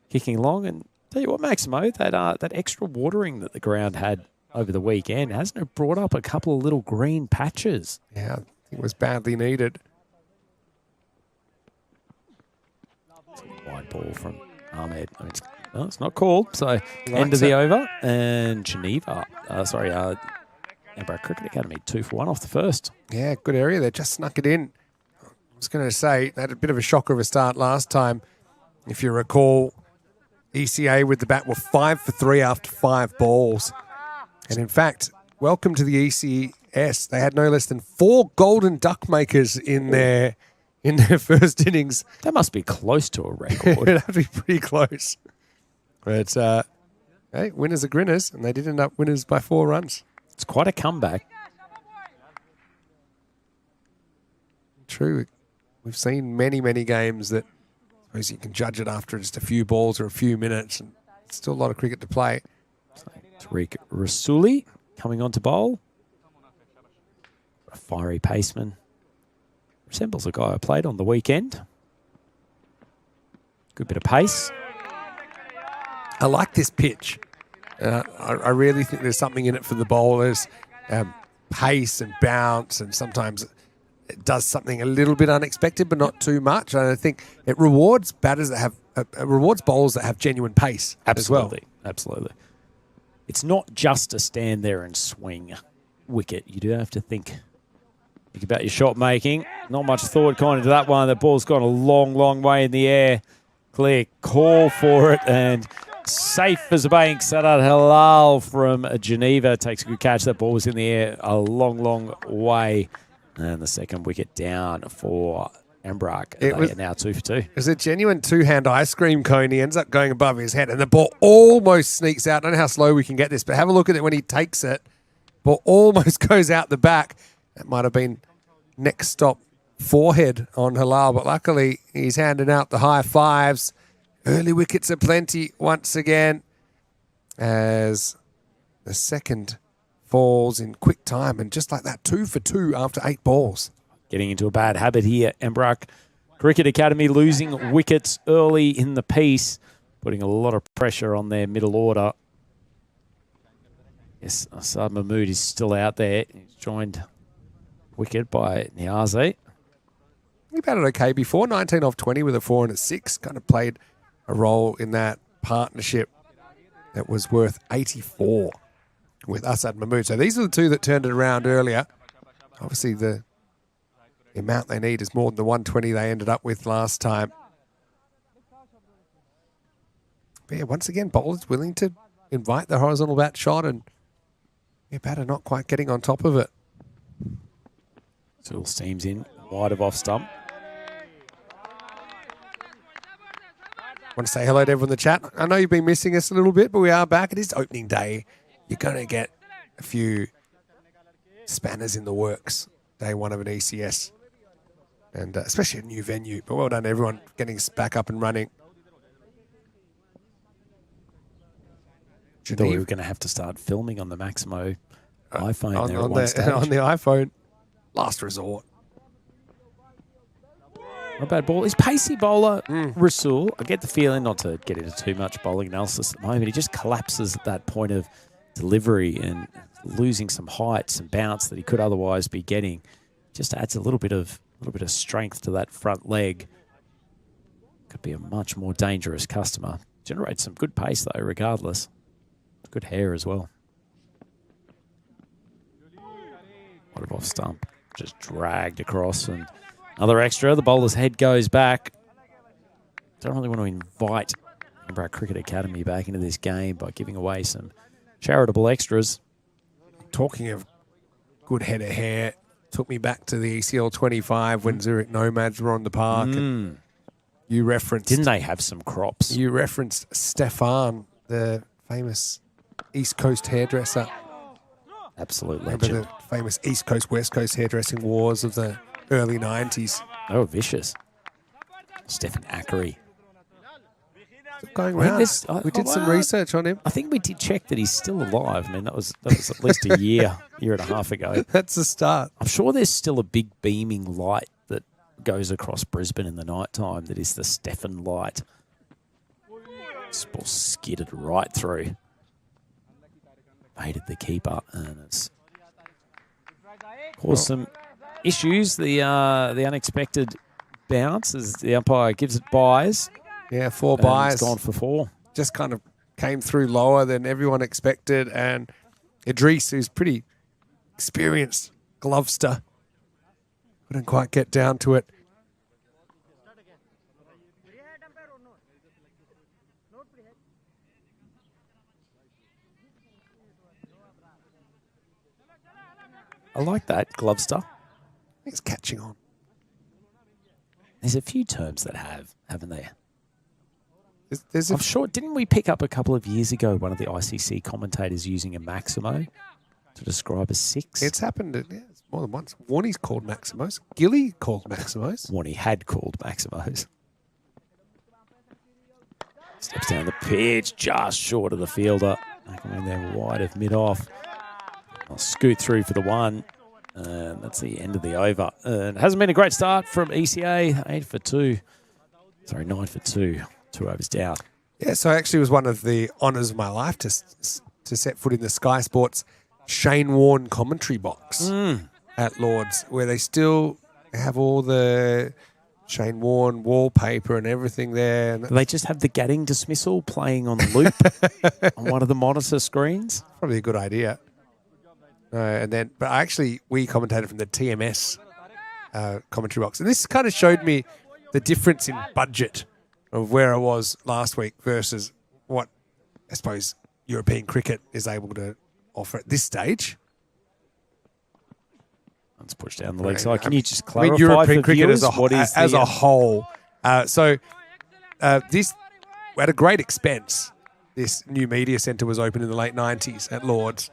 kicking along. And tell you what, Maximo, that extra watering that the ground had over the weekend, hasn't it brought up a couple of little green patches? Yeah, it was badly needed. Wide ball from Ahmed. I mean, it's not called, so end of the over. And Geneva, Edinburgh Cricket Academy, 2 for 1 off the first. Yeah, good area there. Just snuck it in. I was going to say, they had a bit of a shocker of a start last time. If you recall, ECA with the bat were 5 for 3 after 5 balls. And in fact, welcome to the ECS. They had no less than 4 golden duck makers in their first innings. That must be close to a record. It'd have to be pretty close. But, hey, winners are grinners, and they did end up winners by 4 runs. It's quite a comeback. True. We've seen many, many games that I suppose you can judge it after just a few balls or a few minutes, and still a lot of cricket to play. Tariq Rasuli coming on to bowl. A fiery paceman. Resembles a guy I played on the weekend. Good bit of pace. I like this pitch. I really think there's something in it for the bowlers. Pace and bounce, and sometimes it does something a little bit unexpected, but not too much. And I think it rewards batters that have rewards bowlers that have genuine pace. Absolutely, as well. Absolutely. It's not just to stand there and swing wicket. You do have to think about your shot making. Not much thought gone into that one. The ball's gone a long, long way in the air. Clear call for it, and safe as a bank. Sadat Halal from Geneva takes a good catch. That ball was in the air a long, long way. And the second wicket down for Embrock. They are now 2 for 2. It was a genuine two-hand ice cream cone. He ends up going above his head, and the ball almost sneaks out. I don't know how slow we can get this, but have a look at it when he takes it. Ball almost goes out the back. That might have been next stop forehead on Halal, but luckily he's handing out the high fives. Early wickets are plenty once again as the second falls in quick time, and just like that, 2 for 2 after 8 balls. Getting into a bad habit here. Embrock Cricket Academy losing wickets early in the piece, putting a lot of pressure on their middle order. Yes, Asad Mahmood is still out there. He's joined wicket by Niazi. He batted okay before, 19 off 20 with a 4 and a 6. Kind of played a role in that partnership that was worth 84 with Asad Mahmood. So these are the two that turned it around earlier. Obviously, the amount they need is more than the 120 they ended up with last time. But yeah, once again, bowlers willing to invite the horizontal bat shot, and your batter not quite getting on top of it. Tool steams in, wide of off stump. Want to say hello to everyone in the chat. I know you've been missing us a little bit, but we are back. It is opening day. You're going to get a few spanners in the works. Day 1 of an ECS. And especially a new venue. But well done, everyone, getting us back up and running. I thought we were going to have to start filming on the Maximo iPhone on the iPhone. Last resort. Not a bad ball. He's pacey bowler, Rasul. I get the feeling, not to get into too much bowling analysis at the moment, he just collapses at that point of delivery and losing some height, some bounce that he could otherwise be getting. Just adds a little bit of strength to that front leg. Could be a much more dangerous customer. Generates some good pace though, regardless. Good hair as well. What off stump, just dragged across, and Another extra. The bowler's head goes back. Don't really want to invite our Cricket Academy back into this game by giving away some charitable extras. Talking of good head of hair, took me back to the ECL 25 when Zurich Nomads were on the park. And you referenced... Didn't they have some crops? You referenced Stefan, the famous East Coast hairdresser. Absolute Remember legend. the famous East Coast, West Coast hairdressing wars of the early 90s? They were vicious. Stephen Ackery. Going I think round. this- We did some well, research on him. I think we did check that he's still alive. I mean, that was at least a year and a half ago. That's the start. I'm sure there's still a big beaming light that goes across Brisbane in the night time. That is the Stefan light. This ball skidded right through. Baited the keeper, and it's caused some issues. The unexpected bounce as the umpire gives it byes. Yeah, 4 And byes. It's gone for 4. Just kind of came through lower than everyone expected. And Idris, who's pretty experienced glovester, couldn't quite get down to it. I like that, Glovester. It's catching on. There's a few terms that have, haven't there? There's I'm sure, didn't we pick up a couple of years ago one of the ICC commentators using a Maximo to describe a 6? It's happened it's more than once. Warnie's called Maximos. Gilly called Maximos. Warnie had called Maximos. Steps down the pitch, just short of the fielder. Coming there wide of mid-off. I'll scoot through for the 1. And that's the end of the over. And it hasn't been a great start from ECA. 8 for 2. Sorry, 9 for 2. 2 overs down. Yeah, so actually it was one of the honours of my life to set foot in the Sky Sports Shane Warne commentary box at Lord's, where they still have all the Shane Warne wallpaper and everything there. And Do they just have the Gadding dismissal playing on loop on one of the monitor screens? probably a good idea. But actually, we commentated from the TMS commentary box, and this kind of showed me the difference in budget of where I was last week versus what I suppose European cricket is able to offer at this stage. Let's push down the leg side. Can you just I clarify mean, European for cricket viewers what is as the, a whole. This at a great expense. This new media centre was opened in the late 90s at Lord's,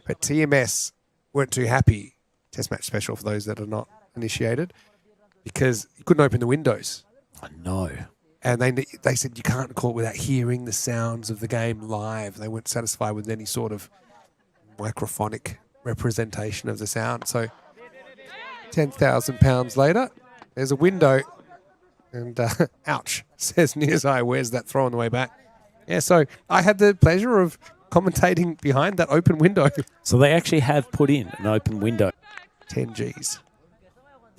but TMS weren't too happy. Test match special for those that are not initiated, because you couldn't open the windows. I know. And they said you can't call it without hearing the sounds of the game live. They weren't satisfied with any sort of microphonic representation of the sound. So £10,000 later, there's a window. And ouch, says Niazai, where's that throw on the way back? Yeah, so I had the pleasure of commentating behind that open window. So they actually have put in an open window. 10 Gs.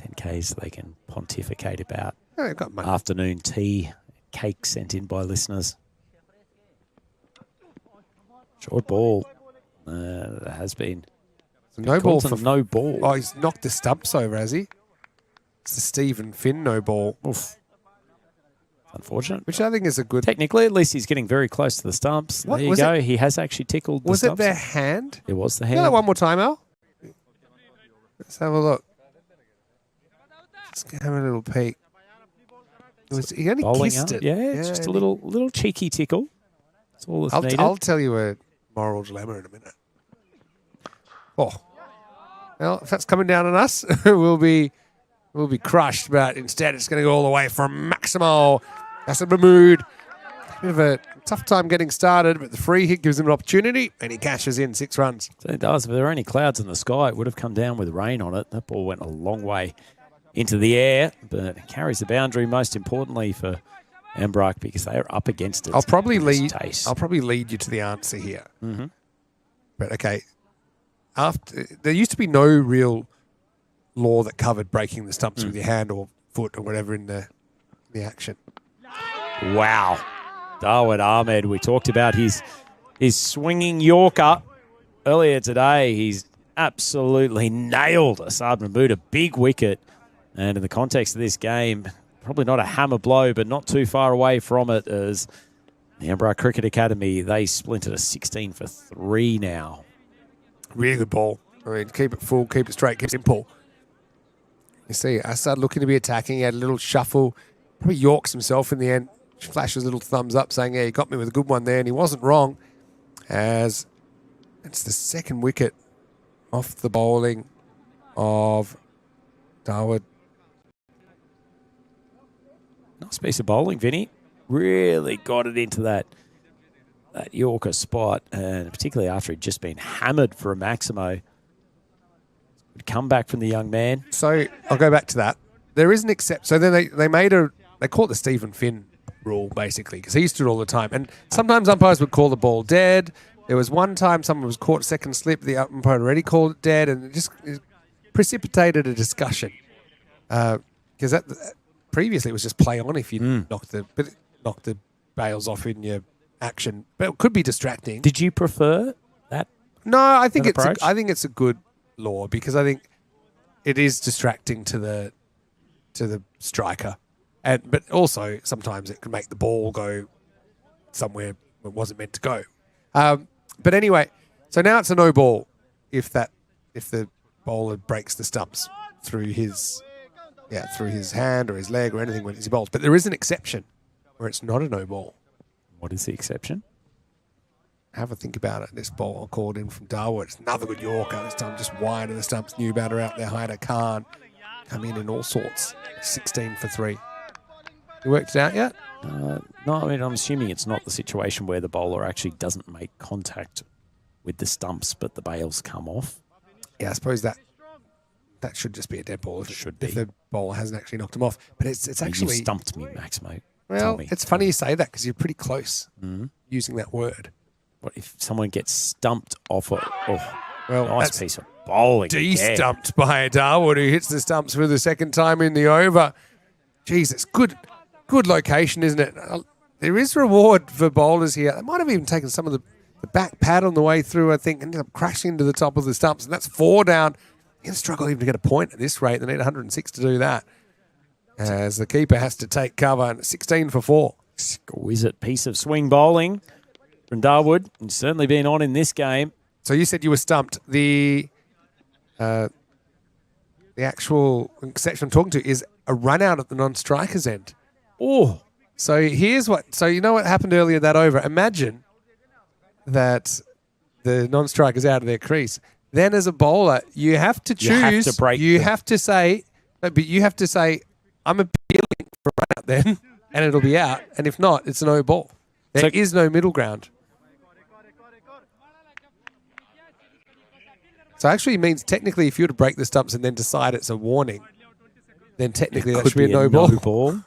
10Ks they can pontificate about. Oh, they've got money. Afternoon tea, cake sent in by listeners. Short ball. There has been. No ball for no ball. Oh, he's knocked the stumps over, has he? It's the Stephen Finn no ball. Oof. Unfortunate. Which I think is a good... Technically, at least he's getting very close to the stumps. What There you was go. it? He has actually tickled the Was it stumps. their hand? It was the Yeah, hand. one more time, Al. Let's have a look. Let's have a little peek. He only Bowling kissed up. it. Yeah, it's just a little cheeky tickle. That's all that's needed. I'll tell you a moral dilemma in a minute. Oh, well, if that's coming down on us, we'll be crushed. But instead, it's going to go all the way from Maximo Hassan Mahmood. Bit of a tough time getting started, but the free hit gives him an opportunity, and he cashes in 6 runs. So it does. If there were any clouds in the sky, it would have come down with rain on it. That ball went a long way into the air, but it carries the boundary, most importantly for Embrock, because they are up against it. I'll probably lead you to the answer here. Mm-hmm. But okay, there used to be no real law that covered breaking the stumps with your hand or foot or whatever in the action. Wow. Darwin Ahmed, we talked about his swinging Yorker earlier today. He's absolutely nailed Asad Mahmood, a big wicket And in the context of this game, probably not a hammer blow, but not too far away from it, as the Amber Cricket Academy, they splintered a 16 for 3 now. Really good ball. I mean, keep it full, keep it straight, keep it simple. You see, Assad looking to be attacking. He had a little shuffle. Probably Yorks himself in the end. Flashes a little thumbs up saying, yeah, he got me with a good one there. And he wasn't wrong, as it's the second wicket off the bowling of Darwood. Nice piece of bowling, Vinny. Really got it into that Yorker spot, and particularly after he'd just been hammered for a Maximo. Good comeback from the young man. So I'll go back to that. There is an exception. So then they call it the Stephen Finn rule, basically, because he used to do it all the time. And sometimes umpires would call the ball dead. There was one time someone was caught second slip. The umpire already called it dead, and it precipitated a discussion. Because previously it was just play on if you knock the bails off in your action, but it could be distracting. Did you prefer that? No, I think approach? I think it's a good law, because I think it is distracting to the striker, but also sometimes it can make the ball go somewhere it wasn't meant to go. But anyway, so now it's a no ball if the bowler breaks the stumps through his hand or his leg or anything when he bowls. But there is an exception where it's not a no ball. What is the exception? Have a think about it. This ball called in from Darwood. It's another good Yorker. This time just wide of the stumps. New batter out there. Hyder Khan come in all sorts. 16 for 3. You worked it out yet? No, I mean, I'm assuming it's not the situation where the bowler actually doesn't make contact with the stumps, but the bails come off. Yeah, I suppose that should just be a dead ball. Should be. If the bowler hasn't actually knocked him off. But it's actually... You've stumped me, Max, mate. Well, it's funny you say that, because you're pretty close using that word. What if someone gets stumped off a well, nice piece of bowling? De-stumped by Darwood, who hits the stumps for the second time in the over. Jeez, it's good location, isn't it? There is reward for bowlers here. They might have even taken some of the back pad on the way through, I think, ended up crashing into the top of the stumps, and that's 4 down. You're going to struggle even to get a point at this rate. They need 106 to do that, as the keeper has to take cover, and 16 for 4. Exquisite piece of swing bowling from Darwood. He's certainly been on in this game. So you said you were stumped. The actual exception I'm talking to is a run out at the non-striker's end. Oh. So you know what happened earlier that over? Imagine that the non-striker's out of their crease. Then as a bowler, you have to choose. You have to say, I'm appealing for a run out then, and it'll be out. And if not, it's a no ball. There is no middle ground. So actually it means technically if you were to break the stumps and then decide it's a warning, then technically that should be a no ball.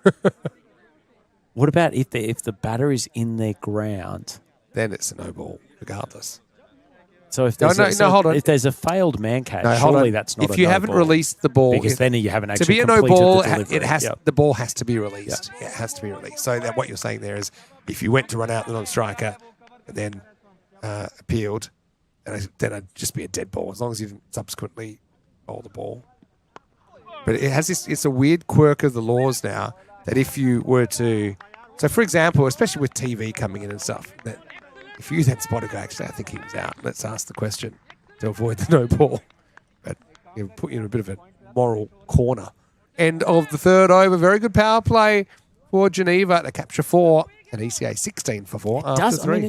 What about if the batter is in their ground? Then it's a no ball, regardless. So if there's hold on. If there's a failed man catch, surely that's not a no ball. If you haven't released the ball, because then you haven't actually to be a no completed ball, the delivery. the ball has to be released. Yeah, it has to be released. So that what you're saying there is, if you went to run out the non-striker and then appealed, then it'd just be a dead ball as long as you didn't subsequently bowl the ball. But it has this. It's a weird quirk of the laws now that if you were to, so for example, especially with TV coming in and stuff, that if you then spot a guy, actually I think he was out. Let's ask the question to avoid the no ball. But it put you in a bit of a moral corner. End of the third over. Very good power play for Geneva to capture 4 and ECA 16 for 4 after 3. I mean,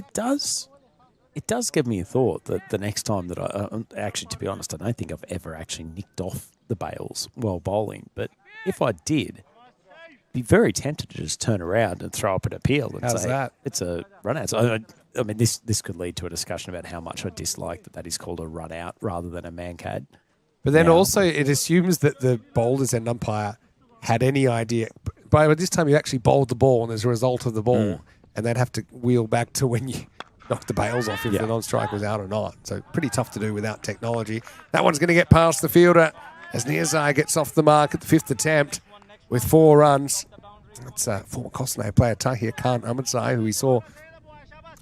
it does give me a thought that the next time that actually, to be honest, I don't think I've ever actually nicked off the bails while bowling. But if I did, I'd be very tempted to just turn around and throw up an appeal and How's say that? It's a run out. So, I mean, this could lead to a discussion about how much I dislike that is called a run out rather than a man-cad. But then also it assumes that the bowlers and umpire had any idea. By this time you actually bowled the ball and as a result of the ball, and they'd have to wheel back to when you knocked the bails off if the non-strike was out or not. So pretty tough to do without technology. That one's going to get past the fielder as Niazai gets off the mark at the 5th attempt with 4 runs. That's former Cossonay player Tahir Khan Ahmadzai, who we saw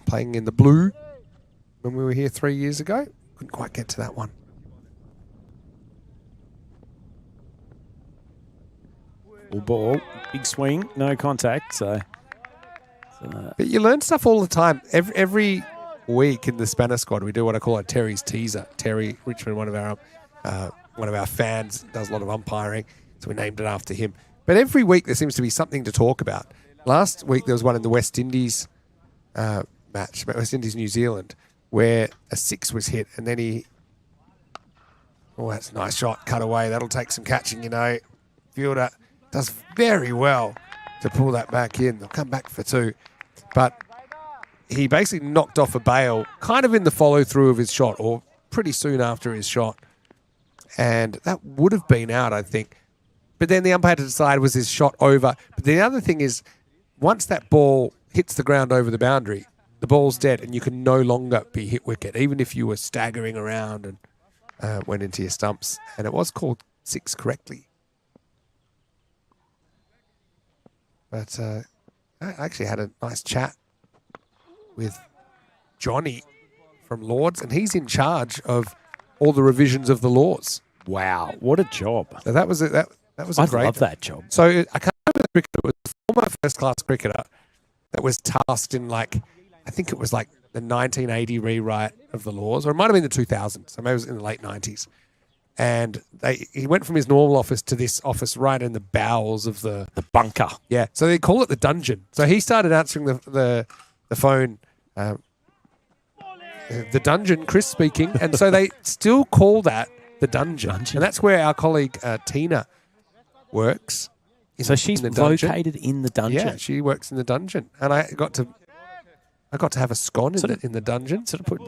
playing in the blue when we were here 3 years ago. Couldn't quite get to that one. Full ball, big swing, no contact. So But you learn stuff all the time. Every week in the Spanish squad, we do what I call a Terry's teaser. Terry Richmond, one of our fans, does a lot of umpiring, so we named it after him. But every week there seems to be something to talk about. Last week there was one in the West Indies match, West Indies New Zealand, where a 6 was hit, and then that's a nice shot, cut away. That'll take some catching, you know. Fielder does very well to pull that back in. They'll come back for 2. But he basically knocked off a bail kind of in the follow-through of his shot, or pretty soon after his shot. And that would have been out, I think. But then the umpire decided was his shot over. But the other thing is, once that ball hits the ground over the boundary, the ball's dead and you can no longer be hit wicket, even if you were staggering around and went into your stumps. And it was called 6 correctly. But I actually had a nice chat with Johnny from Lords, and he's in charge of all the revisions of the laws. wow, what a job! So that was that was a I great. love that job. So I can't remember the cricketer. It was a former first-class cricketer that was tasked in I think it was like the 1980 rewrite of the laws, or it might have been the 2000s. So maybe it was in the late 90s. And he went from his normal office to this office right in the bowels of the bunker. Yeah, so they call it the dungeon. So he started answering the phone. The dungeon, Chris speaking, and so they still call that the dungeon. And that's where our colleague Tina works. So she's located in the dungeon. Yeah, she works in the dungeon, and I got to have a scone in the dungeon. Sort of put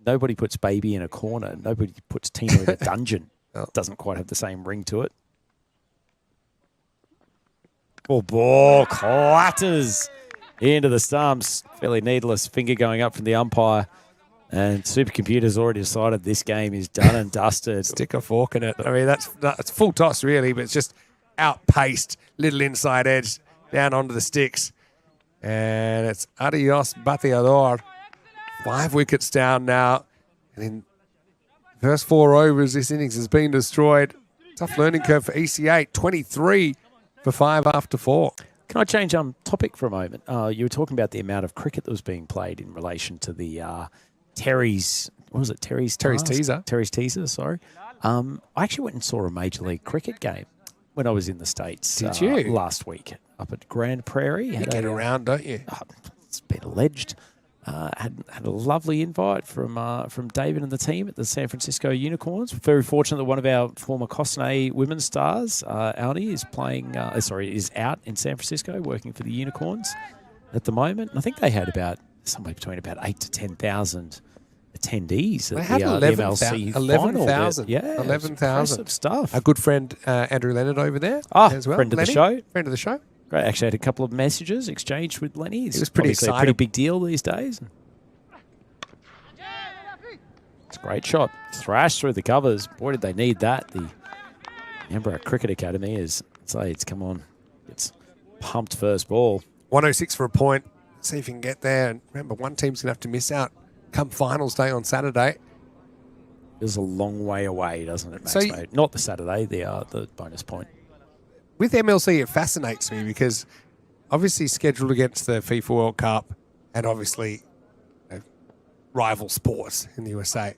nobody puts baby in a corner. Nobody puts Tina in a dungeon. Oh. Doesn't quite have the same ring to it. Ball clatters into the stumps. Fairly needless finger going up from the umpire. And Supercomputer's already decided this game is done and dusted. Stick a fork in it. I mean, that's full toss, really, but it's just outpaced. Little inside edge down onto the sticks. And it's adios, bateador. 5 wickets down now. And in the first 4 overs, this innings has been destroyed. Tough learning curve for ECA. 23 for 5 after 4. Can I change topic for a moment? You were talking about the amount of cricket that was being played in relation to the Terry's, what was it? Terry's teaser. Terry's teaser, sorry. I actually went and saw a Major League Cricket game when I was in the States. Did you? Last week up at Grand Prairie. You get around, don't you? It's been alleged. Had a lovely invite from David and the team at the San Francisco Unicorns. Very fortunate that one of our former Cossonay women's stars, Alni, is is out in San Francisco working for the Unicorns at the moment. And I think they had somewhere between about 8,000 to 10,000 attendees at They had the 11,000. 11,000. Yeah, 11,000. impressive stuff. Our good friend Andrew Leonard over there as well. Friend of Lenny, the show. Friend of the show. Great. Actually had a couple of messages exchanged with Lenny. It's was pretty obviously excited. a pretty big deal these days. It's a great shot. Thrashed through the covers. Boy, did they need that. The Canberra Cricket Academy it's come on. It's pumped first ball. 106 for a point. See if you can get there. And remember, one team's going to have to miss out come finals day on Saturday. Feels a long way away, doesn't it, Max? So mate? Not the Saturday, the bonus point. With MLC, it fascinates me because obviously scheduled against the FIFA World Cup and obviously rival sports in the USA.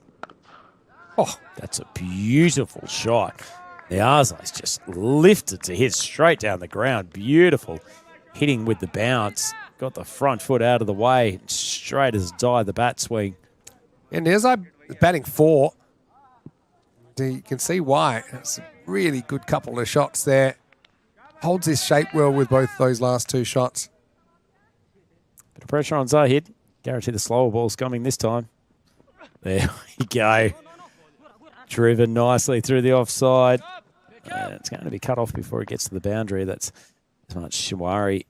Oh, that's a beautiful shot. The Arzai's just lifted to hit straight down the ground. Beautiful. Hitting with the bounce. Got the front foot out of the way. Straight as die, the bat swing. And there's batting 4. You can see why. It's a really good couple of shots there. Holds his shape well with both those last 2 shots. Bit of pressure on Zahid. Guarantee the slower ball's coming this time. There we go. Driven nicely through the offside. It's going to be cut off before it gets to the boundary. That's as much Shawari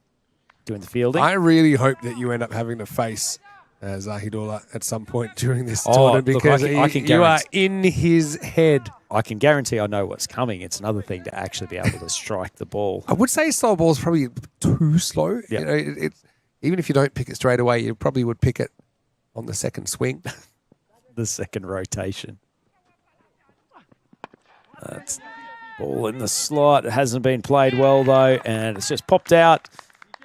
doing the fielding. I really hope that you end up having to face Zahidullah at some point during this tournament because you are in his head. I can guarantee I know what's coming. It's another thing to actually be able to strike the ball. I would say slow ball is probably too slow. Yep. You know, even if you don't pick it straight away, you probably would pick it on the second swing. The second rotation. That's Ball in the slot. It hasn't been played well, though, and it's just popped out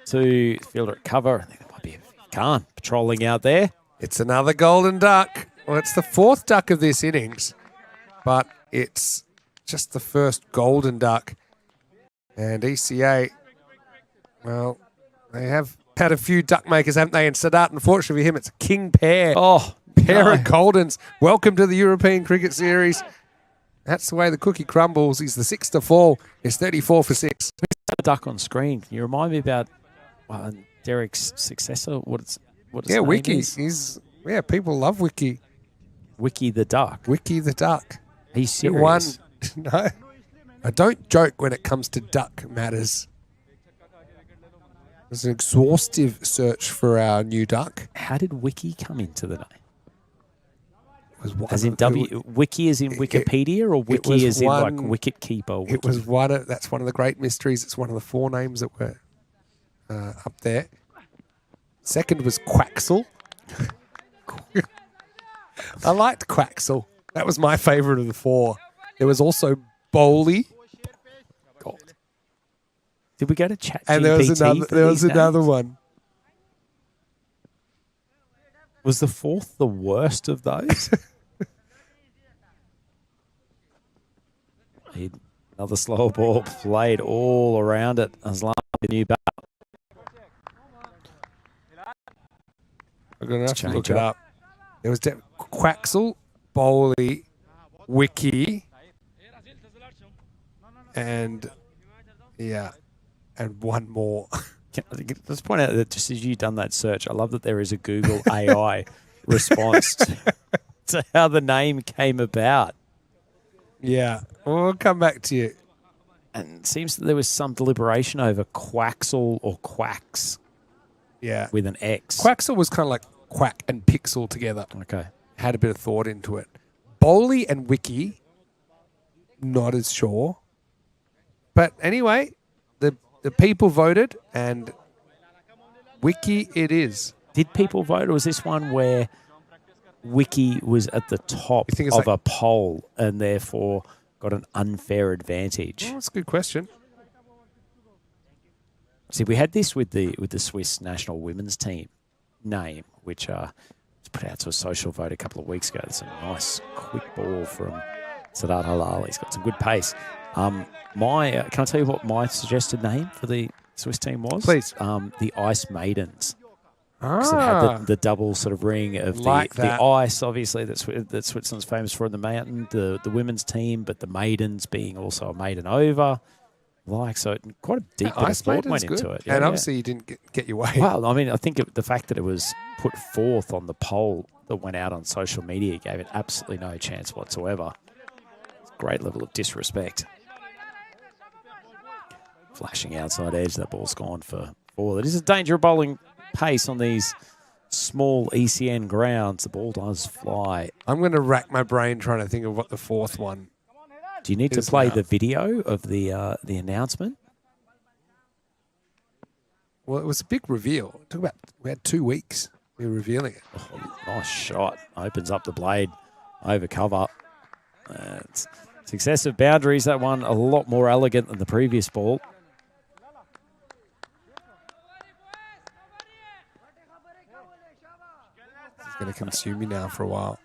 to fielder at cover. I think there might be Khan patrolling out there. It's another golden duck. Well, it's the fourth duck of this innings, but it's just the first golden duck. And ECA, well, they have had a few duck makers, haven't they? And Sadat, unfortunately for him, it's a king pair. Oh, pair of Goldens. Welcome to the European Cricket Series. That's the way the cookie crumbles. He's the sixth to fall. He's 34 for 6. A duck on screen. Can you remind me about Derek's successor? What his name Wiki. is? People love Wiki. Wiki the duck. Wiki the duck. He's serious. It won. No, I don't joke when it comes to duck matters. There's an exhaustive search for our new duck. How did Wiki come into the name? As in Wiki as in Wikipedia, or Wiki as in like wicket keeper? Wiki? It was that's one of the great mysteries. It's one of the 4 names that were up there. Second was Quaxel. I liked Quaxel. That was my favourite of the 4. There was also Bowley. God. Did we go to chat? And there was another one. Was the 4th the worst of those? Another slow ball played all around it. Aslam, the new bat. I'm going to have to look it up. There was Quaxel, Bowley, Wiki, and one more. Let's point out that just as you've done that search, I love that there is a Google AI response to how the name came about. Yeah, we'll come back to you. And it seems that there was some deliberation over Quaxel or Quacks. Yeah. With an X. Quaxel was kind of like Quack and Pixel together. Okay. Had a bit of thought into it. Bowley and Wiki, not as sure. But anyway, the people voted, and Wiki it is. Did people vote, or was this one where Wiki was at the top of a poll and therefore got an unfair advantage? Well, that's a good question. See, we had this with the Swiss national women's team name, which was put out to a social vote a couple of weeks ago. It's a nice quick ball from Sadat Halal. He's got some good pace. Can I tell you what my suggested name for the Swiss team was? Please. The Ice Maidens. Because it had the double sort of ring of the ice, obviously, that Switzerland's famous for in the mountain, the women's team, but the maidens being also a maiden over. So quite a deep bit of thought went into it. And obviously you didn't get your way. Well, I mean, I think the fact that it was put forth on the poll that went out on social media gave it absolutely no chance whatsoever. It's a great level of disrespect. Flashing outside edge, that ball's gone for 4. It is a danger of bowling pace on these small ECN grounds. The ball does fly. I'm going to rack my brain trying to think of what the 4th one. Do you need to play the video of the announcement? Well, it was a big reveal. We had 2 weeks. We were revealing it. Oh, nice shot. Opens up the blade over cover. Successive boundaries. That one a lot more elegant than the previous ball. It's going to consume me now for a while.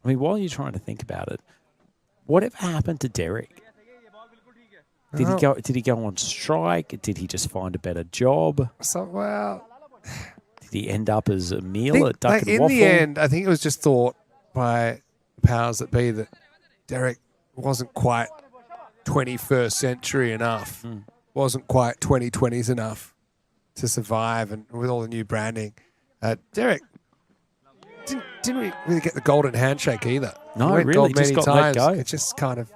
I mean, while you're trying to think about it, whatever happened to Derek? Did he go on strike? Did he just find a better job? Did he end up as a meal at Duck and in Waffle? the end, I think it was just thought by powers that be that Derek wasn't quite 21st century enough, wasn't quite 2020s enough to survive, and with all the new branding, Derek didn't really get the golden handshake either. No, really, just got let go. It's just kind of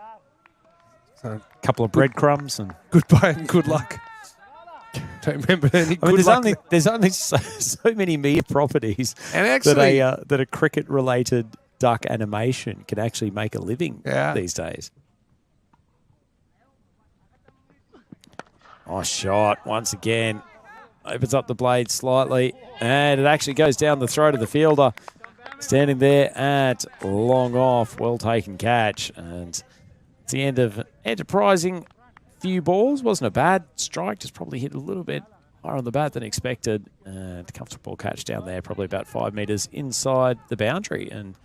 a couple of breadcrumbs and goodbye and good luck. Don't remember any good luck. There's only so many media properties and actually, that a cricket-related duck animation can actually make a living these days. Oh, shot once again. Opens up the blade slightly, and it actually goes down the throat of the fielder. standing there at long off. Well taken catch. And it's the end of enterprising few balls. Wasn't a bad strike. Just probably hit a little bit higher on the bat than expected. And comfortable catch down there, probably about 5 metres inside the boundary. And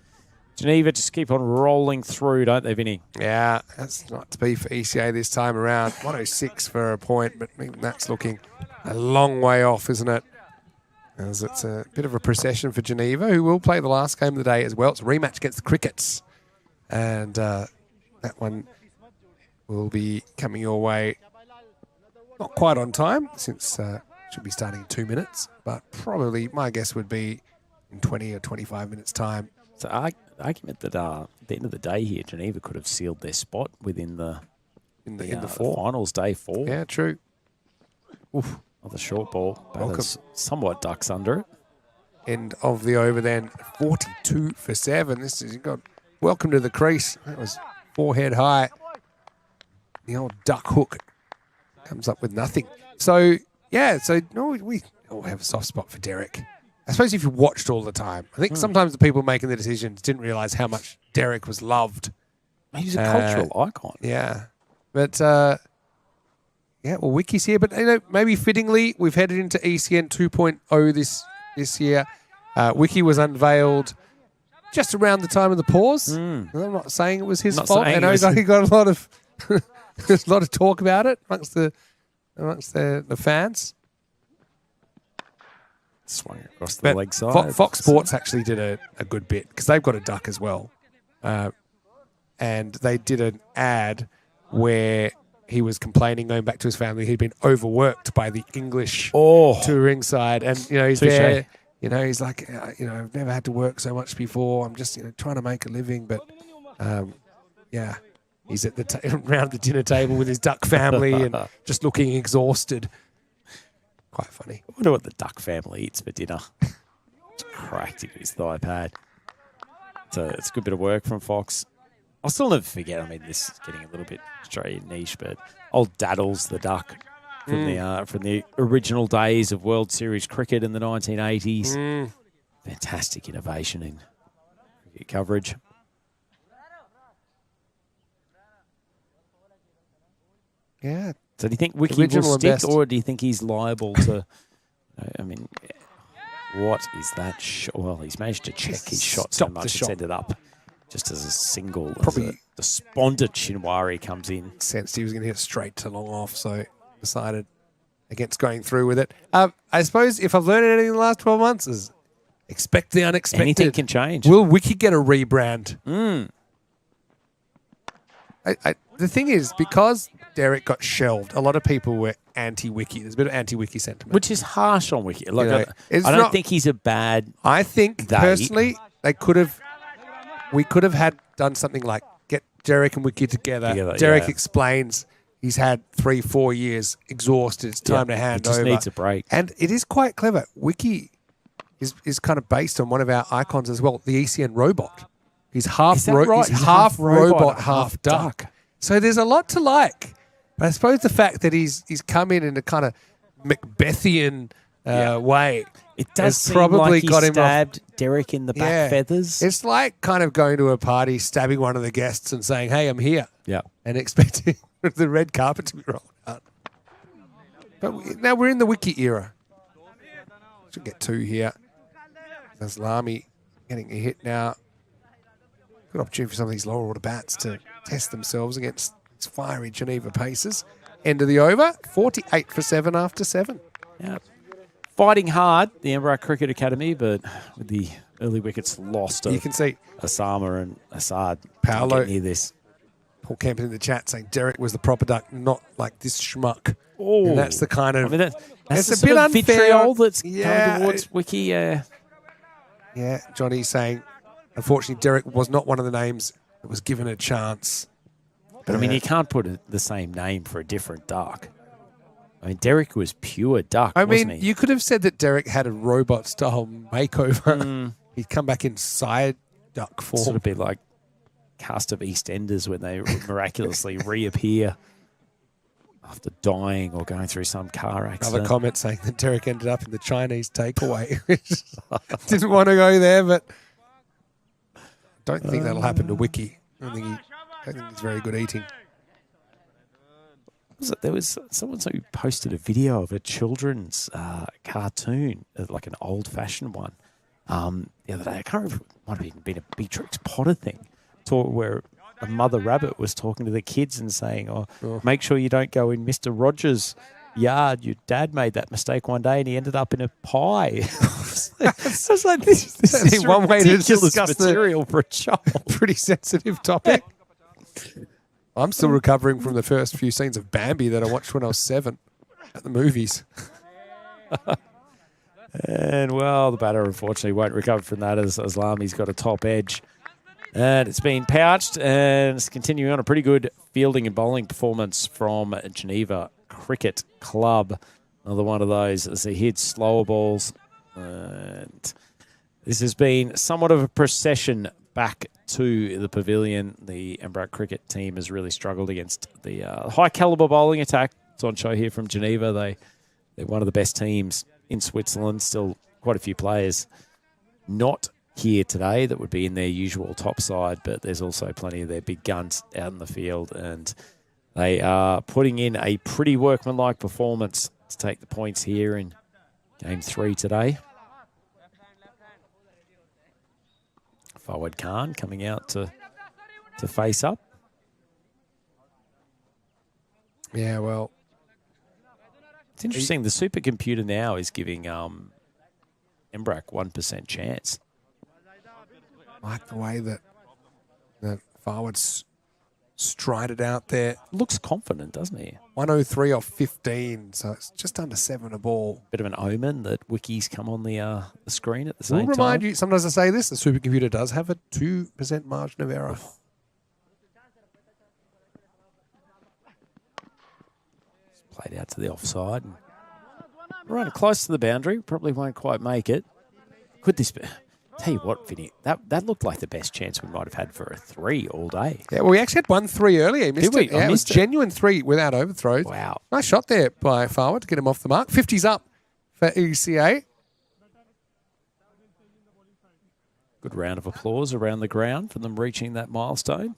Geneva just keep on rolling through, don't they, Vinny? Yeah, that's not to be for ECA this time around. 106 for a point, but that's looking a long way off, isn't it? As it's a bit of a procession for Geneva, who will play the last game of the day as well. It's a rematch against the Crickets. And that one will be coming your way not quite on time, since should be starting in 2 minutes, but probably my guess would be in 20 or 25 minutes' time. So argument that at the end of the day here, Geneva could have sealed their spot within the finals, day 4. Yeah, true. Oof. Of the short ball. Batters somewhat ducks under it. End of the over then, 42 for 7. This is, you got welcome to the crease. That was forehead high. The old duck hook comes up with nothing. So, yeah, we all have a soft spot for Derek. I suppose if you watched all the time, I think sometimes the people making the decisions didn't realise how much Derek was loved. He's a cultural icon. Yeah. But, yeah, well, Wiki's here. But, maybe fittingly, we've headed into ECN 2.0 this year. Wiki was unveiled just around the time of the pause. I'm not saying it was his fault. I know he got a lot of there's a lot of talk about it amongst the fans. Swung across the leg side. Fox Sports actually did a good bit because they've got a duck as well. And they did an ad where he was complaining, going back to his family, he'd been overworked by the English touring side. And, he's there, he's like, I've never had to work so much before. I'm just, trying to make a living. But, yeah, he's at around the dinner table with his duck family and just looking exhausted. Quite funny. I wonder what the duck family eats for dinner. It's cracked into his thigh pad. So it's a good bit of work from Fox. I'll still never forget. I mean, this is getting a little bit Australian niche, but old Daddles the duck from the original days of World Series cricket in the 1980s. Fantastic innovation in cricket coverage. Yeah. So do you think Wiki will stick, or do you think he's liable to? I mean, what is that shot? Well, he's managed to check his shot so much it's ended up just as a single. Probably the despondent Shinwari comes in. Sensed he was going to hit straight to long off, so decided against going through with it. I suppose if I've learned anything in the last 12 months is expect the unexpected. Anything can change. Will Wiki get a rebrand? The thing is, because Derek got shelved, a lot of people were anti-Wiki. There's a bit of anti-Wiki sentiment. Which is harsh on Wiki. Like, I don't think he's a bad... I think, personally, we could have done something like get Derek and Wiki together. Derek explains he's had 3-4 years exhausted. It's time to hand over. He just needs a break. And it is quite clever. Wiki is kind of based on one of our icons as well, the ECN robot. He's half robot, half duck. So there's a lot to like. But I suppose the fact that he's come in a kind of Macbethian way. It does seem probably like he got him stabbed Derek in the back feathers. It's like kind of going to a party, stabbing one of the guests and saying, hey, I'm here. Yeah. And expecting the red carpet to be rolled out. But now we're in the Wiki era. Should get 2 here. There's Lamy getting a hit now. Good opportunity for some of these lower order bats to test themselves against these fiery Geneva paces. End of the over, 48 for 7 after 7. Yeah. Fighting hard, the Embark Cricket Academy, but with the early wickets lost. You can see Osama and Assad. Paolo near this. Paul Kemp in the chat saying Derek was the proper duck, not like this schmuck. Oh, and that's the kind of. I mean, that's a bit unfair. Vitriol that's coming towards Wiki. Yeah, Johnny's saying, unfortunately, Derek was not one of the names that was given a chance. But I mean, you can't put the same name for a different duck. I mean, Derek was pure duck, wasn't he? You could have said that Derek had a robot-style makeover. He'd come back in side duck form. Sort of be like cast of EastEnders when they miraculously reappear after dying or going through some car accident. Another comment saying that Derek ended up in the Chinese takeaway. Didn't want to go there, but don't think that'll happen to Wiki. I don't think he's very good eating. There was someone who posted a video of a children's cartoon, like an old-fashioned one, the other day. I can't remember. It might have even been a Beatrix Potter thing, where a mother rabbit was talking to the kids and saying, make sure you don't go in Mr. Rogers' yard. Your dad made that mistake one day and he ended up in a pie. I was like, this is one way to ridiculous discuss material for a child. Pretty sensitive topic. I'm still recovering from the first few scenes of Bambi that I watched when I was 7 at the movies. And, well, the batter unfortunately won't recover from that as Lami's got a top edge. And it's been pouched, and it's continuing on a pretty good fielding and bowling performance from Geneva Cricket Club. Another one of those as they hit slower balls. And this has been somewhat of a procession back to the pavilion. The Embrook cricket team has really struggled against the high-caliber bowling attack. It's on show here from Geneva. They're one of the best teams in Switzerland. Still quite a few players not here today that would be in their usual top side, but there's also plenty of their big guns out in the field, and they are putting in a pretty workmanlike performance to take the points here in Game 3 today. Fawad Khan coming out to face up. Yeah, well, it's interesting. The supercomputer now is giving Embrook 1% chance. I like the way that Farwad's strided out there. Looks confident, doesn't he? 103 off 15, so it's just under 7 a ball. Bit of an omen that Wiki's come on the screen at the same time. We'll remind you, sometimes I say this, the supercomputer does have a 2% margin of error. Played out to the offside. And right close to the boundary. Probably won't quite make it. Could this be? Tell you what, Vinny, that looked like the best chance we might have had for a 3 all day. Yeah, well, we actually had 1-3 earlier. He missed Did we? it. Yeah, it was genuine 3 without overthrows. Wow. Nice shot there by Farwad to get him off the mark. 50's up for ECA. Good round of applause around the ground for them reaching that milestone.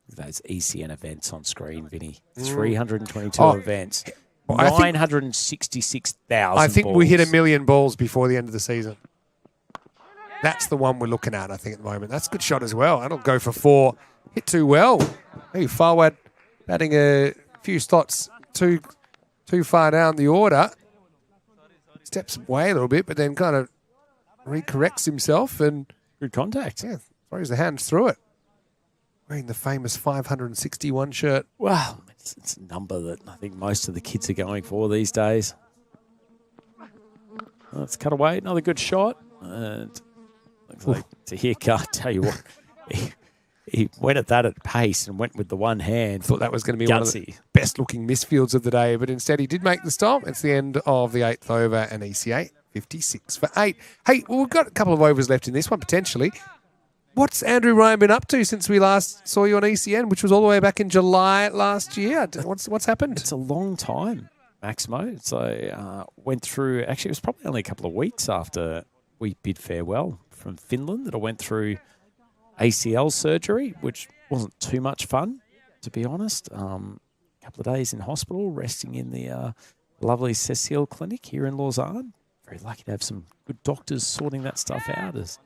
Those ECN events on screen, Vinny. 322 events. Well, 966,000 I think balls. we hit 1 million balls before the end of the season. That's the one we're looking at, I think, at the moment. That's a good shot as well. That'll go for 4. Hit too well. Hey, Farwad batting a few slots too far down the order. Steps away a little bit, but then kind of recorrects himself and... Good contact. Yeah, throws the hands through it. Wearing the famous 561 shirt. Wow, it's a number that I think most of the kids are going for these days. Let's cut away. Another good shot. And looks like Tahir, tell you what, he went at that at pace and went with the one hand. Thought that was going to be one of the best-looking misfields of the day, but instead he did make the stop. It's the end of the 8th over, and ECA 56 for 8. Hey, well, we've got a couple of overs left in this one, potentially. What's Andrew Ryan been up to since we last saw you on ECN, which was all the way back in July last year? What's happened? It's a long time, Maximo. So went through, actually it was probably only a couple of weeks after we bid farewell from Finland that I went through ACL surgery, which wasn't too much fun, to be honest. A couple of days in hospital, resting in the lovely Cecile Clinic here in Lausanne. Very lucky to have some good doctors sorting that stuff out as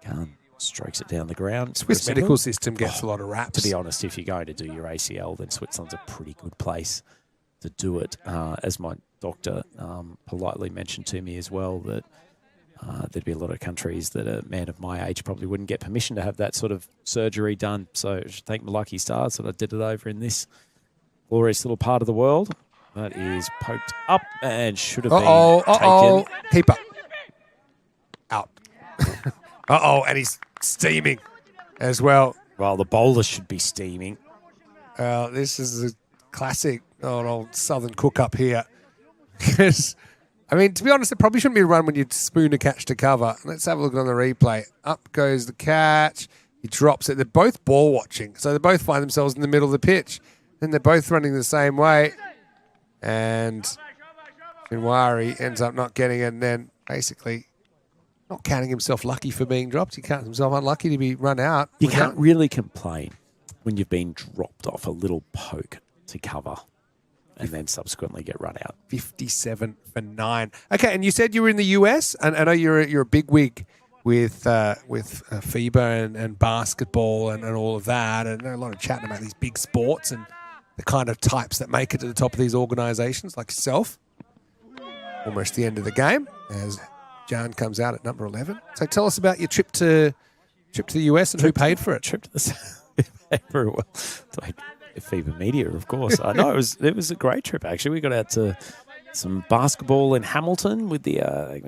Khan strokes it down the ground. Swiss medical system gets a lot of raps. To be honest, if you're going to do your ACL, then Switzerland's a pretty good place to do it. As my doctor politely mentioned to me as well, that there'd be a lot of countries that a man of my age probably wouldn't get permission to have that sort of surgery done. So I should thank my lucky stars that I did it over in this glorious little part of the world. That is poked up and should have been taken. Keeper. Out. And he's steaming as well. Well, the bowler should be steaming. This is a classic old Southern cook up here. Because, I mean, to be honest, it probably shouldn't be a run when you spoon a catch to cover. Let's have a look on the replay. Up goes the catch. He drops it. They're both ball watching, so they both find themselves in the middle of the pitch. Then they're both running the same way. And Finwari ends up not getting it, and then basically not counting himself lucky for being dropped. He counts himself unlucky to be run out. You can't really complain when you've been dropped off a little poke to cover and then subsequently get run out. 57 for 9. Okay, and you said you were in the US, and I know you're a big wig with FIBA and basketball and all of that, and a lot of chatting about these big sports and the kind of types that make it to the top of these organisations, like yourself. Almost the end of the game as Jan comes out at number 11. So tell us about your trip to the US and who paid for it. Trip to the well, like FIBA Media, of course. I know it was a great trip actually. We got out to some basketball in Hamilton with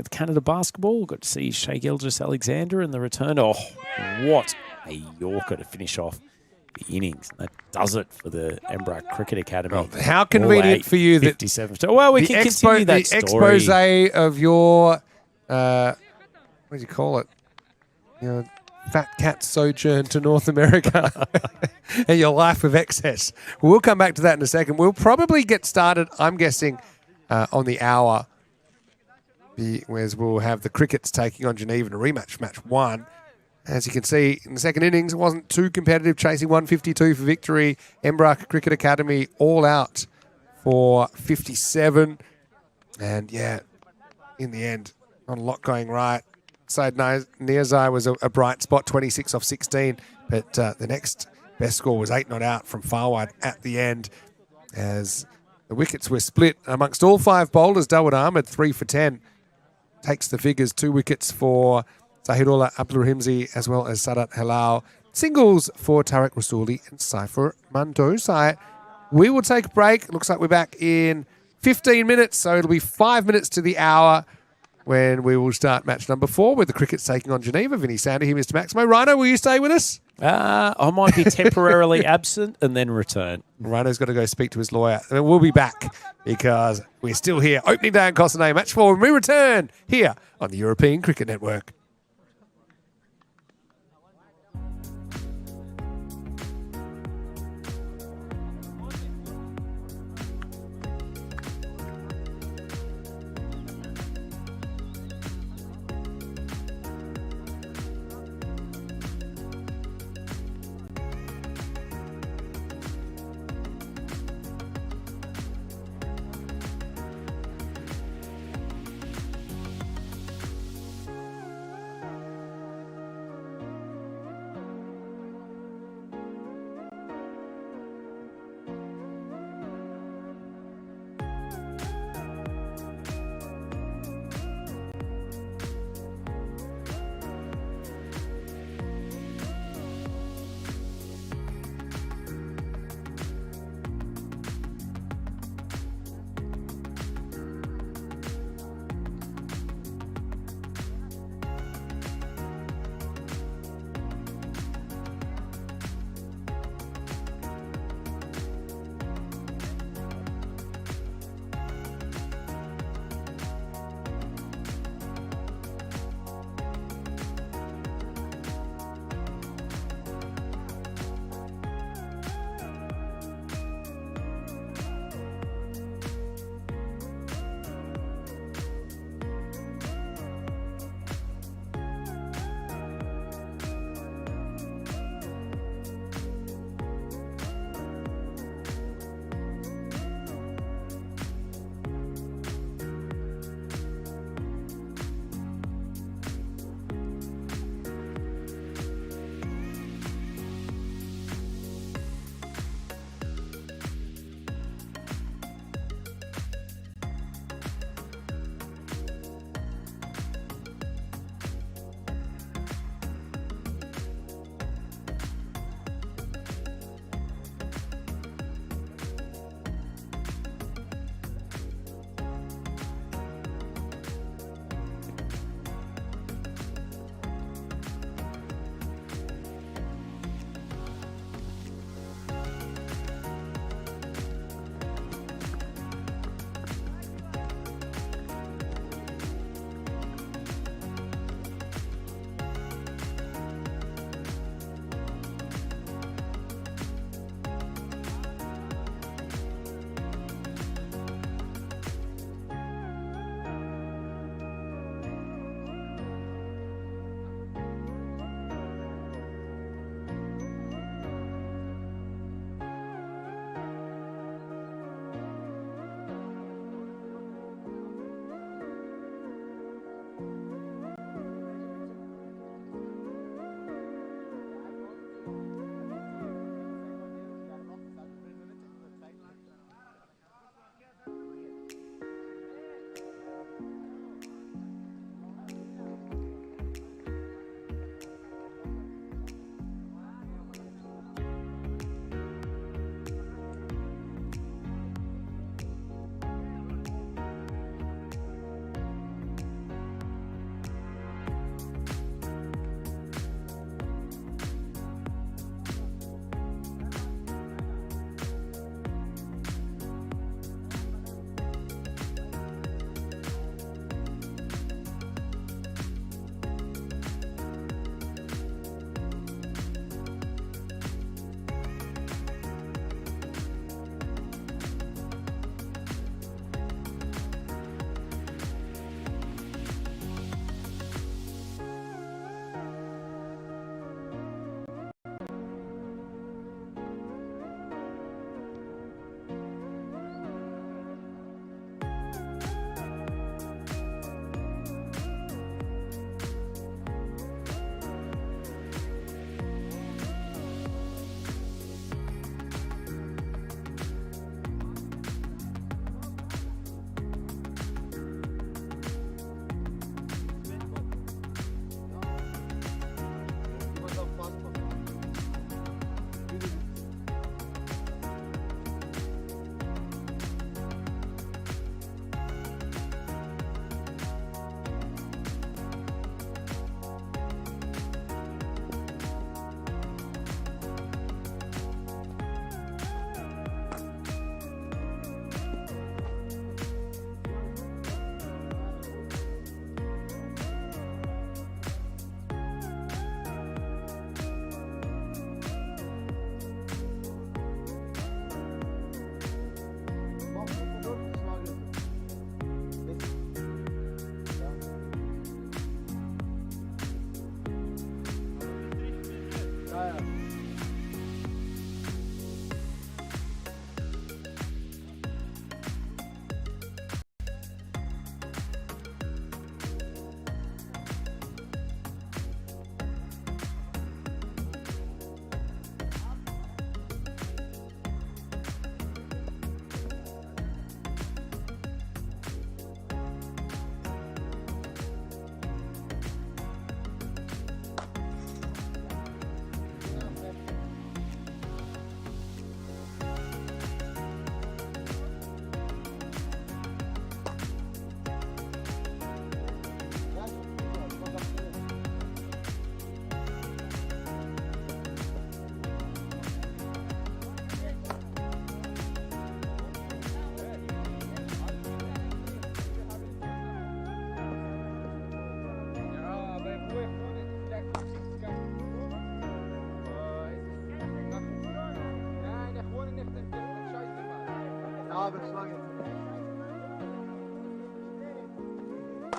Canada basketball. Got to see Shea Gilgeous-Alexander and the return. Oh, what a Yorker to finish off the innings. That does it for the Embrook Cricket Academy. Oh, how convenient for you that 57. Well, we can continue that the story. expose of your what do you call it? Your fat cat sojourn to North America and your life of excess. We'll come back to that in a second. We'll probably get started, I'm guessing, on the hour, whereas we'll have the Crickets taking on Geneva in a rematch, match 1. As you can see, in the second innings, it wasn't too competitive, chasing 152 for victory. Embrook Cricket Academy all out for 57. And, yeah, in the end, not a lot going right. Said Niazai was a bright spot, 26 off 16. But the next best score was 8 not out from far wide at the end as the wickets were split amongst all 5 bowlers. Dawud Ahmed, 3 for 10, takes the figures. 2 wickets for Zahidullah Abdulrahimzi as well as Sadat Halal. Singles for Tariq Rasuli and Saifur Mandosai. We will take a break. Looks like we're back in 15 minutes, so it'll be 5 minutes to the hour when we will start match number 4 with the Crickets taking on Geneva. Vinny Sander here, Mr. Maximo. Rhino, will you stay with us? I might be temporarily absent and then return. Rhino's got to go speak to his lawyer. And we'll be back because we're still here. Opening day in Cossonay, match 4, when we return here on the European Cricket Network.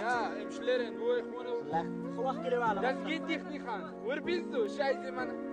Ja, im Schlitten, wo ich wohne. Das geht dich nicht an. Wo bist du? Scheiße, Mann.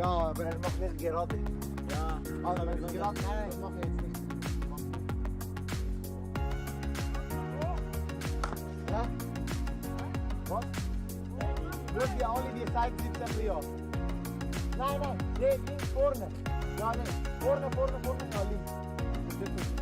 Ja, aber er macht nicht gerade. Ja, also wenn es gerade nein, das mache ich jetzt nicht. Ja? Was? Schaut wie alle die Seiten 17 Jahre. Nein, nein, links vorne. Ja, nein, vorne, ja, links. Das ist gut.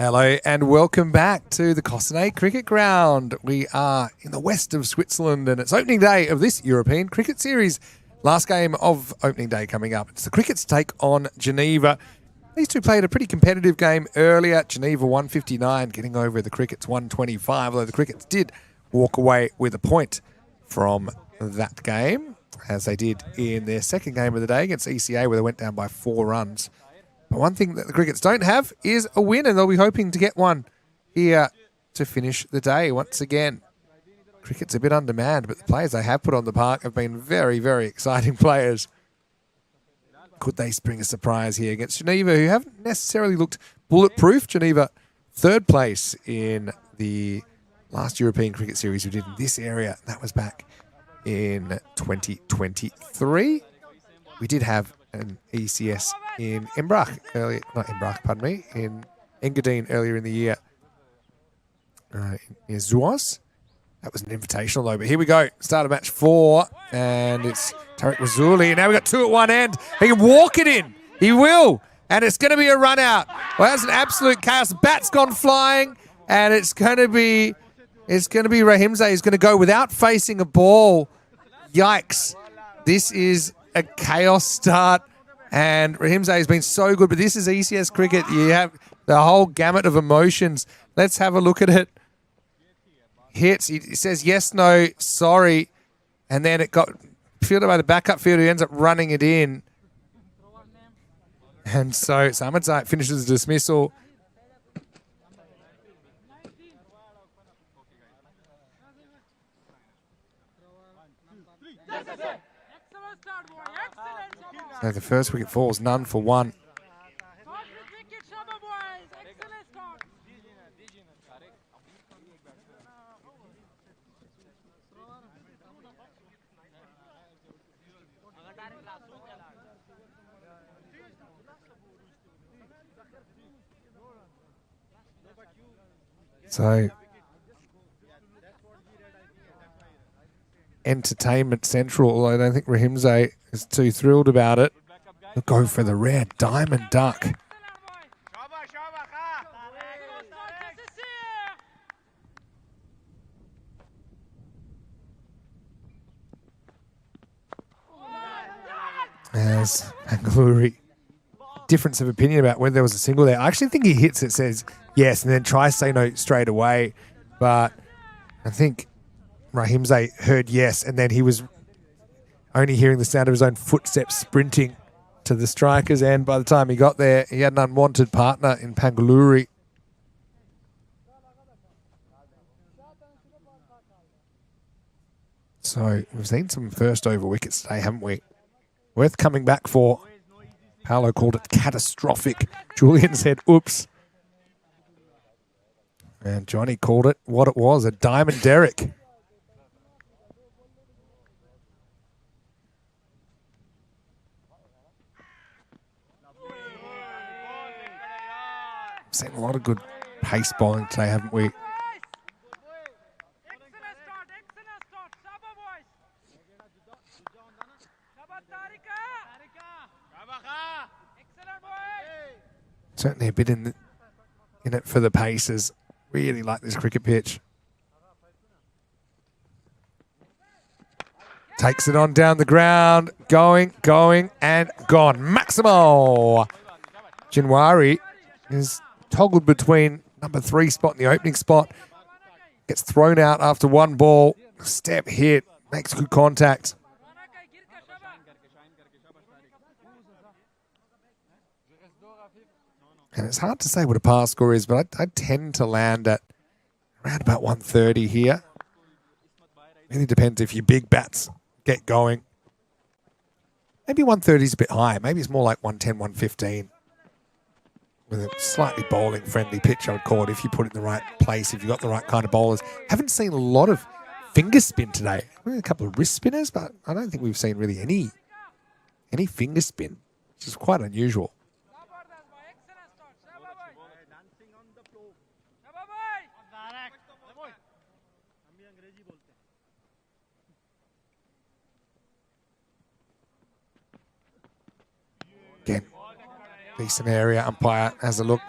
Hello and welcome back to the Cossonay Cricket Ground. We are in the west of Switzerland and it's opening day of this European Cricket Series. Last game of opening day coming up. It's the Crickets take on Geneva. These two played a pretty competitive game earlier. Geneva 159, getting over the Crickets 125, although the Crickets did walk away with a point from that game, as they did in their second game of the day against ECA, where they went down by 4 runs. But one thing that the Crickets don't have is a win, and they'll be hoping to get one here to finish the day once again. Cricket's a bit undermanned, but the players they have put on the park have been very, very exciting players. Could they spring a surprise here against Geneva, who haven't necessarily looked bulletproof? Geneva, third place in the last European Cricket Series we did in this area. That was back in 2023. We did have an ECS in Embrach earlier, not Embrach, pardon me, in Engadine earlier in the year. In Zuas. That was an invitational though, but here we go. Start of match 4, and it's Tarek Razuli. And now we've got 2 at one end. He can walk it in. He will. And it's going to be a run out. Well, that's an absolute chaos. Bat's gone flying, and it's going to be Rahimzai who's going to go without facing a ball. Yikes. This is a chaos start, and Rahimzai has been so good, but this is ECS cricket. You have the whole gamut of emotions. Let's have a look at it. Hits, he says yes, no, sorry, and then it got fielded by the backup fielder who ends up running it in. And so Samadzai finishes the dismissal. So the first wicket falls, none for 1. So, Entertainment Central, although I don't think Rahimzai is too thrilled about it. He'll go for the rare diamond duck. As Bangalore, difference of opinion about whether there was a single there. I actually think he hits it, says yes, and then tries to say no straight away. But I think Rahimzai heard yes, and then he was only hearing the sound of his own footsteps sprinting to the striker's end. By the time he got there, he had an unwanted partner in Pangaluri. So we've seen some first over wickets today, haven't we? Worth coming back for. Paolo called it catastrophic. Julian said, oops. And Johnny called it what it was, a diamond derrick. We've seen a lot of good pace bowling today, haven't we? Certainly a bit in it for the Pacers. Really like this cricket pitch. Takes it on down the ground. Going, and gone. Maximo Jinwari is toggled between number 3 spot and the opening spot. Gets thrown out after 1 ball. Step hit. Makes good contact. And it's hard to say what a pass score is, but I tend to land at around about 130 here. Really depends if your big bats get going. Maybe 130 is a bit high. Maybe it's more like 110, 115. With a slightly bowling-friendly pitch, I would call it, if you put it in the right place, if you've got the right kind of bowlers. Haven't seen a lot of finger spin today. Maybe a couple of wrist spinners, but I don't think we've seen really any finger spin, which is quite unusual. Again, decent area. Umpire has a look.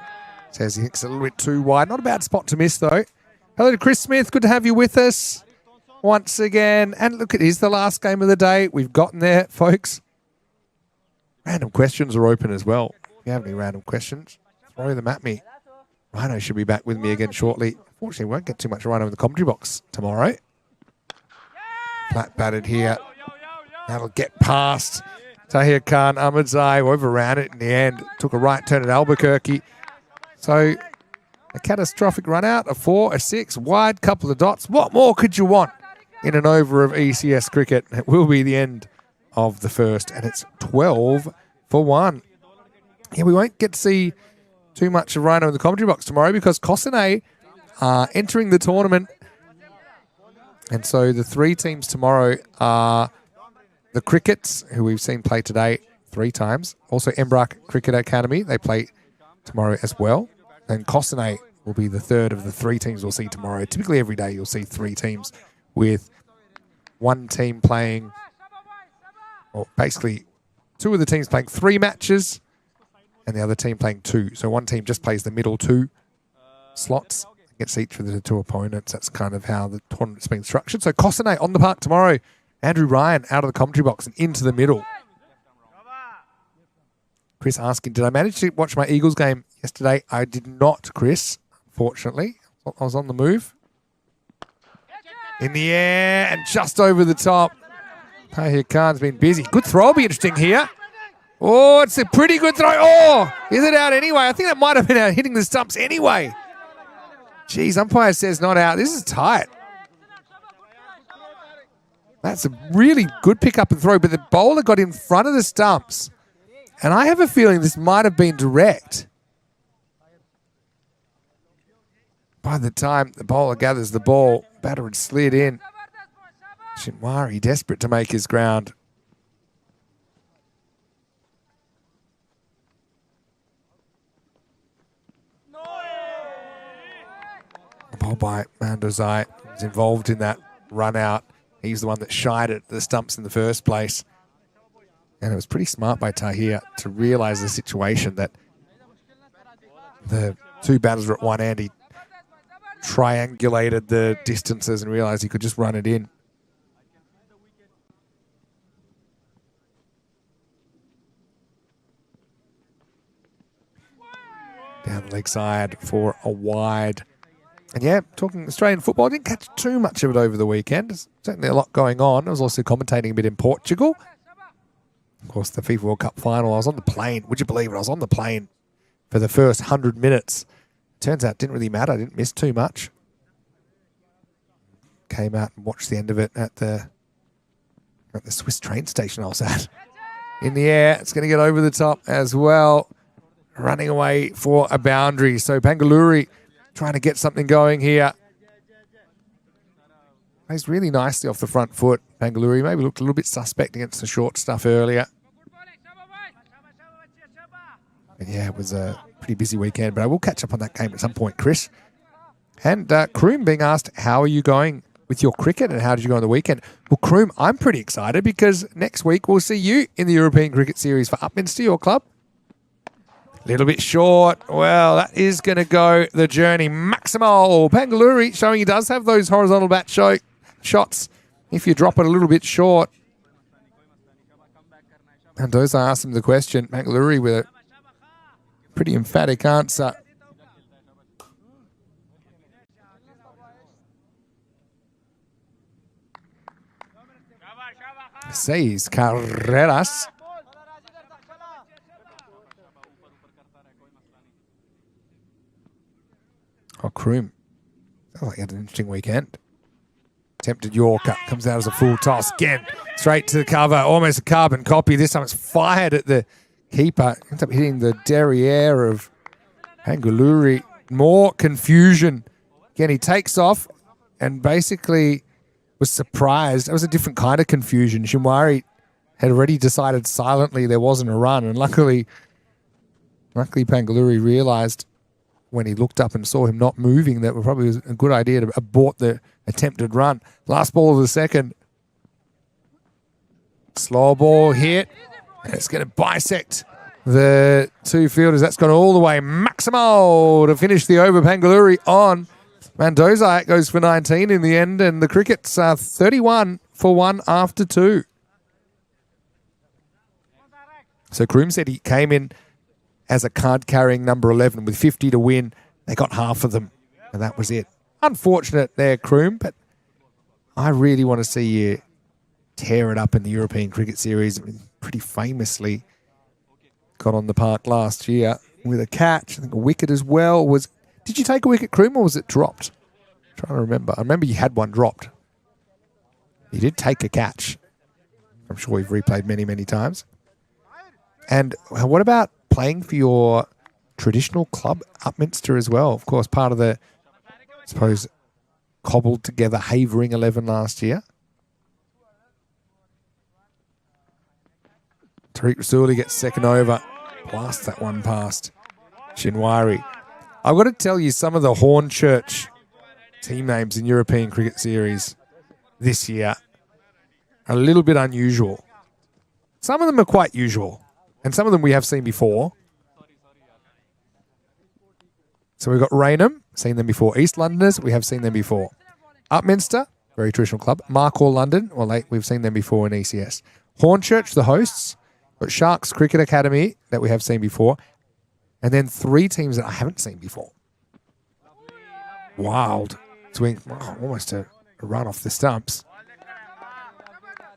Says he thinks a little bit too wide. Not a bad spot to miss, though. Hello to Chris Smith. Good to have you with us once again. And look, it is the last game of the day. We've gotten there, folks. Random questions are open as well. If you have any random questions, throw them at me. Rhino should be back with me again shortly. Unfortunately, we won't get too much Rhino in the commentary box tomorrow. Flat batted here. That'll get past Tahir Khan. Ahmadzai overran it in the end. Took a right turn at Albuquerque. So a catastrophic run out, a 4, a 6, wide, couple of dots. What more could you want in an over of ECS cricket? It will be the end of the first, and it's 12-1. Yeah, we won't get to see too much of Rhino in the commentary box tomorrow because Cossonay are entering the tournament. And so the 3 teams tomorrow are the Crickets, who we've seen play today 3 times. Also Embrook Cricket Academy, they play tomorrow as well. And Cossonay will be the 3rd of the 3 teams we'll see tomorrow. Typically every day you'll see 3 teams with one team playing, or basically 2 of the teams playing 3 matches and the other team playing 2. So one team just plays the middle 2 slots against each of the 2 opponents. That's kind of how the tournament's been structured. So Cossonay on the park tomorrow. Andrew Ryan out of the commentary box and into the middle. Chris asking, did I manage to watch my Eagles game yesterday? I did not, Chris, unfortunately. I was on the move. In the air and just over the top. Tahir Khan's been busy. Good throw will be interesting here. Oh, it's a pretty good throw. Oh, is it out anyway? I think that might have been out hitting the stumps anyway. Jeez, umpire says not out. This is tight. That's a really good pick up and throw, but the bowler got in front of the stumps. And I have a feeling this might have been direct. By the time the bowler gathers the ball, batter had slid in. Shinwari desperate to make his ground. The ball by Mandozai was involved in that run out. He's the one that shied at the stumps in the first place. And it was pretty smart by Tahir to realise the situation that the 2 batters were at one end. He triangulated the distances and realised he could just run it in. Down the leg side for a wide. And yeah, talking Australian football, I didn't catch too much of it over the weekend. There's certainly a lot going on. I was also commentating a bit in Portugal. Of course, the FIFA World Cup final. I was on the plane. Would you believe it? I was on the plane for the first 100 minutes. Turns out it didn't really matter. I didn't miss too much. Came out and watched the end of it at the Swiss train station I was at. In the air, it's going to get over the top as well. Running away for a boundary. So Pangaluri trying to get something going here. Plays really nicely off the front foot. Pangaluri maybe looked a little bit suspect against the short stuff earlier. And yeah, it was a pretty busy weekend, but I will catch up on that game at some point, Chris. And Kroom being asked, how are you going with your cricket and how did you go on the weekend? Well, Kroom, I'm pretty excited because next week we'll see you in the European Cricket Series for Upminster, your club. Little bit short. Well, that is going to go the journey. Maximal Pangaluri showing he does have those horizontal bat shots if you drop it a little bit short. And Dosa asked him the question. Pangaluri with a pretty emphatic answer. Seis carreras. Oh, Kroom. Sounds like he had an interesting weekend. Attempted Yorker. Comes out as a full toss. Again, straight to the cover. Almost a carbon copy. This time it's fired at the keeper. Ends up hitting the derriere of Pangaluri. More confusion. Again, he takes off and basically was surprised. It was a different kind of confusion. Shinwari had already decided silently there wasn't a run. And luckily Pangaluri realised when he looked up and saw him not moving, that probably was a good idea to abort the attempted run. Last ball of the second. Slow ball hit. And it's going to bisect the two fielders. That's gone all the way. Maximo to finish the over. Pangaluri on. Mendoza goes for 19 in the end, and the Crickets are 31 for 1 after 2. So Kroom said he came in as a card-carrying number 11 with 50 to win. They got half of them, and that was it. Unfortunate there, Kroom, but I really want to see you tear it up in the European Cricket Series. I mean, pretty famously got on the park last year with a catch. I think a wicket as well. Did you take a wicket, Kroom, or was it dropped? I'm trying to remember. I remember you had one dropped. You did take a catch. I'm sure we've replayed many, many times. And what about playing for your traditional club, Upminster, as well? Of course, part of the, I suppose, cobbled together Havering 11 last year. Tariq Rasuli gets second over. Blast that one past Shinwari. I've got to tell you, some of the Hornchurch team names in European Cricket Series this year are a little bit unusual. Some of them are quite usual, and some of them we have seen before. So we've got Raynham, seen them before. East Londoners, we have seen them before. Upminster, very traditional club. Markhor London, we've seen them before in ECS. Hornchurch, the hosts. Got Sharks Cricket Academy, that we have seen before. And then 3 teams that I haven't seen before. Wild swing, almost a run off the stumps.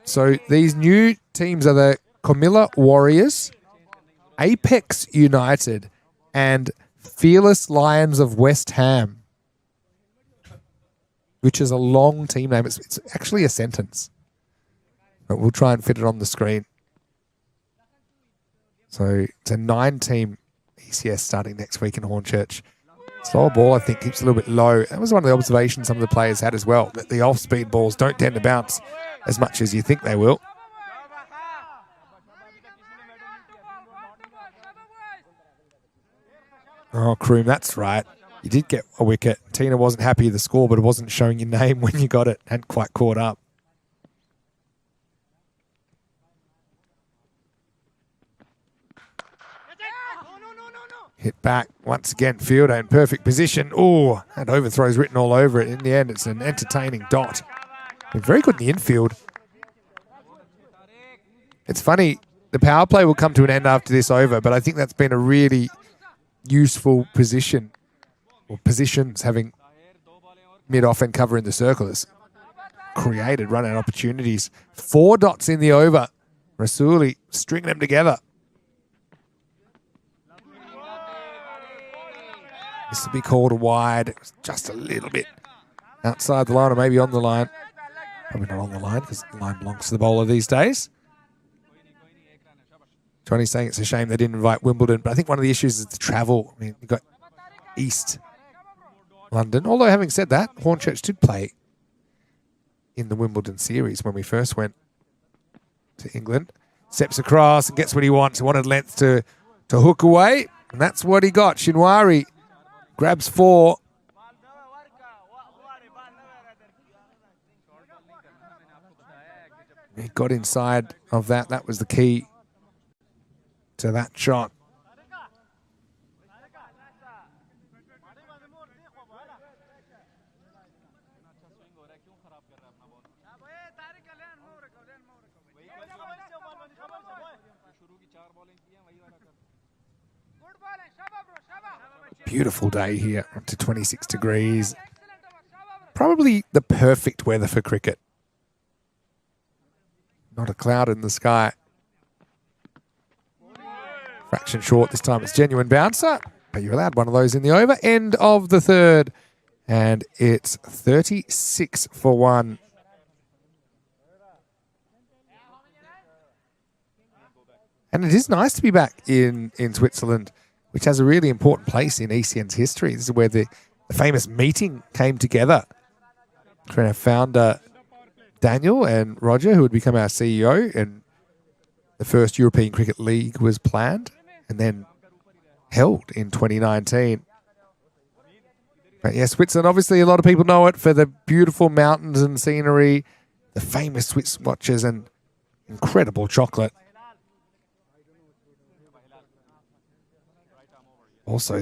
So these new teams are the Comilla Warriors, Apex United, and Fearless Lions of West Ham, which is a long team name. It's actually a sentence, but we'll try and fit it on the screen. So it's a 9-team ECS starting next week in Hornchurch. Slower ball, I think, keeps a little bit low. That was one of the observations some of the players had as well, that the off-speed balls don't tend to bounce as much as you think they will. Oh, Kroom, that's right. You did get a wicket. Tina wasn't happy with the score, but it wasn't showing your name when you got it. Hadn't quite caught up. Hit back once again. Fielder in perfect position. Oh, that overthrow's written all over it. In the end, it's an entertaining dot. Been very good in the infield. It's funny, the power play will come to an end after this over, but I think that's been a really useful position, or positions having mid-off and cover in the circle has created run-out opportunities. 4 dots in the over. Rasuli stringing them together. This will be called a wide, just a little bit outside the line or maybe on the line. Probably not on the line because the line belongs to the bowler these days. Johnny's saying it's a shame they didn't invite Wimbledon, but I think one of the issues is the travel. I mean, you've got East London. Although having said that, Hornchurch did play in the Wimbledon series when we first went to England. Steps across and gets what he wants. He wanted length to hook away, and that's what he got. Shinwari grabs 4. He got inside of that. That was the key to that shot. Beautiful day here, up to 26 degrees. Probably the perfect weather for cricket. Not a cloud in the sky. Fraction short this time. It's genuine bouncer, but you're allowed one of those in the over. End of the third, and it's 36 for 1. And it is nice to be back in Switzerland, which has a really important place in ECN's history. This is where the famous meeting came together. Our founder, Daniel, and Roger, who would become our CEO, and the first European Cricket League was planned and then held in 2019. But yeah, Switzerland, obviously a lot of people know it for the beautiful mountains and scenery, the famous Swiss watches and incredible chocolate. Also,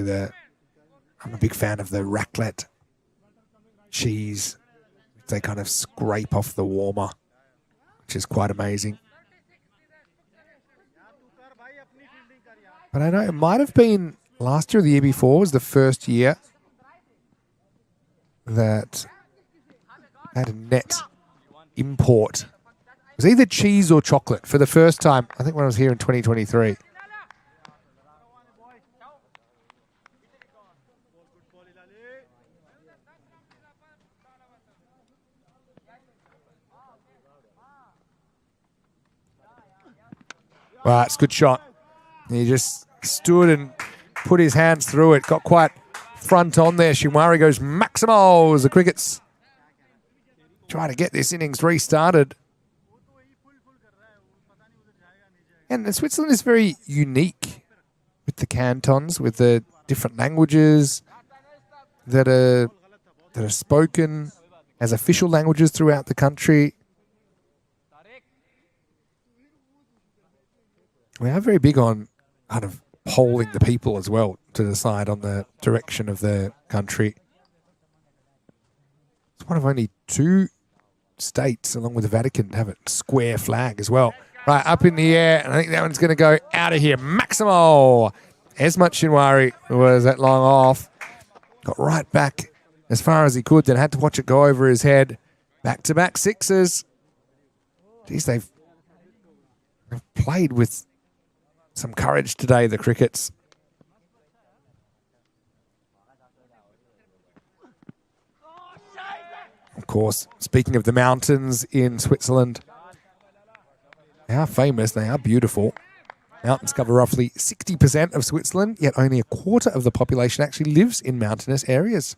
I'm a big fan of the raclette cheese. They kind of scrape off the warmer, which is quite amazing. But I know it might have been last year or the year before was the first year that had a net import. It was either cheese or chocolate for the first time, I think when I was here in 2023. Right, it's a good shot. He just stood and put his hands through it. Got quite front on there. Shinwari goes Maximo as the Crickets try to get this innings restarted. And Switzerland is very unique with the cantons, with the different languages that are spoken as official languages throughout the country. We are very big on kind of polling the people as well to decide on the direction of the country. It's one of only 2 states, along with the Vatican, to have a square flag as well. Right, up in the air, and I think that one's going to go out of here. Maximo! Esmat Shinwari was that long off. Got right back as far as he could, then had to watch it go over his head. Back-to-back sixes. Geez, they've played with some courage today, the Crickets. Of course, speaking of the mountains in Switzerland, they are famous, they are beautiful. Mountains cover roughly 60% of Switzerland, yet only a quarter of the population actually lives in mountainous areas.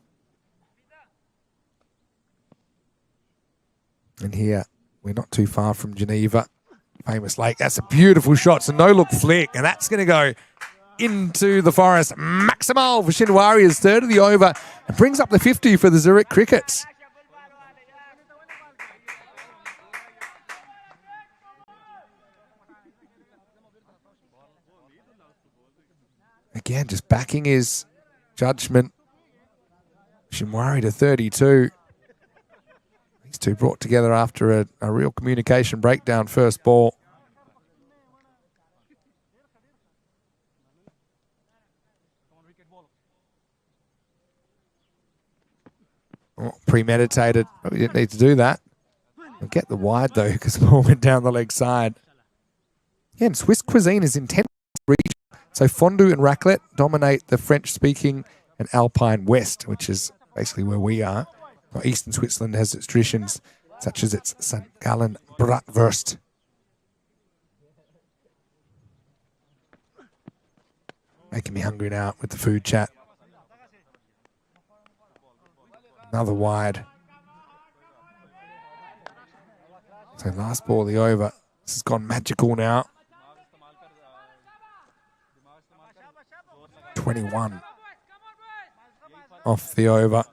And here, we're not too far from Geneva. Famous lake. That's a beautiful shot. It's a no-look flick, and that's going to go into the forest. Maximal for Shinwari is third of the over and brings up the 50 for the Zurich Crickets. Again, just backing his judgment. Shinwari to 32. These two brought together after a real communication breakdown first ball. Oh, premeditated. Probably didn't need to do that. We'll get the wide, though, because the ball went down the leg side. Yeah, and Swiss cuisine is intense region. So fondue and raclette dominate the French-speaking and Alpine West, which is basically where we are. Well, Eastern Switzerland has its traditions, such as its St. Gallen Bratwurst. Making me hungry now with the food chat. Another wide. So last ball of the over. This has gone magical now. 21 off the over.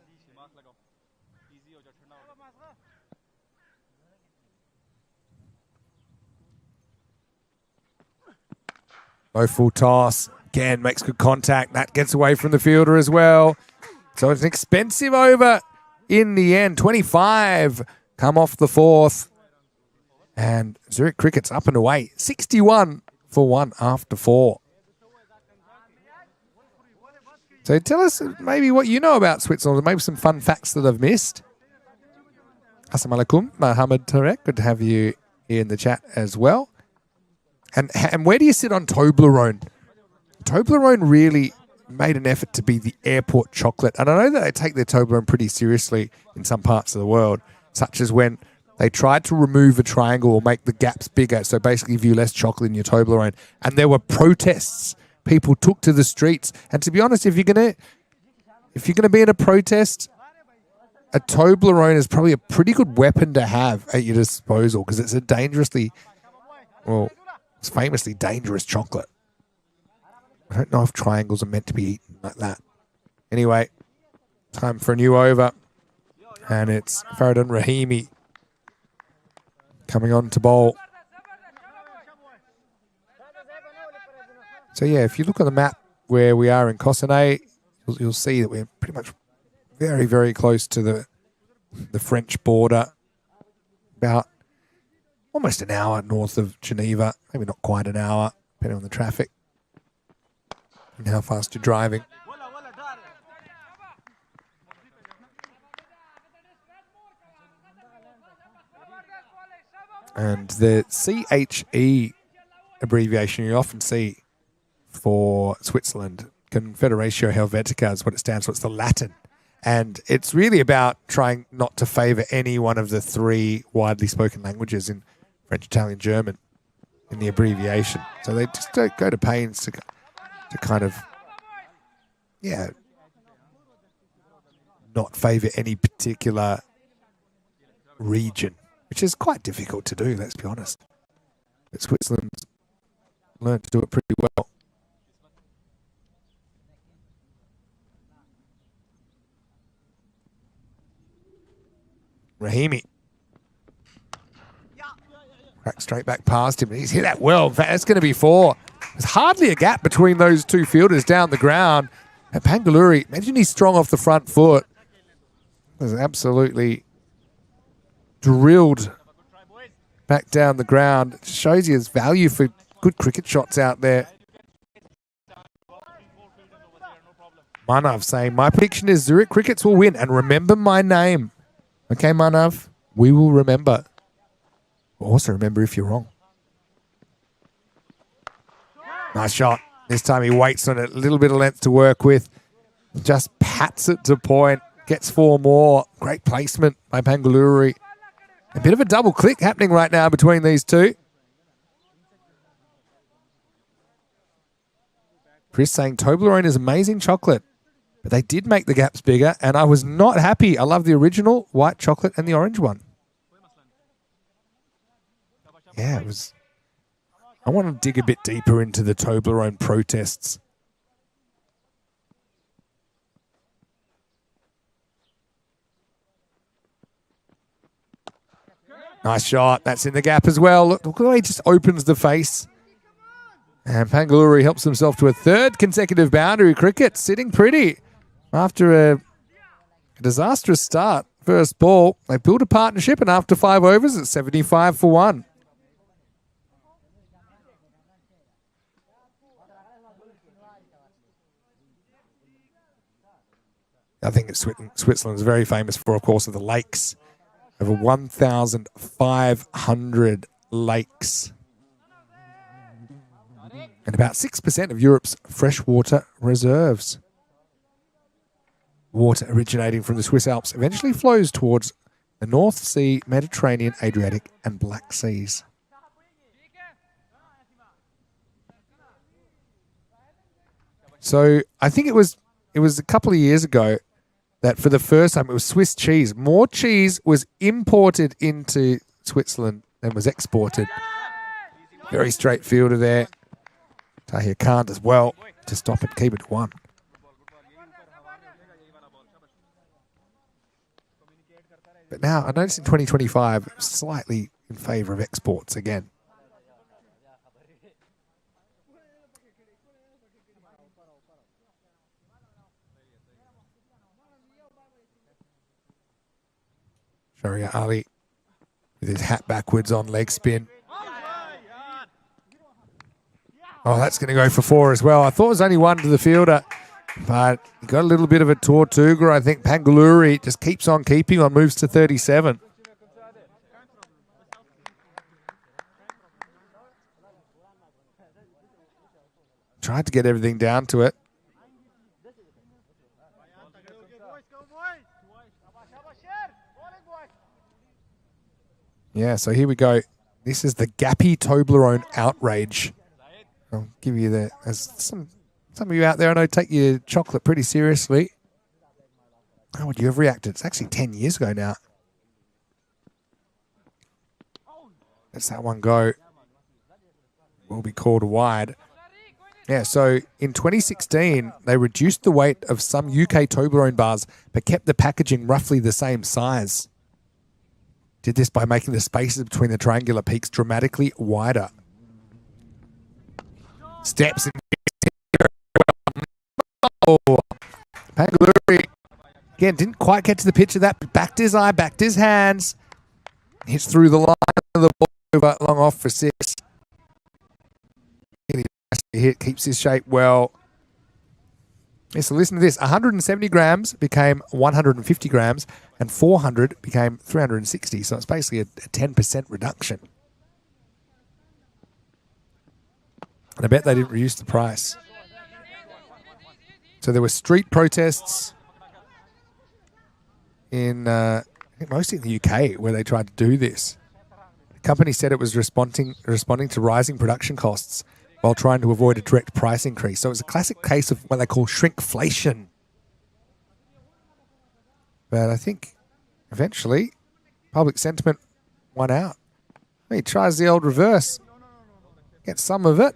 Low full toss. Again, makes good contact. That gets away from the fielder as well. So it's an expensive over in the end. 25 come off the fourth. And Zurich Cricket's up and away. 61 for 1 after 4. So tell us maybe what you know about Switzerland. Maybe some fun facts that I've missed. Assalamu alaikum, Mohammed Tarek. Good to have you here in the chat as well. And where do you sit on Toblerone? Toblerone really made an effort to be the airport chocolate. And I know that they take their Toblerone pretty seriously in some parts of the world, such as when they tried to remove a triangle or make the gaps bigger, so basically give you less chocolate in your Toblerone. And there were protests. People took to the streets. And to be honest, if you're gonna be in a protest, a Toblerone is probably a pretty good weapon to have at your disposal because it's a it's famously dangerous chocolate. I don't know if triangles are meant to be eaten like that. Anyway, time for a new over. And it's Faridun Rahimi coming on to bowl. So yeah, if you look on the map where we are in Cossonay, you'll see that we're pretty much very, very close to the French border. About almost an hour north of Geneva, maybe not quite an hour, depending on the traffic and how fast you're driving. And the CHE abbreviation you often see for Switzerland, Confederatio Helvetica, is what it stands for. It's the Latin. And it's really about trying not to favour any one of the three widely spoken languages in French, Italian, German in the abbreviation. So they just don't go to pains to kind of, not favour any particular region, which is quite difficult to do, let's be honest. But Switzerland's learned to do it pretty well. Rahimi. Crack straight back past him. He's hit that well. In fact, that's going to be 4. There's hardly a gap between those two fielders down the ground. And Pangaluri, imagine he's strong off the front foot. There's absolutely drilled back down the ground. It shows you his value for good cricket shots out there. Manav saying, my prediction is Zurich Crickets will win, and remember my name. Okay, Manav, we will remember. We'll also remember if you're wrong. Nice shot. This time he waits on it, a little bit of length to work with. Just pats it to point. Gets 4 more. Great placement by Pangaluri. A bit of a double click happening right now between these two. Chris saying Toblerone is amazing chocolate, but they did make the gaps bigger, and I was not happy. I love the original white chocolate and the orange one. Yeah, it was. I want to dig a bit deeper into the Toblerone protests. Nice shot. That's in the gap as well. Look the way he just opens the face. And Pangaluri helps himself to a 3rd consecutive boundary. Cricket sitting pretty after a disastrous start. First ball, they built a partnership, and after 5 overs, it's 75 for 1. I think Switzerland is very famous for, of course, the lakes. Over 1,500 lakes. And about 6% of Europe's freshwater reserves. Water originating from the Swiss Alps eventually flows towards the North Sea, Mediterranean, Adriatic, and Black Seas. So I think it was a couple of years ago that for the first time it was Swiss cheese. More cheese was imported into Switzerland than was exported. Very straight fielder there. Tahir Khan as well to stop it, keep it to 1. But now I noticed in 2025 slightly in favour of exports again. Sharia Ali with his hat backwards on leg spin. Oh, that's going to go for 4 as well. I thought it was only 1 to the fielder, but he got a little bit of a Tortuga. I think Pangaluri just keeps on keeping on, moves to 37. Tried to get everything down to it. Yeah, so here we go. This is the Gappy Toblerone outrage. I'll give you the... As some of you out there, I know, take your chocolate pretty seriously. How would you have reacted? It's actually 10 years ago now. Let's that one go. Will be called wide. Yeah, so in 2016, they reduced the weight of some UK Toblerone bars, but kept the packaging roughly the same size. Did this by making the spaces between the triangular peaks dramatically wider. Steps in Pangaluri, again, didn't quite get to the pitch of that, but backed his eye, backed his hands. Hits through the line of the ball over, long off for 6. Hit, keeps his shape well. Yeah, so listen to this. 170 grams became 150 grams, and 400 became 360. So it's basically a 10% reduction. And I bet they didn't reduce the price. So there were street protests in, I think mostly in the UK, where they tried to do this. The company said it was responding to rising production costs while trying to avoid a direct price increase. So it was a classic case of what they call shrinkflation. But I think eventually public sentiment won out. He tries the old reverse. Gets some of it.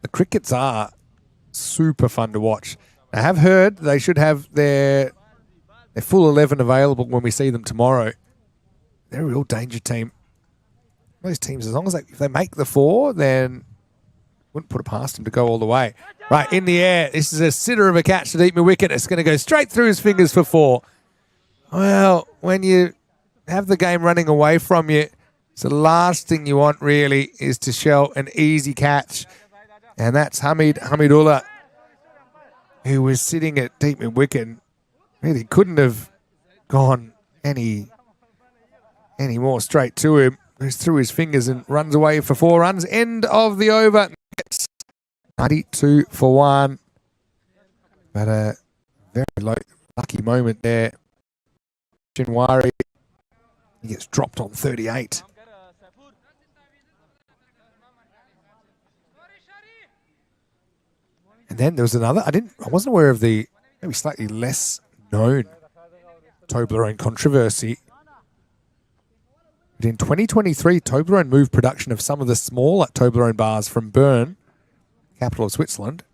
The crickets are super fun to watch. I have heard they should have their full 11 available when we see them tomorrow. They're a real danger team. Those teams, as long as if they make the 4, then wouldn't put it past him to go all the way. Right, in the air. This is a sitter of a catch to deep mid wicket. It's going to go straight through his fingers for 4. Well, when you have the game running away from you, so the last thing you want really is to show an easy catch. And that's Hamidullah, who was sitting at deep mid wicket. Really couldn't have gone any more straight to him. Goes through his fingers and runs away for 4 runs. End of the over. 92 for 1. But a very lucky moment there. Chinwari, he gets dropped on 38. And then there was another. I wasn't aware of the maybe slightly less known Toblerone controversy. But in 2023, Toblerone moved production of some of the smaller Toblerone bars from Bern, capital of Switzerland,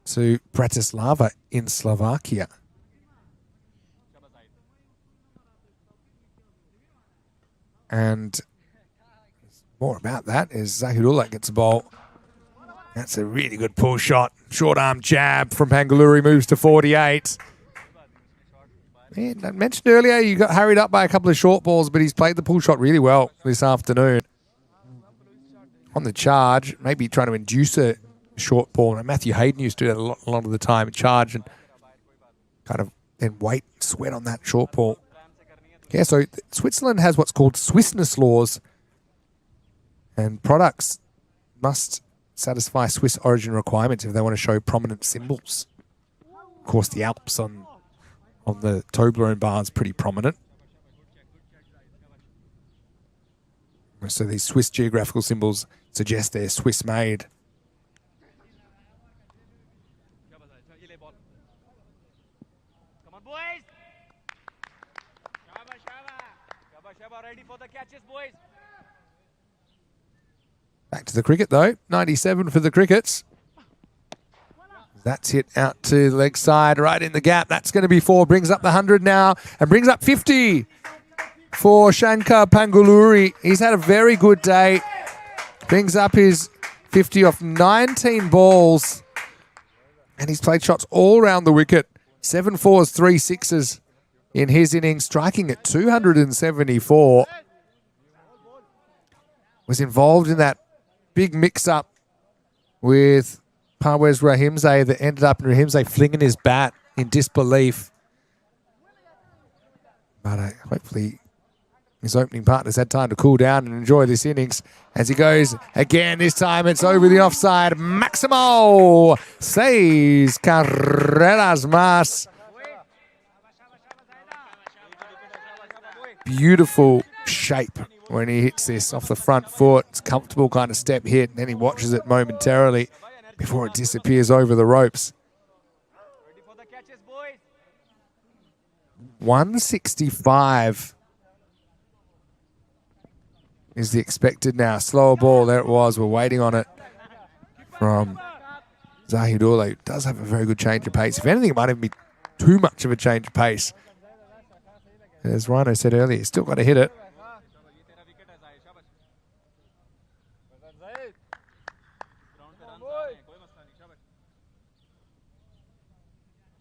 to Bratislava in Slovakia. And more about that is Zahidullah gets a ball. That's a really good pull shot. Short arm jab from Pangaluri, moves to 48. I mentioned earlier you got hurried up by a couple of short balls, but he's played the pull shot really well this afternoon. On the charge, maybe trying to induce a short ball. And Matthew Hayden used to do that a lot of the time, charge and kind of then wait, sweat on that short ball. Yeah, so Switzerland has what's called Swissness laws, and products must satisfy Swiss origin requirements if they want to show prominent symbols. Of course, the Alps on the Toblerone bar is pretty prominent. So these Swiss geographical symbols suggest they're Swiss-made. Come on, boys. Shaba, ready for the catches, boys. Back to the cricket, though. 97 for the Crickets. That's hit out to the leg side, right in the gap. That's going to be 4. Brings up the 100 now and brings up 50 for Shankar Pangaluri. He's had a very good day. Brings up his 50 off 19 balls. And he's played shots all around the wicket. 7 4s, 3 6s in his innings, striking at 274. Was involved in that big mix-up with Parwez Rahimzai that ended up in Rahimzai flinging his bat in disbelief. But hopefully his opening partner's had time to cool down and enjoy this innings as he goes again. This time it's over the offside. Maximo 6 carreras más. Beautiful shape when he hits this off the front foot. It's a comfortable kind of step hit, and then he watches it momentarily before it disappears over the ropes. 165 is the expected now. Slower ball, there it was. We're waiting on it from Zahidullah, who does have a very good change of pace. If anything, it might even be too much of a change of pace. As Rhino said earlier, he's still got to hit it.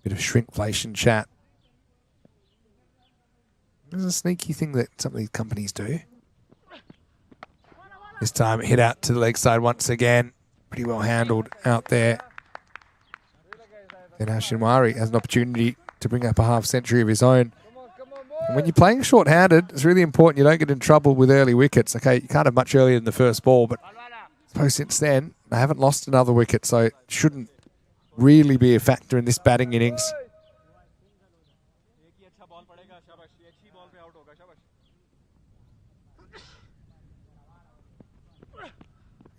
Bit of shrinkflation chat. This is a sneaky thing that some of these companies do. This time hit out to the leg side once again. Pretty well handled out there. And now Shinwari has an opportunity to bring up a half century of his own. And when you're playing short-handed, it's really important you don't get in trouble with early wickets. Okay, you can't have much earlier than the first ball, but I suppose since then, they haven't lost another wicket, so it shouldn't really be a factor in this batting innings.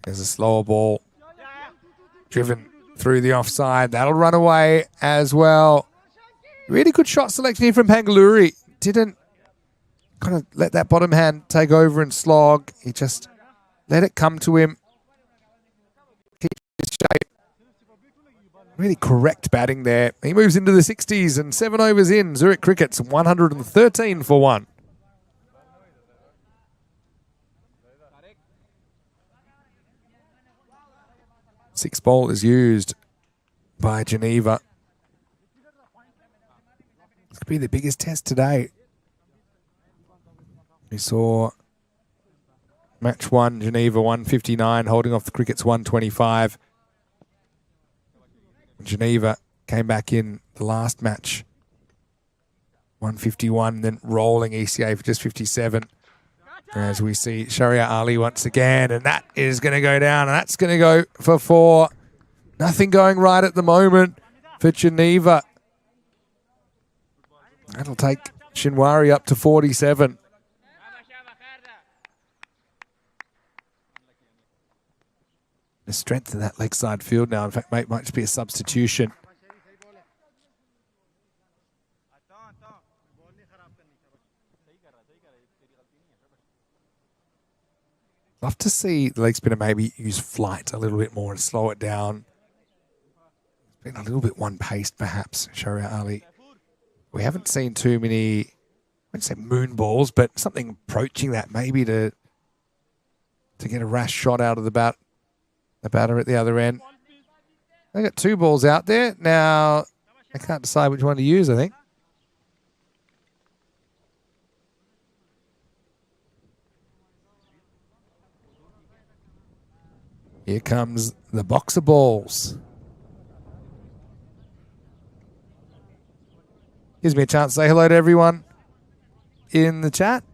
There's a slower ball driven through the offside. That'll run away as well. Really good shot selection here from Pangaluri. Didn't kind of let that bottom hand take over and slog. He just let it come to him. Keep his shape. Really correct batting there. He moves into the 60s and 7 overs in. Zurich Cricket's 113 for 1. Sixth ball is used by Geneva. This could be the biggest test today. We saw match 1, Geneva 159, holding off the Cricket's 125. Geneva came back in the last match, 151, then rolling ECA for just 57. As we see Sharia Ali once again, and that is going to go down, and that's going to go for 4. Nothing going right at the moment for Geneva. That'll take Shinwari up to 47. The strength of that leg side field now, in fact, might just be a substitution. Love to see the leg spinner maybe use flight a little bit more to slow it down. It's been a little bit one-paced, perhaps, Sharia Ali. We haven't seen too many, I wouldn't say moon balls, but something approaching that maybe to get a rash shot out of the batter at the other end. They got 2 balls out there. Now, I can't decide which one to use, I think. Here comes the boxer balls. Gives me a chance to say hello to everyone in the chat.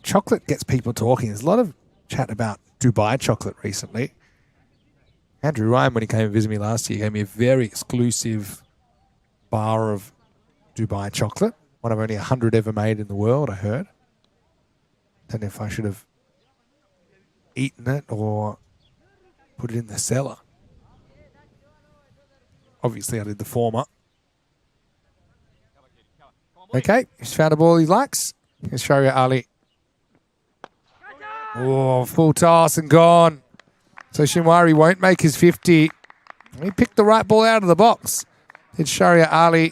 Chocolate gets people talking. There's a lot of chat about Dubai chocolate recently. Andrew Ryan, when he came and visited me last year, gave me a very exclusive bar of Dubai chocolate. One of only 100 ever made in the world, I heard. Don't know if I should have eaten it or put it in the cellar. Obviously, I did the former. Okay, he's found a ball he likes. Here's Sharia Ali. Oh, full toss and gone. So Shinwari won't make his 50. He picked the right ball out of the box. It's Sharia Ali.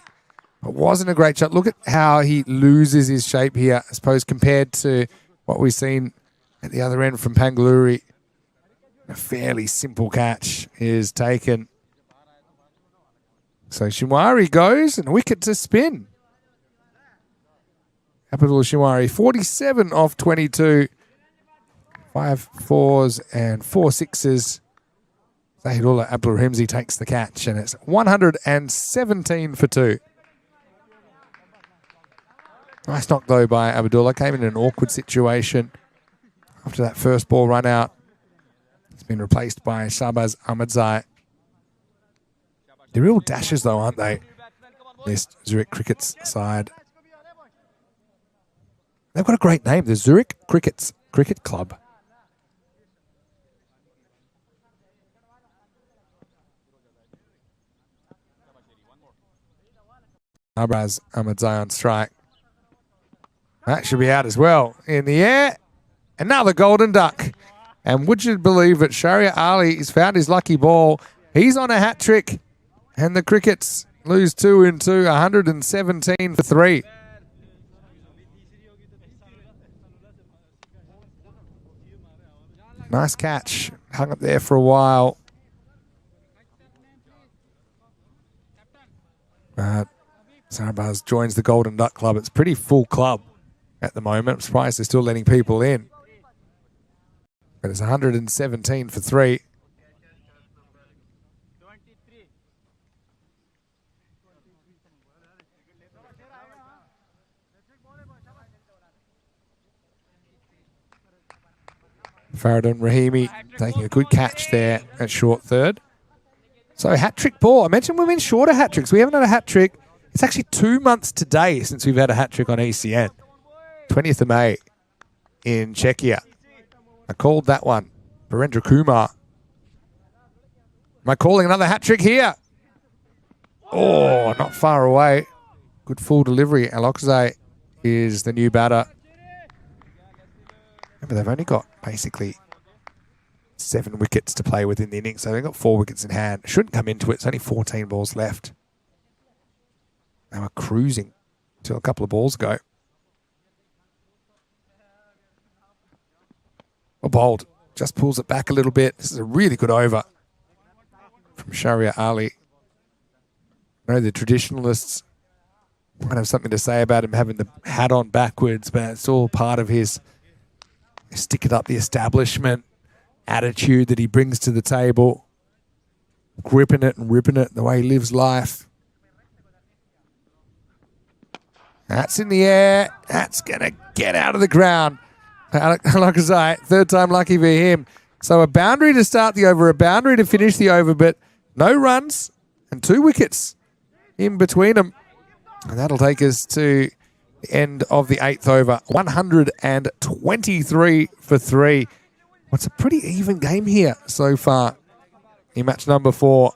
It wasn't a great shot. Look at how he loses his shape here, I suppose, compared to what we've seen at the other end from Pangaluri. A fairly simple catch is taken. So Shinwari goes and wicket to spin. Capital Shinwari, 47 off 22. 5 4s and 4 6s. Zahidullah Abdulrahimzi takes the catch, and it's 117 for 2. Nice knock, though, by Abdullah. Came in an awkward situation after that first ball run out. It's been replaced by Shahbaz Ahmadzai. They're real dashes, though, aren't they? This Zurich Cricket's side. They've got a great name, the Zurich Cricket's Cricket Club. Shahbaz Ahmadzai on strike. That should be out as well. In the air, another golden duck. And would you believe that Sharia Ali has found his lucky ball? He's on a hat trick. And the Crickets lose 2 in 2, 117 for 3. Nice catch. Hung up there for a while. Sarabaz joins the Golden Duck Club. It's a pretty full club at the moment. I'm surprised they're still letting people in. But it's 117 for 3. Faradun Rahimi taking a good catch there at short third. So hat-trick ball. I mentioned we've been short of hat-tricks. We haven't had a hat-trick. It's actually 2 months today since we've had a hat-trick on ECN. 20th of May in Czechia. I called that one. Barendra Kumar. Am I calling another hat-trick here? Oh, not far away. Good full delivery. Alokzai is the new batter. Remember, they've only got basically 7 wickets to play within the innings, so they've got 4 wickets in hand. Shouldn't come into it. It's only 14 balls left. They were cruising until a couple of balls ago. Well, bowled. Just pulls it back a little bit. This is a really good over from Sharia Ali. I know the traditionalists might have something to say about him having the hat on backwards, but it's all part of his stick it up the establishment attitude that he brings to the table. Gripping it and ripping it, the way he lives life. That's in the air. That's going to get out of the ground. Like I say, third time lucky for him. So a boundary to start the over, a boundary to finish the over, but no runs and 2 wickets in between them. And that'll take us to the end of the 8th over. 123 for 3. What's a pretty even game here so far in match number 4.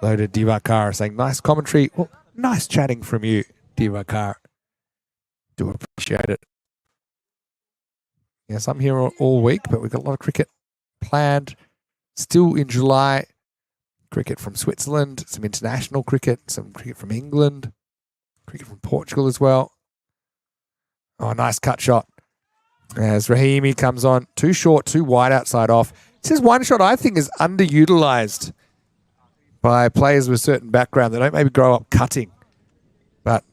Loaded Divakar saying, nice commentary. Well, nice chatting from you, Divakar. Do appreciate it. Yes, I'm here all week, but we've got a lot of cricket planned. Still in July. Cricket from Switzerland, some international cricket, some cricket from England, cricket from Portugal as well. Oh, nice cut shot. As Rahimi comes on, too short, too wide outside off. This is one shot I think is underutilized by players with a certain background. They don't maybe grow up cutting. But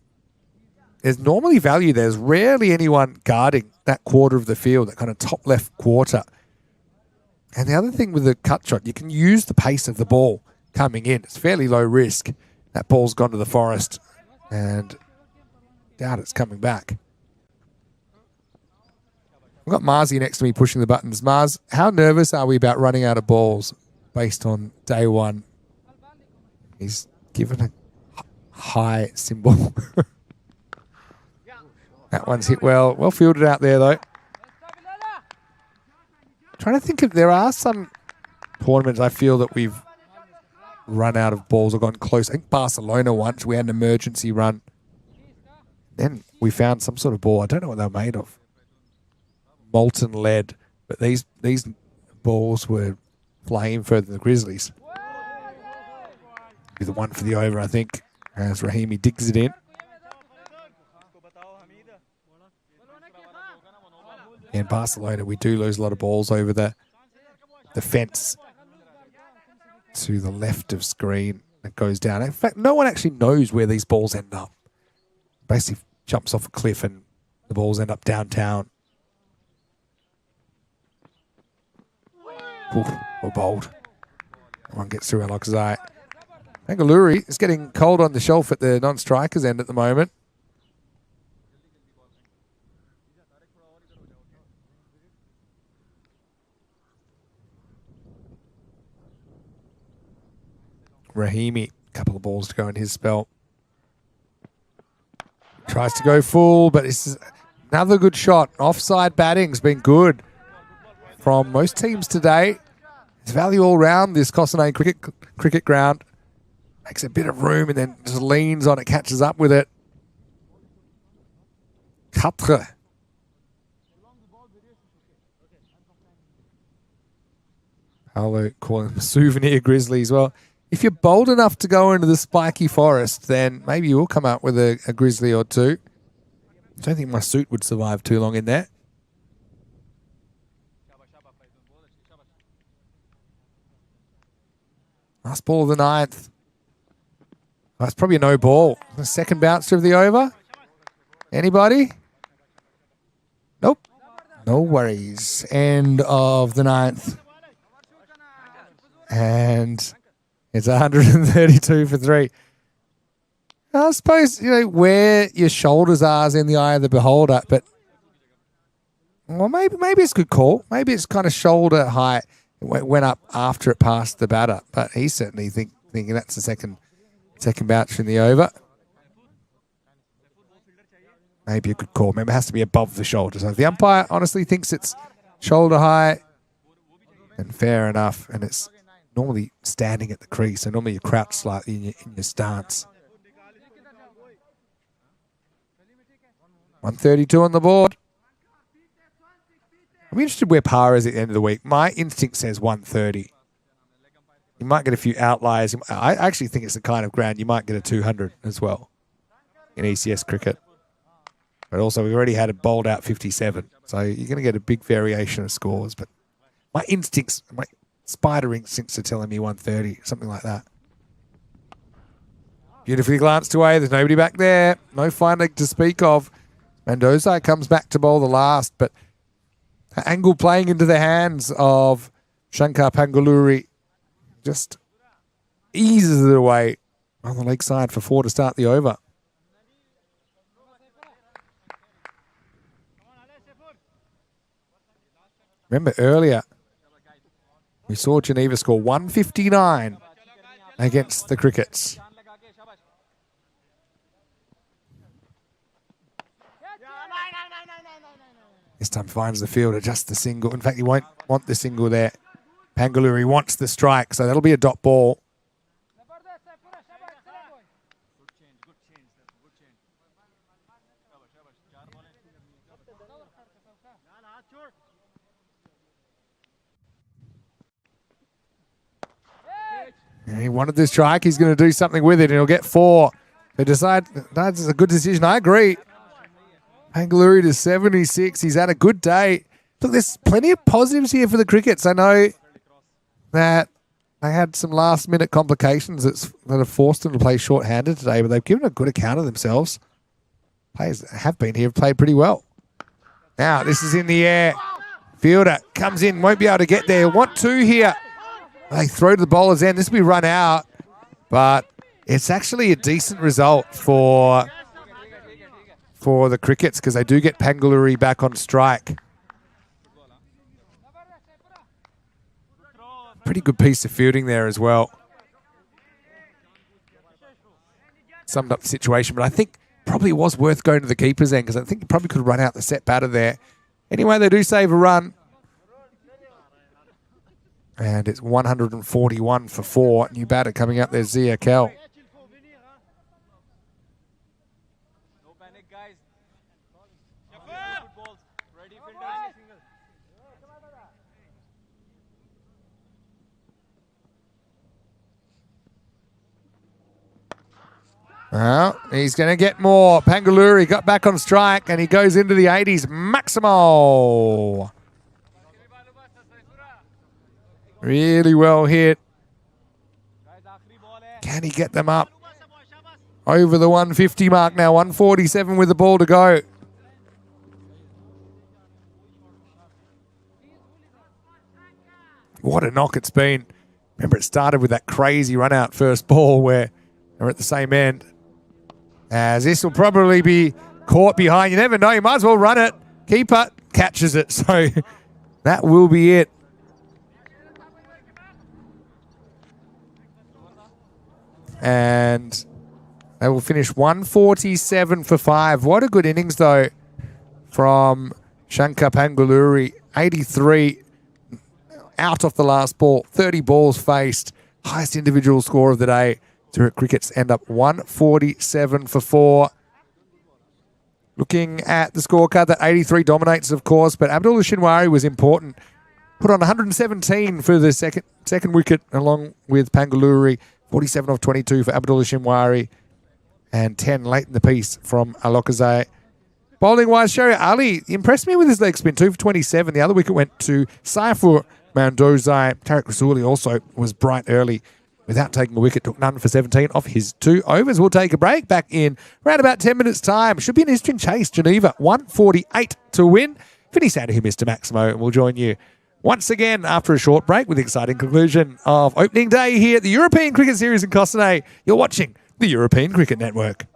there's normally value. There's rarely anyone guarding that quarter of the field, that kind of top left quarter. And the other thing with the cut shot, you can use the pace of the ball coming in. It's fairly low risk. That ball's gone to the forest and doubt it's coming back. I've got Marzi next to me pushing the buttons. Mars, how nervous are we about running out of balls based on day one? He's given a high symbol. That one's hit well. Well fielded out there, though. Trying to think if there are some tournaments I feel that we've run out of balls or gone close. I think Barcelona once, we had an emergency run. Then we found some sort of ball. I don't know what they were made of. Molten lead. But these balls were flying further than the Grizzlies. Be the one for the over, I think, as Rahimi digs it in. In Barcelona, we do lose a lot of balls over the fence to the left of screen. It goes down. In fact, no one actually knows where these balls end up. Basically jumps off a cliff and the balls end up downtown. Ooh, we're bold. One gets through Alokzai. Angaluri is getting cold on the shelf at the non-strikers end at the moment. Rahimi, a couple of balls to go in his spell. Tries to go full, but this is another good shot. Offside batting's been good from most teams today. There's value all round this Cossonay cricket ground. Makes a bit of room and then just leans on it, catches up with it. Quatre. Paolo calling them a souvenir grizzly as well. If you're bold enough to go into the spiky forest, then maybe you will come out with a grizzly or two. I don't think my suit would survive too long in there. Last ball of the ninth. That's probably a no ball. The second bouncer of the over. Anybody? Nope. No worries. End of the ninth. And it's 132 for 3. I suppose, where your shoulders are is in the eye of the beholder, but well, maybe it's a good call. Maybe it's kind of shoulder height. It went up after it passed the batter, but he's certainly thinking that's the second bouncer in the over. Maybe a good call. Remember, it has to be above the shoulder. So if the umpire honestly thinks it's shoulder high, then fair enough. And it's normally standing at the crease, so normally you crouch slightly in your stance. 132 on the board. I'm interested where par is at the end of the week. My instinct says 130. You might get a few outliers. I actually think it's the kind of ground you might get a 200 as well in ECS cricket. But also, we've already had a bowled out 57. So you're going to get a big variation of scores. But my instincts, my spider instincts are telling me 130, something like that. Beautifully glanced away. There's nobody back there. No fine leg to speak of. Mendoza comes back to bowl the last, but angle playing into the hands of Shankar Pangaluri just eases it away on the leg side for 4 to start the over. Remember earlier, we saw Geneva score 159 against the Crickets. This time finds the fielder, just the single. In fact, he won't want the single there. Pangaluri wants the strike, so that'll be a dot ball. And he wanted the strike. He's going to do something with it, and he'll get 4. They decide that's a good decision. I agree. Pangaluri to 76. He's had a good day. Look, there's plenty of positives here for the Crickets. I know that they had some last-minute complications that have forced them to play short-handed today, but they've given a good account of themselves. Players that have been here have played pretty well. Now, this is in the air. Fielder comes in, won't be able to get there. Want 2 here. They throw to the bowler's end. This will be run out, but it's actually a decent result for the Crickets because they do get Pangaluri back on strike. Pretty good piece of fielding there as well. Summed up the situation, but I think probably was worth going to the keeper's end because I think he probably could have run out the set batter there. Anyway, they do save a run. And it's 141 for 4. New batter coming up there, Zia Kell. Well, he's going to get more. Pangaluri got back on strike and he goes into the 80s. Maximo. Really well hit. Can he get them up over the 150 mark now? 147 with the ball to go. What a knock it's been. Remember, it started with that crazy run out first ball where they're at the same end. As this will probably be caught behind. You never know. You might as well run it. Keeper catches it. So that will be it. And they will finish 147 for 5. What a good innings, though, from Shankar Pangaluri. 83 out off the last ball. 30 balls faced. Highest individual score of the day. Zurich Crickets end up 147 for 4. Looking at the scorecard, that 83 dominates, of course, but Abdullah Shinwari was important. Put on 117 for the second wicket, along with Pangaluri. 47 off 22 for Abdullah Shinwari. And 10 late in the piece from Alokazai. Bowling-wise, Sharia Ali impressed me with his leg spin. 2 for 27. The other wicket went to Saifur Mandozai. Tariq Rasuli also was bright early without taking a wicket. Took none for 17 off his 2 overs. We'll take a break. Back in around about 10 minutes' time. Should be an interesting chase. Geneva, 148 to win. Finney's out of here, Mr. Maximo, and we'll join you once again after a short break with the exciting conclusion of opening day here at the European Cricket Series in Cossonay. You're watching the European Cricket Network.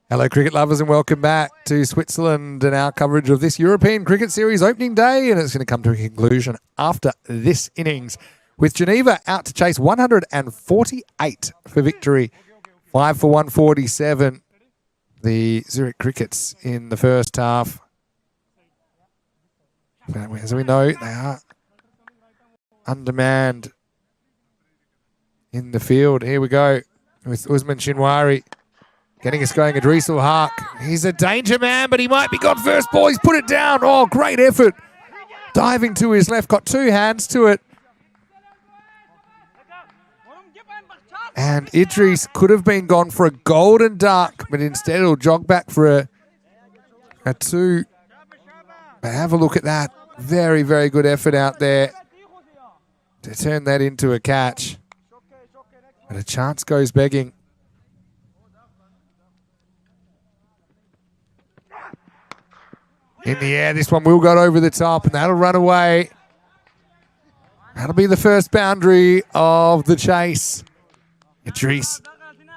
Hello, cricket lovers, and welcome back to Switzerland and our coverage of this European Cricket Series opening day. And it's going to come to a conclusion after this innings, with Geneva out to chase 148 for victory, 5 for 147. The Zurich Crickets in the first half. As we know, they are undermanned in the field. Here we go with Usman Shinwari. Getting us going, Adrisul Haq. He's a danger man, but he might be gone first ball. He's put it down. Oh, great effort. Diving to his left, got two hands to it. And Idris could have been gone for a golden duck, but instead he'll jog back for a two. But have a look at that. Very, very good effort out there to turn that into a catch. But a chance goes begging. In the air, this one will go over the top, and that'll run away. That'll be the first boundary of the chase. Idris,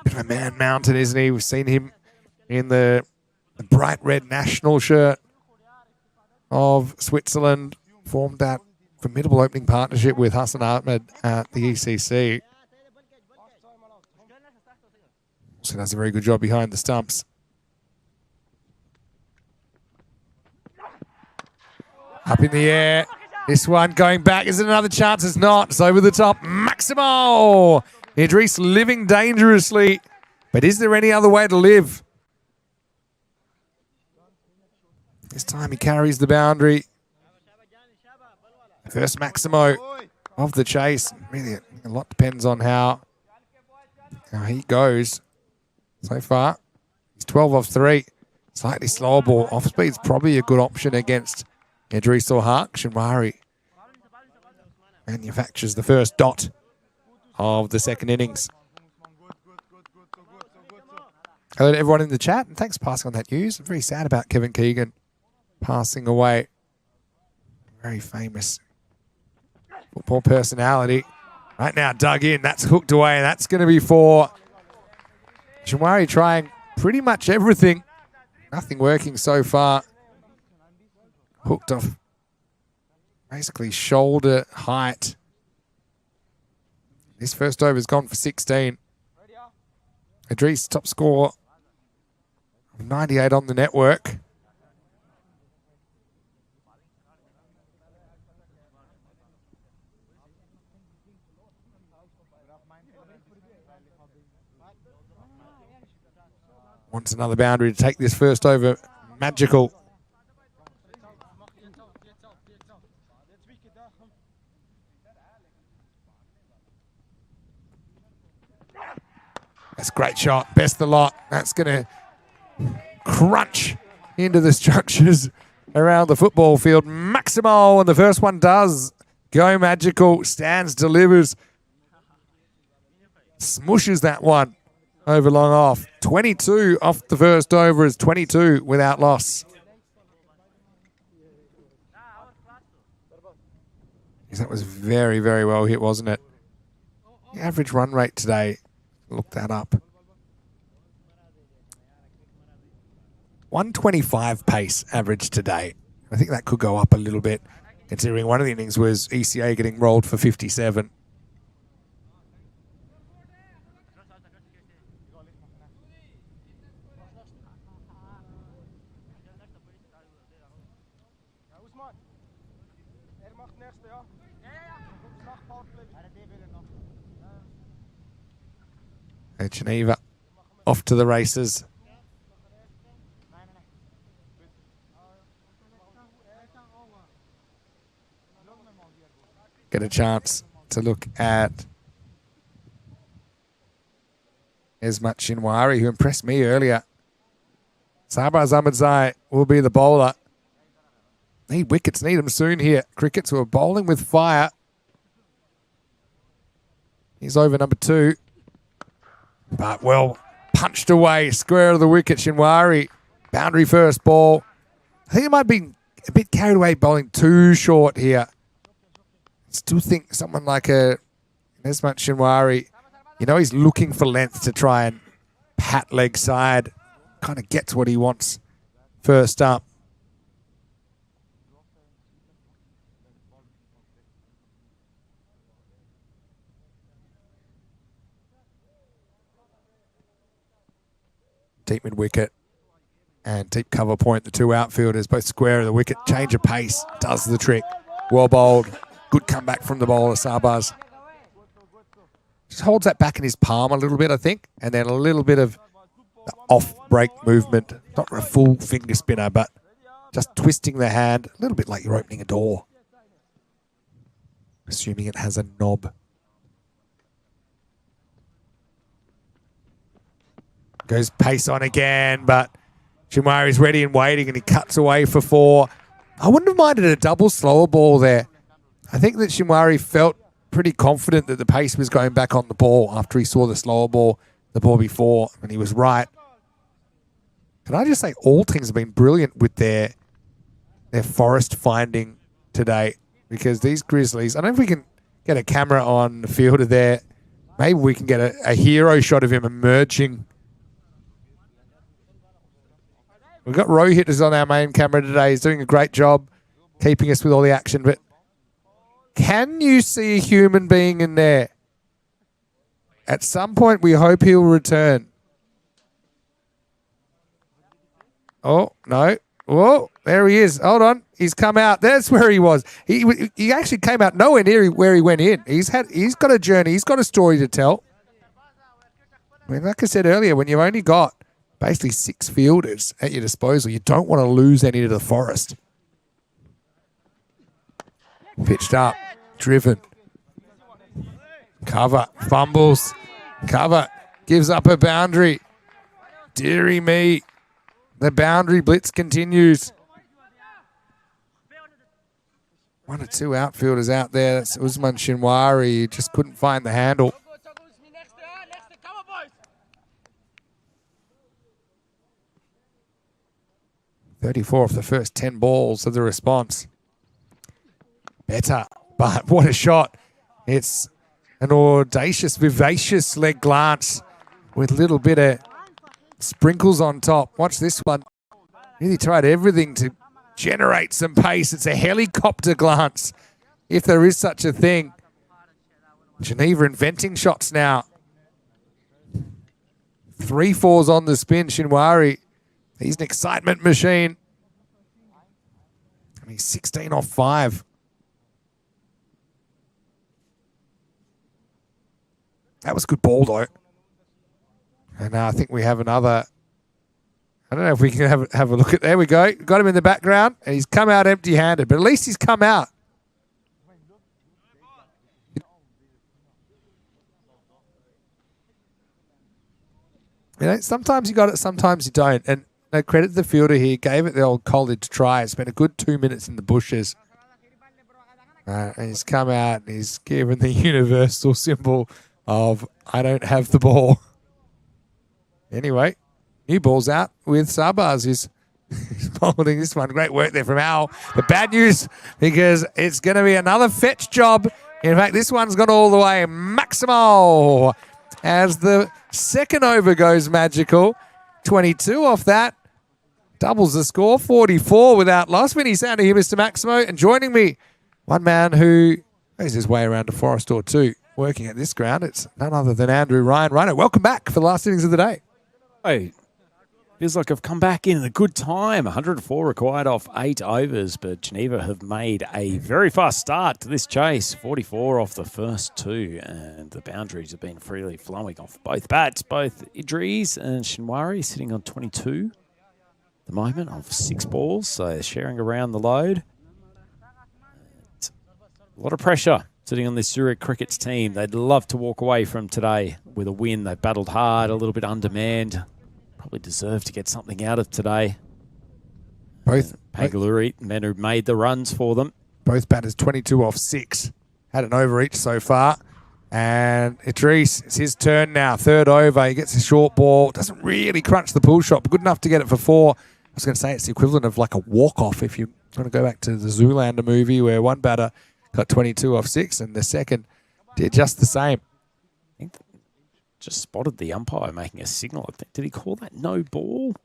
bit of a man mountain, isn't he? We've seen him in the bright red national shirt of Switzerland. Formed that formidable opening partnership with Hassan Ahmed at the ECC. Also does a very good job behind the stumps. Up in the air. This one going back. Is it another chance? It's not. It's over the top. Maximo! Idris living dangerously. But is there any other way to live? This time he carries the boundary. First Maximo of the chase. Really, a lot depends on how he goes. So far, he's 12 off 3. Slightly slower ball. Off speed's probably a good option against Idrisul Haq. Shinwari manufactures the first dot of the second innings. Hello to everyone in the chat, and thanks for passing on that news. I'm very sad about Kevin Keegan passing away. Very famous football personality. Right now, dug in. That's hooked away, and that's going to be 4. Shinwari trying pretty much everything. Nothing working so far. Hooked off basically shoulder height. This first over's gone for 16. Idris, top score of 98 on the network. Wants another boundary to take this first over magical. That's a great shot. Best of the lot. That's going to crunch into the structures around the football field. Maximo, and the first one does go magical. Stands, delivers. Smooshes that one over long off. 22 off the first over is 22 without loss. That was very, very well hit, wasn't it? The average run rate today, look that up. 125 pace average today. I think that could go up a little bit, considering one of the innings was ECA getting rolled for 57. Geneva off to the races. Get a chance to look at Esmat Shinwari, who impressed me earlier. Sabah Ahmadzai will be the bowler. Need wickets, need them soon here. Crickets who are bowling with fire. He's over number 2. But well punched away, square of the wicket, Shinwari. Boundary first ball. I think it might be a bit carried away bowling too short here. Still think someone like a Esmat Shinwari You know he's looking for length to try and pat leg side. Kind of gets what he wants first up. Deep mid wicket and deep cover point. The two outfielders both square of the wicket. Change of pace does the trick. Well bowled. Good comeback from the bowler, Sarbaz. Just holds that back in his palm a little bit, I think, and then a little bit of off-break movement. Not a full finger spinner, but just twisting the hand, a little bit like you're opening a door. Assuming it has a knob. Goes pace on again, but Shinwari's ready and waiting, and he cuts away for 4. I wouldn't have minded a double slower ball there. I think that Shinwari felt pretty confident that the pace was going back on the ball after he saw the slower ball the ball before, and he was right. Can I just say all teams have been brilliant with their forest finding today, because these Grizzlies, I don't know if we can get a camera on the fielder there. Maybe we can get a hero shot of him emerging. We've got Rohit is on our main camera today. He's doing a great job keeping us with all the action, but can you see a human being in there? At some point, we hope he'll return. Oh, no. Whoa, there he is. Hold on. He's come out. That's where he was. He actually came out nowhere near where he went in. He's got a journey. He's got a story to tell. I mean, like I said earlier, when you've only got basically 6 fielders at your disposal, you don't want to lose any to the forest. Pitched up, driven. Cover, fumbles. Cover, gives up a boundary. Deary me. The boundary blitz continues. 1 or 2 outfielders out there. That's Usman Shinwari. He just couldn't find the handle. 34 off the first 10 balls of the response. Better, but what a shot. It's an audacious, vivacious leg glance with a little bit of sprinkles on top. Watch this one. Really tried everything to generate some pace. It's a helicopter glance, if there is such a thing. Geneva inventing shots now. 3 4s on the spin, Shinwari. He's an excitement machine. And he's 16 off 5. That was a good ball, though. And I think we have another. I don't know if we can have a look at. There we go. Got him in the background, and he's come out empty-handed. But at least he's come out. You know, sometimes you got it, sometimes you don't. And no credit to the fielder here. Gave it the old college try. Spent a good 2 minutes in the bushes. And he's come out and he's given the universal symbol of I don't have the ball. Anyway, new ball's out with Sarbaz, who's bowling this one. Great work there from Al. But bad news, because it's going to be another fetch job. In fact, this one's gone all the way. Maximo, as the second over goes magical. 22 off that. Doubles the score. 44 without loss. Vinny Sander here, Mr. Maximo. And joining me, one man who knows his way around a forest or two working at this ground. It's none other than Andrew Ryan. Rhino, welcome back for the last innings of the day. Hey, feels like I've come back in at a good time. 104 required off 8 overs, but Geneva have made a very fast start to this chase. 44 off the first 2, and the boundaries have been freely flowing off both bats. Both Idris and Shinwari sitting on 22 at the moment of 6 balls, so they're sharing around the load. It's a lot of pressure sitting on this Zurich Cricket's team. They'd love to walk away from today with a win. They've battled hard, a little bit undermanned. Probably deserve to get something out of today. Both Pangaluri, men who made the runs for them. Both batters 22 off 6. Had an over each so far. And Idris, it's his turn now. 3rd over. He gets a short ball. Doesn't really crunch the pull shot, but good enough to get it for 4. I was going to say it's the equivalent of like a walk-off if you want to go back to the Zoolander movie where one batter got 22 off 6 and the second did just the same. just spotted the umpire making a signal. I think, did he call that no ball?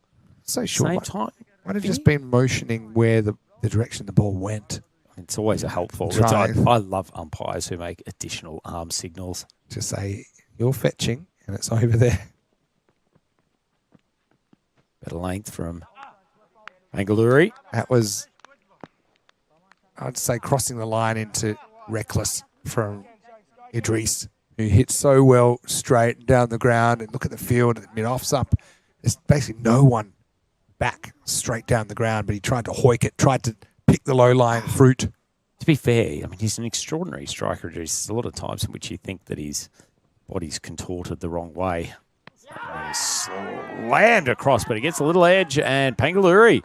So sure. Same time. Might have just been motioning where the direction the ball went. It's always a helpful. I love umpires who make additional arm signals. Just say, you're fetching, and it's over there. Bit of length from Bangalore. That was, I'd say, crossing the line into reckless from Idris, who hit so well straight down the ground. And look at the field, mid-off's up. There's basically no one back straight down the ground, but he tried to hoik it, tried to pick the low-lying fruit. To be fair, I mean, he's an extraordinary striker. There's a lot of times in which you think that his body's contorted the wrong way. Slammed across, but he gets a little edge, and Pangaluri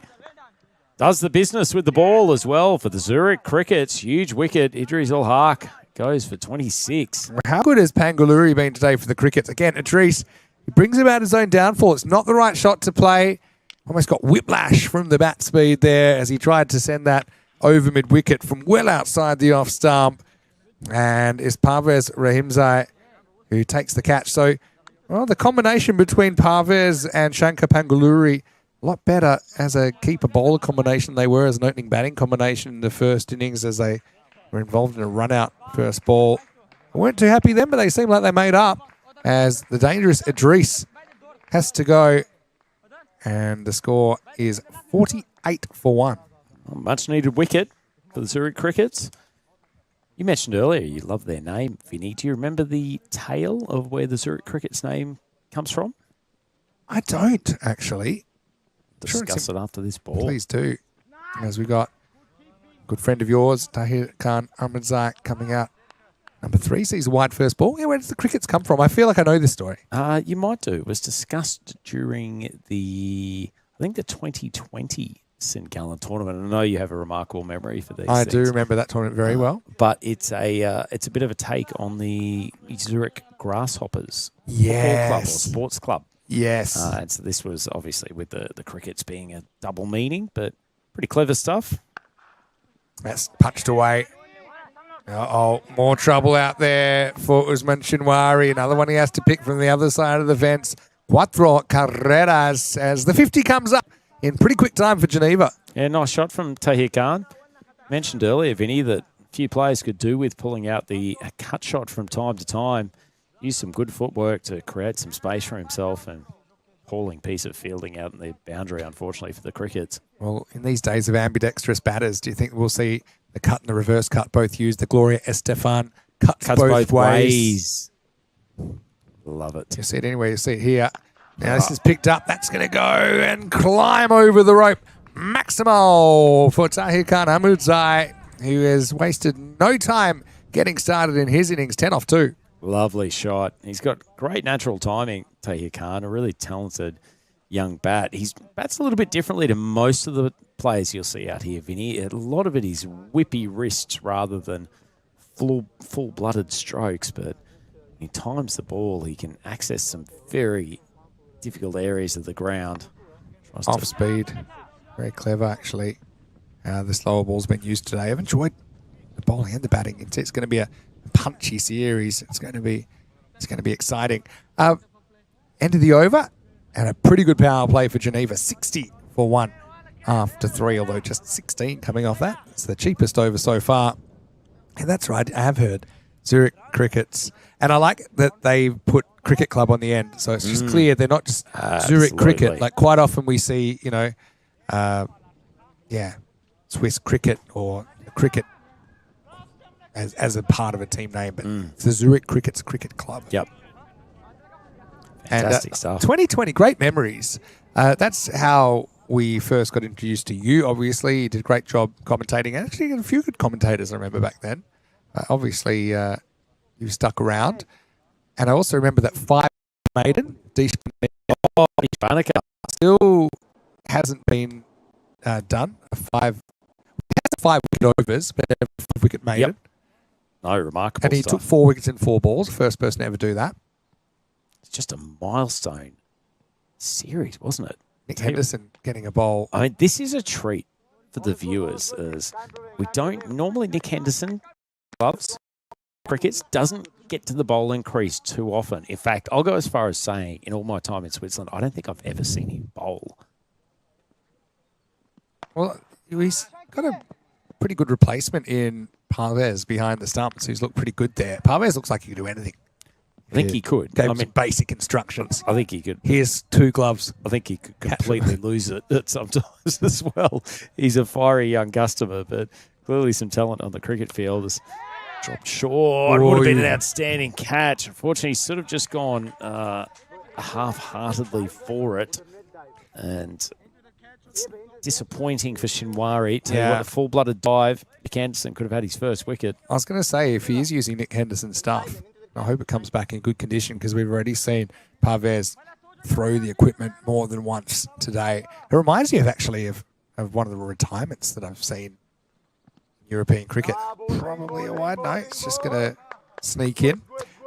does the business with the ball as well for the Zurich Crickets. Huge wicket. Idris Ul Haq goes for 26. How good has Pangaluri been today for the Crickets? Again, Idris, he brings about his own downfall. It's not the right shot to play. Almost got whiplash from the bat speed there as he tried to send that over mid-wicket from well outside the off stump. And it's Parvez Rahimzai who takes the catch. So, well, the combination between Parvez and Shankar Pangaluri, a lot better as a keeper-bowler combination they were as an opening batting combination in the first innings as they were involved in a run-out first ball. I weren't too happy then, but they seem like they made up as the dangerous Idris has to go. And the score is 48 for 1. Much needed wicket for the Zurich Crickets. You mentioned earlier you love their name, Vinny. Do you remember the tale of where the Zurich Crickets name comes from? I don't, actually. Discuss it after this ball. Please do. As we got a good friend of yours, Tahir Khan Ahmadzai, coming out. Number 3 sees a wide first ball. Yeah, where does the Crickets come from? I feel like I know this story. You might do. It was discussed during the 2020 St. Gallen tournament. I know you have a remarkable memory for these I things. do remember that tournament very well. But it's a bit of a take on the Zurich Grasshoppers yes. football club or sports club. Yes. And so this was obviously with the Crickets being a double meaning, but pretty clever stuff. That's punched away. Uh-oh, more trouble out there for Usman Shinwari. Another one he has to pick from the other side of the fence. Cuatro carreras as the 50 comes up in pretty quick time for Geneva. Yeah, nice shot from Tahir Khan. Mentioned earlier, Vinny, that a few players could do with pulling out a cut shot from time to time. Use some good footwork to create some space for himself, and appalling piece of fielding out in the boundary, unfortunately, for the Crickets. Well, in these days of ambidextrous batters, do you think we'll see the cut and the reverse cut both used? The Gloria Estefan cuts both ways. Love it. You see it anywhere, you see it here. Now this is picked up. That's going to go and climb over the rope. Maximal for Tahir Khan Ahmadzai, who has wasted no time getting started in his innings. 10 off 2. Lovely shot. He's got great natural timing, Tahir Khan, a really talented young bat. He bats a little bit differently to most of the players you'll see out here, Vinny. A lot of it is whippy wrists rather than full-blooded strokes, but when he times the ball, he can access some very difficult areas of the ground. Off speed. Very clever, actually. The slower ball's been used today. I've enjoyed the bowling and the batting. It's going to be a punchy series. It's going to be exciting. End of the over, and a pretty good power play for Geneva. 60 for 1 after 3, although just 16 coming off that. It's the cheapest over so far. And that's right, I have heard Zurich Crickets. And I like that they put Cricket Club on the end. So it's just clear they're not just Zurich Cricket. Like quite often we see, Swiss Cricket or Cricket as a part of a team name. But it's the Zurich Crickets Cricket Club. Yep. Fantastic stuff. 2020, great memories. That's how we first got introduced to you, obviously. You did a great job commentating. And actually, a few good commentators I remember back then. Obviously, you stuck around. And I also remember that 5 maiden, still hasn't been done. 5 wicket overs, but 5 wicket maiden. Yep. No, remarkable And he stuff. took 4 wickets in 4 balls. First person to ever do that. It's just a milestone series, wasn't it? Nick Henderson getting a bowl. I mean, this is a treat for the viewers, as we don't normally. Nick Henderson gloves crickets doesn't get to the bowling crease too often. In fact, I'll go as far as saying, in all my time in Switzerland, I don't think I've ever seen him bowl. Well, he's got a pretty good replacement in Parvez behind the stumps, who's looked pretty good there. Parvez looks like he could do anything. I think he could. Gave him some basic instructions. I think he could. Here's 2 gloves. I think he could completely lose it sometimes as well. He's a fiery young customer, but clearly some talent on the cricket field. Has dropped short. It would have been an outstanding catch. Unfortunately, he's sort of just gone half-heartedly for it. And it's disappointing for Shinwari. Tell you what, a full-blooded dive. Nick Henderson could have had his first wicket. I was going to say, if he is using Nick Henderson's stuff, I hope it comes back in good condition, because we've already seen Parvez throw the equipment more than once today. It reminds me of one of the retirements that I've seen in European cricket. Probably a wide. No, it's just going to sneak in.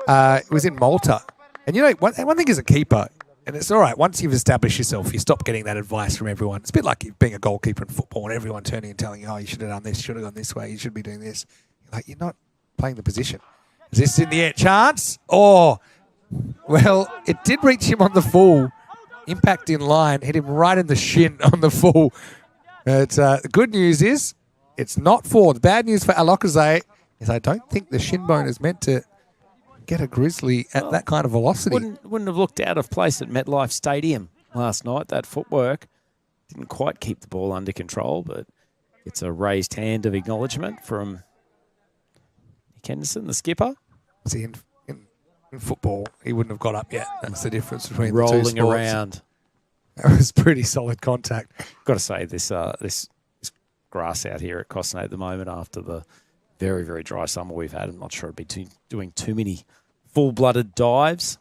It was in Malta. And you know, one thing as a keeper, and it's all right, once you've established yourself, you stop getting that advice from everyone. It's a bit like being a goalkeeper in football and everyone turning and telling you, oh, you should have done this, should have gone this way, you should be doing this. You're like, you're not playing the position. Is this in the air? Chance? Oh, well, it did reach him on the full. Impact in line, hit him right in the shin on the full. But the good news is it's not 4. The bad news for Alokazai is I don't think the shin bone is meant to get a grizzly at that kind of velocity. Wouldn't have looked out of place at MetLife Stadium last night. That footwork didn't quite keep the ball under control, but it's a raised hand of acknowledgement from Nick Henderson, the skipper. See, in football, he wouldn't have got up yet. That's the difference between rolling the two sports. Around. That was pretty solid contact. Got to say, this grass out here at Cossonay at the moment, after the very, very dry summer we've had, I'm not sure it'd be doing too many full-blooded dives.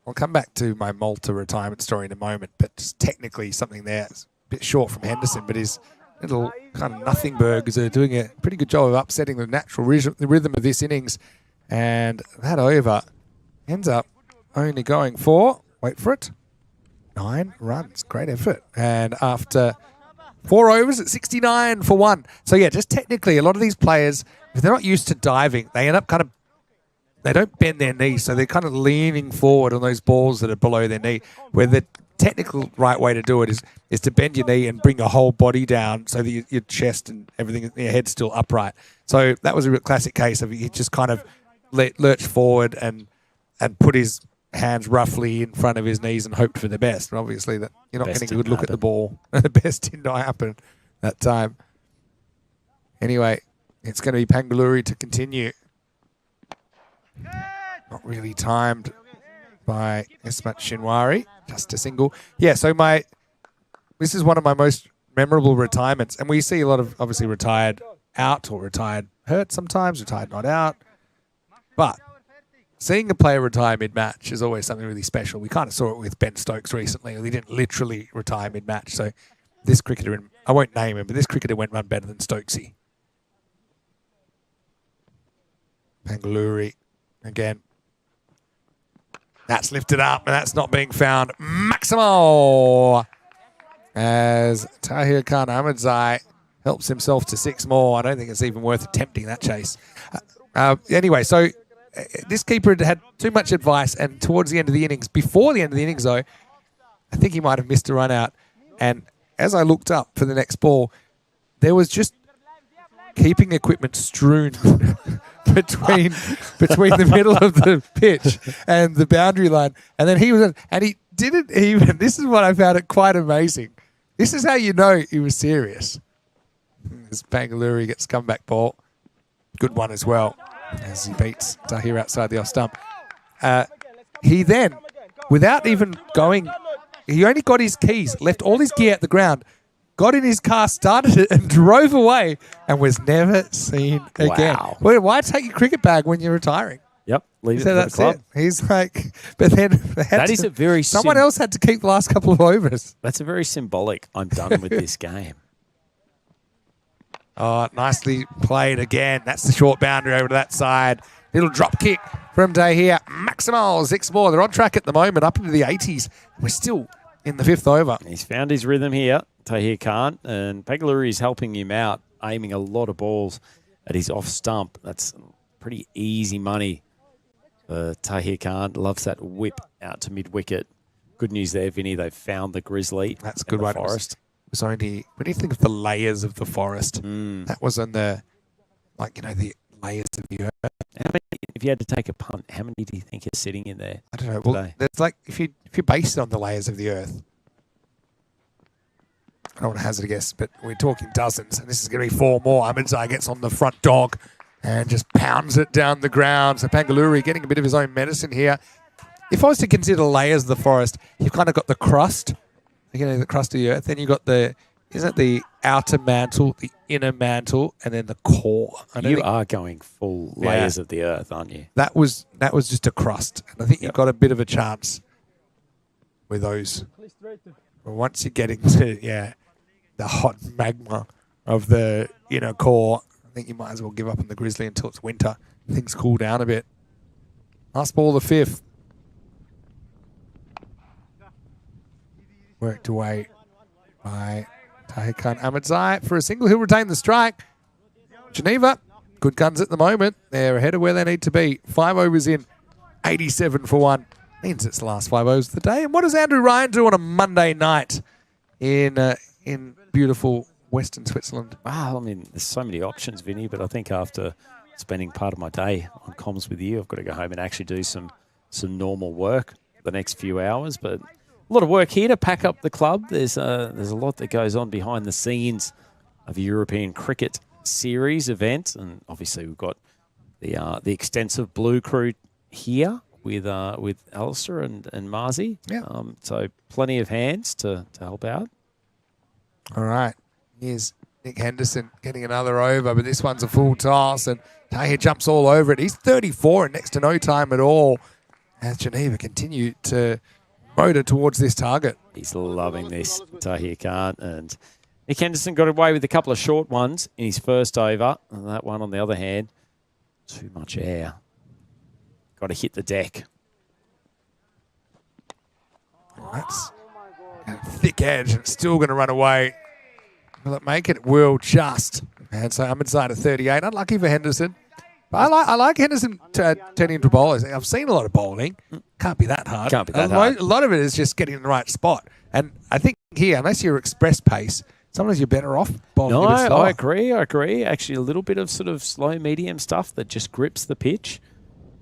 I'll come back to my Malta retirement story in a moment, but just technically something there. It's a bit short from Henderson, but his little kind of nothing burgers are doing a pretty good job of upsetting the natural rhythm of this innings. And that over ends up only going for, wait for it, 9 runs. Great effort. And after 4 overs at 69 for 1. So, yeah, just technically, a lot of these players, if they're not used to diving, they end up they don't bend their knees. So they're kind of leaning forward on those balls that are below their knee, where the technical right way to do it is to bend your knee and bring your whole body down so that your chest and everything, your head's still upright. So that was a real classic case of he just kind of lurched forward and put his hands roughly in front of his knees and hoped for the best. But obviously, that you're not getting a good look at the ball. The best did not happen that time. Anyway, it's going to be Pangaluri to continue. Not really timed by Ismat Shinwari. Just a single. Yeah, so this is one of my most memorable retirements. And we see a lot of, obviously, retired out or retired hurt sometimes, retired not out. But seeing a player retire mid-match is always something really special. We kind of saw it with Ben Stokes recently. He didn't literally retire mid-match. So this cricketer, I won't name him, but this cricketer went one better than Stokesy. Pangaluri again. That's lifted up, and that's not being found. Maximal! As Tahir Khan Ahmadzai helps himself to 6 more. I don't think it's even worth attempting that chase. Anyway, so this keeper had too much advice, and towards the end of the innings, before the end of the innings though, I think he might have missed a run out. And as I looked up for the next ball, there was just keeping equipment strewn between the middle of the pitch and the boundary line. And then he didn't even, this is what I found it quite amazing. This is how you know he was serious. As Pangaluri gets comeback ball. Good one as well, as he beats Tahir outside the off stump. He then, without even going, he only got his keys, left all his gear at the ground, got in his car, started it, and drove away, and was never seen again. Wow. Well, why take your cricket bag when you're retiring? Yep, leave it So for that's the club. it. He's like, but then That is a very someone else had to keep the last couple of overs. That's a very symbolic, I'm done with this game. Oh, nicely played again. That's the short boundary over to that side. Little drop kick from Tahir. Maximal, 6 more. They're on track at the moment, up into the 80s. We're still in the 5th over. He's found his rhythm here, Tahir Khan, and Pangaluri is helping him out, aiming a lot of balls at his off stump. That's pretty easy money Tahir Khan loves that whip out to mid-wicket. Good news there, Vinny. They've found the grizzly. That's a good in the one. forest. It was only, when you think of the layers of the forest, that was on the, like, you know, the layers of the earth. How many, if you had to take a punt, how many do you think are sitting in there? I don't know. Well, there's like, if you base it on the layers of the earth, I don't want to hazard a guess, but we're talking dozens, and this is going to be 4 more. Ahmedzai gets on the front dog and just pounds it down the ground. So Pangaluri getting a bit of his own medicine here. If I was to consider layers of the forest, you've kind of got the crust, you know, the crust of the earth. Then you've got the, isn't it the outer mantle, the inner mantle, and then the core. You are going full layers of the earth, aren't you? That was just a crust. And I think you've got a bit of a chance with those. But once you're getting to, the hot magma of the inner core, I think you might as well give up on the grizzly until it's winter. Things cool down a bit. Last ball, the 5th. Worked away by Tahir Khan Ahmedzai for a single. He'll retain the strike. Geneva, good guns at the moment. They're ahead of where they need to be. 5 overs in, 87 for 1. Means it's the last 5 overs of the day. And what does Andrew Ryan do on a Monday night in beautiful Western Switzerland? Wow, I mean, there's so many options, Vinny, but I think after spending part of my day on comms with you, I've got to go home and actually do some normal work the next few hours. But a lot of work here to pack up the club. There's a lot that goes on behind the scenes of a European cricket series event, and obviously we've got the extensive blue crew here with Alistair and Marzi. Yeah. So plenty of hands to help out. All right. Here's Nick Henderson getting another over, but this one's a full toss, and Tahir jumps all over it. He's 34 in next to no time at all as Geneva continue to motor towards this target. He's loving this, Tahir Khan. And Nick Henderson got away with a couple of short ones in his first over. And that one, on the other hand, too much air. Got to hit the deck. That's a thick edge, and it's still going to run away. Will it make it? It will just. And so Ahmedzai to 38. Unlucky for Henderson. But I like Henderson turning into bowlers. I've seen a lot of bowling. Can't be that hard. Can't be that hard. A lot of it is just getting in the right spot. And I think here, unless you're express pace, sometimes you're better off bowling No, a bit slower. I agree. Actually, a little bit of sort of slow, medium stuff that just grips the pitch.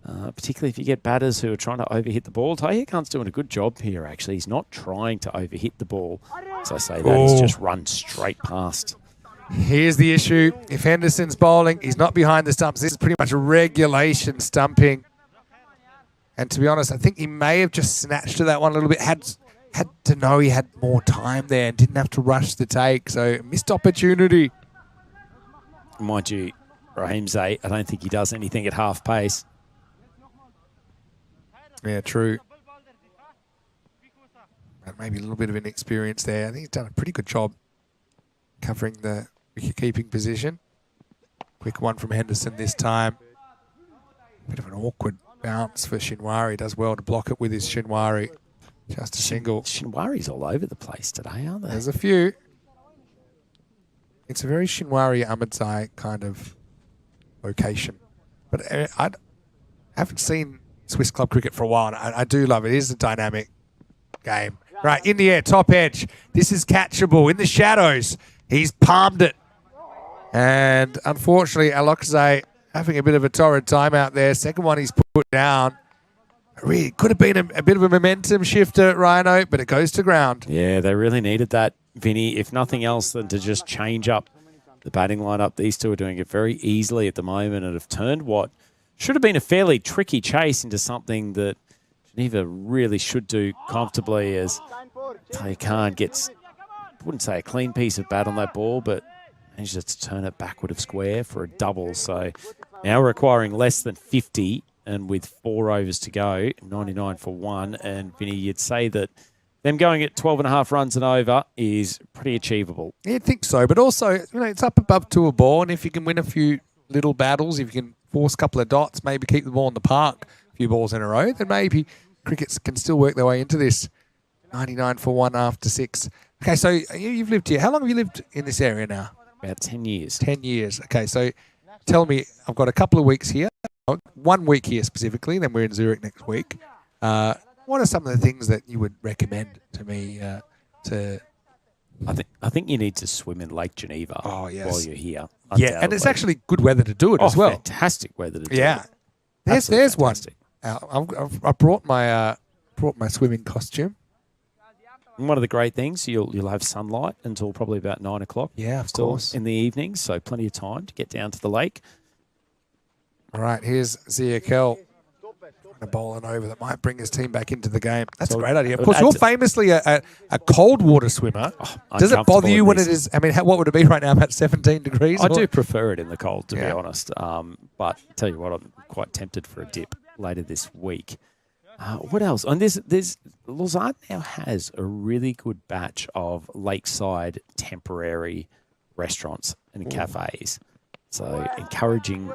Particularly if you get batters who are trying to overhit the ball. Tahir Khan's doing a good job here, actually. He's not trying to overhit the ball. As I say that, he's just run straight past. Here's the issue. If Henderson's bowling, he's not behind the stumps. This is pretty much a regulation stumping. And to be honest, I think he may have just snatched to that one a little bit. Had to know he had more time there and didn't have to rush the take. So missed opportunity. Mind you, Raheem Zay, I don't think he does anything at half pace. Yeah, true. But maybe a little bit of inexperience there. I think he's done a pretty good job covering the wicket-keeping position. Quick one from Henderson this time. Bit of an awkward bounce for Shinwari. Does well to block it with his Shinwari. Just a single. Shinwari's all over the place today, aren't they? There's a few. It's a very Shinwari Ahmedzai kind of location. But I haven't seen Swiss club cricket for a while. And I do love it. It is a dynamic game. Right, in the air, top edge. This is catchable in the shadows. He's palmed it. And unfortunately, Alokze having a bit of a torrid time out there. Second one he's put down. Really could have been a bit of a momentum shifter, Rhino, but it goes to ground. Yeah, they really needed that, Vinny, if nothing else than to just change up the batting lineup. These two are doing it very easily at the moment and have turned what should have been a fairly tricky chase into something that Geneva really should do comfortably, as Tahir Khan gets, I wouldn't say a clean piece of bat on that ball, but manages to turn it backward of square for a double. So now requiring less than 50 and with 4 overs to go, 99 for 1. And Vinny, you'd say that them going at 12.5 runs and over is pretty achievable. Yeah, I think so. But also, you know, it's up above to a ball, and if you can win a few little battles, if you can force a couple of dots, maybe keep the ball in the park a few balls in a row, then maybe crickets can still work their way into this. 99 for 1 after 6. Okay, so you've lived here. How long have you lived in this area now? About 10 years. 10 years. Okay, so tell me, I've got a couple of weeks here. 1 week here specifically, then we're in Zurich next week. What are some of the things that you would recommend to me to... I think you need to swim in Lake Geneva while you're here. Yeah, and it's actually good weather to do it as well. Fantastic weather to do it. Yeah. There's one. I brought my swimming costume. And one of the great things, you'll have sunlight until probably about 9 o'clock. Yeah, of course. In the evening, so plenty of time to get down to the lake. All right, here's Zia Kell. A bowling over that might bring his team back into the game. That's a great idea. Of course, you're famously a cold water swimmer. Does it bother you when it is? I mean, what would it be right now? About 17 degrees? I do prefer it in the cold, to be honest. But tell you what, I'm quite tempted for a dip later this week. What else? And there's Lausanne now has a really good batch of lakeside temporary restaurants and cafes. So encouraging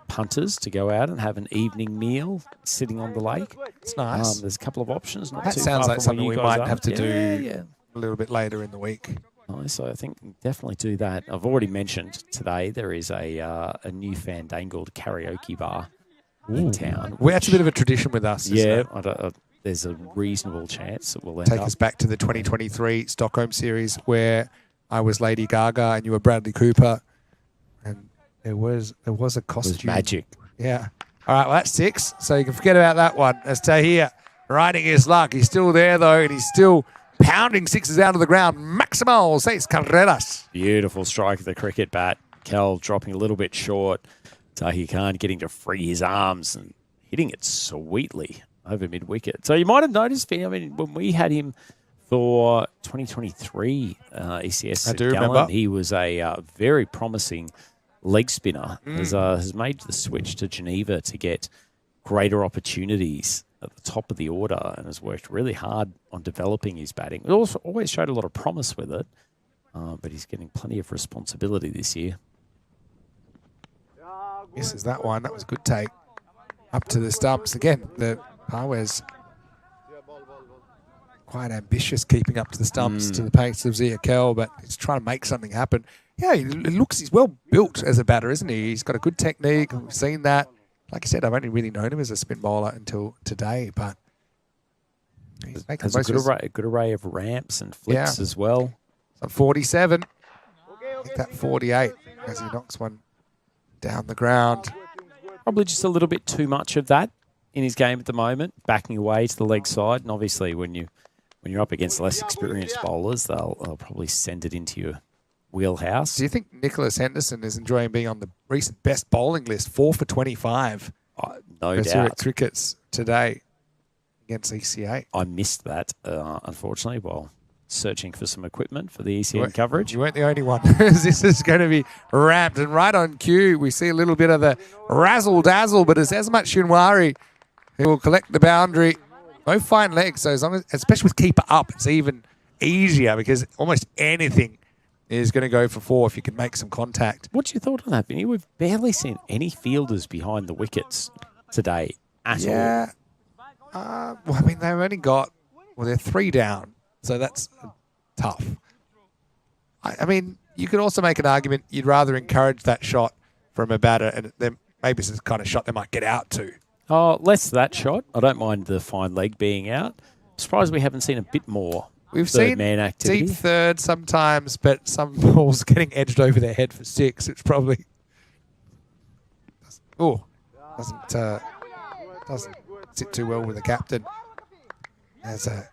punters to go out and have an evening meal sitting on the lake. It's nice. There's a couple of options. That sounds like something we might have to do a little bit later in the week. Nice. So I think definitely do that. I've already mentioned today there is a new fandangled karaoke bar in town. That's a bit of a tradition with us. Yeah, there's a reasonable chance that we'll take us back to the 2023 Stockholm series where I was Lady Gaga and you were Bradley Cooper, and there was a costume. It was magic. Yeah. All right, well, that's 6, so you can forget about that one. Let's stay here, riding his luck. He's still there, though, and he's still pounding 6s out of the ground. Maximal 6 carreras. Beautiful strike of the cricket bat. Kel dropping a little bit short. Tahi Khan getting to free his arms and hitting it sweetly over mid-wicket. So you might have noticed, I mean, when we had him for 2023 ECS I do Gallen, remember. he was a very promising leg spinner. Has made the switch to Geneva to get greater opportunities at the top of the order and has worked really hard on developing his batting. It also always showed a lot of promise with it, but he's getting plenty of responsibility this year. Misses that one. That was a good take. Up to the stumps. Again, the Parwes quite ambitious keeping up to the stumps to the pace of Zia Kell, but he's trying to make something happen. Yeah, he's well built as a batter, isn't he? He's got a good technique. We've seen that. Like I said, I've only really known him as a spin bowler until today, but he's making Has a good array of ramps and flicks as well. So 47. Hit that 48 as he knocks one down the ground. Probably just a little bit too much of that in his game at the moment, backing away to the leg side. And obviously when you're up against less experienced bowlers, they'll probably send it into your wheelhouse. Do you think Nicholas Henderson is enjoying being on the recent best bowling list? 4 for 25. No doubt. Crickets today against ECA. I missed that, unfortunately, while searching for some equipment for the ECN coverage. You weren't the only one. This is going to be ramped. And right on cue, we see a little bit of the razzle-dazzle, but it's Asmat Shinwari who will collect the boundary. No fine legs, so as long as, especially with keeper up, it's even easier because almost anything is going to go for 4 if you can make some contact. What's your thought on that, Vinny? We've barely seen any fielders behind the wickets today at all. Yeah. Well, I mean, they've only got, they're 3 down, so that's tough. I mean, you could also make an argument you'd rather encourage that shot from a batter, and then maybe it's the kind of shot they might get out to. Oh, less that shot. I don't mind the fine leg being out. I'm surprised we haven't seen a bit more. We've seen man activity. Deep third sometimes, but some balls getting edged over their head for 6. It's probably doesn't sit too well with the captain. As a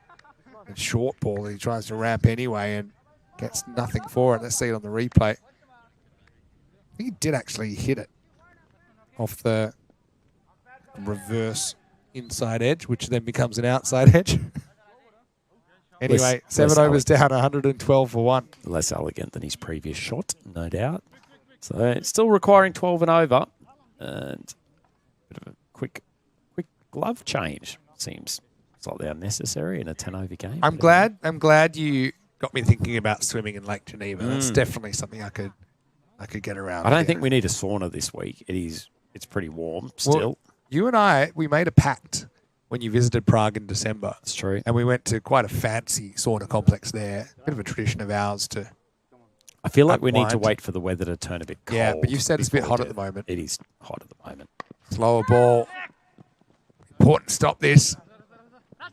short ball, he tries to ramp anyway and gets nothing for it. Let's see it on the replay. I think he did actually hit it off the reverse inside edge, which then becomes an outside edge. Anyway, 7 overs down, 112 for 1. Less elegant than his previous shot, no doubt. So it's still requiring 12 and over. And a bit of a quick glove change seems slightly unnecessary in a 10-over game. I'm glad you got me thinking about swimming in Lake Geneva. That's definitely something I could get around. I don't think we need a sauna this week. It's pretty warm still. Well, you and we made a pact when you visited Prague in December. That's true. And we went to quite a fancy sauna complex there. A bit of a tradition of ours to I feel like we need to wait for the weather to turn a bit cold. Yeah, but you said it's a bit hot at the moment. It is hot at the moment. Slower ball. Important to stop this.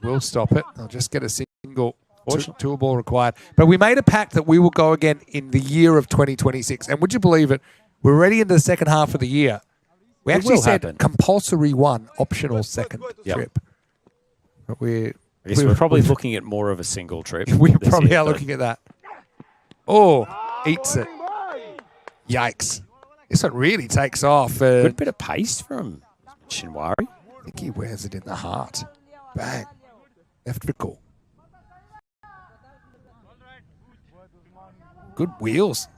We'll stop it. I'll just get a single. Two ball required. But we made a pact that we will go again in the year of 2026. And would you believe it? We're already into the second half of the year. We actually said compulsory one, optional second trip. But we're probably looking at more of a single trip. We probably are looking at that. Oh, eats it. Yikes. This one really takes off. Good bit of pace from Shinwari. I think he wears it in the heart. Bang. Left recall. Good wheels.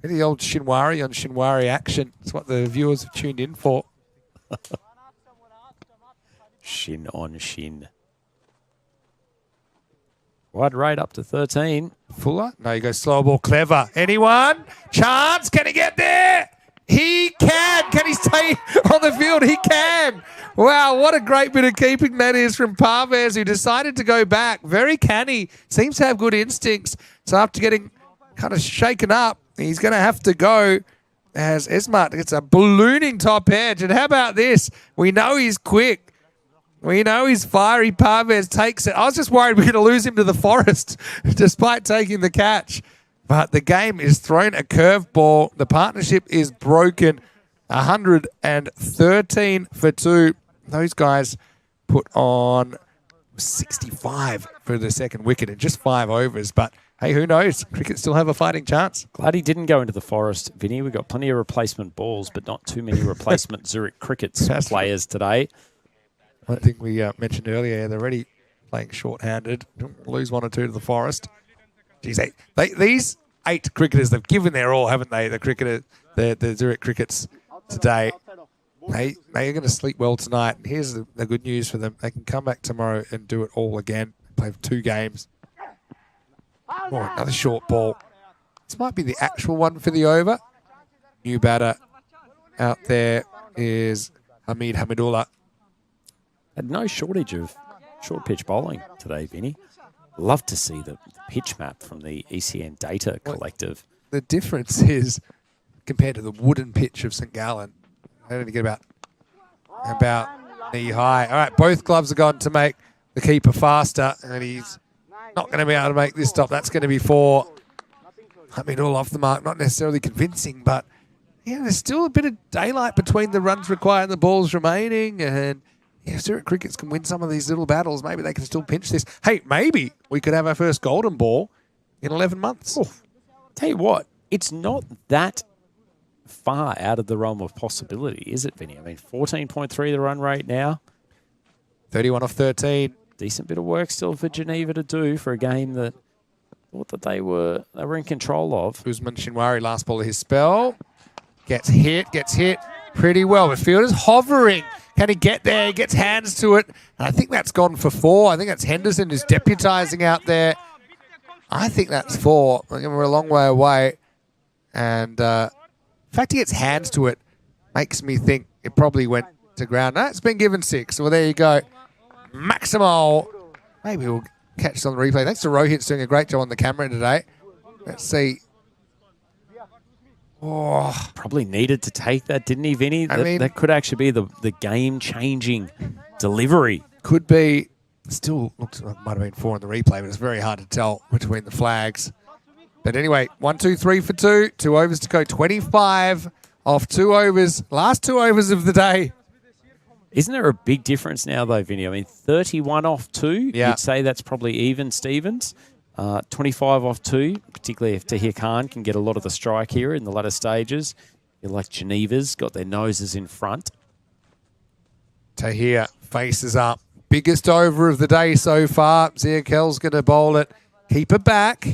Look at the old Shinwari on Shinwari action. That's what the viewers have tuned in for. Shin on shin. Wide rate up to 13. Fuller? No, he goes slow ball. Clever. Anyone? Chance? Can he get there? He can. Can he stay on the field? He can. Wow, what a great bit of keeping that is from Parvez, who decided to go back. Very canny. Seems to have good instincts. So after getting kind of shaken up, he's going to have to go as Esmart gets a ballooning top edge. And how about this? We know he's quick. We know he's fiery. Parvez takes it. I was just worried we were going to lose him to the Forest despite taking the catch. But the game is thrown a curveball. The partnership is broken. 113 for 2. Those guys put on 65 for the second wicket in just 5 overs. But hey, who knows? Cricket still have a fighting chance. Glad he didn't go into the Forest, Vinny. We've got plenty of replacement balls, but not too many replacement Zurich Crickets players today. One thing we mentioned earlier, they're already playing short-handed. Lose 1 or 2 to the Forest. Geez, these 8 cricketers, they've given their all, haven't they? The Zurich Crickets today. They are going to sleep well tonight. And here's the good news for them. They can come back tomorrow and do it all again. Play 2 games. Oh, another short ball. This might be the actual one for the over. New batter out there is Hamid Hamidullah. Had no shortage of short pitch bowling today, Vinny. Love to see the pitch map from the ECN Data Collective. The difference is, compared to the wooden pitch of St. Gallen, they only get about knee high. All right, both gloves are gone to make the keeper faster, and he's not going to be able to make this stop. That's going to be 4. I mean, all off the mark, not necessarily convincing, but yeah, there's still a bit of daylight between the runs required and the balls remaining, and yeah, Zurich Crickets can win some of these little battles. Maybe they can still pinch this. Hey, maybe we could have our first golden ball in 11 months. Oof. Tell you what, it's not that far out of the realm of possibility, is it, Vinny? I mean, 14.3 the run rate now. 31 off 13. Decent bit of work still for Geneva to do for a game that thought that they were in control of. Usman Shinwari, last ball of his spell. Gets hit pretty well. The fielder's hovering. Can he get there? He gets hands to it. And I think that's gone for 4. I think that's Henderson who's deputising out there. I think that's 4. We're a long way away. And the fact he gets hands to it makes me think it probably went to ground. No, it's been given 6. Well, there you go. Maximal. Maybe we'll catch this on the replay. Thanks to Rohit's doing a great job on the camera today. Let's see. Oh, probably needed to take that, didn't he, Vinny? That could actually be the game-changing delivery. Could be. Still looks like it might have been 4 on the replay, but it's very hard to tell between the flags. But anyway, 1, 2, 3 for 2. 2 overs to go. 25 off 2 overs. Last 2 overs of the day. Isn't there a big difference now, though, Vinny? I mean, 31 off 2. Yeah. You'd say that's probably even, Stevens. 25 off 2, particularly if Tahir Khan can get a lot of the strike here in the latter stages. You're like Geneva's got their noses in front. Tahir faces up. Biggest over of the day so far. Zia Kell's going to bowl it. Keep it back.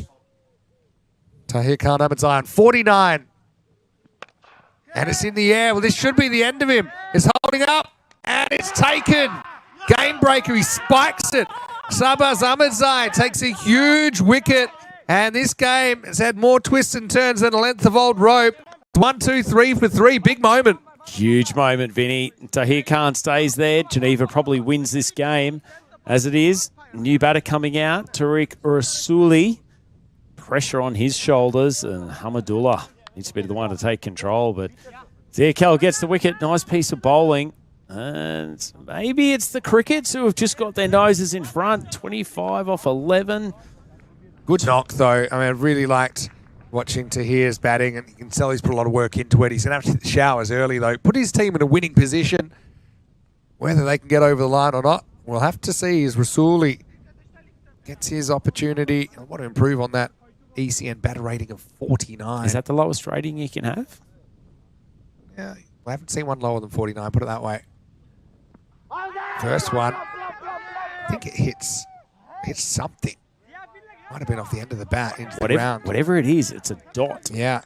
Tahir Khan Ahmedzai 49. And it's in the air. Well, this should be the end of him. It's holding up. And it's taken. Game breaker. He spikes it. Sabaz Ahmedzai takes a huge wicket, and this game has had more twists and turns than a length of old rope. 1, 2, 3 for 3. Big moment. Huge moment, Vinny. Tahir Khan stays there. Geneva probably wins this game as it is. New batter coming out. Tariq Rasuli. Pressure on his shoulders, and Hamidullah needs to be the one to take control, but Ziakel gets the wicket. Nice piece of bowling. And maybe it's the Crickets who have just got their noses in front. 25 off 11. Good knock, though. I mean, I really liked watching Tahir's batting, and you can tell he's put a lot of work into it. He's going to have to hit the showers early, though. Put his team in a winning position. Whether they can get over the line or not, we'll have to see as Rasuli gets his opportunity. I want to improve on that ECN batter rating of 49. Is that the lowest rating you can have? Yeah, I haven't seen one lower than 49, put it that way. First one, I think it hits something. Might have been off the end of the bat into the ground. Whatever it is, it's a dot. Yeah.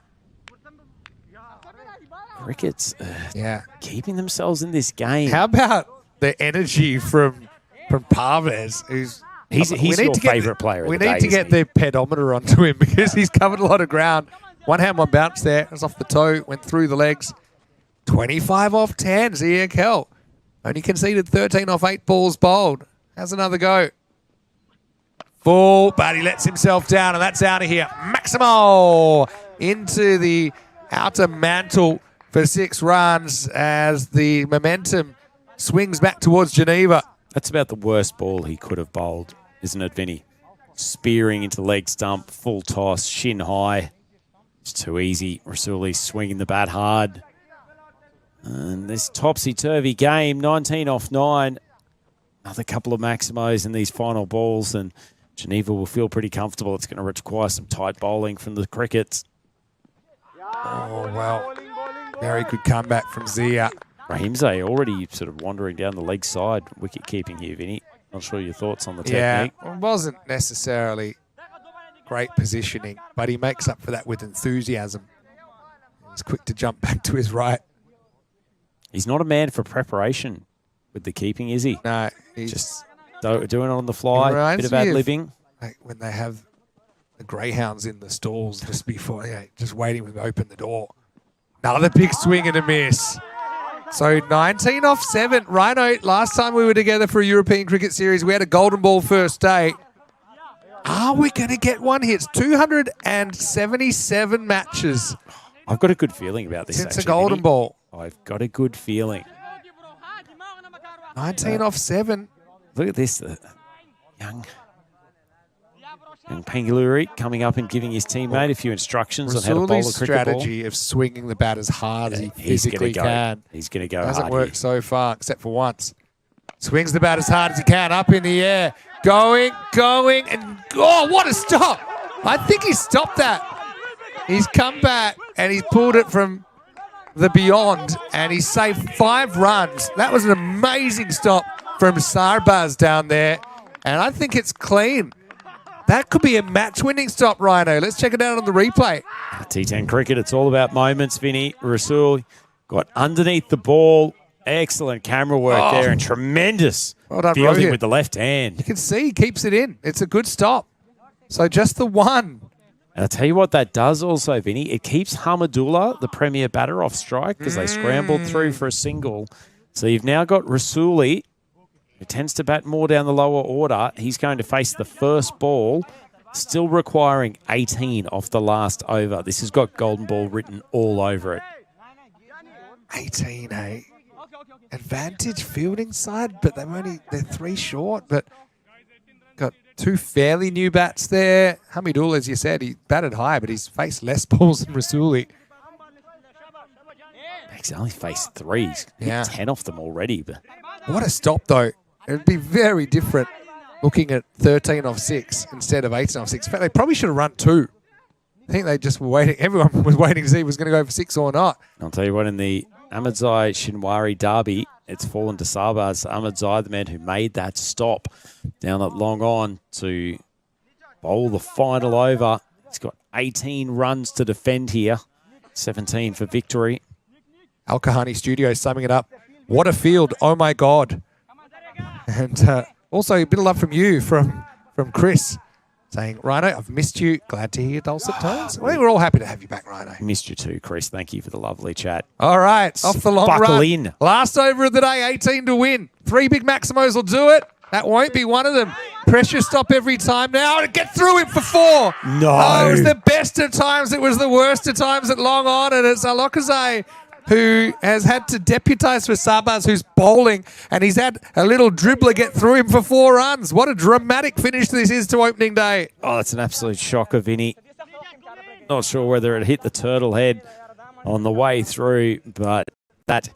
Crickets yeah, keeping themselves in this game. How about the energy from Parvez, who's He's your favourite player of We the day, need to get the pedometer onto him because he's covered a lot of ground. One hand, one bounce there. It was off the toe, went through the legs. 25 off 10, Ziakel. Only conceded 13 off 8 balls bowled. How's another go? Full, but he lets himself down, and that's out of here. Maximo into the outer mantle for 6 runs as the momentum swings back towards Geneva. That's about the worst ball he could have bowled, isn't it, Vinny? Spearing into leg stump, full toss, shin high. It's too easy. Rasuli swinging the bat hard. And this topsy-turvy game, 19 off 9. Another couple of Maximos in these final balls, and Geneva will feel pretty comfortable. It's going to require some tight bowling from the Crickets. Oh, well, very good comeback from Zia. Rahimzai already sort of wandering down the leg side, wicket keeping here, Vinny. Not sure your thoughts on the technique. Yeah, it wasn't necessarily great positioning, but he makes up for that with enthusiasm. He's quick to jump back to his right. He's not a man for preparation with the keeping, is he? No, he's just doing it on the fly, bit of ad-libbing. Like when they have the greyhounds in the stalls just before, just waiting to open the door. Another big swing and a miss. So 19 off 7. Rhino, last time we were together for a European Cricket Series, we had a golden ball first day. Are we going to get one hit? 277 matches. I've got a good feeling about this. Since a golden ball. I've got a good feeling. 19 off 7. Look at this. Young Pangiluri coming up and giving his teammate a few instructions on how to bowl a cricket strategy of swinging the bat as hard as he physically can. He's going to go hard. Hasn't worked so far, except for once. Swings the bat as hard as he can, up in the air. Going, and oh, what a stop. I think he stopped that. He's come back and he's pulled it from the beyond and he saved 5 runs. That was an amazing stop from Sarbaz down there. And I think it's clean. That could be a match-winning stop, Rhino. Let's check it out on the replay. T10 cricket, it's all about moments, Vinny. Rasul got underneath the ball. Excellent camera work there and tremendous fielding with the left hand. You can see he keeps it in. It's a good stop. So just the one. And I'll tell you what that does also, Vinny. It keeps Hamadullah, the premier batter, off strike because they scrambled through for a single. So you've now got Rasuli, who tends to bat more down the lower order. He's going to face the first ball, still requiring 18 off the last over. This has got golden ball written all over it. 18, eh? Advantage fielding side, but they're 3 short, but got 2 fairly new bats there. Hamidul, as you said, he batted high, but he's faced less balls than Rasuli. He's only faced 3. He's hit 10 off them already. But what a stop, though. It would be very different looking at 13 off 6 instead of 18 off 6. In fact, they probably should have run 2. I think they just were waiting. Everyone was waiting to see if he was going to go for 6 or not. I'll tell you what, in the Ahmadzai Shinwari derby, it's fallen to Sarbaz Ahmadzai, the man who made that stop down at long on to bowl the final over. He's got 18 runs to defend here, 17 for victory. Al Kahani Studios summing it up. What a field. Oh, my God. And also a bit of love from you, from Chris, saying, Rhino, I've missed you. Glad to hear your dulcet tones. Well, we're all happy to have you back, Rhino. Missed you too, Chris. Thank you for the lovely chat. All right, off the long Buckle run. in. Last over of the day, 18 to win. 3 big Maximos will do it. That won't be one of them. Pressure stop every time now. And get through him for 4. No. Oh, it was the best of times. It was the worst of times at long on. And it's Alokazai who has had to deputise for Sabas, who's bowling, and he's had a little dribbler get through him for 4 runs. What a dramatic finish this is to opening day. Oh, that's an absolute shocker, Vinny. Not sure whether it hit the turtle head on the way through, but that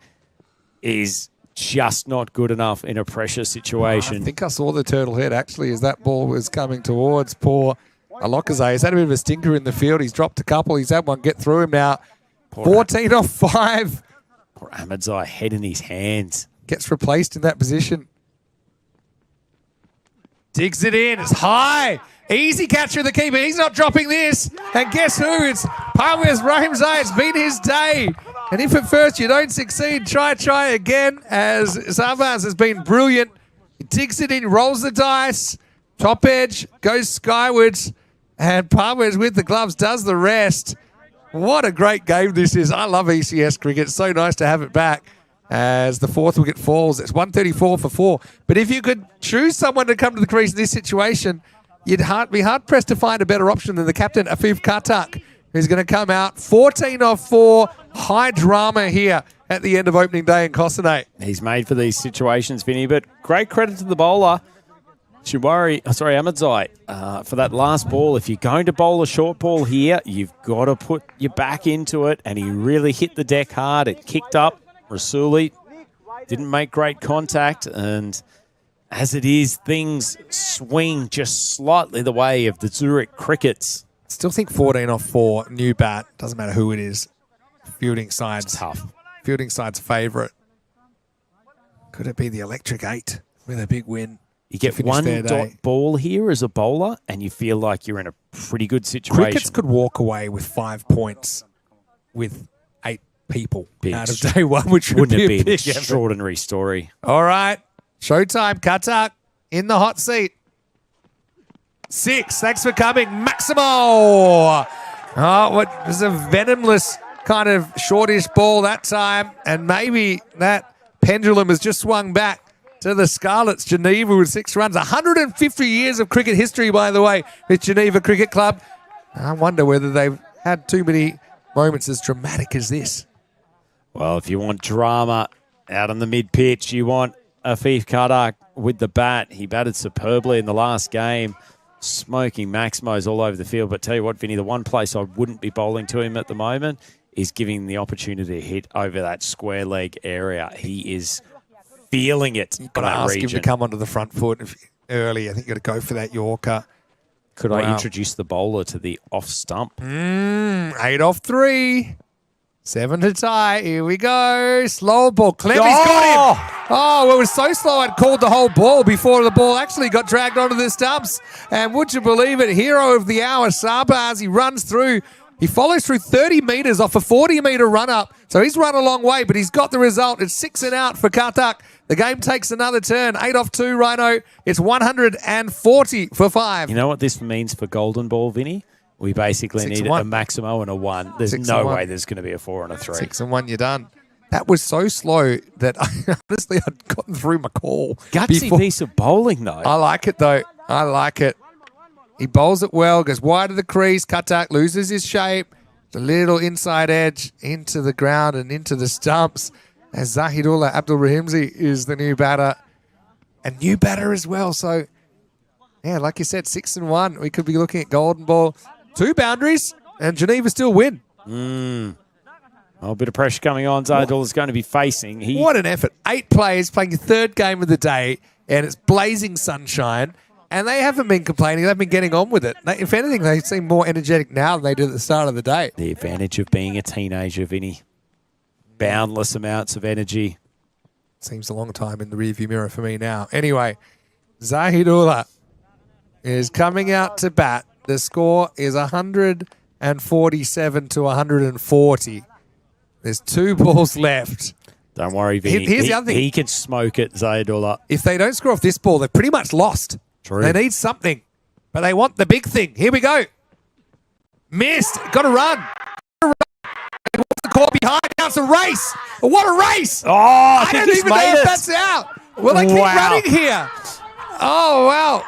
is just not good enough in a pressure situation. I think I saw the turtle head, actually, as that ball was coming towards poor Alokazay. He's had a bit of a stinker in the field. He's dropped a couple. He's had one get through him now. 14 off 5. Poor Ahmedzai, head in his hands. Gets replaced in that position. Digs it in. It's high. Easy catch of the keeper. He's not dropping this. And guess who? It's Parvez Rahimzai. It's been his day. And if at first you don't succeed, try again, as Sabas has been brilliant. He digs it in, rolls the dice. Top edge, goes skywards. And Parvez with the gloves does the rest. What a great game this is. I love ECS cricket. It's so nice to have it back as the 4th wicket falls. It's 134 for 4. But if you could choose someone to come to the crease in this situation, you'd be hard-pressed to find a better option than the captain, Afif Kartak, who's going to come out 14 off 4. High drama here at the end of opening day in Cossonay. He's made for these situations, Vinny, but great credit to the bowler. Ahmedzai, for that last ball. If you're going to bowl a short ball here, you've got to put your back into it, and he really hit the deck hard. It kicked up. Rasuli didn't make great contact, and as it is, things swing just slightly the way of the Zurich Crickets. Still think 14 off 4, new bat. Doesn't matter who it is. Fielding side's tough. Fielding side's favourite. Could it be the electric 8 with a big win? You get one dot ball here as a bowler, and you feel like you're in a pretty good situation. Crickets could walk away with 5 points with 8 people out of day 1, which would be a big extraordinary story. All right. Showtime. Kartak in the hot seat. 6. Thanks for coming. Maximo. Oh, what was a venomless kind of shortish ball that time. And maybe that pendulum has just swung back to the Scarlets. Geneva with 6 runs. 150 years of cricket history, by the way, with Geneva Cricket Club. I wonder whether they've had too many moments as dramatic as this. Well, if you want drama out on the mid-pitch, you want Afif Kartak with the bat. He batted superbly in the last game, smoking Maximos all over the field. But tell you what, Vinny, the one place I wouldn't be bowling to him at the moment is giving him the opportunity to hit over that square leg area. He is feeling it. You've got to ask him to come onto the front foot early. I think you've got to go for that Yorker. Could I introduce the bowler to the off stump? 8 off 3. 7 to tie. Here we go. Slow ball. Clemby's got him. Oh, it was so slow I'd called the whole ball before the ball actually got dragged onto the stumps. And would you believe it? Hero of the hour, Sabas. He runs through. He follows through 30 metres off a 40-metre run-up. So he's run a long way, but he's got the result. It's 6 and out for Kartak. The game takes another turn. 8 off 2, Rhino. It's 140 for 5. You know what this means for Golden Ball, Vinny? We basically need a Maximo and a 1. There's no way there's going to be a 4 and a 3. 6 and 1, you're done. That was so slow that honestly I'd gotten through my call. Gutsy piece of bowling, though. I like it, though. I like it. He bowls it well, goes wide of the crease. Kartak loses his shape. The little inside edge into the ground and into the stumps. As Zahidullah Abdul Rahimzi is the new batter. A new batter as well. So, yeah, like you said, 6 and 1. We could be looking at Golden Ball. 2 boundaries, and Geneva still win. A bit of pressure coming on. Zahidullah's going to be facing. What an effort. 8 players playing the 3rd game of the day, and it's blazing sunshine. And they haven't been complaining. They've been getting on with it. If anything, they seem more energetic now than they did at the start of the day. The advantage of being a teenager, Vinny. Boundless amounts of energy. Seems a long time in the rearview mirror for me now. Anyway, Zahidullah is coming out to bat. The score is 147 to 140. There's 2 balls left. Don't worry, Vinny. Here's the other thing. He can smoke it, Zahidullah. If they don't score off this ball, they're pretty much lost. True. They need something, but they want the big thing. Here we go. Missed. Got to run. What's the call behind? Now it's a race. What a race. Oh, I don't even know if that's out. Will they keep running here? Oh, well.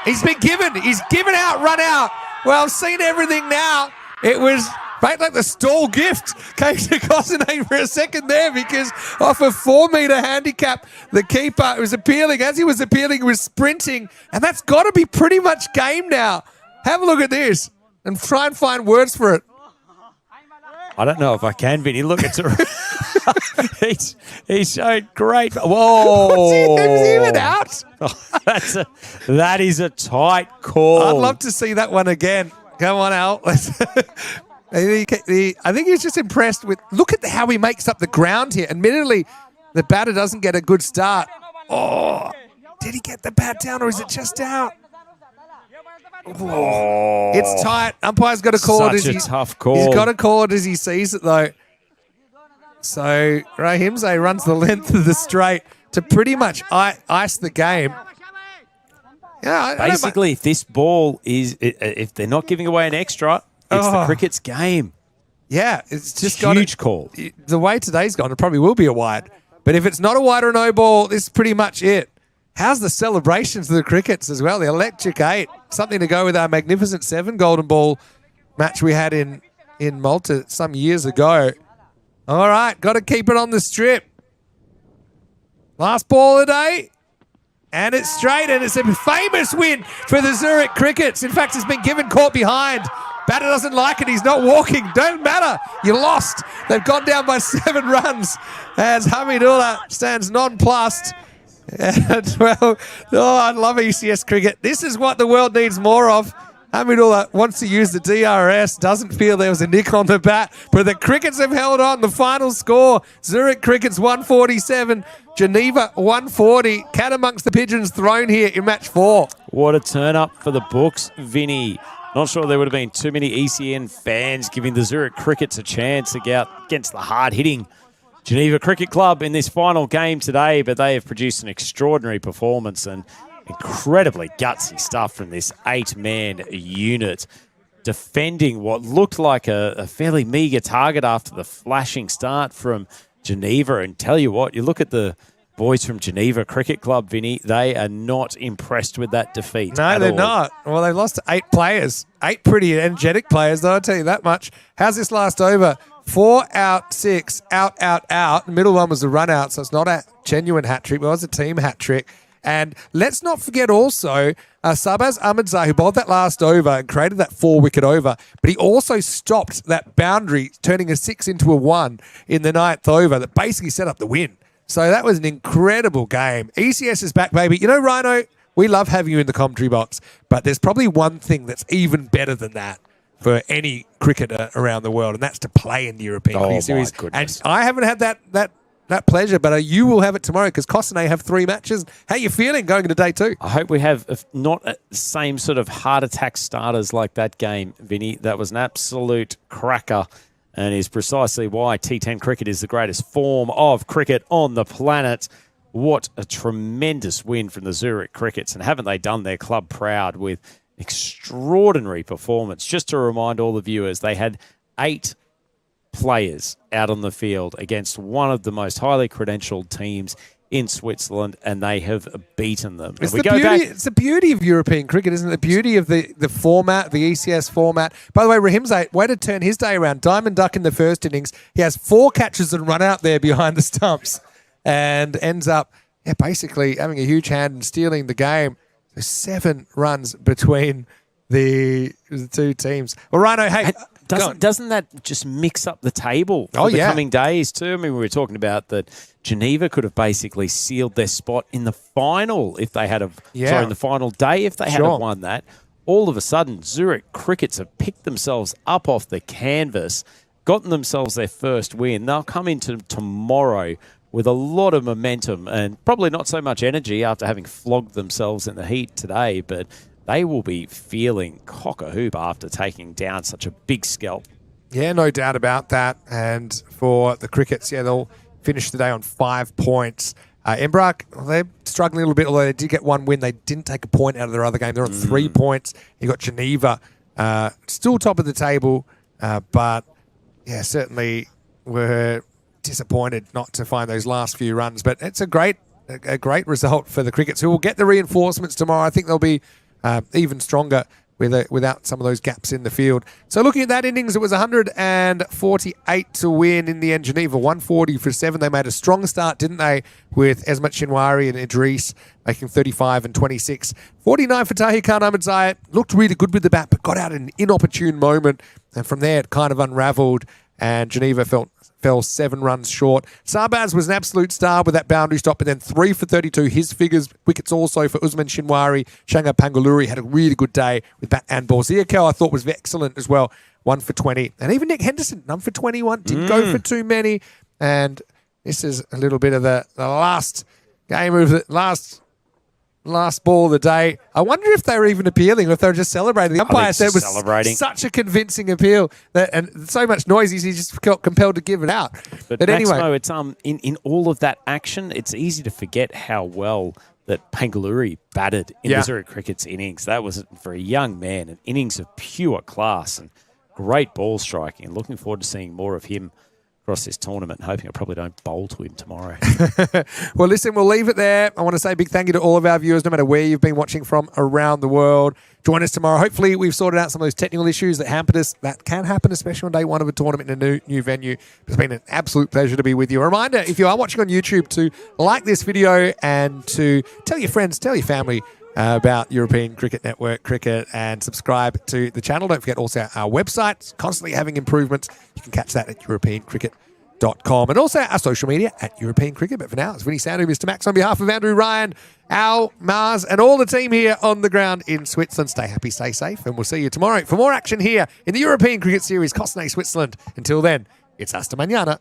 He's given out, run out. Well, I've seen everything now. It was Right, like the stall gift came to Cossonay for a second there because off a 4-metre handicap, the keeper was appealing. As he was appealing, he was sprinting, and that's got to be pretty much game now. Have a look at this and try and find words for it. I don't know if I can, Vinny. Look, it's he's showed great. Whoa! Was he even out? Oh, that is a tight call. I'd love to see that one again. Come on, Al. I think he's just impressed with. Look at how he makes up the ground here. Admittedly, the batter doesn't get a good start. Oh, did he get the bat down or is it just out? Oh, it's tight. Umpire's got to call it. Such a tough call. He's got to call it as he sees it, though. So Rahimzai runs the length of the straight to pretty much ice the game. Yeah, basically, if this ball is, if they're not giving away an extra, it's the cricket's game. Yeah, it's just huge call. The way today's gone, it probably will be a wide. But if it's not a wide or no ball, this is pretty much it. How's the celebrations of the crickets as well? The electric 8, something to go with our magnificent 7 golden ball match we had in Malta some years ago. All right, got to keep it on the strip. Last ball of the day. And it's straight, and it's a famous win for the Zurich Crickets. In fact, it's been given caught behind. Batter doesn't like it. He's not walking. Don't matter. You lost. They've gone down by 7 runs as Hamidullah stands nonplussed. And, well, I love ECS cricket. This is what the world needs more of. Hamidullah wants to use the DRS, doesn't feel there was a nick on the bat, but the Crickets have held on. The final score, Zurich Crickets 147, Geneva 140. Cat amongst the pigeons thrown here in match 4. What a turn up for the books, Vinny. Not sure there would have been too many ECN fans giving the Zurich Crickets a chance against the hard-hitting Geneva Cricket Club in this final game today, but they have produced an extraordinary performance and incredibly gutsy stuff from this 8-man unit, defending what looked like a fairly meagre target after the flashing start from Geneva. And tell you what, you look at the boys from Geneva Cricket Club, Vinny, they are not impressed with that defeat. No, they're not. Well, they've lost 8 players, 8 pretty energetic players, though, I'll tell you that much. How's this last over? 4 out, 6, out. The middle one was a run out, so it's not a genuine hat trick, but it was a team hat trick. And let's not forget also Sabaz Ahmedzai, who bowled that last over and created that 4-wicket over, but he also stopped that boundary, turning a 6 into a 1 in the 9th over that basically set up the win. So that was an incredible game. ECS is back, baby. You know, Rhino, we love having you in the commentary box, but there's probably one thing that's even better than that for any cricketer around the world, and that's to play in the European Cricket Series. And I haven't had that pleasure, but you will have it tomorrow because Cossonay have 3 matches. How are you feeling going into day 2? I hope we have not the same sort of heart attack starters like that game, Vinny. That was an absolute cracker and is precisely why T10 cricket is the greatest form of cricket on the planet. What a tremendous win from the Zurich Crickets, and haven't they done their club proud with extraordinary performance. Just to remind all the viewers, they had 8 players out on the field against one of the most highly credentialed teams in Switzerland, and they have beaten them. It's the beauty of European cricket, isn't it? The beauty of the format, the ECS format. By the way, Rahimzai, way to turn his day around. Diamond Duck in the first innings. He has 4 catches and run out there behind the stumps and ends up basically having a huge hand in stealing the game. 7 runs between the 2 teams. Well, Rhino, hey, doesn't that just mix up the table for the coming days too? I mean, we were talking about that Geneva could have basically sealed their spot in the final if they had in the final day if they had won that. All of a sudden, Zurich Crickets have picked themselves up off the canvas, gotten themselves their first win. They'll come into tomorrow with a lot of momentum and probably not so much energy after having flogged themselves in the heat today, but they will be feeling cock-a-hoop after taking down such a big scalp. Yeah, no doubt about that. And for the Crickets, they'll finish the day on 5 points. Embrock, they're struggling a little bit, although they did get 1 win. They didn't take a point out of their other game. They're on 3 points. You got Geneva, still top of the table, but certainly were disappointed not to find those last few runs. But it's a great result for the Crickets, who will get the reinforcements tomorrow. I think they'll be even stronger without some of those gaps in the field. So looking at that innings, it was 148 to win in the end. Geneva 140 for 7. They made a strong start, didn't they, with Esmat Shinwari and Idris making 35 and 26. 49 for Tahi Khan Ahmadzai. Looked really good with the bat, but got out in an inopportune moment. And from there, it kind of unravelled, and Geneva fell 7 runs short. Sarbaz was an absolute star with that boundary stop, but then 3 for 32. His figures, wickets also for Usman Shinwari. Shanga Pangaluri had a really good day with bat and ball. Ziakel, I thought, was excellent as well. 1 for 20. And even Nick Henderson, none for 21. Didn't go for too many. And this is a little bit of the last game of the last ball of the day. I wonder if they were even appealing or if they were just celebrating. The umpire said it was such a convincing appeal and so much noise, he just felt compelled to give it out. But anyway, Maximo, it's in all of that action, it's easy to forget how well that Pangaluri batted in Missouri Cricket's innings. That was, for a young man, an innings of pure class and great ball striking. And looking forward to seeing more of him across this tournament, hoping I probably don't bowl to him tomorrow. Well, listen, we'll leave it there. I want to say a big thank you to all of our viewers, no matter where you've been watching from around the world. Join us tomorrow. Hopefully, we've sorted out some of those technical issues that hampered us. That can happen, especially on day one of a tournament in a new venue. It's been an absolute pleasure to be with you. A reminder, if you are watching on YouTube, to like this video and to tell your friends, tell your family about European Cricket Network Cricket, and subscribe to the channel. Don't forget also our website, constantly having improvements. You can catch that at europeancricket.com, and also our social media at European Cricket. But for now, it's Vinny Sandu, Mr. Max, on behalf of Andrew Ryan, Al, Mars, and all the team here on the ground in Switzerland. Stay happy, stay safe, and we'll see you tomorrow for more action here in the European Cricket Series, Cossonay, Switzerland. Until then, it's hasta mañana.